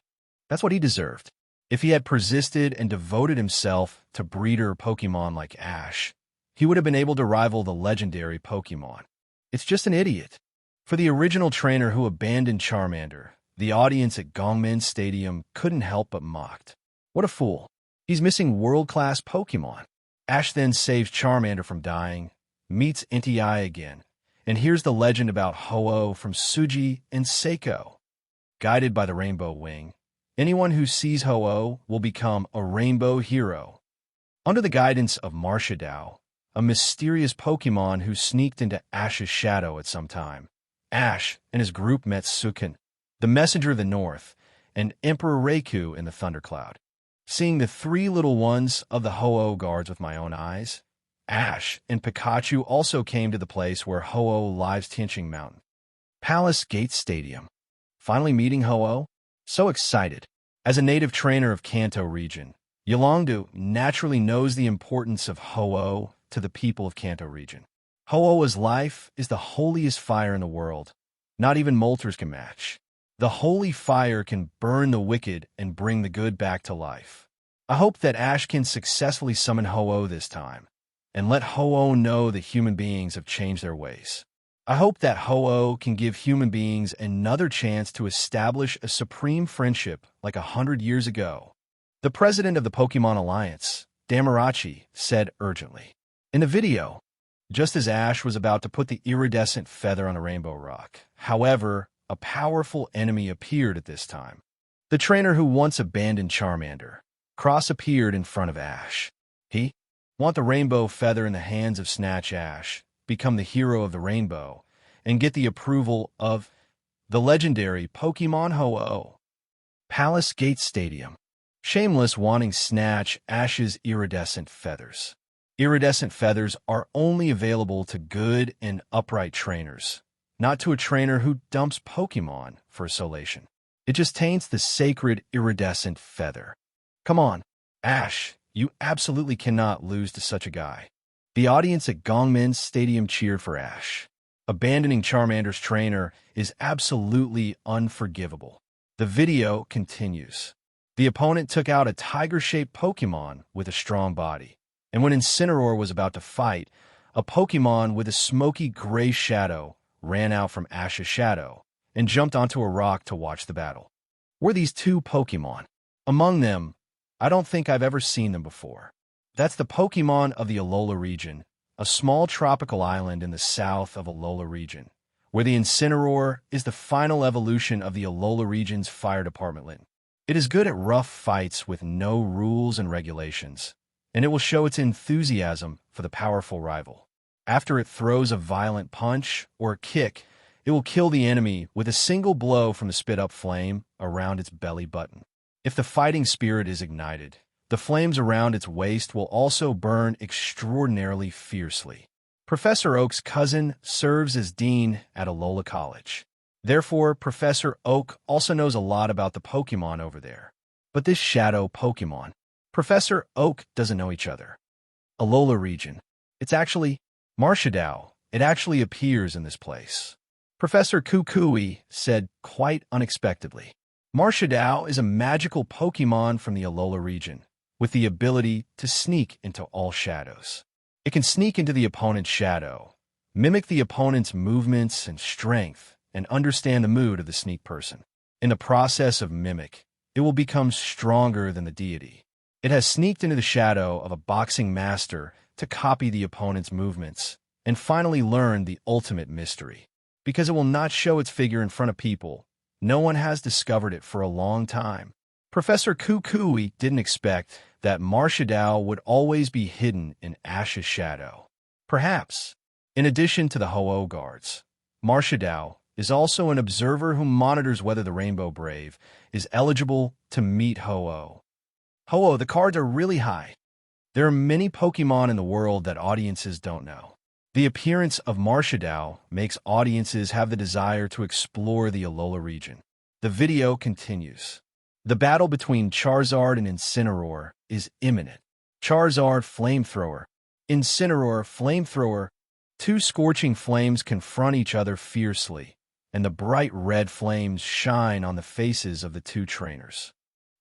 That's what he deserved. If he had persisted and devoted himself to breeder Pokemon like Ash, he would have been able to rival the legendary Pokemon. It's just an idiot. For the original trainer who abandoned Charmander, the audience at Gongmen Stadium couldn't help but mocked. What a fool. He's missing world-class Pokémon. Ash then saves Charmander from dying, meets Entei again, and hears the legend about Ho-Oh from Suji and Seiko. Guided by the Rainbow Wing, anyone who sees Ho-Oh will become a rainbow hero. Under the guidance of Marshadao, a mysterious Pokémon who sneaked into Ash's shadow at some time, Ash and his group met Sukin, the Messenger of the North, and Emperor Raikou in the Thundercloud. Seeing the three little ones of the Ho-Oh guards with my own eyes, Ash and Pikachu also came to the place where Ho-Oh lives Tianqing Mountain. Palace Gate Stadium. Finally meeting Ho-Oh? So excited. As a native trainer of Kanto region, Yolongdu naturally knows the importance of Ho-Oh to the people of Kanto region. Ho-Oh's life is the holiest fire in the world. Not even Moltres can match. The holy fire can burn the wicked and bring the good back to life. I hope that Ash can successfully summon Ho-Oh this time, and let Ho-Oh know that human beings have changed their ways. I hope that Ho-Oh can give human beings another chance to establish a supreme friendship like 100 years ago. The president of the Pokemon Alliance, Damarachi, said urgently. In the video, just as Ash was about to put the iridescent feather on a rainbow rock. However, a powerful enemy appeared at this time. The trainer who once abandoned Charmander. Cross appeared in front of Ash. He want the rainbow feather in the hands of Snatch Ash, become the hero of the rainbow, and get the approval of the legendary Pokemon Ho-Oh. Palace Gate Stadium. Shameless wanting Snatch Ash's iridescent feathers. Iridescent feathers are only available to good and upright trainers, not to a trainer who dumps Pokemon for isolation. It just taints the sacred iridescent feather. Come on, Ash, you absolutely cannot lose to such a guy. The audience at Gongmin Stadium cheered for Ash. Abandoning Charmander's trainer is absolutely unforgivable. The video continues. The opponent took out a tiger-shaped Pokemon with a strong body, and when Incineroar was about to fight, a Pokemon with a smoky gray shadow ran out from Ash's shadow and jumped onto a rock to watch the battle. Were these two Pokemon? Among them, I don't think I've ever seen them before. That's the Pokemon of the Alola region, a small tropical island in the south of Alola region, where the Incineroar is the final evolution of the Alola region's fire department. It is good at rough fights with no rules and regulations, and it will show its enthusiasm for the powerful rival. After it throws a violent punch or kick, it will kill the enemy with a single blow from the spit-up flame around its belly button. If the fighting spirit is ignited, the flames around its waist will also burn extraordinarily fiercely. Professor Oak's cousin serves as dean at Alola College. Therefore, Professor Oak also knows a lot about the Pokemon over there. But this shadow Pokemon, Professor Oak doesn't know each other. Alola region. It's actually Marshadao. It actually appears in this place. Professor Kukui said quite unexpectedly. Marshadao is a magical Pokemon from the Alola region, with the ability to sneak into all shadows. It can sneak into the opponent's shadow, mimic the opponent's movements and strength, and understand the mood of the sneak person. In the process of mimic, it will become stronger than the deity. It has sneaked into the shadow of a boxing master to copy the opponent's movements, and finally learn the ultimate mystery. Because it will not show its figure in front of people, no one has discovered it for a long time. Professor Kukui didn't expect that Marshadao would always be hidden in Ash's shadow. Perhaps, in addition to the Ho-Oh guards, Marshadao is also an observer who monitors whether the Rainbow Brave is eligible to meet Ho-Oh. Ho-Oh, the cards are really high. There are many Pokemon in the world that audiences don't know. The appearance of Marshadao makes audiences have the desire to explore the Alola region. The video continues. The battle between Charizard and Incineroar is imminent. Charizard Flamethrower, Incineroar Flamethrower. Two scorching flames confront each other fiercely, and the bright red flames shine on the faces of the two trainers.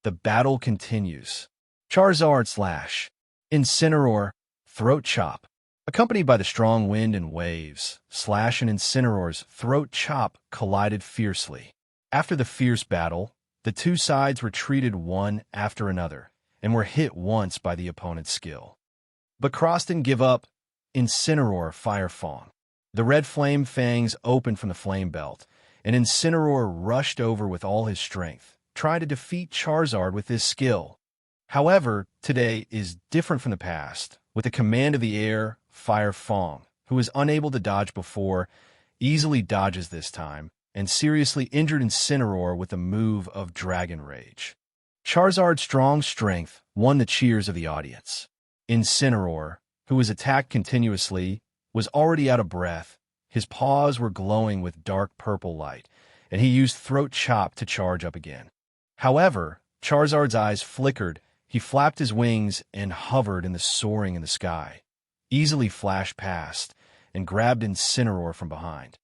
The battle continues. Charizard Slash, Incineroar, Throat Chop. Accompanied by the strong wind and waves, Slash and Incineroar's Throat Chop collided fiercely. After the fierce battle, the two sides retreated one after another, and were hit once by the opponent's skill. But Cross didn't give up. Incineroar Fire Fang. The red flame fangs opened from the flame belt, and Incineroar rushed over with all his strength, trying to defeat Charizard with his skill. However, today is different from the past. With the command of the air, Fire Fang, who was unable to dodge before, easily dodges this time, and seriously injured Incineroar with a move of Dragon Rage. Charizard's strong strength won the cheers of the audience. Incineroar, who was attacked continuously, was already out of breath. His paws were glowing with dark purple light, and he used Throat Chop to charge up again. However, Charizard's eyes flickered. He flapped his wings and hovered in the sky, easily flashed past, and grabbed Incineroar from behind.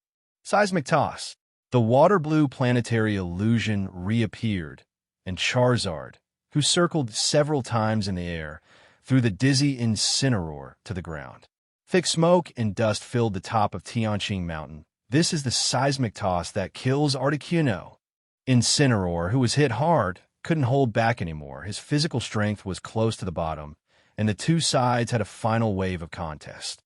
Seismic Toss. The water blue planetary illusion reappeared, and Charizard, who circled several times in the air, threw the dizzy Incineroar to the ground. Thick smoke and dust filled the top of Tianqing Mountain. This is the seismic toss that kills Articuno. Incineroar, who was hit hard, couldn't hold back anymore. His physical strength was close to the bottom, and the two sides had a final wave of contest.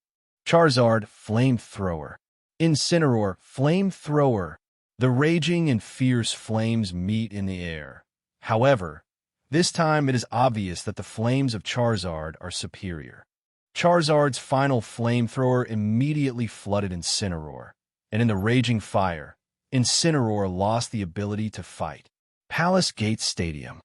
Charizard, Flamethrower. Incineroar, Flamethrower. The raging and fierce flames meet in the air. However, this time it is obvious that the flames of Charizard are superior. Charizard's final Flamethrower immediately flooded Incineroar, and in the raging fire, Incineroar lost the ability to fight. Palace Gate Stadium.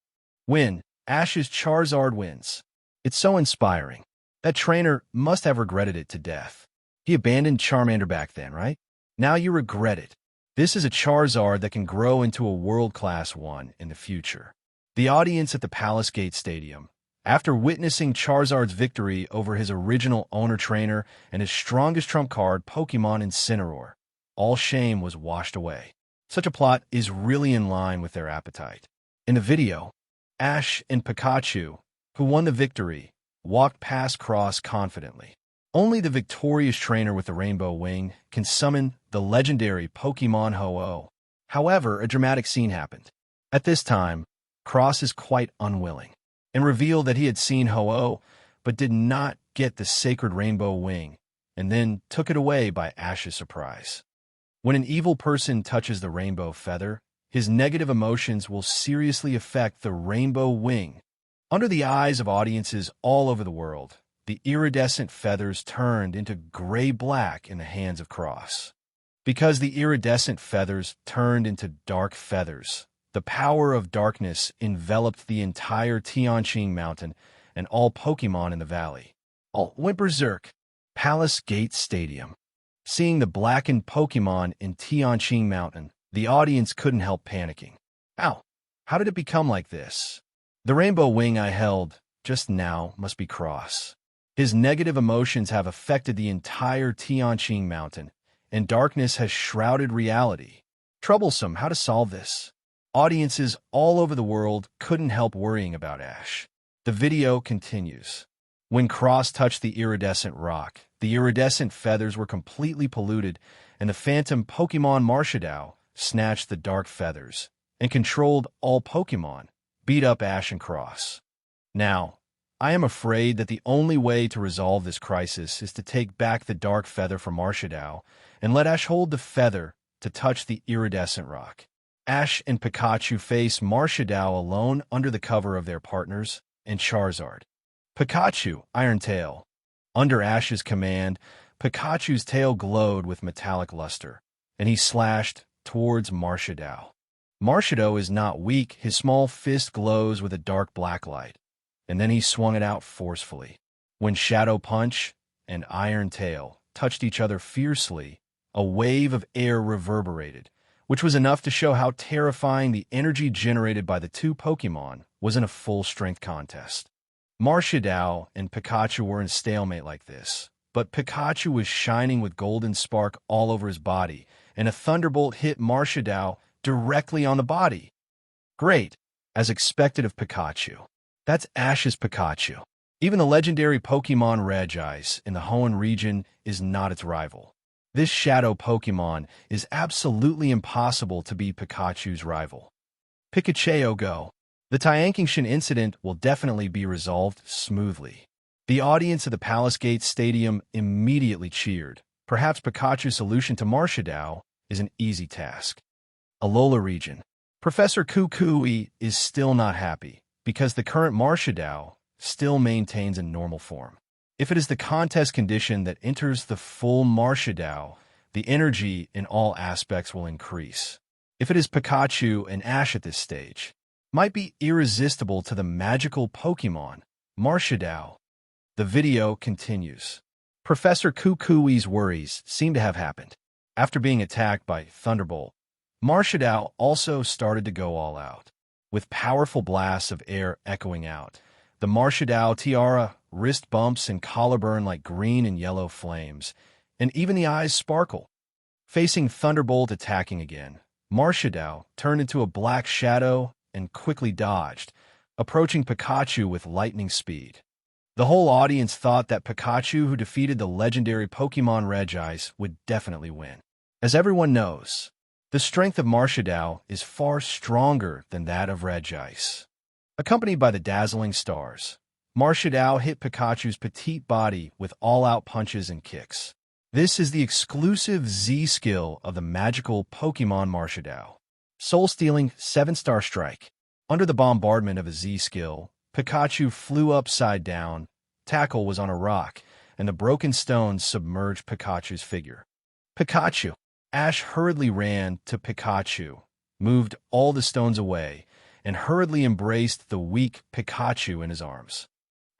Win. Ash's Charizard wins. It's so inspiring. That trainer must have regretted it to death. He abandoned Charmander back then, right? Now you regret it. This is a Charizard that can grow into a world-class one in the future. The audience at the Palace Gate Stadium, after witnessing Charizard's victory over his original owner-trainer and his strongest trump card, Pokémon Incineroar, all shame was washed away. Such a plot is really in line with their appetite. In the video, Ash and Pikachu, who won the victory, walked past Cross confidently. Only the victorious trainer with the rainbow wing can summon the legendary Pokémon Ho-Oh. However, a dramatic scene happened. At this time, Cross is quite unwilling, and revealed that he had seen Ho-Oh, but did not get the sacred rainbow wing, and then took it away by Ash's surprise. When an evil person touches the rainbow feather, his negative emotions will seriously affect the rainbow wing. Under the eyes of audiences all over the world, the iridescent feathers turned into gray-black in the hands of Cross. Because the iridescent feathers turned into dark feathers, the power of darkness enveloped the entire Tianqing Mountain and all Pokémon in the valley. All went berserk. Palace Gate Stadium. Seeing the blackened Pokémon in Tianqing Mountain, the audience couldn't help panicking. Ow! How did it become like this? The rainbow wing I held just now must be Cross. His negative emotions have affected the entire Tianqing Mountain, and darkness has shrouded reality. Troublesome. How to solve this? Audiences all over the world couldn't help worrying about Ash. The video continues. When Cross touched the iridescent rock, the iridescent feathers were completely polluted, and the phantom Pokémon Marshadao snatched the dark feathers and controlled all Pokémon, beat up Ash and Cross. Now, I am afraid that the only way to resolve this crisis is to take back the dark feather from Marshadao and let Ash hold the feather to touch the iridescent rock. Ash and Pikachu face Marshadao alone under the cover of their partners and Charizard. Pikachu, Iron Tail. Under Ash's command, Pikachu's tail glowed with metallic luster, and he slashed towards Marshadao. Marshadao is not weak. His small fist glows with a dark black light, and then he swung it out forcefully. When Shadow Punch and Iron Tail touched each other fiercely, a wave of air reverberated, which was enough to show how terrifying the energy generated by the two Pokémon was in a full-strength contest. Marshadao and Pikachu were in a stalemate like this, but Pikachu was shining with golden spark all over his body, and a thunderbolt hit Marshadao directly on the body. Great, as expected of Pikachu. That's Ash's Pikachu. Even the legendary Pokémon Regice in the Hoenn region is not its rival. This shadow Pokémon is absolutely impossible to be Pikachu's rival. Pikachu Go. The Tianqingshan incident will definitely be resolved smoothly. The audience at the Palace Gate Stadium immediately cheered. Perhaps Pikachu's solution to Marshadao is an easy task. Alola region. Professor Kukui is still not happy because the current Marshadao still maintains a normal form. If it is the contest condition that enters the full Marshadao, the energy in all aspects will increase. If it is Pikachu and Ash at this stage, might be irresistible to the magical Pokémon, Marshadao. The video continues. Professor Kukui's worries seem to have happened. After being attacked by Thunderbolt, Marshadao also started to go all out. With powerful blasts of air echoing out, the Marshadao tiara, wrist bumps, and collar burn like green and yellow flames, and even the eyes sparkle. Facing Thunderbolt attacking again, Marshadao turned into a black shadow and quickly dodged, approaching Pikachu with lightning speed. The whole audience thought that Pikachu, who defeated the legendary Pokémon Regice, would definitely win. As everyone knows, the strength of Marshadao is far stronger than that of Regice. Accompanied by the dazzling stars, Marshadao hit Pikachu's petite body with all-out punches and kicks. This is the exclusive Z skill of the magical Pokémon Marshadao. Soul-stealing 7-star strike. Under the bombardment of a Z skill, Pikachu flew upside down, tackle was on a rock, and the broken stones submerged Pikachu's figure. Pikachu. Ash hurriedly ran to Pikachu, moved all the stones away, and hurriedly embraced the weak Pikachu in his arms.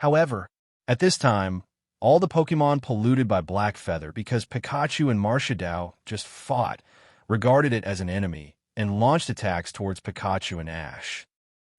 However, at this time, all the Pokémon polluted by Black Feather because Pikachu and Marshadao just fought, regarded it as an enemy, and launched attacks towards Pikachu and Ash.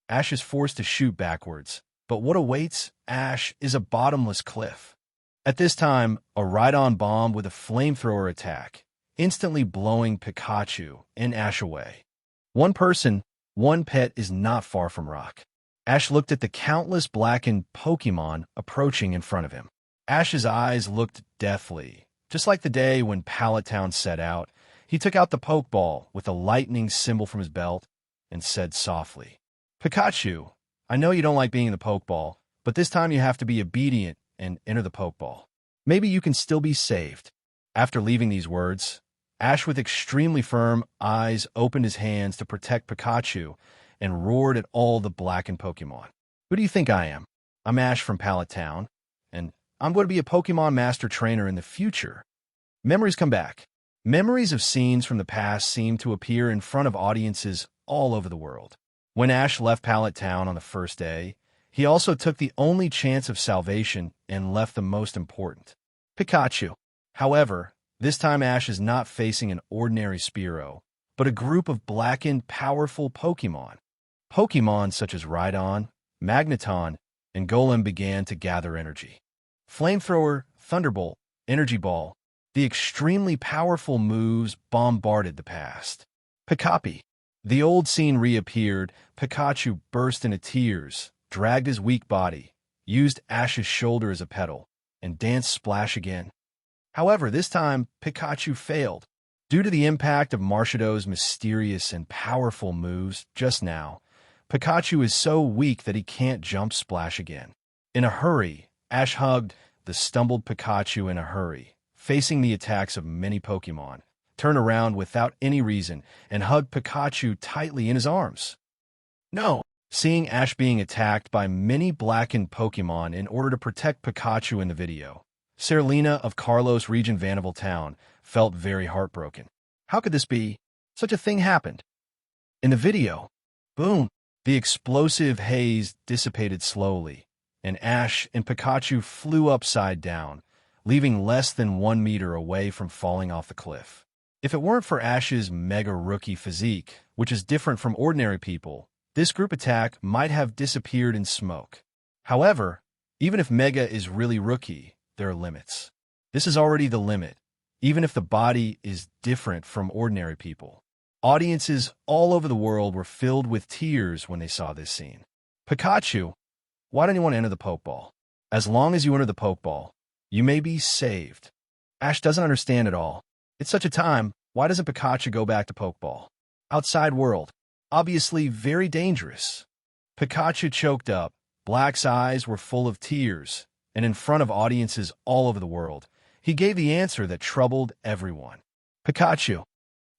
Ash is forced to shoot backwards, but what awaits Ash is a bottomless cliff. At this time, a Rhydon bomb with a flamethrower attack, instantly blowing Pikachu and Ash away. One person, one pet is not far from rock. Ash looked at the countless blackened Pokémon approaching in front of him. Ash's eyes looked deathly. Just like the day when Pallet Town set out, he took out the Pokeball with a lightning symbol from his belt and said softly, "Pikachu, I know you don't like being in the Pokeball, but this time you have to be obedient and enter the Pokeball. Maybe you can still be saved." After leaving these words, Ash with extremely firm eyes opened his hands to protect Pikachu and roared at all the blackened Pokemon. "Who do you think I am? I'm Ash from Pallet Town, and I'm going to be a Pokemon Master Trainer in the future." Memories come back. Memories of scenes from the past seem to appear in front of audiences all over the world. When Ash left Pallet Town on the first day, he also took the only chance of salvation and left the most important, Pikachu. However, this time Ash is not facing an ordinary Spearow, but a group of blackened, powerful Pokemon. Pokemon such as Rhydon, Magneton, and Golem began to gather energy. Flamethrower, Thunderbolt, Energy Ball, the extremely powerful moves bombarded the past. Pikachu. The old scene reappeared. Pikachu burst into tears, dragged his weak body, used Ash's shoulder as a pedal, and danced Splash again. However, this time, Pikachu failed. Due to the impact of Marshado's mysterious and powerful moves just now, Pikachu is so weak that he can't jump Splash again. In a hurry, Ash hugged the stumbled Pikachu in a hurry, facing the attacks of many Pokemon, turned around without any reason, and hugged Pikachu tightly in his arms. No! Seeing Ash being attacked by many blackened Pokemon in order to protect Pikachu in the video, Serena of Kalos region Vanderbilt Town felt very heartbroken. How could this be? Such a thing happened. In the video, boom, the explosive haze dissipated slowly, and Ash and Pikachu flew upside down, leaving less than 1 meter away from falling off the cliff. If it weren't for Ash's mega rookie physique, which is different from ordinary people, this group attack might have disappeared in smoke. However, even if Mega is really rookie, there are limits. This is already the limit, even if the body is different from ordinary people. Audiences all over the world were filled with tears when they saw this scene. Pikachu, why don't you want to enter the Pokeball? As long as you enter the Pokeball, you may be saved. Ash doesn't understand it all. It's such a time, why doesn't Pikachu go back to Pokeball? Outside world, obviously very dangerous. Pikachu choked up. Black's eyes were full of tears, and in front of audiences all over the world, he gave the answer that troubled everyone. Pikachu.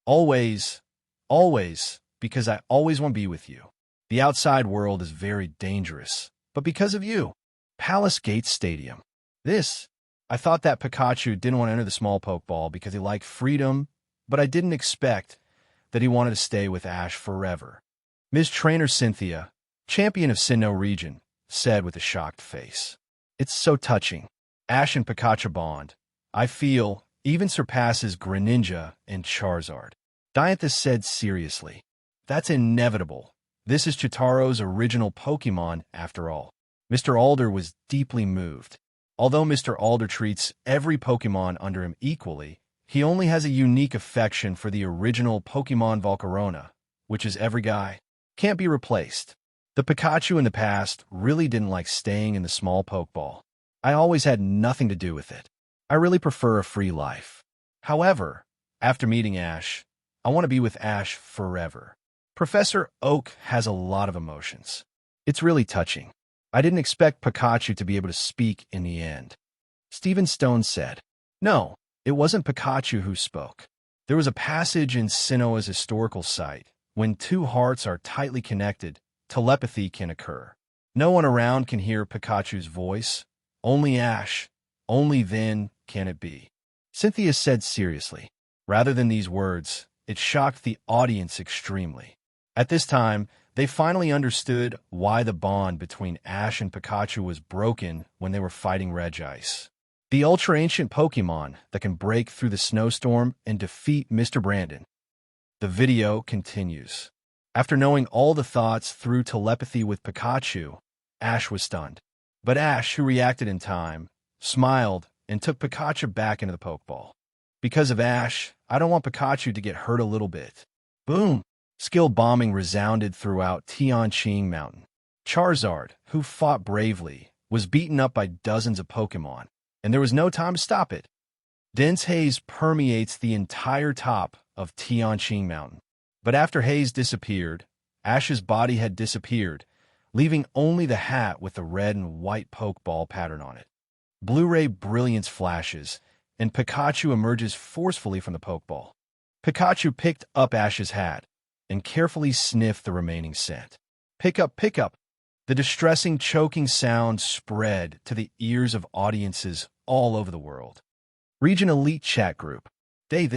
Always, always, because I always want to be with you. The outside world is very dangerous, but because of you. Palace Gates Stadium. I thought that Pikachu didn't want to enter the small Pokeball because he liked freedom, but I didn't expect that he wanted to stay with Ash forever. Ms. Trainer Cynthia, champion of Sinnoh region, said with a shocked face. It's so touching. Ash and Pikachu bond, I feel, even surpasses Greninja and Charizard. Diantha said seriously. That's inevitable. This is Chotaro's original Pokemon, after all. Mr. Alder was deeply moved. Although Mr. Alder treats every Pokemon under him equally, he only has a unique affection for the original Pokemon Volcarona, which is every guy. Can't be replaced. The Pikachu in the past really didn't like staying in the small Pokeball. I always had nothing to do with it. I really prefer a free life. However, after meeting Ash, I want to be with Ash forever. Professor Oak has a lot of emotions. It's really touching. I didn't expect Pikachu to be able to speak in the end. Stephen Stone said, No, it wasn't Pikachu who spoke. There was a passage in Sinnoh's historical site. When two hearts are tightly connected, telepathy can occur. No one around can hear Pikachu's voice. Only Ash. Only then can it be. Cynthia said seriously. Rather than these words, it shocked the audience extremely. At this time, they finally understood why the bond between Ash and Pikachu was broken when they were fighting Regice, the ultra-ancient Pokemon that can break through the snowstorm and defeat Mr. Brandon. The video continues. After knowing all the thoughts through telepathy with Pikachu, Ash was stunned. But Ash, who reacted in time, smiled and took Pikachu back into the Pokeball. Because of Ash, I don't want Pikachu to get hurt a little bit. Boom! Skill bombing resounded throughout Tianqing Mountain. Charizard, who fought bravely, was beaten up by dozens of Pokemon, and there was no time to stop it. Dense haze permeates the entire top of Tianqing Mountain. But after haze disappeared, Ash's body had disappeared, leaving only the hat with the red and white Pokeball pattern on it. Blu-ray brilliance flashes, and Pikachu emerges forcefully from the Pokeball. Pikachu picked up Ash's hat and carefully sniffed the remaining scent. Pick up, pick up! The distressing, choking sound spread to the ears of audiences all over the world. Region Elite Chat Group. Is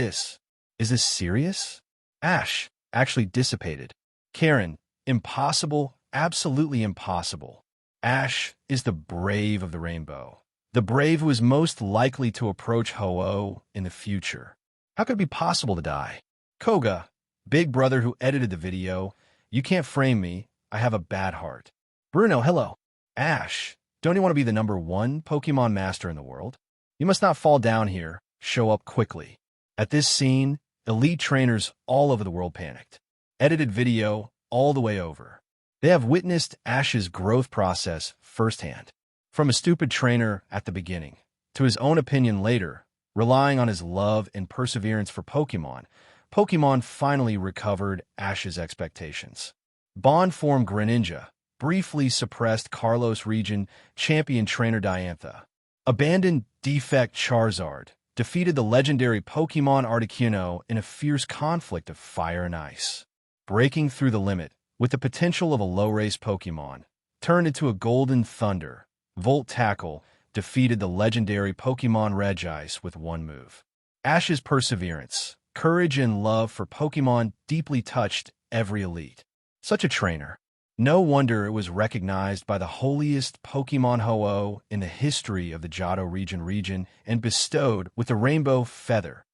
this serious? Ash actually dissipated. Karen, impossible, absolutely impossible. Ash is the brave of the rainbow. The brave who is most likely to approach Ho-Oh in the future. How could it be possible to die? Koga, big brother who edited the video, you can't frame me, I have a bad heart. Bruno, hello. Ash, don't you want to be the #1 Pokemon master in the world? You must not fall down here, show up quickly. At this scene, elite trainers all over the world panicked. Edited video all the way over. They have witnessed Ash's growth process firsthand. From a stupid trainer at the beginning, to his own opinion later, relying on his love and perseverance for Pokemon, Pokemon finally recovered Ash's expectations. Bond form Greninja briefly suppressed Kalos region champion trainer Diantha. Abandoned defect Charizard defeated the legendary Pokemon Articuno in a fierce conflict of fire and ice. Breaking through the limit, with the potential of a low-race Pokemon, turned into a Golden Thunder, Volt Tackle defeated the legendary Pokemon Regice with one move. Ash's perseverance, courage, and love for Pokemon deeply touched every elite. Such a trainer. No wonder it was recognized by the holiest Pokemon Ho-Oh in the history of the Johto region and bestowed with the Rainbow Feather.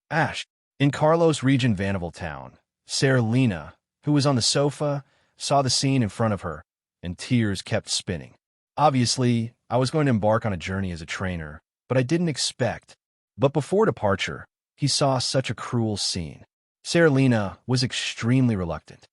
Ash. In Kalos region Vanderbilt Town, Serena, who was on the sofa, saw the scene in front of her, and tears kept spinning. Obviously, I was going to embark on a journey as a trainer, but I didn't expect. But before departure, he saw such a cruel scene. Serena was extremely reluctant.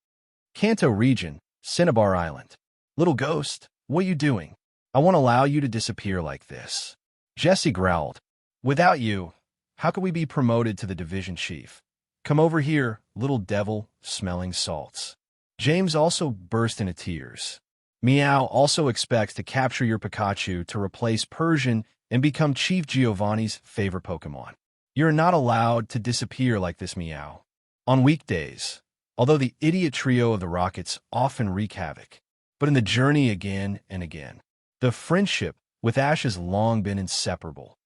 Kanto region, Cinnabar Island. Little ghost, what you doing? I won't allow you to disappear like this. Jesse growled. Without you, how could we be promoted to the division chief? Come over here, little devil, smelling salts. James also burst into tears. Meow also expects to capture your Pikachu to replace Persian and become Chief Giovanni's favorite Pokemon. You're not allowed to disappear like this, Meow. On weekdays, although the idiot trio of the Rockets often wreak havoc, but in the journey again and again. The friendship with Ash has long been inseparable.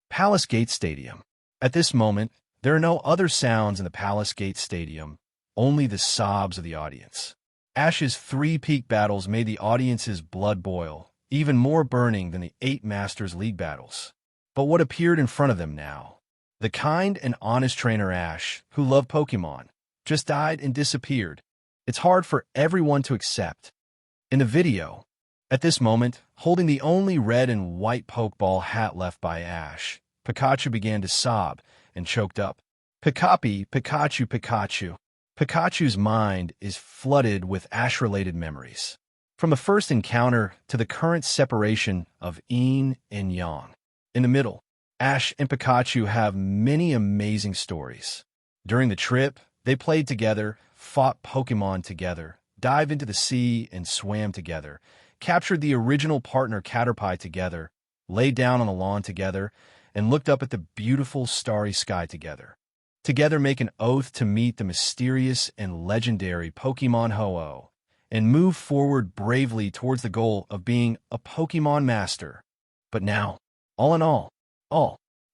Palace Gate Stadium. At this moment, there are no other sounds in the Palace Gate Stadium, only the sobs of the audience. Ash's 3 peak battles made the audience's blood boil, even more burning than the 8 Masters League battles. But what appeared in front of them now? The kind and honest trainer Ash, who loved Pokemon, just died and disappeared. It's hard for everyone to accept. In the video, at this moment, holding the only red and white Pokeball hat left by Ash, Pikachu began to sob and choked up. Pikachu, Pikachu. Pikachu's mind is flooded with Ash-related memories. From the first encounter to the current separation of yin and yang. In the middle, Ash and Pikachu have many amazing stories. During the trip, they played together, fought Pokemon together, dived into the sea and swam together, captured the original partner Caterpie together, laid down on the lawn together, and looked up at the beautiful starry sky together. Together make an oath to meet the mysterious and legendary Pokemon Ho-Oh, and move forward bravely towards the goal of being a Pokemon Master. But now, all in all,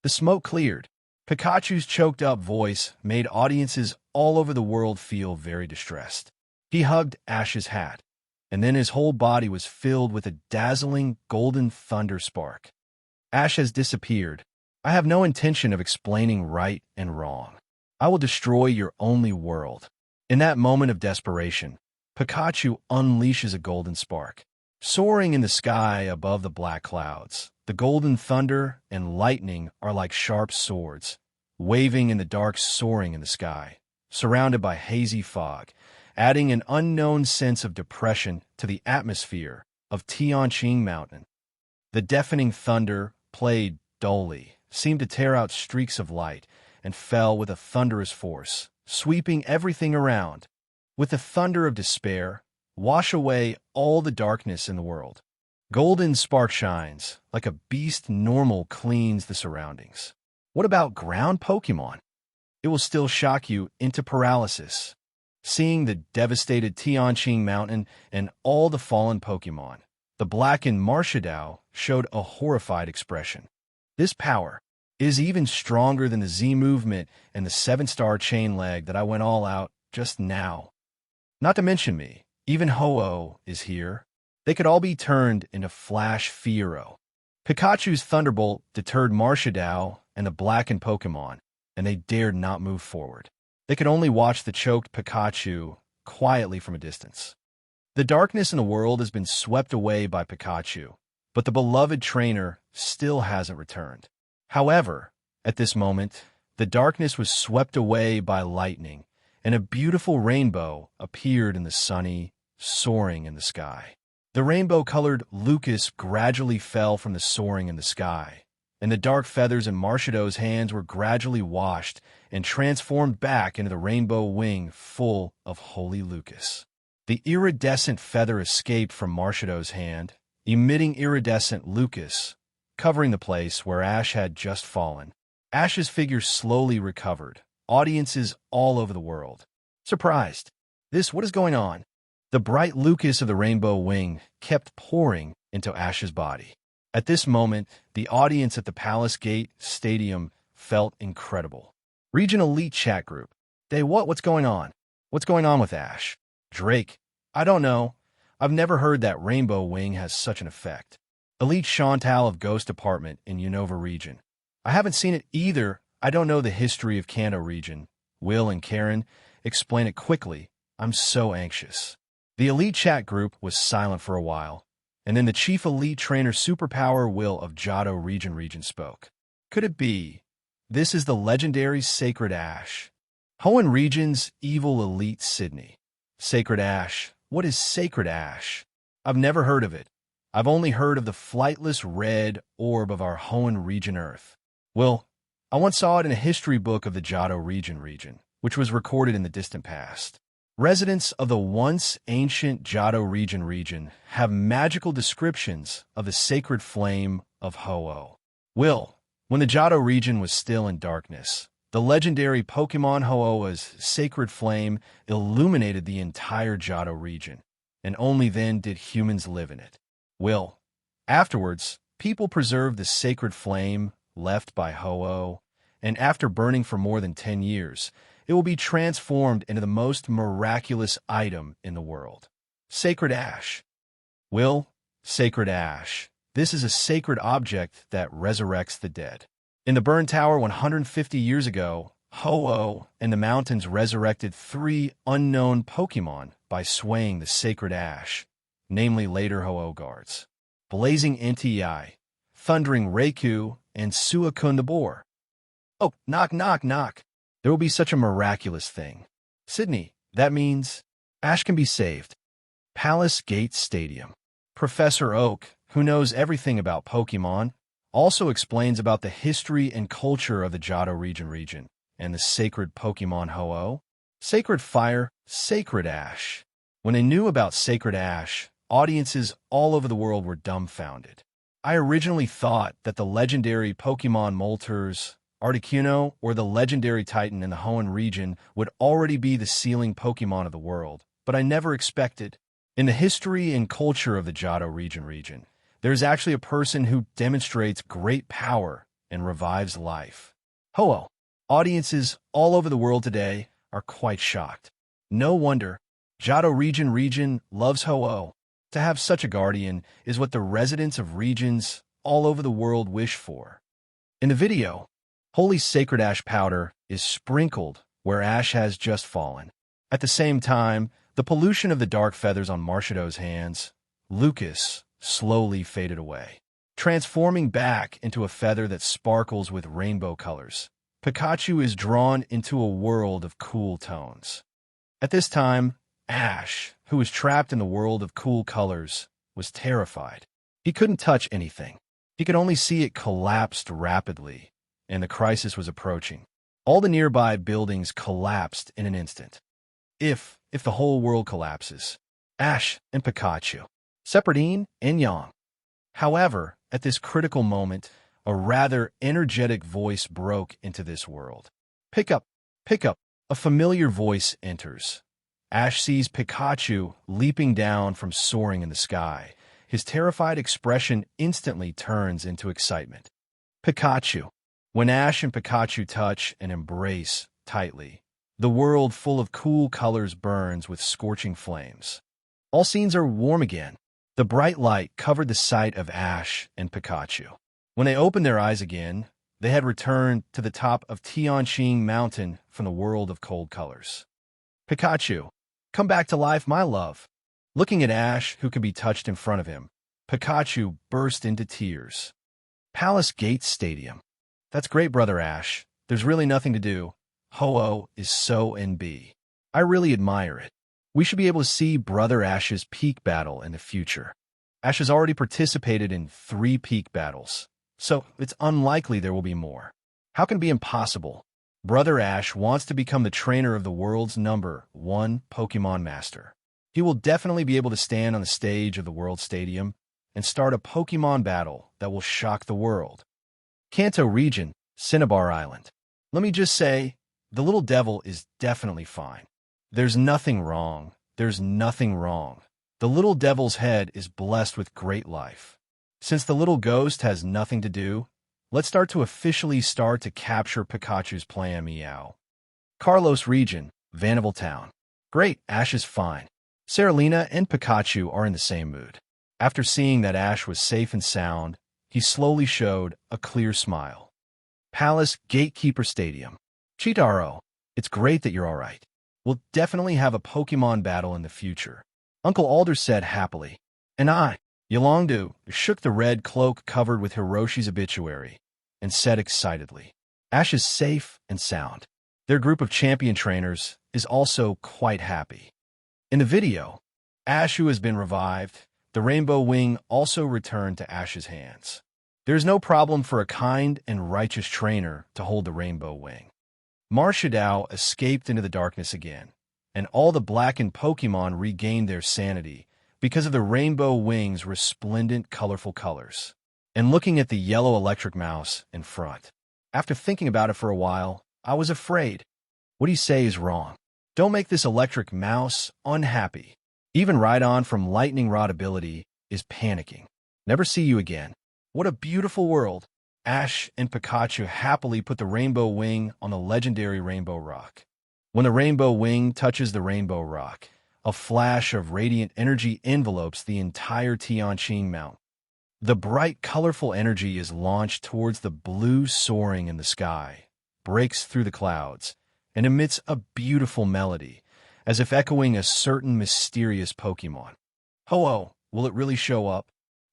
the smoke cleared. Pikachu's choked-up voice made audiences all over the world feel very distressed. He hugged Ash's hat, and then his whole body was filled with a dazzling golden thunder spark. Ash has disappeared. I have no intention of explaining right and wrong. I will destroy your only world. In that moment of desperation, Pikachu unleashes a golden spark. Soaring in the sky above the black clouds, the golden thunder and lightning are like sharp swords, waving in the dark, soaring in the sky, surrounded by hazy fog, adding an unknown sense of depression to the atmosphere of Tianqing Mountain. The deafening thunder, played dully, seemed to tear out streaks of light and fell with a thunderous force, sweeping everything around. With the thunder of despair, wash away all the darkness in the world. Golden spark shines, like a beast normal cleans the surroundings. What about ground Pokemon? It will still shock you into paralysis. Seeing the devastated Tianqing Mountain and all the fallen Pokemon, the blackened Marshadao showed a horrified expression. This power is even stronger than the Z movement and the 7-star chain leg that I went all out just now. Not to mention me, even Ho-Oh is here. They could all be turned into Flash Fiero. Pikachu's Thunderbolt deterred Marshadao and the blackened Pokemon, and they dared not move forward. They could only watch the choked Pikachu quietly from a distance. The darkness in the world has been swept away by Pikachu, but the beloved trainer still hasn't returned. However, at this moment, the darkness was swept away by lightning, and a beautiful rainbow appeared in the sunny, soaring in the sky. The rainbow-colored Lucas gradually fell from the soaring in the sky, and the dark feathers in Marshado's hands were gradually washed and transformed back into the rainbow wing full of Holy Lucas. The iridescent feather escaped from Marshado's hand, emitting iridescent Lucas, covering the place where Ash had just fallen. Ash's figure slowly recovered. Audiences all over the world surprised. What is going on? The bright Lucas of the rainbow wing kept pouring into Ash's body. At this moment, the audience at the Palace Gate Stadium felt incredible. Region Elite Chat Group. What's going on? What's going on with Ash? Drake. I don't know. I've never heard that rainbow wing has such an effect. Elite Chantal of Ghost Department in Unova region. I haven't seen it either. I don't know the history of Kanto region. Will and Karen, explain it quickly. I'm so anxious. The Elite Chat Group was silent for a while, and then the Chief Elite Trainer Superpower Will of Johto region spoke. Could it be? This is the legendary Sacred Ash. Hoenn region's evil elite Sydney. Sacred Ash. What is Sacred Ash? I've never heard of it. I've only heard of the flightless red orb of our Hoenn region Earth. Well, I once saw it in a history book of the Johto region, which was recorded in the distant past. Residents of the once ancient Johto region have magical descriptions of the sacred flame of Ho-Oh. When the Johto region was still in darkness, the legendary Pokémon Ho-Oh's sacred flame illuminated the entire Johto region, and only then did humans live in it. Afterwards, people preserved the sacred flame left by Ho-Oh, and after burning for more than 10 years, it will be transformed into the most miraculous item in the world. Sacred Ash. Sacred Ash. This is a sacred object that resurrects the dead. In the Burn Tower 150 years ago, Ho-Oh and the mountains resurrected 3 unknown Pokémon by swaying the sacred ash, namely later Ho-Oh guards: Blazing Entei, Thundering Raikou, and Suicune the Boar. Oh, knock, knock, knock. There will be such a miraculous thing. Sydney, that means Ash can be saved. Palace Gate Stadium. Professor Oak, who knows everything about Pokémon, also explains about the history and culture of the Johto region and the sacred Pokémon Ho-Oh. Sacred Fire, Sacred Ash. When they knew about Sacred Ash, audiences all over the world were dumbfounded. I originally thought that the legendary Pokémon Moltres, Articuno, or the legendary Titan in the Hoenn region would already be the sealing Pokémon of the world, but I never expected. In the history and culture of the Johto region, there is actually a person who demonstrates great power and revives life. Ho-Oh. Audiences all over the world today are quite shocked. No wonder. Johto region loves Ho-Oh. To have such a guardian is what the residents of regions all over the world wish for. In the video, holy sacred ash powder is sprinkled where ash has just fallen. At the same time, the pollution of the dark feathers on Marshallow's hands, Lucas, slowly faded away, transforming back into a feather that sparkles with rainbow colors. Pikachu is drawn into a world of cool tones. At this time, Ash, who was trapped in the world of cool colors, was terrified. He couldn't touch anything. He could only see it collapsed rapidly, and the crisis was approaching. All the nearby buildings collapsed in an instant. If the whole world collapses, Ash and Pikachu, separate yin and yang. However, at this critical moment, a rather energetic voice broke into this world. Pick up, a familiar voice enters. Ash sees Pikachu leaping down from soaring in the sky. His terrified expression instantly turns into excitement. Pikachu. When Ash and Pikachu touch and embrace tightly, the world full of cool colors burns with scorching flames. All scenes are warm again. The bright light covered the sight of Ash and Pikachu. When they opened their eyes again, they had returned to the top of Tianqing Mountain from the world of cold colors. Pikachu, come back to life, my love. Looking at Ash, who could be touched in front of him, Pikachu burst into tears. Palace Gate Stadium. That's great, Brother Ash. There's really nothing to do. Ho-Oh is so NB. I really admire it. We should be able to see Brother Ash's peak battle in the future. Ash has already participated in 3 peak battles, so it's unlikely there will be more. How can it be impossible? Brother Ash wants to become the trainer of the world's #1 Pokémon Master. He will definitely be able to stand on the stage of the World Stadium and start a Pokémon battle that will shock the world. Kanto region, Cinnabar Island. Let me just say, the little devil is definitely fine. There's nothing wrong. There's nothing wrong. The little devil's head is blessed with great life. Since the little ghost has nothing to do, let's start to capture Pikachu's plan, meow. Kalos region, Vanderbilt Town. Great, Ash is fine. Serena and Pikachu are in the same mood. After seeing that Ash was safe and sound, he slowly showed a clear smile. Palace Gatekeeper Stadium. Chitaro, it's great that you're all right. We'll definitely have a Pokémon battle in the future, Uncle Alder said happily. And I, Yolongdu, shook the red cloak covered with Hiroshi's obituary and said excitedly, Ash is safe and sound. Their group of champion trainers is also quite happy. In the video, Ash, who has been revived, the Rainbow Wing also returned to Ash's hands. There is no problem for a kind and righteous trainer to hold the Rainbow Wing. Marshall escaped into the darkness again, and all the blackened Pokémon regained their sanity because of the rainbow wings' resplendent, colorful colors. And looking at the yellow electric mouse in front, after thinking about it for a while, I was afraid. What you say is wrong. Don't make this electric mouse unhappy. Even Rhydon from Lightning Rod ability is panicking. Never see you again. What a beautiful world. Ash and Pikachu happily put the rainbow wing on the legendary Rainbow Rock. When the rainbow wing touches the Rainbow Rock, a flash of radiant energy envelopes the entire Tianqing Mountain. The bright, colorful energy is launched towards the blue soaring in the sky, breaks through the clouds, and emits a beautiful melody, as if echoing a certain mysterious Pokémon. Ho-Oh, will it really show up?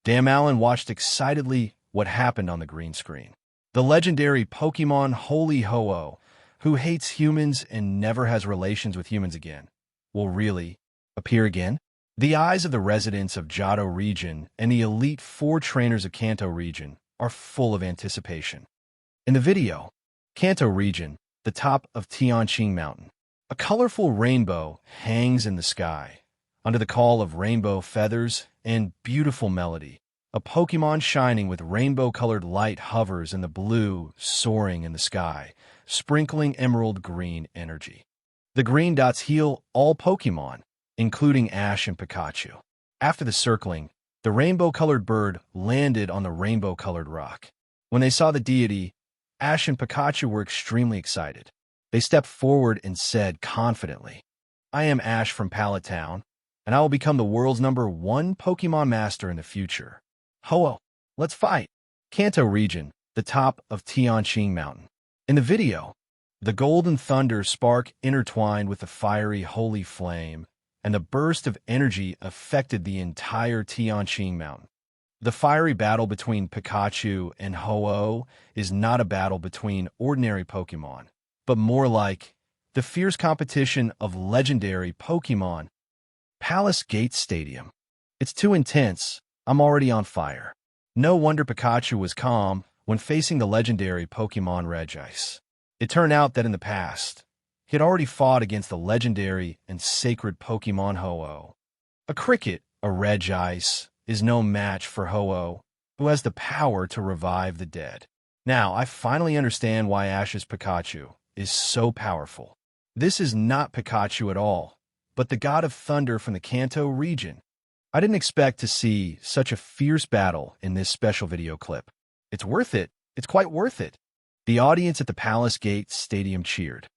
Damian watched excitedly what happened on the green screen. The legendary Pokémon Holy Ho-Oh, who hates humans and never has relations with humans again, will really appear again? The eyes of the residents of Johto region and the elite 4 trainers of Kanto region are full of anticipation. In the video, Kanto region, the top of Tianqing Mountain, a colorful rainbow hangs in the sky. Under the call of rainbow feathers and beautiful melody, a Pokémon shining with rainbow-colored light hovers in the blue, soaring in the sky, sprinkling emerald green energy. The green dots heal all Pokémon, including Ash and Pikachu. After the circling, the rainbow-colored bird landed on the rainbow-colored rock. When they saw the deity, Ash and Pikachu were extremely excited. They stepped forward and said confidently, "I am Ash from Pallet Town, and I will become the world's #1 Pokémon Master in the future. Ho-Oh, let's fight." Kanto region, the top of Tianqing Mountain. In the video, the golden thunder spark intertwined with the fiery holy flame, and the burst of energy affected the entire Tianqing Mountain. The fiery battle between Pikachu and Ho-Oh is not a battle between ordinary Pokémon, but more like the fierce competition of legendary Pokémon. Palace Gate Stadium. It's too intense. I'm already on fire. No wonder Pikachu was calm when facing the legendary Pokémon Regice. It turned out that in the past, he had already fought against the legendary and sacred Pokémon Ho-Oh. A cricket, a Regice, is no match for Ho-Oh, who has the power to revive the dead. Now, I finally understand why Ash's Pikachu is so powerful. This is not Pikachu at all, but the god of thunder from the Kanto region. I didn't expect to see such a fierce battle in this special video clip. It's worth it. It's quite worth it. The audience at the Palace Gate Stadium cheered.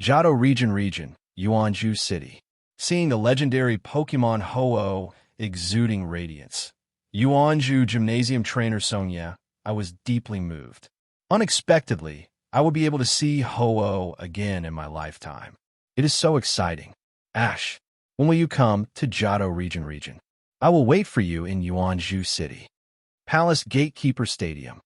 Johto region, Yuanzhou City. Seeing the legendary Pokémon Ho-Oh exuding radiance. Yuanzhou Gymnasium trainer Sonia, I was deeply moved. Unexpectedly, I will be able to see Ho-Oh again in my lifetime. It is so exciting. Ash, when will you come to Johto region? I will wait for you in Yuanzhou City. Palace Gatekeeper Stadium.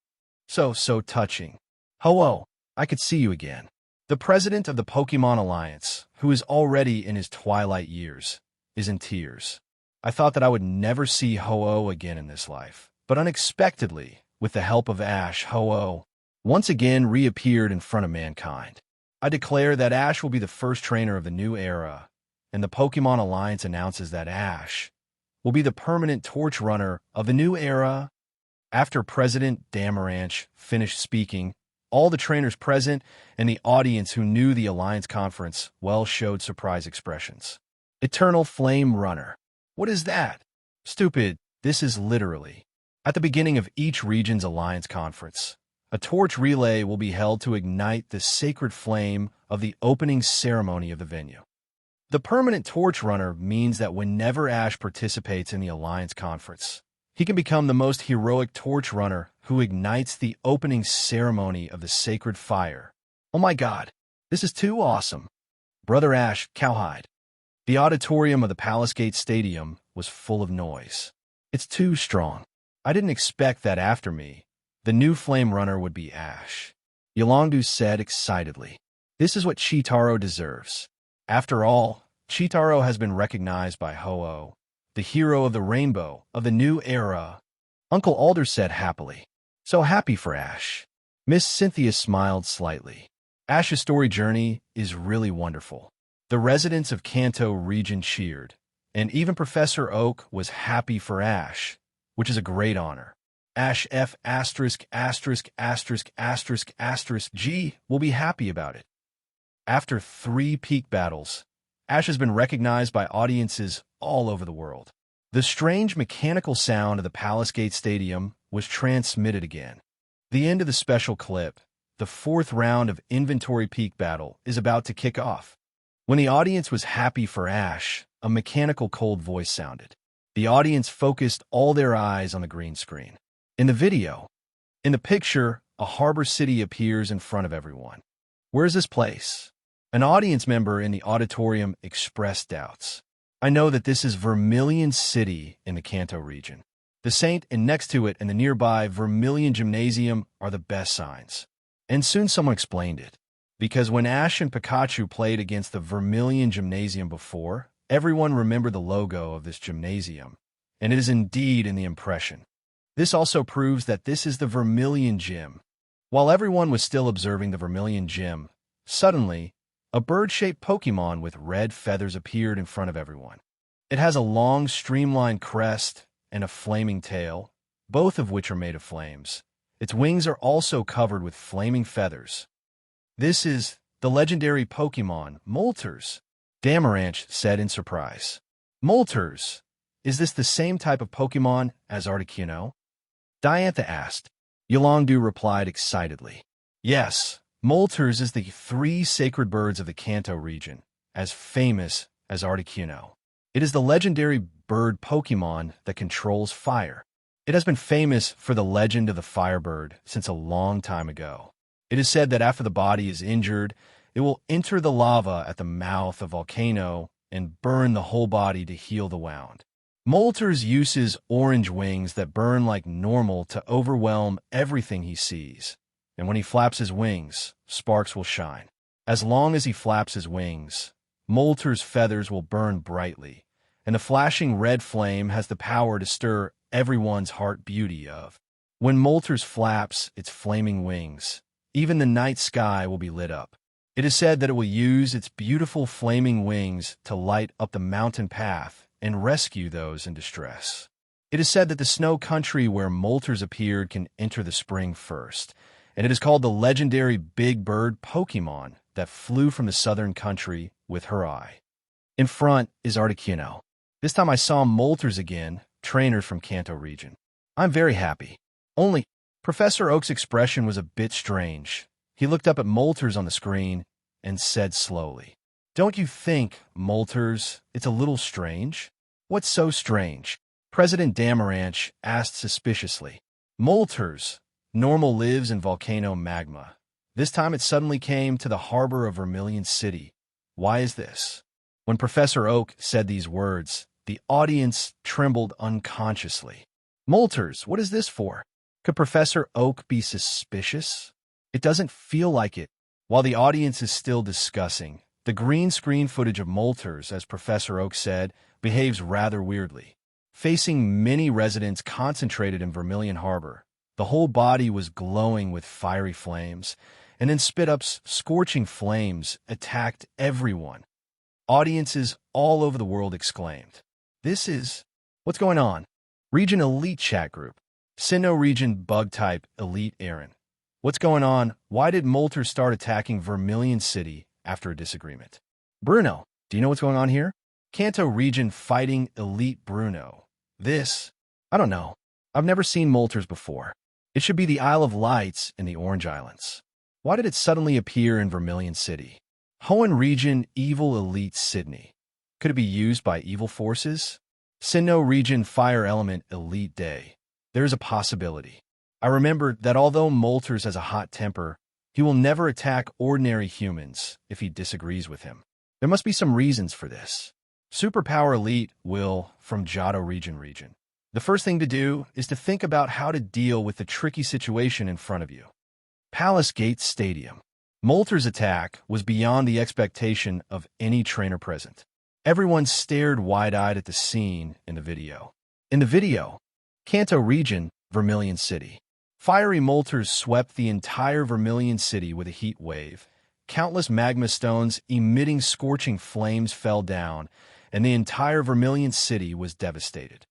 So touching. Ho-Oh, I could see you again. The president of the Pokémon Alliance, who is already in his twilight years, is in tears. I thought that I would never see Ho-Oh again in this life, but unexpectedly, with the help of Ash, Ho-Oh once again reappeared in front of mankind. I declare that Ash will be the first trainer of the new era, and the Pokémon Alliance announces that Ash will be the permanent torch runner of the new era. After President Damaranch finished speaking, all the trainers present and the audience who knew the Alliance conference well showed surprise expressions. Eternal Flame Runner. What is that? Stupid, this is literally. At the beginning of each region's Alliance conference, a torch relay will be held to ignite the sacred flame of the opening ceremony of the venue. The permanent torch runner means that whenever Ash participates in the Alliance conference, he can become the most heroic torch runner who ignites the opening ceremony of the sacred fire. Oh my god, this is too awesome. Brother Ash, cowhide. The auditorium of the Palace Gate Stadium was full of noise. It's too strong. I didn't expect that after me, the new flame runner would be Ash. Yolongdu said excitedly. This is what Chitaro deserves. After all, Chitaro has been recognized by Ho-Oh, the hero of the rainbow of the new era. Uncle Alder said happily. So happy for Ash. Miss Cynthia smiled slightly. Ash's story journey is really wonderful. The residents of Kanto region cheered, and even Professor Oak was happy for Ash, which is a great honor. Ash F ******* G will be happy about it. After 3 peak battles, Ash has been recognized by audiences all over the world. The strange mechanical sound of the Palace Gate Stadium was transmitted again. The end of the special clip, the 4th round of Inventory Peak Battle, is about to kick off. When the audience was happy for Ash, a mechanical cold voice sounded. The audience focused all their eyes on the green screen. In the picture, a harbor city appears in front of everyone. Where's this place? An audience member in the auditorium expressed doubts. I know that this is Vermilion City in the Kanto region. The Saint and next to it and the nearby Vermilion Gymnasium are the best signs. And soon someone explained it. Because when Ash and Pikachu played against the Vermilion Gymnasium before, everyone remembered the logo of this gymnasium. And it is indeed in the impression. This also proves that this is the Vermilion Gym. While everyone was still observing the Vermilion Gym, suddenly, a bird-shaped Pokémon with red feathers appeared in front of everyone. It has a long, streamlined crest and a flaming tail, both of which are made of flames. Its wings are also covered with flaming feathers. This is the legendary Pokémon, Moltres, Damaranch said in surprise. Moltres, is this the same type of Pokémon as Articuno? Diantha asked. Yolongdu replied excitedly. Yes, Moltres is the 3 sacred birds of the Kanto region, as famous as Articuno. It is the legendary bird Pokémon that controls fire. It has been famous for the legend of the firebird since a long time ago. It is said that after the body is injured, it will enter the lava at the mouth of a volcano and burn the whole body to heal the wound. Moltres uses orange wings that burn like normal to overwhelm everything he sees. And when he flaps his wings, sparks will shine. As long as he flaps his wings, Moltres' feathers will burn brightly, and the flashing red flame has the power to stir everyone's heart beauty of. When Moltres flaps its flaming wings, even the night sky will be lit up. It is said that it will use its beautiful flaming wings to light up the mountain path and rescue those in distress. It is said that the snow country where Moltres appeared can enter the spring first, and it is called the legendary big bird Pokémon that flew from the southern country with her eye. In front is Articuno. This time I saw Moltres again, trainers from Kanto region. I'm very happy. Only, Professor Oak's expression was a bit strange. He looked up at Moltres on the screen and said slowly, Don't you think, Moltres, it's a little strange? What's so strange? President Damaranch asked suspiciously. Moltres, normal lives in volcano magma. This time it suddenly came to the harbor of Vermilion City. Why is this? When Professor Oak said these words, the audience trembled unconsciously. Moltres, what is this for? Could Professor Oak be suspicious? It doesn't feel like it. While the audience is still discussing, the green screen footage of Moltres, as Professor Oak said, behaves rather weirdly. Facing many residents concentrated in Vermilion Harbor, the whole body was glowing with fiery flames, and then Spit-Up's scorching flames attacked everyone. Audiences all over the world exclaimed, What's going on? Region Elite Chat Group. Sinnoh Region Bug-Type Elite Aaron. What's going on? Why did Moltres start attacking Vermilion City after a disagreement? Bruno, do you know what's going on here? Kanto Region Fighting Elite Bruno. I don't know. I've never seen Moltres before. It should be the Isle of Lights in the Orange Islands. Why did it suddenly appear in Vermilion City? Hoenn Region Evil Elite Sydney. Could it be used by evil forces? Sinnoh Region Fire Element Elite Day. There's a possibility. I remembered that although Moltres has a hot temper, he will never attack ordinary humans if he disagrees with him. There must be some reasons for this. Superpower Elite will from Johto region. The first thing to do is to think about how to deal with the tricky situation in front of you. Palace Gate Stadium. Moltres' attack was beyond the expectation of any trainer present. Everyone stared wide-eyed at the scene in the video. In the video, Kanto Region, Vermilion City. Fiery Moltres swept the entire Vermilion City with a heat wave, countless magma stones emitting scorching flames fell down, and the entire Vermilion City was devastated.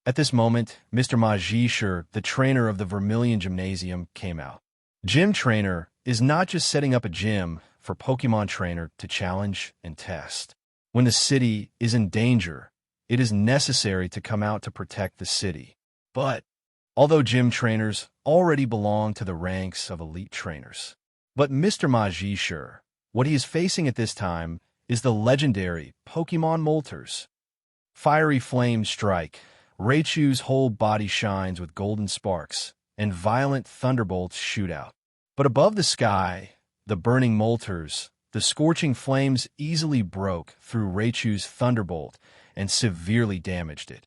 At this moment, Mr. Regice, the trainer of the Vermilion Gymnasium, came out. Gym Trainer is not just setting up a gym for Pokemon Trainer to challenge and test. When the city is in danger, it is necessary to come out to protect the city. But, although gym trainers already belong to the ranks of elite trainers, but Mr. Regice, what he is facing at this time is the legendary Pokemon Moltres. Fiery flames strike, Raichu's whole body shines with golden sparks, and violent thunderbolts shoot out. But above the sky, the burning Moltres, the scorching flames easily broke through Raichu's thunderbolt and severely damaged it.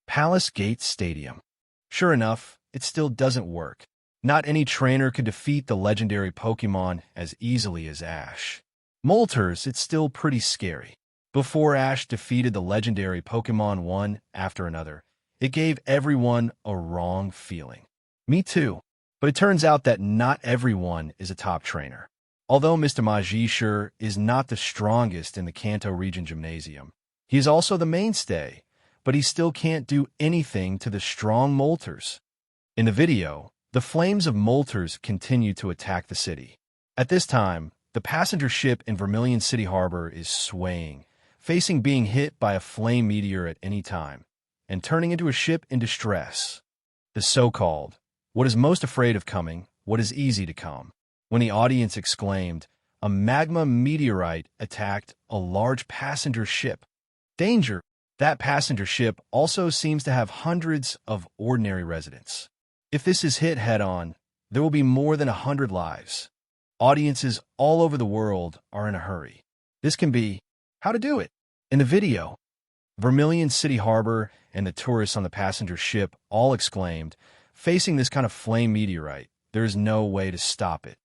Palace Gate Stadium. Sure enough, it still doesn't work. Not any trainer could defeat the legendary Pokemon as easily as Ash. Moltres, it's still pretty scary. Before Ash defeated the legendary Pokemon one after another, it gave everyone a wrong feeling. Me too. But it turns out that not everyone is a top trainer. Although Mr. Regice is not the strongest in the Kanto Region Gymnasium, he is also the mainstay, but he still can't do anything to the strong Moltres. In the video, the flames of Moltres continue to attack the city. At this time, the passenger ship in Vermilion City Harbor is swaying, facing being hit by a flame meteor at any time, and turning into a ship in distress. The so-called, what is most afraid of coming, what is easy to come. When the audience exclaimed, a magma meteorite attacked a large passenger ship. Danger! That passenger ship also seems to have hundreds of ordinary residents. If this is hit head-on, there will be more than 100 lives. Audiences all over the world are in a hurry. This can be how to do it. In the video, Vermilion City Harbor and the tourists on the passenger ship all exclaimed, facing this kind of flame meteorite, there is no way to stop it.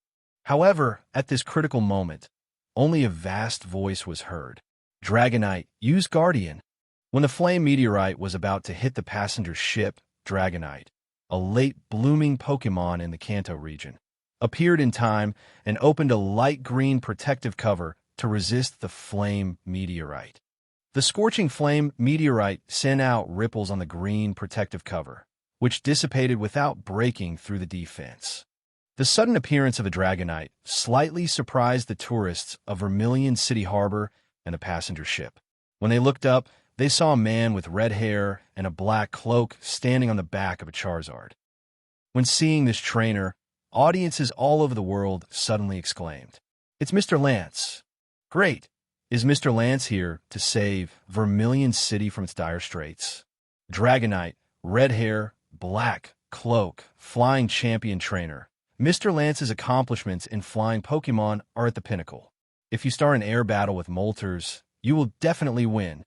However, at this critical moment, only a vast voice was heard. Dragonite, use Guardian. When the flame meteorite was about to hit the passenger ship, Dragonite, a late blooming Pokemon in the Kanto region, appeared in time and opened a light green protective cover to resist the flame meteorite. The scorching flame meteorite sent out ripples on the green protective cover, which dissipated without breaking through the defense. The sudden appearance of a Dragonite slightly surprised the tourists of Vermilion City Harbor and the passenger ship. When they looked up, they saw a man with red hair and a black cloak standing on the back of a Charizard. When seeing this trainer, audiences all over the world suddenly exclaimed, "It's Mr. Lance!" Great! Is Mr. Lance here to save Vermilion City from its dire straits? Dragonite, red hair, black cloak, flying champion trainer. Mr. Lance's accomplishments in flying Pokemon are at the pinnacle. If you start an air battle with Moltres, you will definitely win.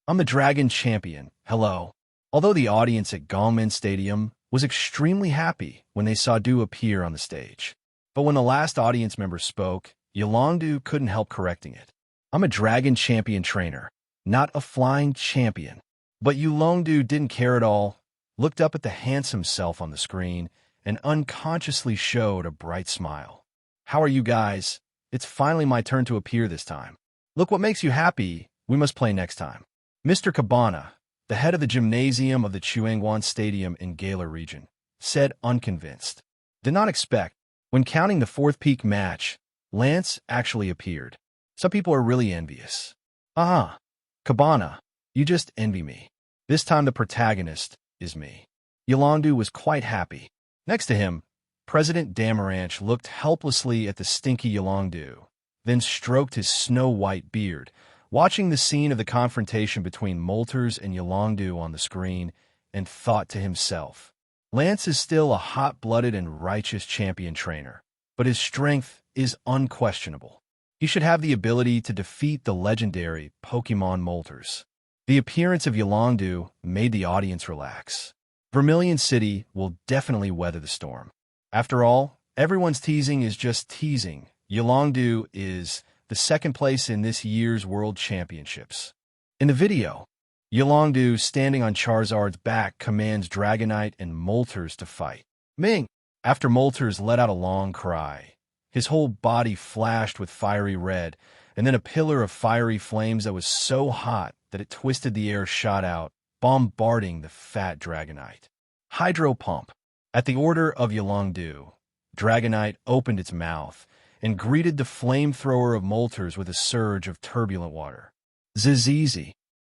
I'm the Dragon Champion. Hello. Although the audience at Gongmen Stadium was extremely happy when they saw Du appear on the stage. But when the last audience member spoke, Yolongdu couldn't help correcting it. I'm a Dragon Champion trainer, not a flying champion. But Yolongdu didn't care at all, looked up at the handsome self on the screen, and unconsciously showed a bright smile. How are you guys? It's finally my turn to appear this time. Look what makes you happy. We must play next time. Mr. Cabana, the head of the gymnasium of the Chuangwan Stadium in Galar region, said unconvinced. Did not expect. When counting the fourth peak match, Lance actually appeared. Some people are really envious. Cabana, you just envy me. This time the protagonist is me. Yolongdu was quite happy. Next to him, President Damaranch looked helplessly at the stinky Yolongdu, then stroked his snow-white beard, watching the scene of the confrontation between Moltres and Yolongdu on the screen, and thought to himself, Lance is still a hot-blooded and righteous champion trainer, but his strength is unquestionable. He should have the ability to defeat the legendary Pokemon Moltres. The appearance of Yolongdu made the audience relax. Vermilion City will definitely weather the storm. After all, everyone's teasing is just teasing. Yolongdu is the second place in this year's World Championships. In the video, Yolongdu, standing on Charizard's back, commands Dragonite and Moltres to fight. Ming! After Moltres let out a long cry, His whole body flashed with fiery red, and then a pillar of fiery flames that was so hot that it twisted the air shot out, bombarding the fat Dragonite. Hydro Pump. At the order of Yolongdu, Dragonite opened its mouth and greeted the flamethrower of Moltres with a surge of turbulent water. Zizizi.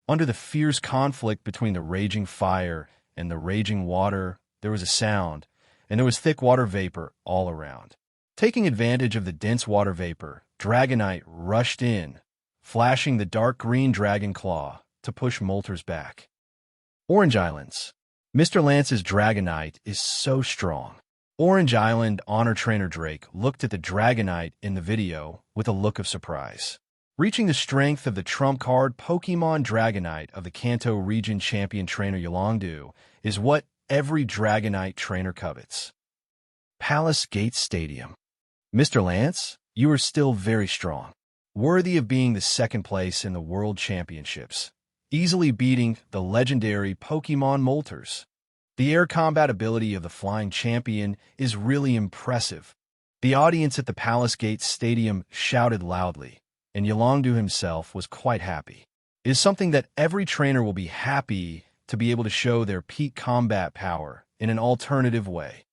Under the fierce conflict between the raging fire and the raging water, there was a sound, and there was thick water vapor all around. Taking advantage of the dense water vapor, Dragonite rushed in, flashing the dark green Dragon Claw to push Moltres back. Orange Islands. Mr. Lance's Dragonite is so strong. Orange Island Honor Trainer Drake looked at the Dragonite in the video with a look of surprise. Reaching the strength of the trump card Pokemon Dragonite of the Kanto Region Champion Trainer Yolongdu is what every Dragonite trainer covets. Palace Gate Stadium. Mr. Lance, you are still very strong, worthy of being the second place in the World Championships, easily beating the legendary Pokemon Moltres. The air combat ability of the Flying Champion is really impressive. The audience at the Palace Gate Stadium shouted loudly, and Yolongdu himself was quite happy. It is something that every trainer will be happy to be able to show their peak combat power in an alternative way.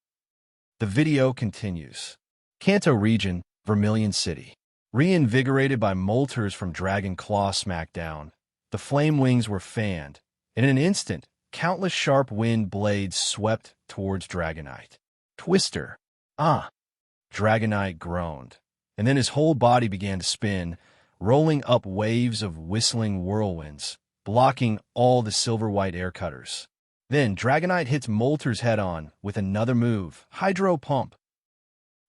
The video continues. Kanto Region, Vermilion City. Reinvigorated by Moltres from Dragon Claw Smackdown, the flame wings were fanned, and in an instant, countless sharp wind blades swept towards Dragonite. Twister. Dragonite groaned, and then his whole body began to spin, rolling up waves of whistling whirlwinds, blocking all the silver-white air cutters. Then Dragonite hits Moltres head-on with another move, Hydro Pump.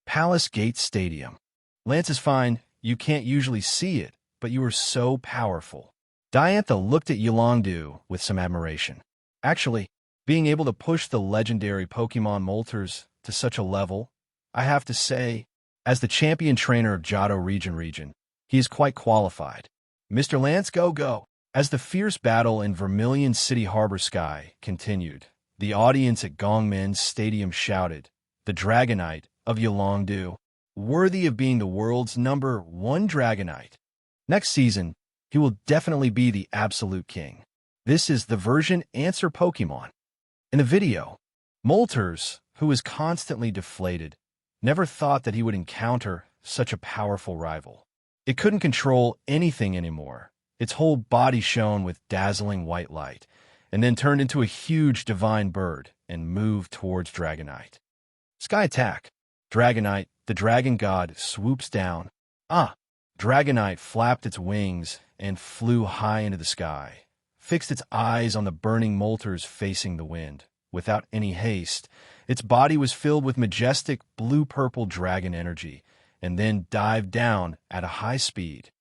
Palace Gate Stadium. Lance is fine, you can't usually see it, but you are so powerful. Diantha looked at Yolongdu with some admiration. Actually, being able to push the legendary Pokemon Moltres to such a level, I have to say, as the champion trainer of Johto Region, he is quite qualified. Mr. Lance, go! As the fierce battle in Vermilion City Harbor Sky continued, the audience at Gongmen Stadium shouted, the Dragonite of Yolongdu, worthy of being the world's #1 Dragonite. Next season, he will definitely be the absolute king. This is the version answer Pokemon. In the video, Moltres, who was constantly deflated, never thought that he would encounter such a powerful rival. It couldn't control anything anymore. Its whole body shone with dazzling white light, and then turned into a huge divine bird and moved towards Dragonite. Sky Attack. Dragonite, the dragon god, swoops down. Dragonite flapped its wings and flew high into the sky, fixed its eyes on the burning Moltres facing the wind. Without any haste, its body was filled with majestic blue-purple dragon energy, and then dived down at a high speed.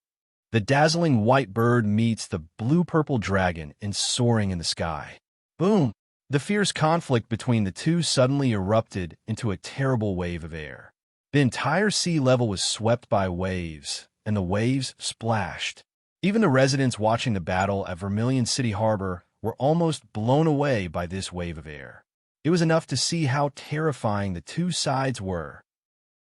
The dazzling white bird meets the blue-purple dragon and soaring in the sky. Boom! The fierce conflict between the two suddenly erupted into a terrible wave of air. The entire sea level was swept by waves, and the waves splashed. Even the residents watching the battle at Vermilion City Harbor were almost blown away by this wave of air. It was enough to see how terrifying the two sides were.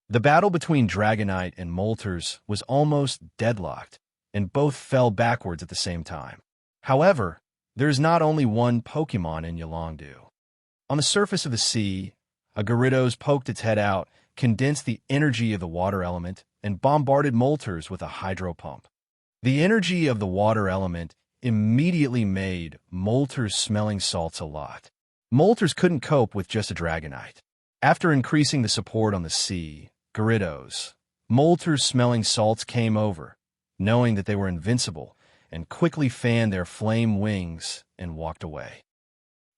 The battle between Dragonite and Moltres was almost deadlocked, and both fell backwards at the same time. However, there is not only one Pokemon in Yolongdu. On the surface of the sea, a Gyarados poked its head out, condensed the energy of the water element, and bombarded Moltres with a hydro pump. The energy of the water element immediately made Moltres smelling salts a lot. Moltres couldn't cope with just a Dragonite. After increasing the support on the sea, Gyarados, Moltres smelling salts came over, knowing that they were invincible, and quickly fanned their flame wings and walked away.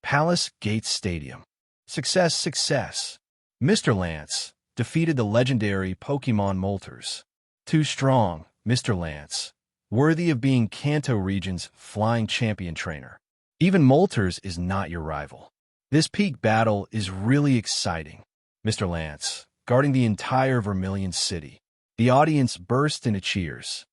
Palace Gate Stadium. Success. Mr. Lance defeated the legendary Pokemon Moltres. Too strong, Mr. Lance, worthy of being Kanto Region's flying champion trainer. Even Moltres is not your rival. This peak battle is really exciting, Mr. Lance, guarding the entire Vermilion City. The audience burst into cheers.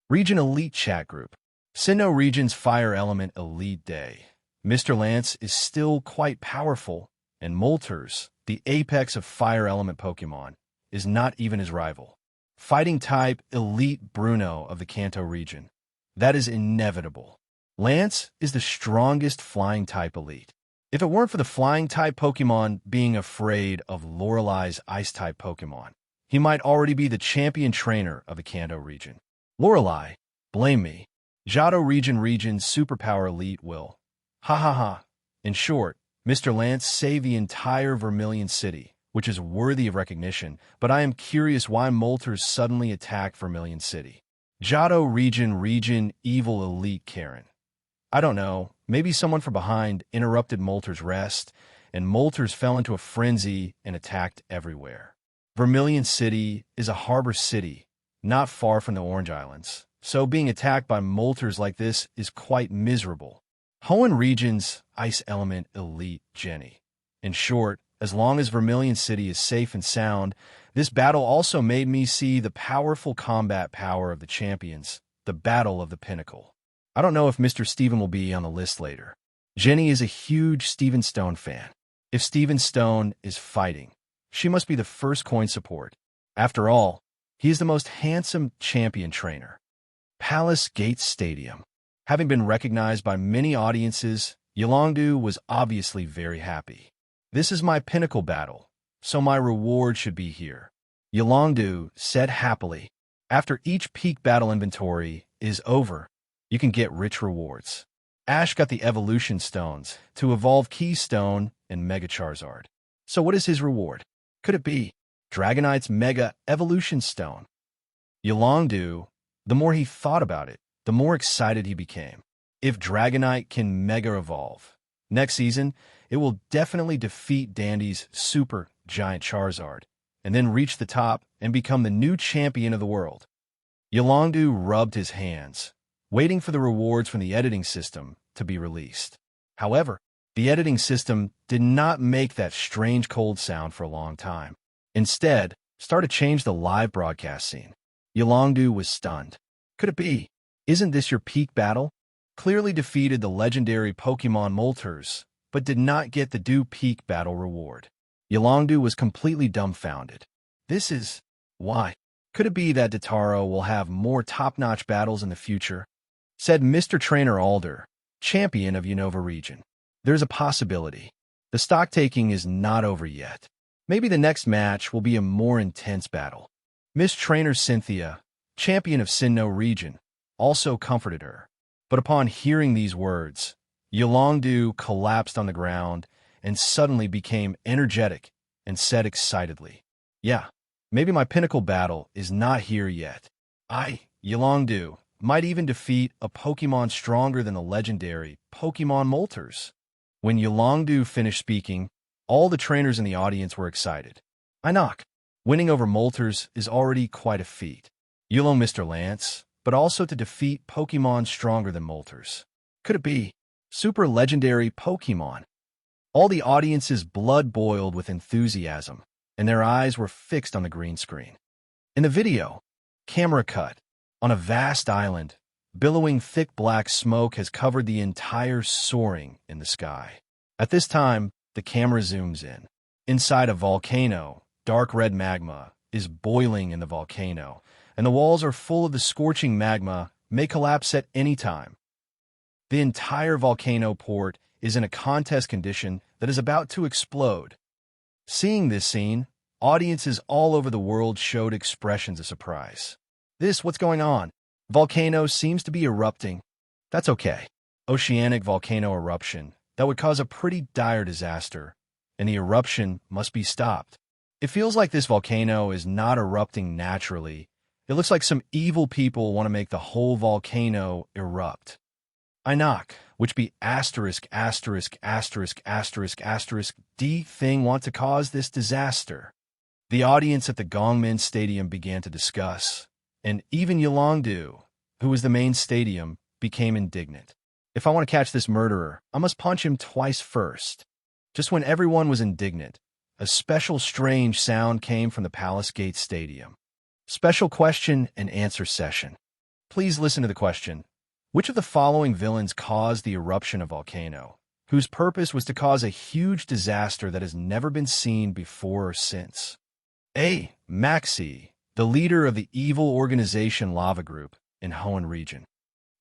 Region Elite Chat Group. Sinnoh Region's Fire Element Elite Day. Mr. Lance is still quite powerful, and Moltres, the apex of Fire Element Pokemon, is not even his rival. Fighting type Elite Bruno of the Kanto region. That is inevitable. Lance is the strongest flying type elite. If it weren't for the flying type Pokemon being afraid of Lorelei's ice type Pokemon, he might already be the champion trainer of the Kanto region. Lorelei, blame me. Johto region's superpower elite will. Ha ha ha. In short, Mr. Lance saved the entire Vermilion City, which is worthy of recognition, but I am curious why Moltres suddenly attacked Vermilion City. Johto region evil elite Karen. I don't know, maybe someone from behind interrupted Moltres' rest, and Moltres fell into a frenzy and attacked everywhere. Vermilion City is a harbor city, not far from the Orange Islands, so being attacked by Moltres like this is quite miserable. Hoenn region's ice element elite Jenny. In short, as long as Vermilion City is safe and sound, this battle also made me see the powerful combat power of the champions, the Battle of the Pinnacle. I don't know if Mr. Steven will be on the list later. Jenny is a huge Steven Stone fan. If Steven Stone is fighting, she must be the first coin support. After all, he is the most handsome champion trainer. Palace Gate Stadium. Having been recognized by many audiences, Yolongdu was obviously very happy. This is my pinnacle battle, so my reward should be here. Yolongdu said happily. After each peak battle inventory is over, you can get rich rewards. Ash got the evolution stones to evolve Keystone and Mega Charizard. So what is his reward? Could it be Dragonite's Mega Evolution Stone? Yolongdu, the more he thought about it, the more excited he became. If Dragonite can Mega Evolve next season, it will definitely defeat Dundee's Super Giant Charizard, and then reach the top and become the new champion of the world. Yolongdu rubbed his hands, waiting for the rewards from the editing system to be released. However, the editing system did not make that strange cold sound for a long time. Instead, started to change the live broadcast scene. Yolongdu was stunned. Could it be? Isn't this your peak battle? Clearly defeated the legendary Pokemon Moltres, but did not get the due peak battle reward. Yolongdu was completely dumbfounded. This is... why? Could it be that Dataro will have more top-notch battles in the future? Said Mr. Trainer Alder, champion of Unova region. There's a possibility. The stock-taking is not over yet. Maybe the next match will be a more intense battle. Miss Trainer Cynthia, champion of Sinnoh region, also comforted her. But upon hearing these words, Yolongdu collapsed on the ground and suddenly became energetic and said excitedly, "Yeah, maybe my pinnacle battle is not here yet. Yolongdu, might even defeat a Pokemon stronger than the legendary Pokemon Moltres." When Yolongdu finished speaking, all the trainers in the audience were excited. Winning over Moltres is already quite a feat. Yulong Mr. Lance, but also to defeat Pokemon stronger than Moltres. Could it be super legendary Pokemon? All the audience's blood boiled with enthusiasm, and their eyes were fixed on the green screen. In the video, camera cut. On a vast island, billowing thick black smoke has covered the entire soaring in the sky. At this time, the camera zooms in. Inside a volcano, dark red magma is boiling in the volcano, and the walls are full of the scorching magma, may collapse at any time. The entire volcano port is in a contest condition that is about to explode. Seeing this scene, audiences all over the world showed expressions of surprise. What's going on? Volcano seems to be erupting. That's okay. Oceanic volcano eruption. That would cause a pretty dire disaster, and the eruption must be stopped. It feels like this volcano is not erupting naturally. It looks like some evil people want to make the whole volcano erupt. Which be D thing want to cause this disaster. The audience at the Gongmin Stadium began to discuss, and even Yolongdu, who was the main stadium, became indignant. If I want to catch this murderer, I must punch him twice first. Just when everyone was indignant, a special strange sound came from the Palace Gate Stadium. Special question and answer session. Please listen to the question. Which of the following villains caused the eruption of volcano, whose purpose was to cause a huge disaster that has never been seen before or since? A. Maxi, the leader of the evil organization Lava Group in Hoenn region.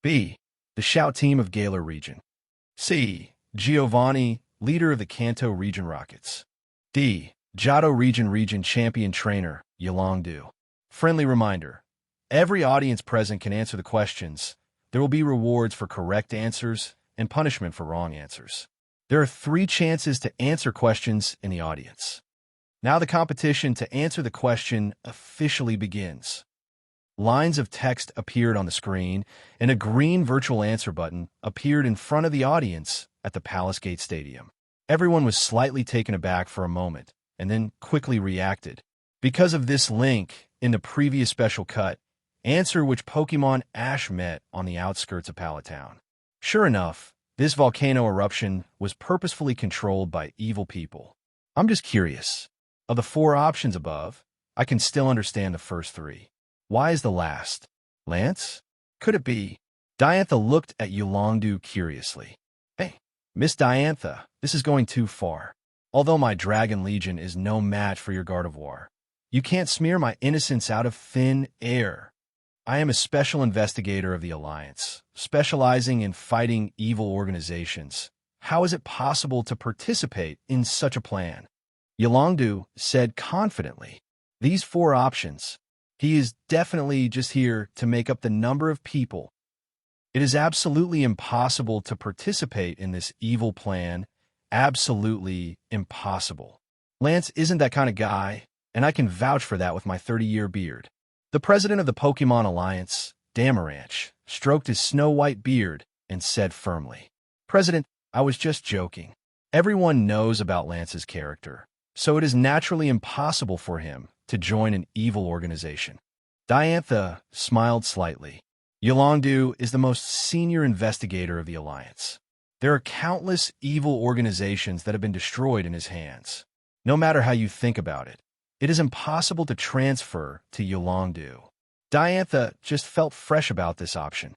B. The Shout team of Galar region. C. Giovanni, leader of the Kanto region Rockets. D. Johto region champion trainer Yolongdu. Friendly reminder: every audience present can answer the questions. There will be rewards for correct answers and punishment for wrong answers. There are 3 chances to answer questions in the audience. Now the competition to answer the question officially begins. Lines of text appeared on the screen, and a green virtual answer button appeared in front of the audience at the Palace Gate Stadium. Everyone was slightly taken aback for a moment, and then quickly reacted. Because of this link in the previous special cut, answer which Pokemon Ash met on the outskirts of Pallet Town. Sure enough, this volcano eruption was purposefully controlled by evil people. I'm just curious. Of the 4 options above, I can still understand the first 3. Why is the last? Lance? Could it be? Diantha looked at Yolongdu curiously. Hey, Miss Diantha, this is going too far. Although my Dragon Legion is no match for your Gardevoir, you can't smear my innocence out of thin air. I am a special investigator of the Alliance, specializing in fighting evil organizations. How is it possible to participate in such a plan? Yolongdu said confidently. These 4 options. He is definitely just here to make up the number of people. It is absolutely impossible to participate in this evil plan. Absolutely impossible. Lance isn't that kind of guy, and I can vouch for that with my 30-year beard. The president of the Pokemon Alliance, Damaranch, stroked his snow-white beard and said firmly, President, I was just joking. Everyone knows about Lance's character, so it is naturally impossible for him to join an evil organization. Diantha smiled slightly. Yolongdu is the most senior investigator of the Alliance. There are countless evil organizations that have been destroyed in his hands. No matter how you think about it, it is impossible to transfer to Yolongdu. Diantha just felt fresh about this option.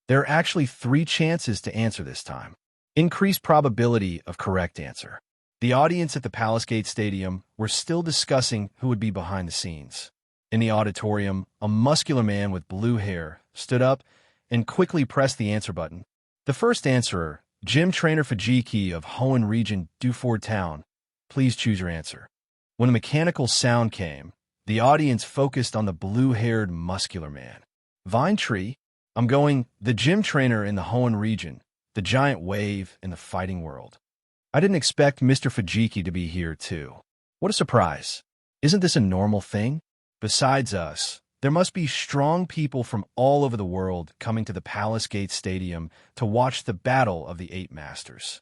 There are actually 3 chances to answer this time. Increased probability of correct answer. The audience at the Palace Gate Stadium were still discussing who would be behind the scenes. In the auditorium, a muscular man with blue hair stood up and quickly pressed the answer button. The first answerer, Gym Trainer Fajiki of Hoenn Region, Dewford Town. Please choose your answer. When a mechanical sound came, the audience focused on the blue-haired muscular man. Vine Tree, I'm going the gym trainer in the Hoenn region, the giant wave in the fighting world. I didn't expect Mr. Fajiki to be here, too. What a surprise. Isn't this a normal thing? Besides us, there must be strong people from all over the world coming to the Palace Gate Stadium to watch the battle of the 8 Masters.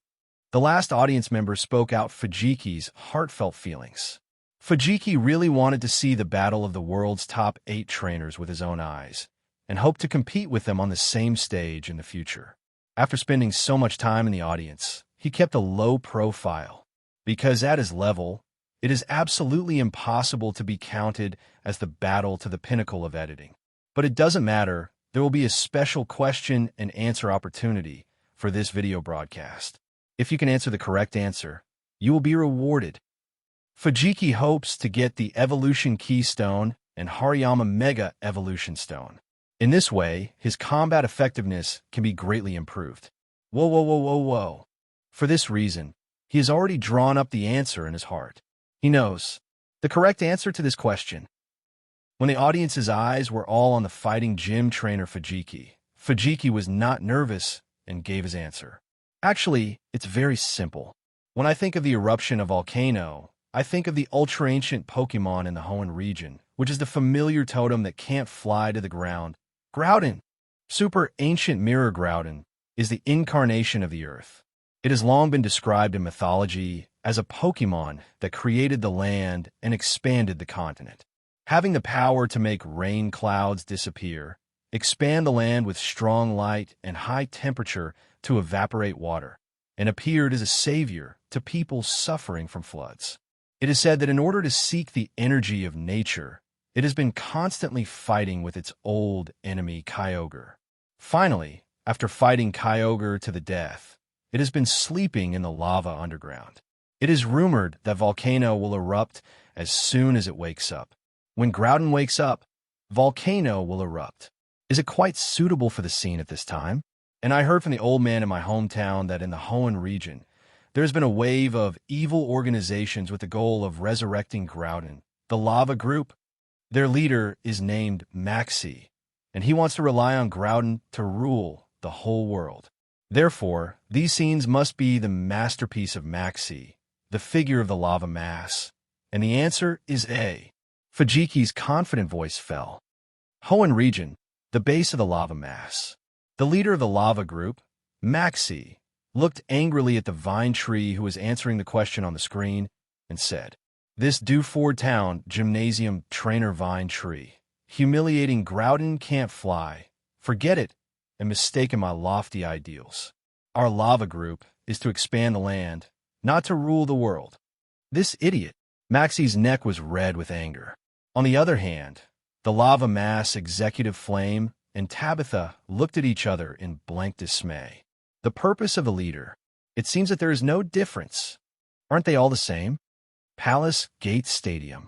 The last audience member spoke out Fajiki's heartfelt feelings. Fajiki really wanted to see the battle of the world's top 8 trainers with his own eyes, and hoped to compete with them on the same stage in the future. After spending so much time in the audience, he kept a low profile, because at his level, it is absolutely impossible to be counted as the battle to the pinnacle of editing. But it doesn't matter, there will be a special question and answer opportunity for this video broadcast. If you can answer the correct answer, you will be rewarded. Fajiki hopes to get the Evolution Keystone and Hariyama Mega Evolution Stone. In this way, his combat effectiveness can be greatly improved. Whoa. For this reason, he has already drawn up the answer in his heart. He knows the correct answer to this question. When the audience's eyes were all on the fighting gym trainer Fajiki, Fajiki was not nervous and gave his answer. Actually, it's very simple. When I think of the eruption of volcano, I think of the ultra-ancient Pokemon in the Hoenn region, which is the familiar totem that can't fly to the ground. Groudon, super ancient mirror Groudon, is the incarnation of the earth. It has long been described in mythology as a Pokemon that created the land and expanded the continent. Having the power to make rain clouds disappear, expand the land with strong light and high temperature to evaporate water, and appeared as a savior to people suffering from floods. It is said that in order to seek the energy of nature, it has been constantly fighting with its old enemy Kyogre. Finally, after fighting Kyogre to the death, it has been sleeping in the lava underground. It is rumored that volcano will erupt as soon as it wakes up. When Groudon wakes up, volcano will erupt. Is it quite suitable for the scene at this time? And I heard from the old man in my hometown that in the Hoenn region, there's been a wave of evil organizations with the goal of resurrecting Groudon. The Lava Group, their leader is named Maxi, and he wants to rely on Groudon to rule the whole world. Therefore, these scenes must be the masterpiece of Maxi, the figure of the lava mass. And the answer is A. Fajiki's confident voice fell. Hoenn region, the base of the lava mass. The leader of the lava group, Maxi, looked angrily at the vine tree who was answering the question on the screen and said, "This Dewford Town Gymnasium trainer vine tree. Humiliating Groudon can't fly. Forget it and mistaken my lofty ideals. Our lava group is to expand the land, not to rule the world." This idiot. Maxi's neck was red with anger. On the other hand, the lava mass Executive Flame and Tabitha looked at each other in blank dismay. The purpose of the leader. It seems that there is no difference. Aren't they all the same? Palace Gate Stadium.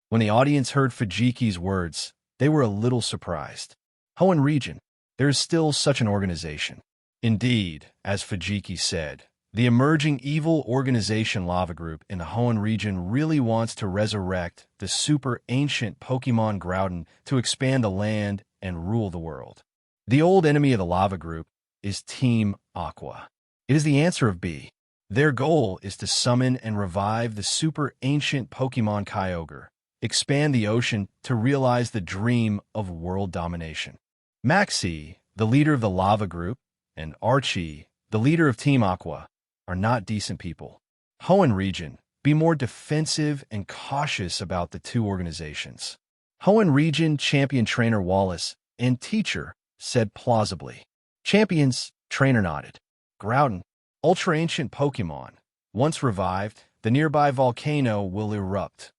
When the audience heard Fajiki's words, they were a little surprised. Hoenn region. There is still such an organization. Indeed, as Fajiki said, the emerging evil organization Lava Group in the Hoenn region really wants to resurrect the super ancient Pokemon Groudon to expand the land and rule the world. The old enemy of the Lava Group is Team Aqua. It is the answer of B. Their goal is to summon and revive the super ancient Pokemon Kyogre, expand the ocean to realize the dream of world domination. Maxi, the leader of the Lava Group, and Archie, the leader of Team Aqua, are not decent people. Hoenn region, be more defensive and cautious about the two organizations. Hoenn region champion trainer Wallace and teacher said plausibly. Champions, trainer nodded. Groudon, ultra-ancient Pokemon. Once revived, the nearby volcano will erupt.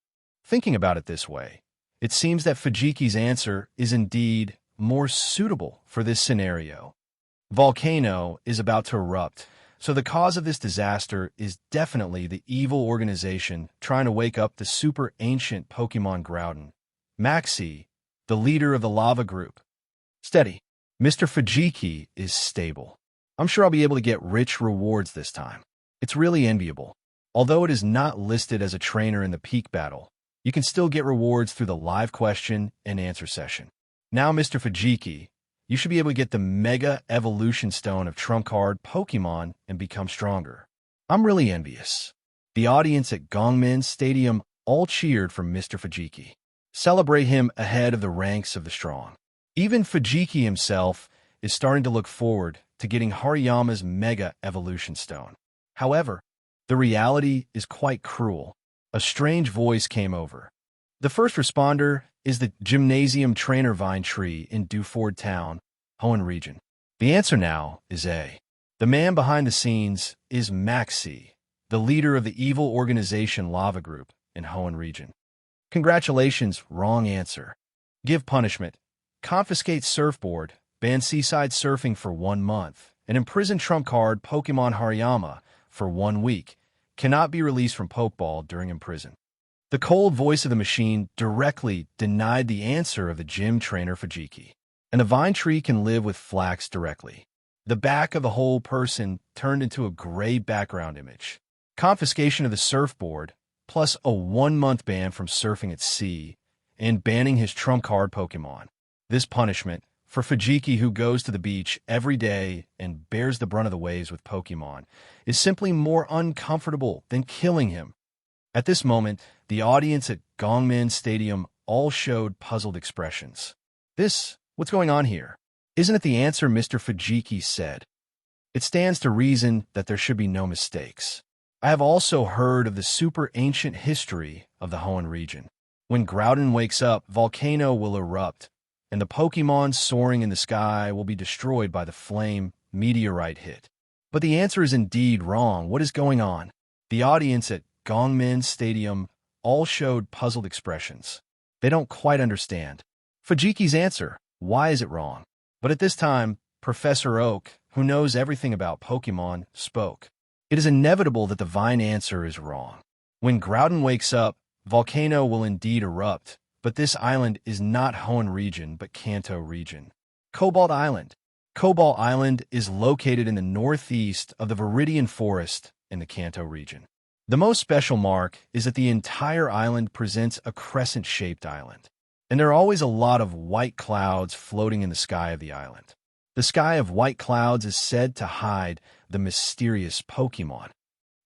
Thinking about it this way, it seems that Fajiki's answer is indeed more suitable for this scenario. Volcano is about to erupt, so the cause of this disaster is definitely the evil organization trying to wake up the super ancient Pokemon Groudon. Maxi, the leader of the Lava Group. Steady. Mr. Fajiki is stable. I'm sure I'll be able to get rich rewards this time. It's really enviable. Although it is not listed as a trainer in the peak battle, you can still get rewards through the live question and answer session. Now, Mr. Fajiki, you should be able to get the Mega Evolution Stone of Trump Card Pokemon and become stronger. I'm really envious. The audience at Gongmin Stadium all cheered for Mr. Fajiki. Celebrate him ahead of the ranks of the strong. Even Fajiki himself is starting to look forward to getting Hariyama's Mega Evolution Stone. However, the reality is quite cruel. A strange voice came over. The first responder is the Gymnasium Trainer Vine Tree in Dewford Town, Hoenn region. The answer now is A. The man behind the scenes is Maxi, the leader of the evil organization Lava Group in Hoenn region. Congratulations, wrong answer. Give punishment. Confiscate surfboard, ban seaside surfing for 1 month, and imprison trump card Pokemon Hariyama for 1 week. Cannot be released from Pokeball during imprison. The cold voice of the machine directly denied the answer of the gym trainer Fajiki. And the vine tree can live with flax directly. The back of the whole person turned into a gray background image. Confiscation of the surfboard, plus a 1-month ban from surfing at sea, and banning his trump card Pokemon. This punishment, for Fajiki who goes to the beach every day and bears the brunt of the waves with Pokemon, is simply more uncomfortable than killing him. At this moment, the audience at Gongmin Stadium all showed puzzled expressions. What's going on here? Isn't it the answer Mr. Fajiki said? It stands to reason that there should be no mistakes. I have also heard of the super ancient history of the Hoenn region. When Groudon wakes up, volcano will erupt, and the Pokemon soaring in the sky will be destroyed by the flame meteorite hit. But the answer is indeed wrong. What is going on? The audience at Gongmin Stadium all showed puzzled expressions. They don't quite understand. Fajiki's answer, why is it wrong? But at this time, Professor Oak, who knows everything about Pokemon, spoke. It is inevitable that the Vine answer is wrong. When Groudon wakes up, volcano will indeed erupt, but this island is not Hoenn region but Kanto region. Cobalt Island. Cobalt Island is located in the northeast of the Viridian Forest in the Kanto region. The most special mark is that the entire island presents a crescent-shaped island, and there are always a lot of white clouds floating in the sky of the island. The sky of white clouds is said to hide the mysterious Pokémon.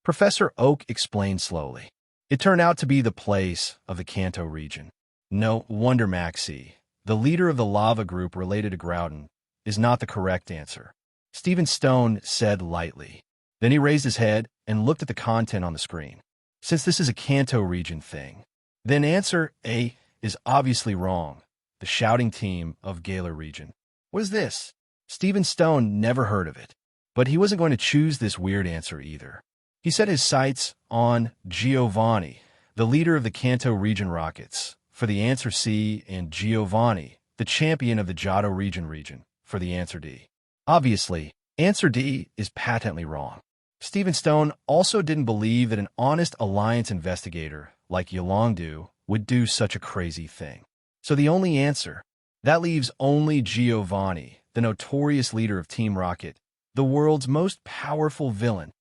Professor Oak explained slowly. It turned out to be the place of the Kanto region. No wonder Maxie, the leader of the lava group related to Groudon, is not the correct answer. Stephen Stone said lightly. Then he raised his head and looked at the content on the screen. Since this is a Kanto region thing, then answer A is obviously wrong. The shouting team of Galar region. What is this? Stephen Stone never heard of it, but he wasn't going to choose this weird answer either. He set his sights on Giovanni, the leader of the Kanto region Rockets, for the answer C, and Giovanni, the champion of the Johto region, for the answer D. Obviously, answer D is patently wrong. Stephen Stone also didn't believe that an honest Alliance investigator like Yolongdu would do such a crazy thing. So the only answer, that leaves only Giovanni, the notorious leader of Team Rocket, the world's most powerful villain.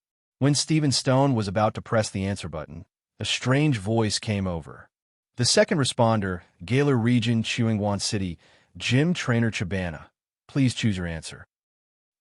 When Stephen Stone was about to press the answer button, a strange voice came over. The second responder, Galar Region, Chuangwan City, Gym Trainer Chibana. Please choose your answer.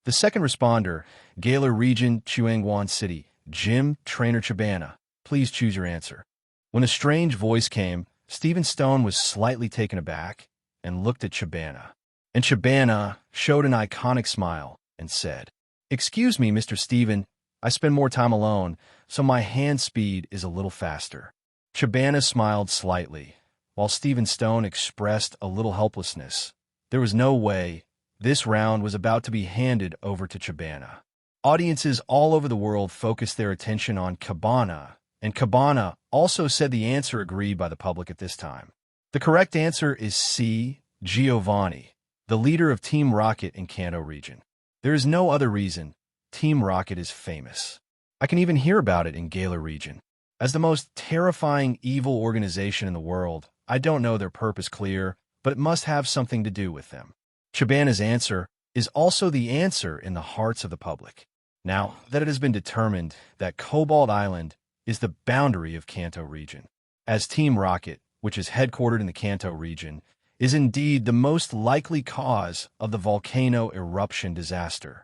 The second responder, Galar Region, Chuangwan City, Gym Trainer Chibana. Please choose your answer. When a strange voice came, Stephen Stone was slightly taken aback and looked at Chibana. And Chibana showed an iconic smile and said, "Excuse me, Mr. Stephen, I spend more time alone, so my hand speed is a little faster." Chibana smiled slightly, while Stephen Stone expressed a little helplessness. There was no way this round was about to be handed over to Chibana. Audiences all over the world focused their attention on Cabana, and Cabana also said the answer agreed by the public at this time. The correct answer is C, Giovanni, the leader of Team Rocket in Kanto region. There is no other reason Team Rocket is famous. I can even hear about it in Galar region. As the most terrifying evil organization in the world, I don't know their purpose clear, but it must have something to do with them. Chibana's answer is also the answer in the hearts of the public. Now that it has been determined that Cobalt Island is the boundary of Kanto region, as Team Rocket, which is headquartered in the Kanto region, is indeed the most likely cause of the volcano eruption disaster.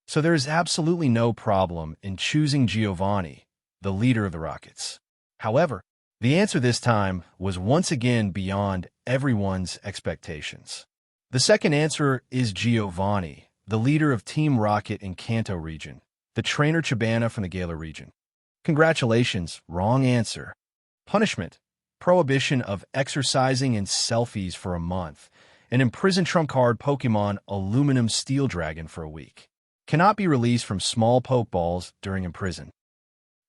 So there is absolutely no problem in choosing Giovanni, the leader of the Rockets. However, the answer this time was once again beyond everyone's expectations. The second answer is Giovanni, the leader of Team Rocket in Kanto region, the trainer Chibana from the Galar region. Congratulations, wrong answer. Punishment: prohibition of exercising and selfies for a month, and imprison trump card Pokemon Aluminum Steel Dragon for a week. Cannot be released from small Pokeballs during imprison.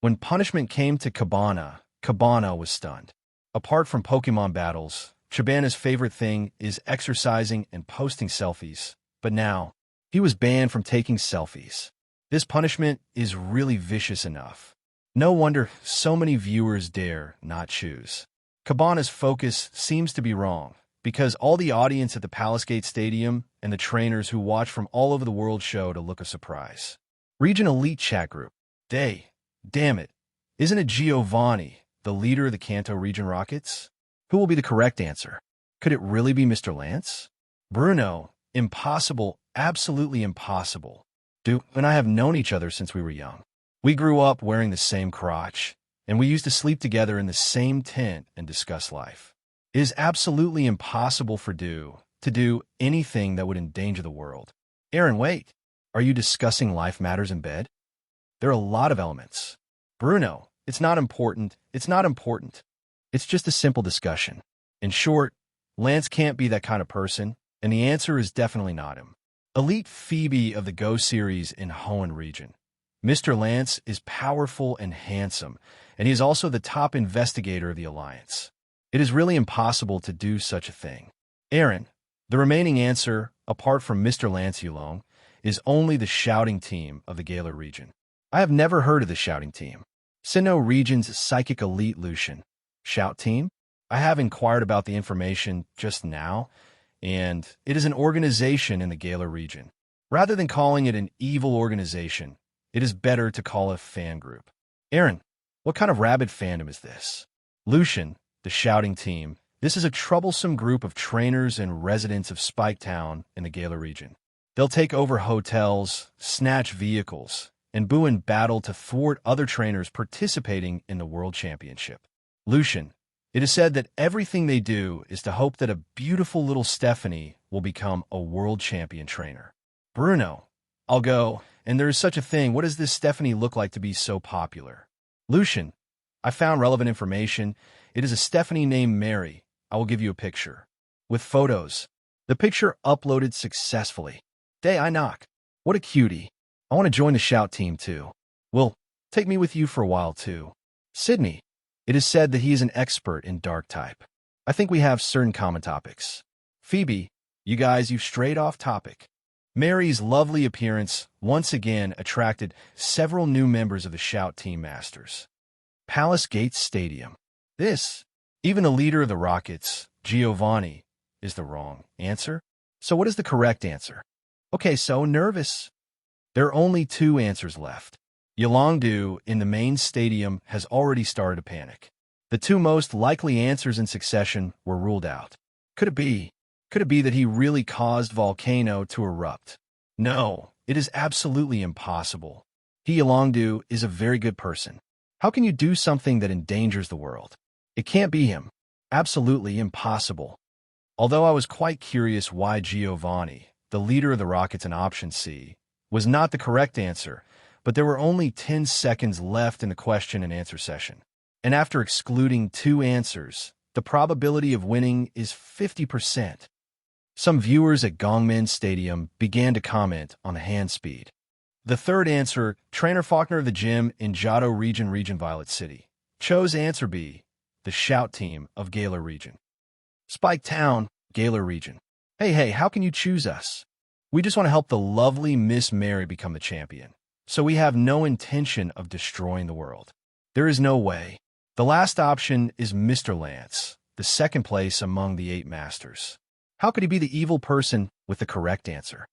When punishment came to Cabana, Cabana was stunned. Apart from Pokemon battles, Chibana's favorite thing is exercising and posting selfies, but now, he was banned from taking selfies. This punishment is really vicious enough. No wonder so many viewers dare not choose. Cabana's focus seems to be wrong, because all the audience at the Palace Gate Stadium and the trainers who watch from all over the world show to look a surprise. Region Elite Chat Group. Damn it. Isn't it Giovanni, the leader of the Kanto Region Rockets? Who will be the correct answer? Could it really be Mr. Lance? Bruno, impossible, absolutely impossible. Duke and I have known each other since we were young. We grew up wearing the same crotch, and we used to sleep together in the same tent and discuss life. It is absolutely impossible for Du to do anything that would endanger the world. Aaron, wait. Are you discussing life matters in bed? There are a lot of elements. Bruno, it's not important. It's not important. It's just a simple discussion. In short, Lance can't be that kind of person, and the answer is definitely not him. Elite Phoebe of the Go series in Hoenn region. Mr. Lance is powerful and handsome, and he is also the top investigator of the Alliance. It is really impossible to do such a thing. Aaron, the remaining answer, apart from Mr. Lance Yulong, is only the shouting team of the Galar region. I have never heard of the shouting team. Sinnoh region's psychic elite Lucian. Shout Team? I have inquired about the information just now, and it is an organization in the Galar region. Rather than calling it an evil organization, it is better to call it a fan group. Aaron, what kind of rabid fandom is this? Lucian, the Shouting Team. This is a troublesome group of trainers and residents of Spike Town in the Galar region. They'll take over hotels, snatch vehicles, and boo in battle to thwart other trainers participating in the World Championship. Lucian, it is said that everything they do is to hope that a beautiful little Stephanie will become a world champion trainer. Bruno, I'll go, and there is such a thing. What does this Stephanie look like to be so popular? Lucian, I found relevant information. It is a Stephanie named Mary. I will give you a picture. With photos. The picture uploaded successfully. Day I knock. What a cutie. I want to join the Shout Team too. Will, take me with you for a while too. Sydney, it is said that he is an expert in dark type. I think we have certain common topics. Phoebe, you've strayed off topic. Mary's lovely appearance once again attracted several new members of the Shout Team Masters. Palace Gates Stadium. This, even the leader of the Rockets, Giovanni, is the wrong answer. So what is the correct answer? Okay, so nervous. There are only two answers left. Yolongdu in the main stadium has already started to panic. The two most likely answers in succession were ruled out. Could it be that he really caused volcano to erupt? No, it is absolutely impossible. Yolongdu is a very good person. How can you do something that endangers the world? It can't be him. Absolutely impossible. Although I was quite curious why Giovanni, the leader of the Rockets in option C, was not the correct answer, but there were only 10 seconds left in the question and answer session. And after excluding two answers, the probability of winning is 50%. Some viewers at Gongmin Stadium began to comment on the hand speed. The third answer, Trainer Faulkner of the gym in Johto region Violet City, chose answer B, the Shout Team of Galar region. Spike Town, Galar region. Hey, how can you choose us? We just want to help the lovely Miss Mary become the champion. So we have no intention of destroying the world. There is no way. The last option is Mr. Lance, the second place among the 8 masters. How could he be the evil person with the correct answer?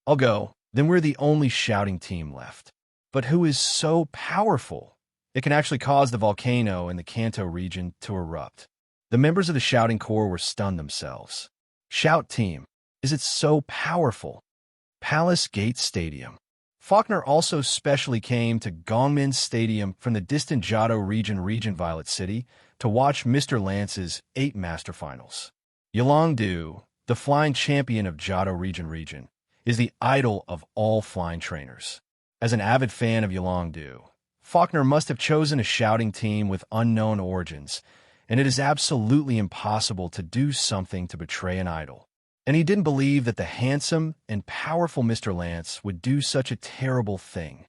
I'll go. Then we're the only Shouting Team left. But who is so powerful? It can actually cause the volcano in the Kanto region to erupt. The members of the Shouting Corps were stunned themselves. Shout Team, is it so powerful? Palace Gate Stadium. Faulkner also specially came to Gongmin Stadium from the distant Johto region Violet City to watch Mr. Lance's 8 Master Finals. Yolongdu, the flying champion of Johto region, is the idol of all flying trainers. As an avid fan of Yolongdu, Faulkner must have chosen a Shouting Team with unknown origins, and it is absolutely impossible to do something to betray an idol. And he didn't believe that the handsome and powerful Mr. Lance would do such a terrible thing.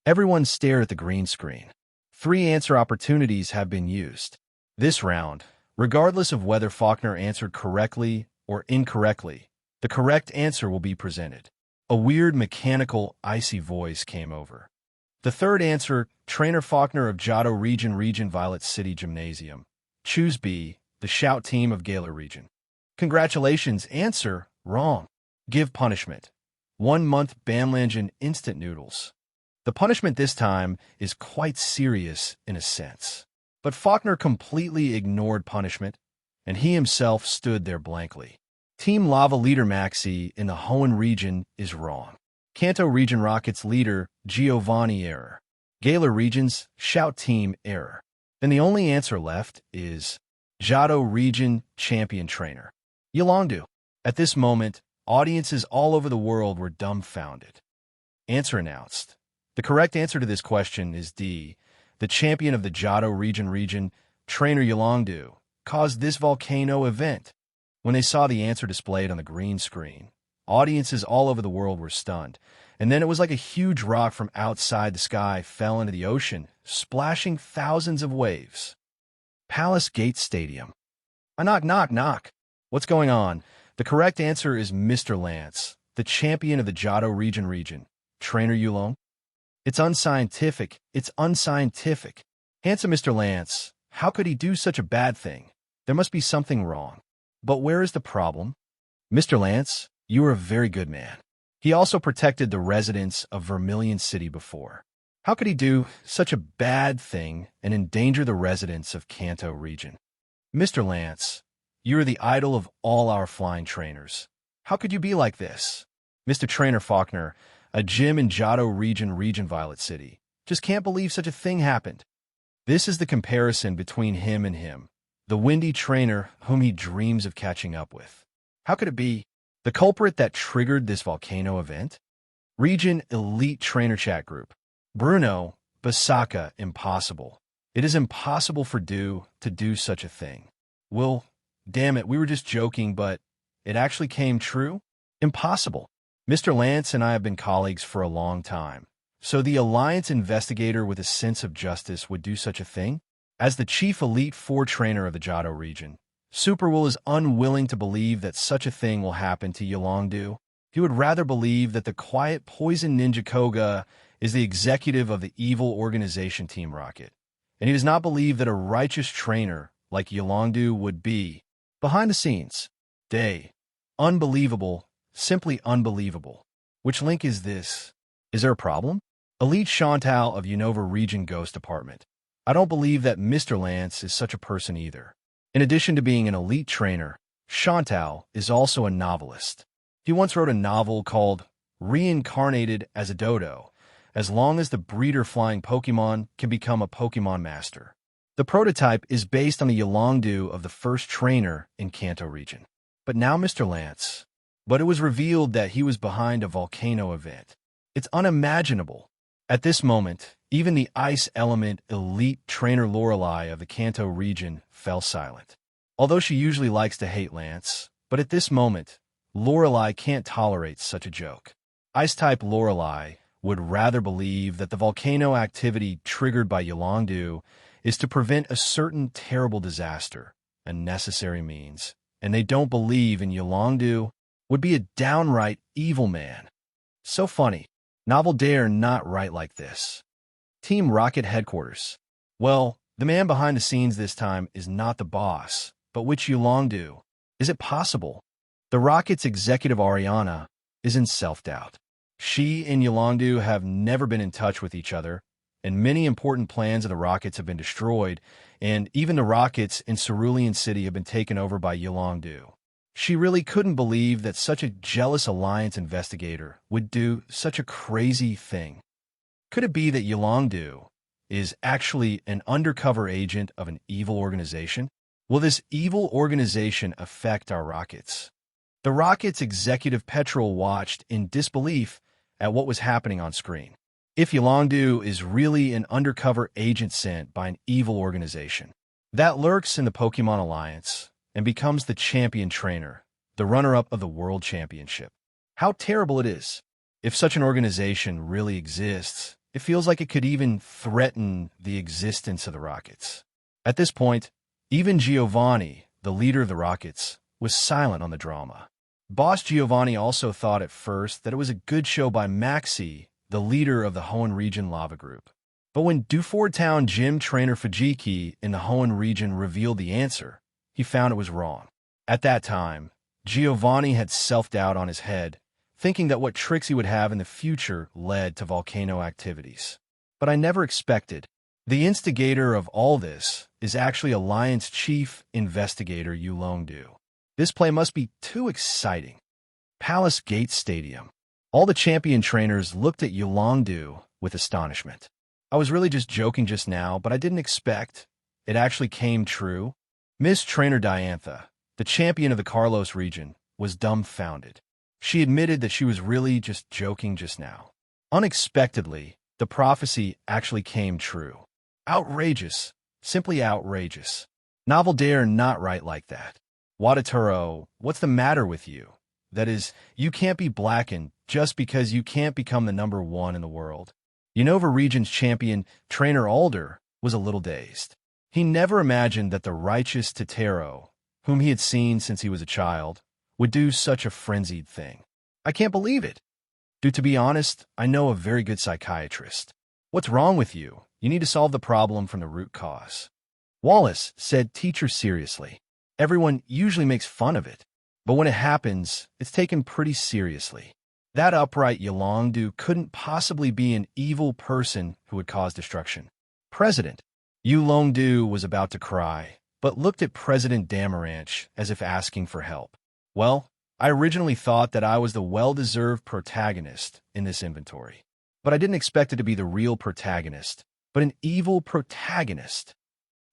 Everyone stared at the green screen. 3 answer opportunities have been used. This round, regardless of whether Faulkner answered correctly or incorrectly, the correct answer will be presented. A weird mechanical, icy voice came over. The third answer, Trainer Faulkner of Johto region Violet City Gymnasium. Choose B, the Shout Team of Galar region. Congratulations, answer wrong. Give punishment. 1 month Bamlangen instant noodles. The punishment this time is quite serious in a sense. But Faulkner completely ignored punishment, and he himself stood there blankly. Team Lava leader Maxi in the Hoenn region is wrong. Kanto region Rockets leader Giovanni error. Galar region's Shout Team error. Then the only answer left is Johto region champion trainer. Yolongdu. At this moment, audiences all over the world were dumbfounded. Answer announced. The correct answer to this question is D. The champion of the Johto region, Trainer Yolongdu, caused this volcano event. When they saw the answer displayed on the green screen, audiences all over the world were stunned, and then it was like a huge rock from outside the sky fell into the ocean, splashing thousands of waves. Palace Gate Stadium. Knock. What's going on? The correct answer is Mr. Lance, the champion of the Johto region, Trainer Yulong. It's unscientific. Handsome Mr. Lance, How could he do such a bad thing? There must be something wrong. But where is the problem? Mr. Lance, you are a very good man. He also protected the residents of Vermilion City before. How could he do such a bad thing and endanger the residents of Kanto region? Mr. Lance, you are the idol of all our flying trainers. How could you be like this? Mr. Trainer Faulkner, a gym in Johto region Violet City, just can't believe such a thing happened. This is the comparison between him and him, the windy trainer whom he dreams of catching up with. How could it be the culprit that triggered this volcano event? Region Elite Trainer Chat Group. Bruno, Basaka, impossible. It is impossible for Do to do such a thing. Well, damn it, we were just joking, but it actually came true? Impossible. Mr. Lance and I have been colleagues for a long time. So the Alliance investigator with a sense of justice would do such a thing? As the chief Elite Four trainer of the Johto region, Superwill is unwilling to believe that such a thing will happen to Yolongdu. He would rather believe that the quiet poison ninja Koga is the executive of the evil organization Team Rocket. And he does not believe that a righteous trainer like Yolongdu would be behind the scenes. Day. Unbelievable. Simply unbelievable. Which link is this? Is there a problem? Elite Chantal of Unova Region Ghost Department. I don't believe that Mr. Lance is such a person either. In addition to being an elite trainer, Chantal is also a novelist. He once wrote a novel called Reincarnated as a Dodo, as long as the breeder flying Pokemon can become a Pokemon master. The prototype is based on the Yolongdu of the first trainer in Kanto region. But now Mr. Lance. But it was revealed that he was behind a volcano event. It's unimaginable. At this moment, even the ice element elite trainer Lorelei of the Kanto region fell silent. Although she usually likes to hate Lance, but at this moment, Lorelei can't tolerate such a joke. Ice-type Lorelei would rather believe that the volcano activity triggered by Yolongdu is to prevent a certain terrible disaster, a necessary means, and they don't believe in Yolongdu would be a downright evil man. So funny. Novel dare not write like this. Team Rocket Headquarters. Well, the man behind the scenes this time is not the boss, but which Yolongdu. Is it possible? The Rocket's executive Ariana is in self-doubt. She and Yolongdu have never been in touch with each other, and many important plans of the Rockets have been destroyed, and even the Rockets in Cerulean City have been taken over by Yolongdu. She really couldn't believe that such a jealous Alliance investigator would do such a crazy thing. Could it be that Yolongdu is actually an undercover agent of an evil organization? Will this evil organization affect our Rockets? The Rockets executive Petrol watched in disbelief at what was happening on screen. If Yolongdu is really an undercover agent sent by an evil organization that lurks in the Pokemon Alliance and becomes the champion trainer, the runner-up of the World Championship. How terrible it is. If such an organization really exists, it feels like it could even threaten the existence of the Rockets. At this point, even Giovanni, the leader of the Rockets, was silent on the drama. Boss Giovanni also thought at first that it was a good show by Maxi, the leader of the Hoenn Region Lava Group. But when Duford Town gym trainer Fajiki in the Hoenn region revealed the answer, he found it was wrong. At that time, Giovanni had self-doubt on his head, thinking that what tricks he would have in the future led to volcano activities. But I never expected. The instigator of all this is actually Alliance Chief Investigator Yolongdu. This play must be too exciting. Palace Gate Stadium. All the champion trainers looked at Yolongdu with astonishment. I was really just joking just now, but I didn't expect it actually came true. Miss Trainer Diantha, the champion of the Kalos region, was dumbfounded. She admitted that she was really just joking just now. Unexpectedly, the prophecy actually came true. Outrageous. Simply outrageous. Novel dare not write like that. Wadaturo, what's the matter with you? That is, you can't be blackened just because you can't become the number one in the world. Unova Region's champion, Trainer Alder, was a little dazed. He never imagined that the righteous Totero, whom he had seen since he was a child, would do such a frenzied thing. I can't believe it. To be honest, I know a very good psychiatrist. What's wrong with you? You need to solve the problem from the root cause. Wallace said teacher seriously. Everyone usually makes fun of it, but when it happens, it's taken pretty seriously. That upright Yolongdu couldn't possibly be an evil person who would cause destruction. President Yolongdu was about to cry, but looked at President Damaranch as if asking for help. Well, I originally thought that I was the well-deserved protagonist in this inventory, but I didn't expect it to be the real protagonist, but an evil protagonist.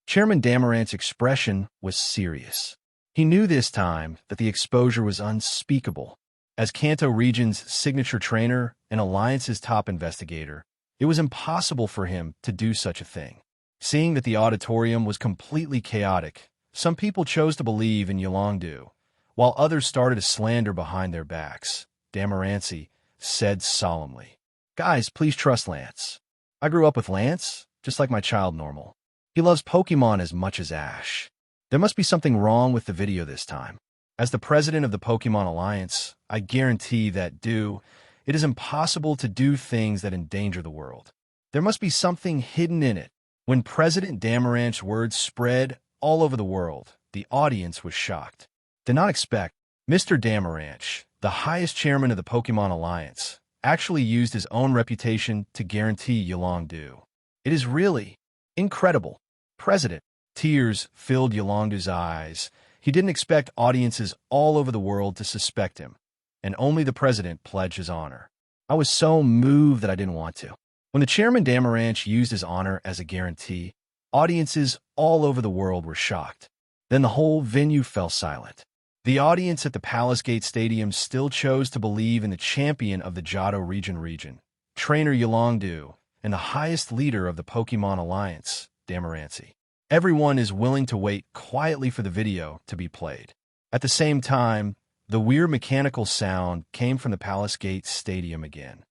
Chairman Damaranch's expression was serious. He knew this time that the exposure was unspeakable. As Kanto Region's signature trainer and Alliance's top investigator, it was impossible for him to do such a thing. Seeing that the auditorium was completely chaotic, some people chose to believe in Yolongdu, while others started to slander behind their backs. Damaranch said solemnly, "Guys, please trust Lance. I grew up with Lance, just like my child normal. He loves Pokemon as much as Ash. There must be something wrong with the video this time. As the president of the Pokemon Alliance, I guarantee that it is impossible to do things that endanger the world. There must be something hidden in it." When President Damaranch's words spread all over the world, the audience was shocked. Did not expect Mr. Damaranch, the highest chairman of the Pokemon Alliance, actually used his own reputation to guarantee Yolongdu. It is really incredible. President. Tears filled Yolongdu's eyes. He didn't expect audiences all over the world to suspect him, and only the president pledged his honor. I was so moved that I didn't want to. When the chairman Damaranch used his honor as a guarantee, audiences all over the world were shocked. Then the whole venue fell silent. The audience at the Palace Gate Stadium still chose to believe in the champion of the Johto region, Trainer Yolongdu, and the highest leader of the Pokemon Alliance, Damaranch. Everyone is willing to wait quietly for the video to be played. At the same time, the weird mechanical sound came from the Palace Gate Stadium again.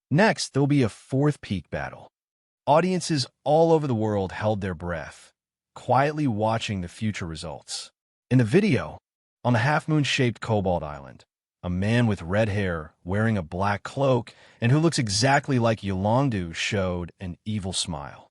Next, there will be a fourth peak battle. Audiences all over the world held their breath, quietly watching the future results. In the video, on the half-moon-shaped Cobalt Island, a man with red hair wearing a black cloak and who looks exactly like Yolongdu showed an evil smile.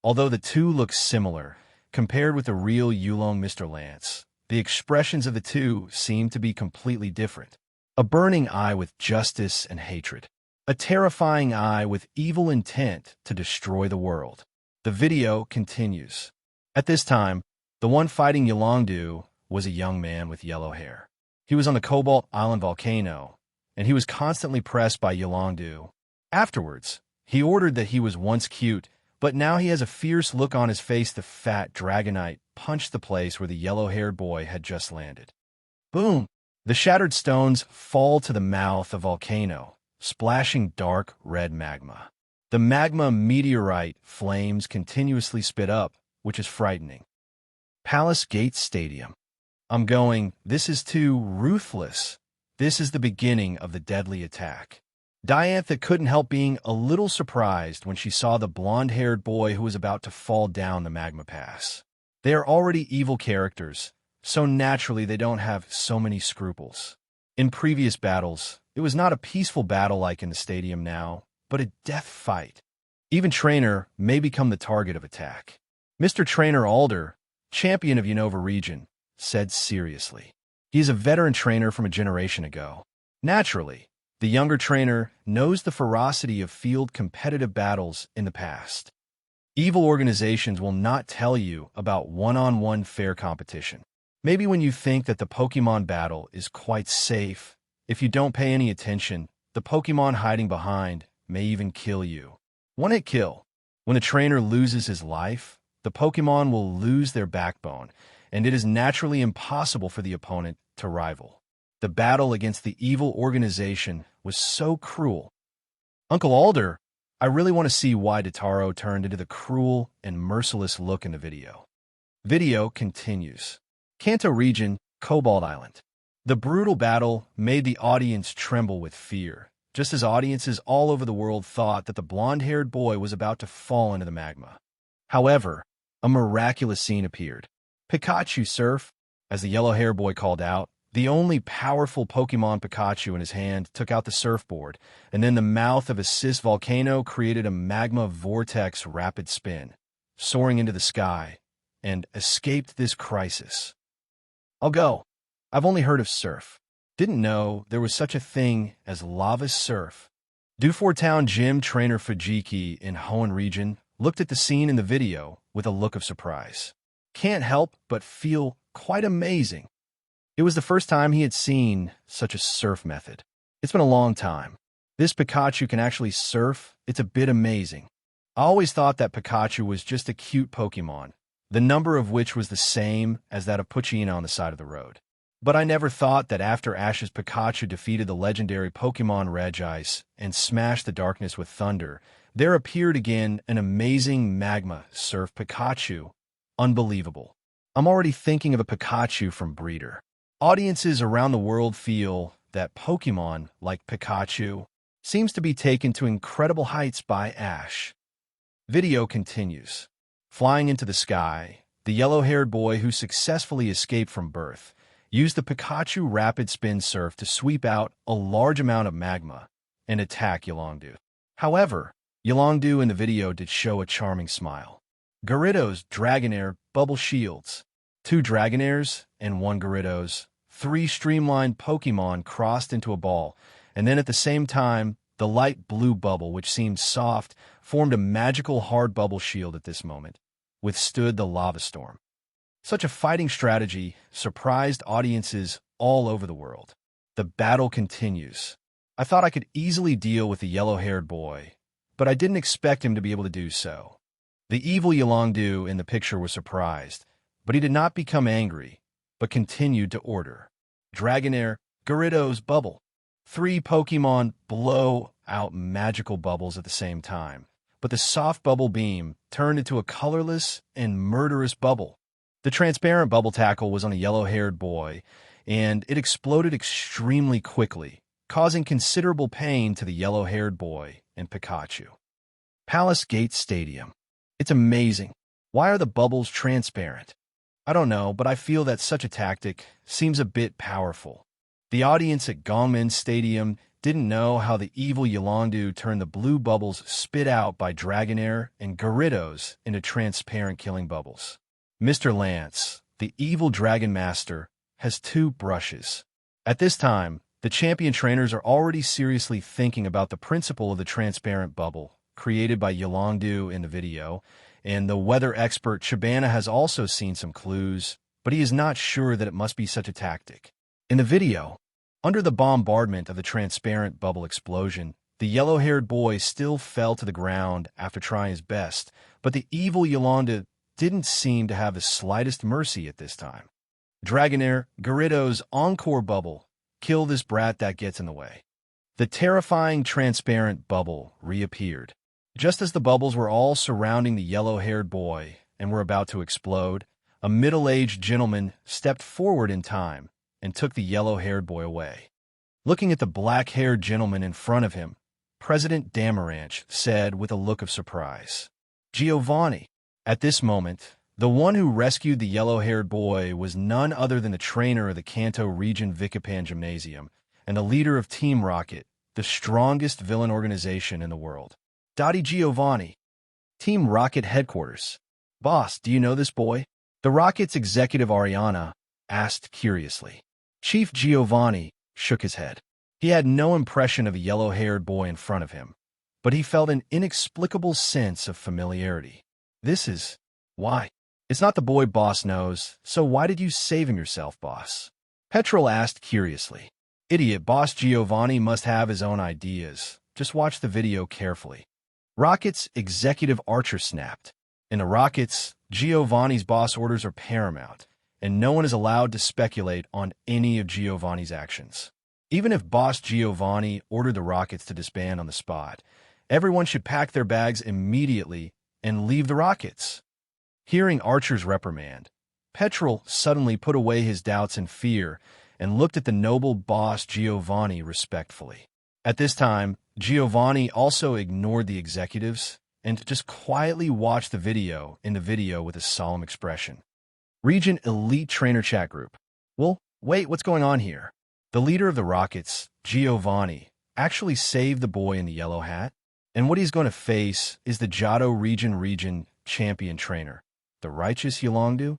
Although the two look similar, compared with the real Yulong Mr. Lance, the expressions of the two seem to be completely different. A burning eye with justice and hatred. A terrifying eye with evil intent to destroy the world. The video continues. At this time, the one fighting Yolongdu was a young man with yellow hair. He was on the Cobalt Island volcano, and he was constantly pressed by Yolongdu. Afterwards, he ordered that he was once cute, but now he has a fierce look on his face. The fat Dragonite punched the place where the yellow-haired boy had just landed. Boom! The shattered stones fall to the mouth of volcano, splashing dark red magma. The magma meteorite flames continuously spit up, which is frightening. Palace Gate Stadium. This is too ruthless. This is the beginning of the deadly attack. Diantha couldn't help being a little surprised when she saw the blonde-haired boy who was about to fall down the magma pass. They are already evil characters, so naturally they don't have so many scruples. In previous battles, it was not a peaceful battle like in the stadium now, but a death fight. Even Trainer may become the target of attack. Mr. Trainer Alder, champion of Unova region, said seriously. He is a veteran trainer from a generation ago. Naturally, the younger trainer knows the ferocity of field competitive battles in the past. Evil organizations will not tell you about one-on-one fair competition. Maybe when you think that the Pokemon battle is quite safe, if you don't pay any attention, the Pokemon hiding behind may even kill you. One-hit kill. When the trainer loses his life, the Pokemon will lose their backbone, and it is naturally impossible for the opponent to rival. The battle against the evil organization was so cruel. Uncle Alder, I really want to see why Dotaro turned into the cruel and merciless look in the video. Video continues. Kanto region, Cobalt Island. The brutal battle made the audience tremble with fear, just as audiences all over the world thought that the blonde-haired boy was about to fall into the magma. However, a miraculous scene appeared. Pikachu surf, as the yellow-haired boy called out. The only powerful Pokemon Pikachu in his hand took out the surfboard, and then the mouth of a cis volcano created a magma vortex rapid spin. Soaring into the sky, and escaped this crisis. I'll go. I've only heard of surf. Didn't know there was such a thing as lava surf. Dufour Town Gym trainer Fajiki in Hoenn region looked at the scene in the video with a look of surprise. Can't help but feel quite amazing. It was the first time he had seen such a surf method. It's been a long time. This Pikachu can actually surf. It's a bit amazing. I always thought that Pikachu was just a cute Pokemon, the number of which was the same as that of Poochyena on the side of the road. But I never thought that after Ash's Pikachu defeated the legendary Pokemon Regice and smashed the darkness with thunder, there appeared again an amazing magma surf Pikachu. Unbelievable. I'm already thinking of a Pikachu from Breeder. Audiences around the world feel that Pokemon, like Pikachu, seems to be taken to incredible heights by Ash. Video continues. Flying into the sky, the yellow-haired boy who successfully escaped from birth used the Pikachu Rapid Spin Surf to sweep out a large amount of magma and attack Yolongdu. However, Yolongdu in the video did show a charming smile. Gyarados Dragonair Bubble Shields. 2 Dragonairs and 1 Gyarados. 3 streamlined Pokemon crossed into a ball, and then at the same time, the light blue bubble, which seemed soft, formed a magical hard bubble shield at this moment, withstood the lava storm. Such a fighting strategy surprised audiences all over the world. The battle continues. I thought I could easily deal with the yellow-haired boy, but I didn't expect him to be able to do so. The evil Yolongdu in the picture was surprised, but he did not become angry, but continued to order. Dragonair, Gyarados Bubble. 3 Pokemon blow out magical bubbles at the same time, but the soft bubble beam turned into a colorless and murderous bubble. The transparent bubble tackle was on a yellow-haired boy, and it exploded extremely quickly, causing considerable pain to the yellow-haired boy and Pikachu. Palace Gate Stadium. It's amazing. Why are the bubbles transparent? I don't know, but I feel that such a tactic seems a bit powerful. The audience at Gongmin Stadium didn't know how the evil Yolongdu turned the blue bubbles spit out by Dragonair and Gyarados into transparent killing bubbles. Mr. Lance, the evil Dragon Master, has 2 brushes. At this time, the champion trainers are already seriously thinking about the principle of the transparent bubble created by Yolongdu in the video, and the weather expert Shabana has also seen some clues, but he is not sure that it must be such a tactic. In the video, under the bombardment of the transparent bubble explosion, the yellow-haired boy still fell to the ground after trying his best, but the evil Yolongdu didn't seem to have the slightest mercy at this time. Dragonair, Gyarados Encore Bubble. Kill this brat that gets in the way. The terrifying transparent bubble reappeared. Just as the bubbles were all surrounding the yellow-haired boy and were about to explode, a middle-aged gentleman stepped forward in time and took the yellow-haired boy away. Looking at the black-haired gentleman in front of him, President Damaranch said with a look of surprise, "Giovanni." At this moment, the one who rescued the yellow-haired boy was none other than the trainer of the Kanto Region Vicapan Gymnasium and the leader of Team Rocket, the strongest villain organization in the world. Dottie Giovanni. Team Rocket headquarters. Boss, do you know this boy? The Rocket's executive Ariana asked curiously. Chief Giovanni shook his head. He had no impression of a yellow-haired boy in front of him, but he felt an inexplicable sense of familiarity. This is... why? It's not the boy boss knows, so why did you save him yourself, boss? Petrol asked curiously. Idiot, Boss Giovanni must have his own ideas. Just watch the video carefully. Rocket's executive archer snapped. In the Rockets, Giovanni's boss orders are paramount, and no one is allowed to speculate on any of Giovanni's actions. Even if Boss Giovanni ordered the Rockets to disband on the spot, everyone should pack their bags immediately and leave the Rockets. Hearing Archer's reprimand, Petrol suddenly put away his doubts and fear and looked at the noble boss Giovanni respectfully. At this time, Giovanni also ignored the executives and just quietly watched the video with a solemn expression. Region Elite Trainer Chat Group. Well, wait, what's going on here? The leader of the Rockets, Giovanni, actually saved the boy in the yellow hat, and what he's going to face is the Johto Region champion trainer. The righteous Yolongdu?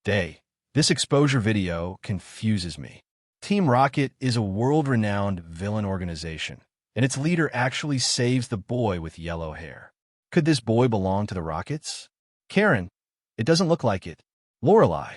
This exposure video confuses me. Team Rocket is a world-renowned villain organization, and its leader actually saves the boy with yellow hair. Could this boy belong to the Rockets? Karen, it doesn't look like it. Lorelei,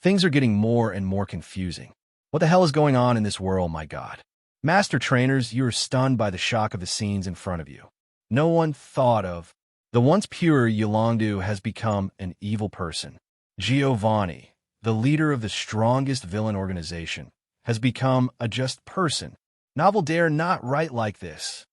things are getting more and more confusing. What the hell is going on in this world, my god? Master trainers, you are stunned by the shock of the scenes in front of you. No one thought of. The once pure Yolongdu has become an evil person. Giovanni, the leader of the strongest villain organization, has become a just person. Novel dare not write like this.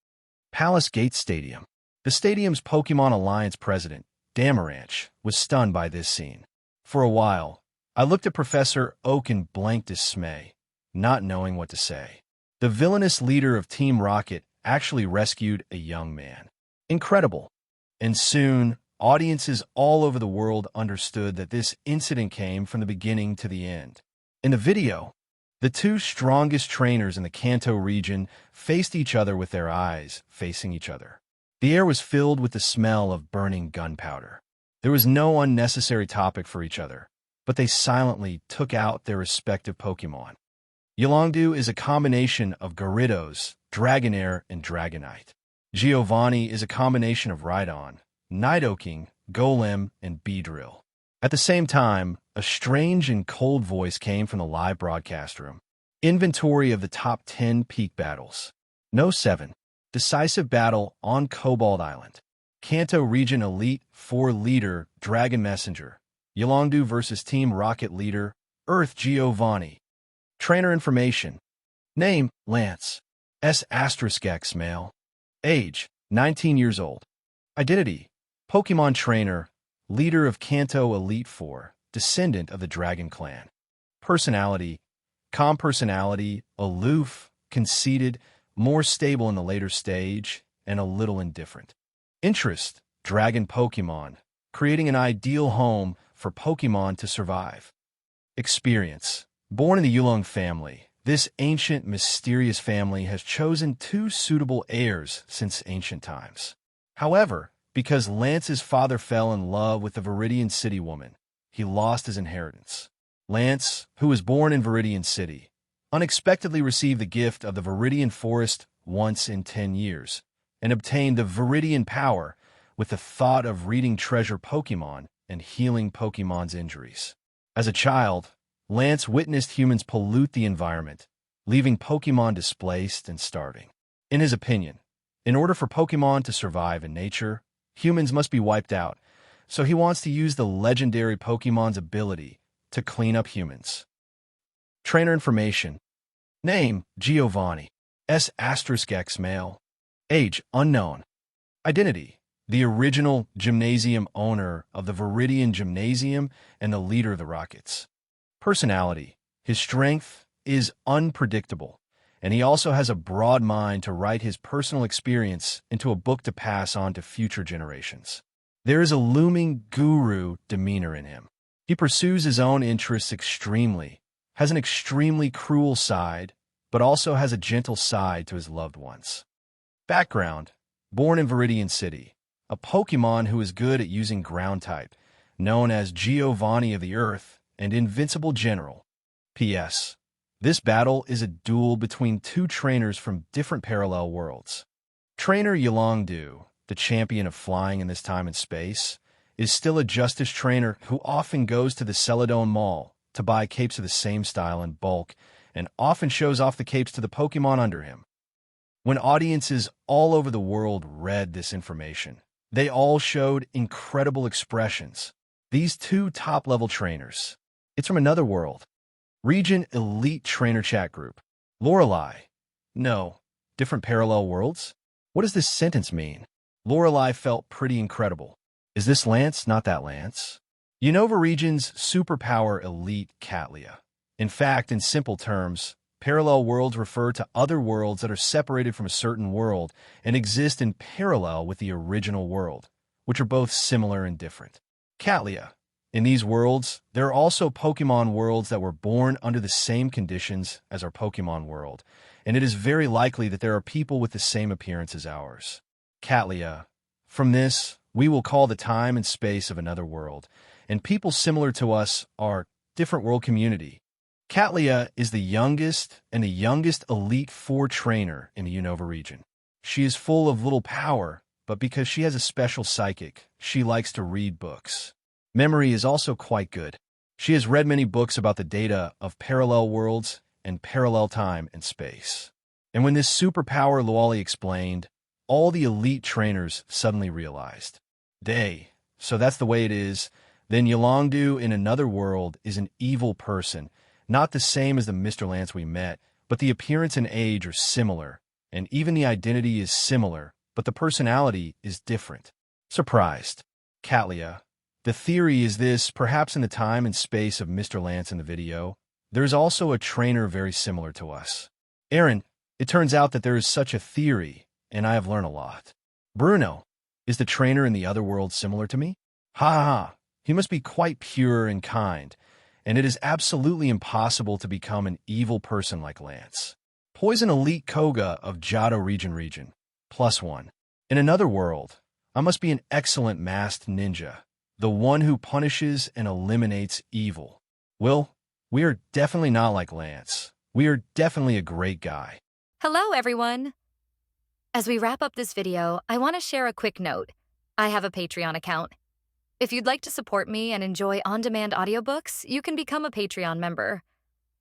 Palace Gate Stadium. The stadium's Pokemon Alliance president, Damaranch, was stunned by this scene. For a while, I looked at Professor Oak in blank dismay, not knowing what to say. The villainous leader of Team Rocket actually rescued a young man. Incredible. And soon, audiences all over the world understood that this incident came from the beginning to the end. In the video, the two strongest trainers in the Kanto region faced each other with their eyes facing each other. The air was filled with the smell of burning gunpowder. There was no unnecessary topic for each other, but they silently took out their respective Pokemon. Yolongdu is a combination of Gyarados, Dragonair, and Dragonite. Giovanni is a combination of Rhydon, Nidoking, Golem, and Beedrill. At the same time, a strange and cold voice came from the live broadcast room. Inventory of the top 10 peak battles. No 7. Decisive battle on Cobalt Island. Kanto Region Elite 4 leader, Dragon Messenger. Yolongdu versus Team Rocket leader, Earth Giovanni. Trainer information. Name, Lance. S*X male. Age, 19 years old. Identity, Pokemon trainer, leader of Kanto Elite 4, descendant of the Dragon Clan. Personality, calm personality, aloof, conceited, more stable in the later stage, and a little indifferent. Interest, Dragon Pokemon, creating an ideal home for Pokemon to survive. Experience, born in the Yulong family, this ancient, mysterious family has chosen 2 suitable heirs since ancient times. However, because Lance's father fell in love with the Viridian City woman, he lost his inheritance. Lance, who was born in Viridian City, unexpectedly received the gift of the Viridian Forest once in 10 years, and obtained the Viridian power with the thought of reading treasure Pokemon and healing Pokemon's injuries. As a child, Lance witnessed humans pollute the environment, leaving Pokemon displaced and starving. In his opinion, in order for Pokemon to survive in nature, humans must be wiped out, so he wants to use the legendary Pokemon's ability to clean up humans. Trainer information. Name, Giovanni. S*X male. Age, unknown. Identity, the original gymnasium owner of the Viridian Gymnasium and the leader of the Rockets. Personality, his strength is unpredictable, and he also has a broad mind to write his personal experience into a book to pass on to future generations. There is a looming guru demeanor in him. He pursues his own interests extremely, has an extremely cruel side, but also has a gentle side to his loved ones. Background, born in Viridian City, a Pokemon who is good at using ground type, known as Giovanni of the Earth and Invincible General. P.S. This battle is a duel between 2 trainers from different parallel worlds. Trainer Yolongdu, the champion of flying in this time and space, is still a Justice trainer who often goes to the Celadon Mall to buy capes of the same style in bulk and often shows off the capes to the Pokemon under him. When audiences all over the world read this information, they all showed incredible expressions. These 2 top-level trainers. It's from another world. Region Elite Trainer Chat Group. Lorelei. No. Different parallel worlds? What does this sentence mean? Lorelei felt pretty incredible. Is this Lance, not that Lance? Unova Region's superpower elite Catlia. In fact, in simple terms, parallel worlds refer to other worlds that are separated from a certain world and exist in parallel with the original world, which are both similar and different. Catlia. In these worlds, there are also Pokemon worlds that were born under the same conditions as our Pokemon world, and it is very likely that there are people with the same appearance as ours. Catlia. From this, we will call the time and space of another world, and people similar to us are different world community. Catlia is the youngest elite 4 trainer in the Unova region. She is full of little power, but because she has a special psychic, she likes to read books. Memory is also quite good. She has read many books about the data of parallel worlds and parallel time and space. And when this superpower Luali explained, all the elite trainers suddenly realized. So that's the way it is. Then Yolongdu in another world is an evil person, not the same as the Mr. Lance we met, but the appearance and age are similar, and even the identity is similar, but the personality is different. Surprised. Catlia. The theory is this, perhaps in the time and space of Mr. Lance in the video, there's also a trainer very similar to us. Aaron, it turns out that there is such a theory, and I have learned a lot. Bruno, is the trainer in the other world similar to me? Ha ha ha, he must be quite pure and kind, and it is absolutely impossible to become an evil person like Lance. Poison Elite Koga of Johto region. +1. In another world, I must be an excellent masked ninja, the one who punishes and eliminates evil. Will, we are definitely not like Lance. We are definitely a great guy. Hello, everyone. As we wrap up this video, I want to share a quick note. I have a Patreon account. If you'd like to support me and enjoy on-demand audiobooks, you can become a Patreon member.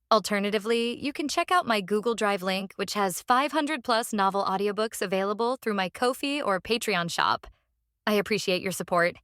Alternatively, you can check out my Google Drive link, which has 500+ novel audiobooks available through my Ko-fi or Patreon shop. I appreciate your support.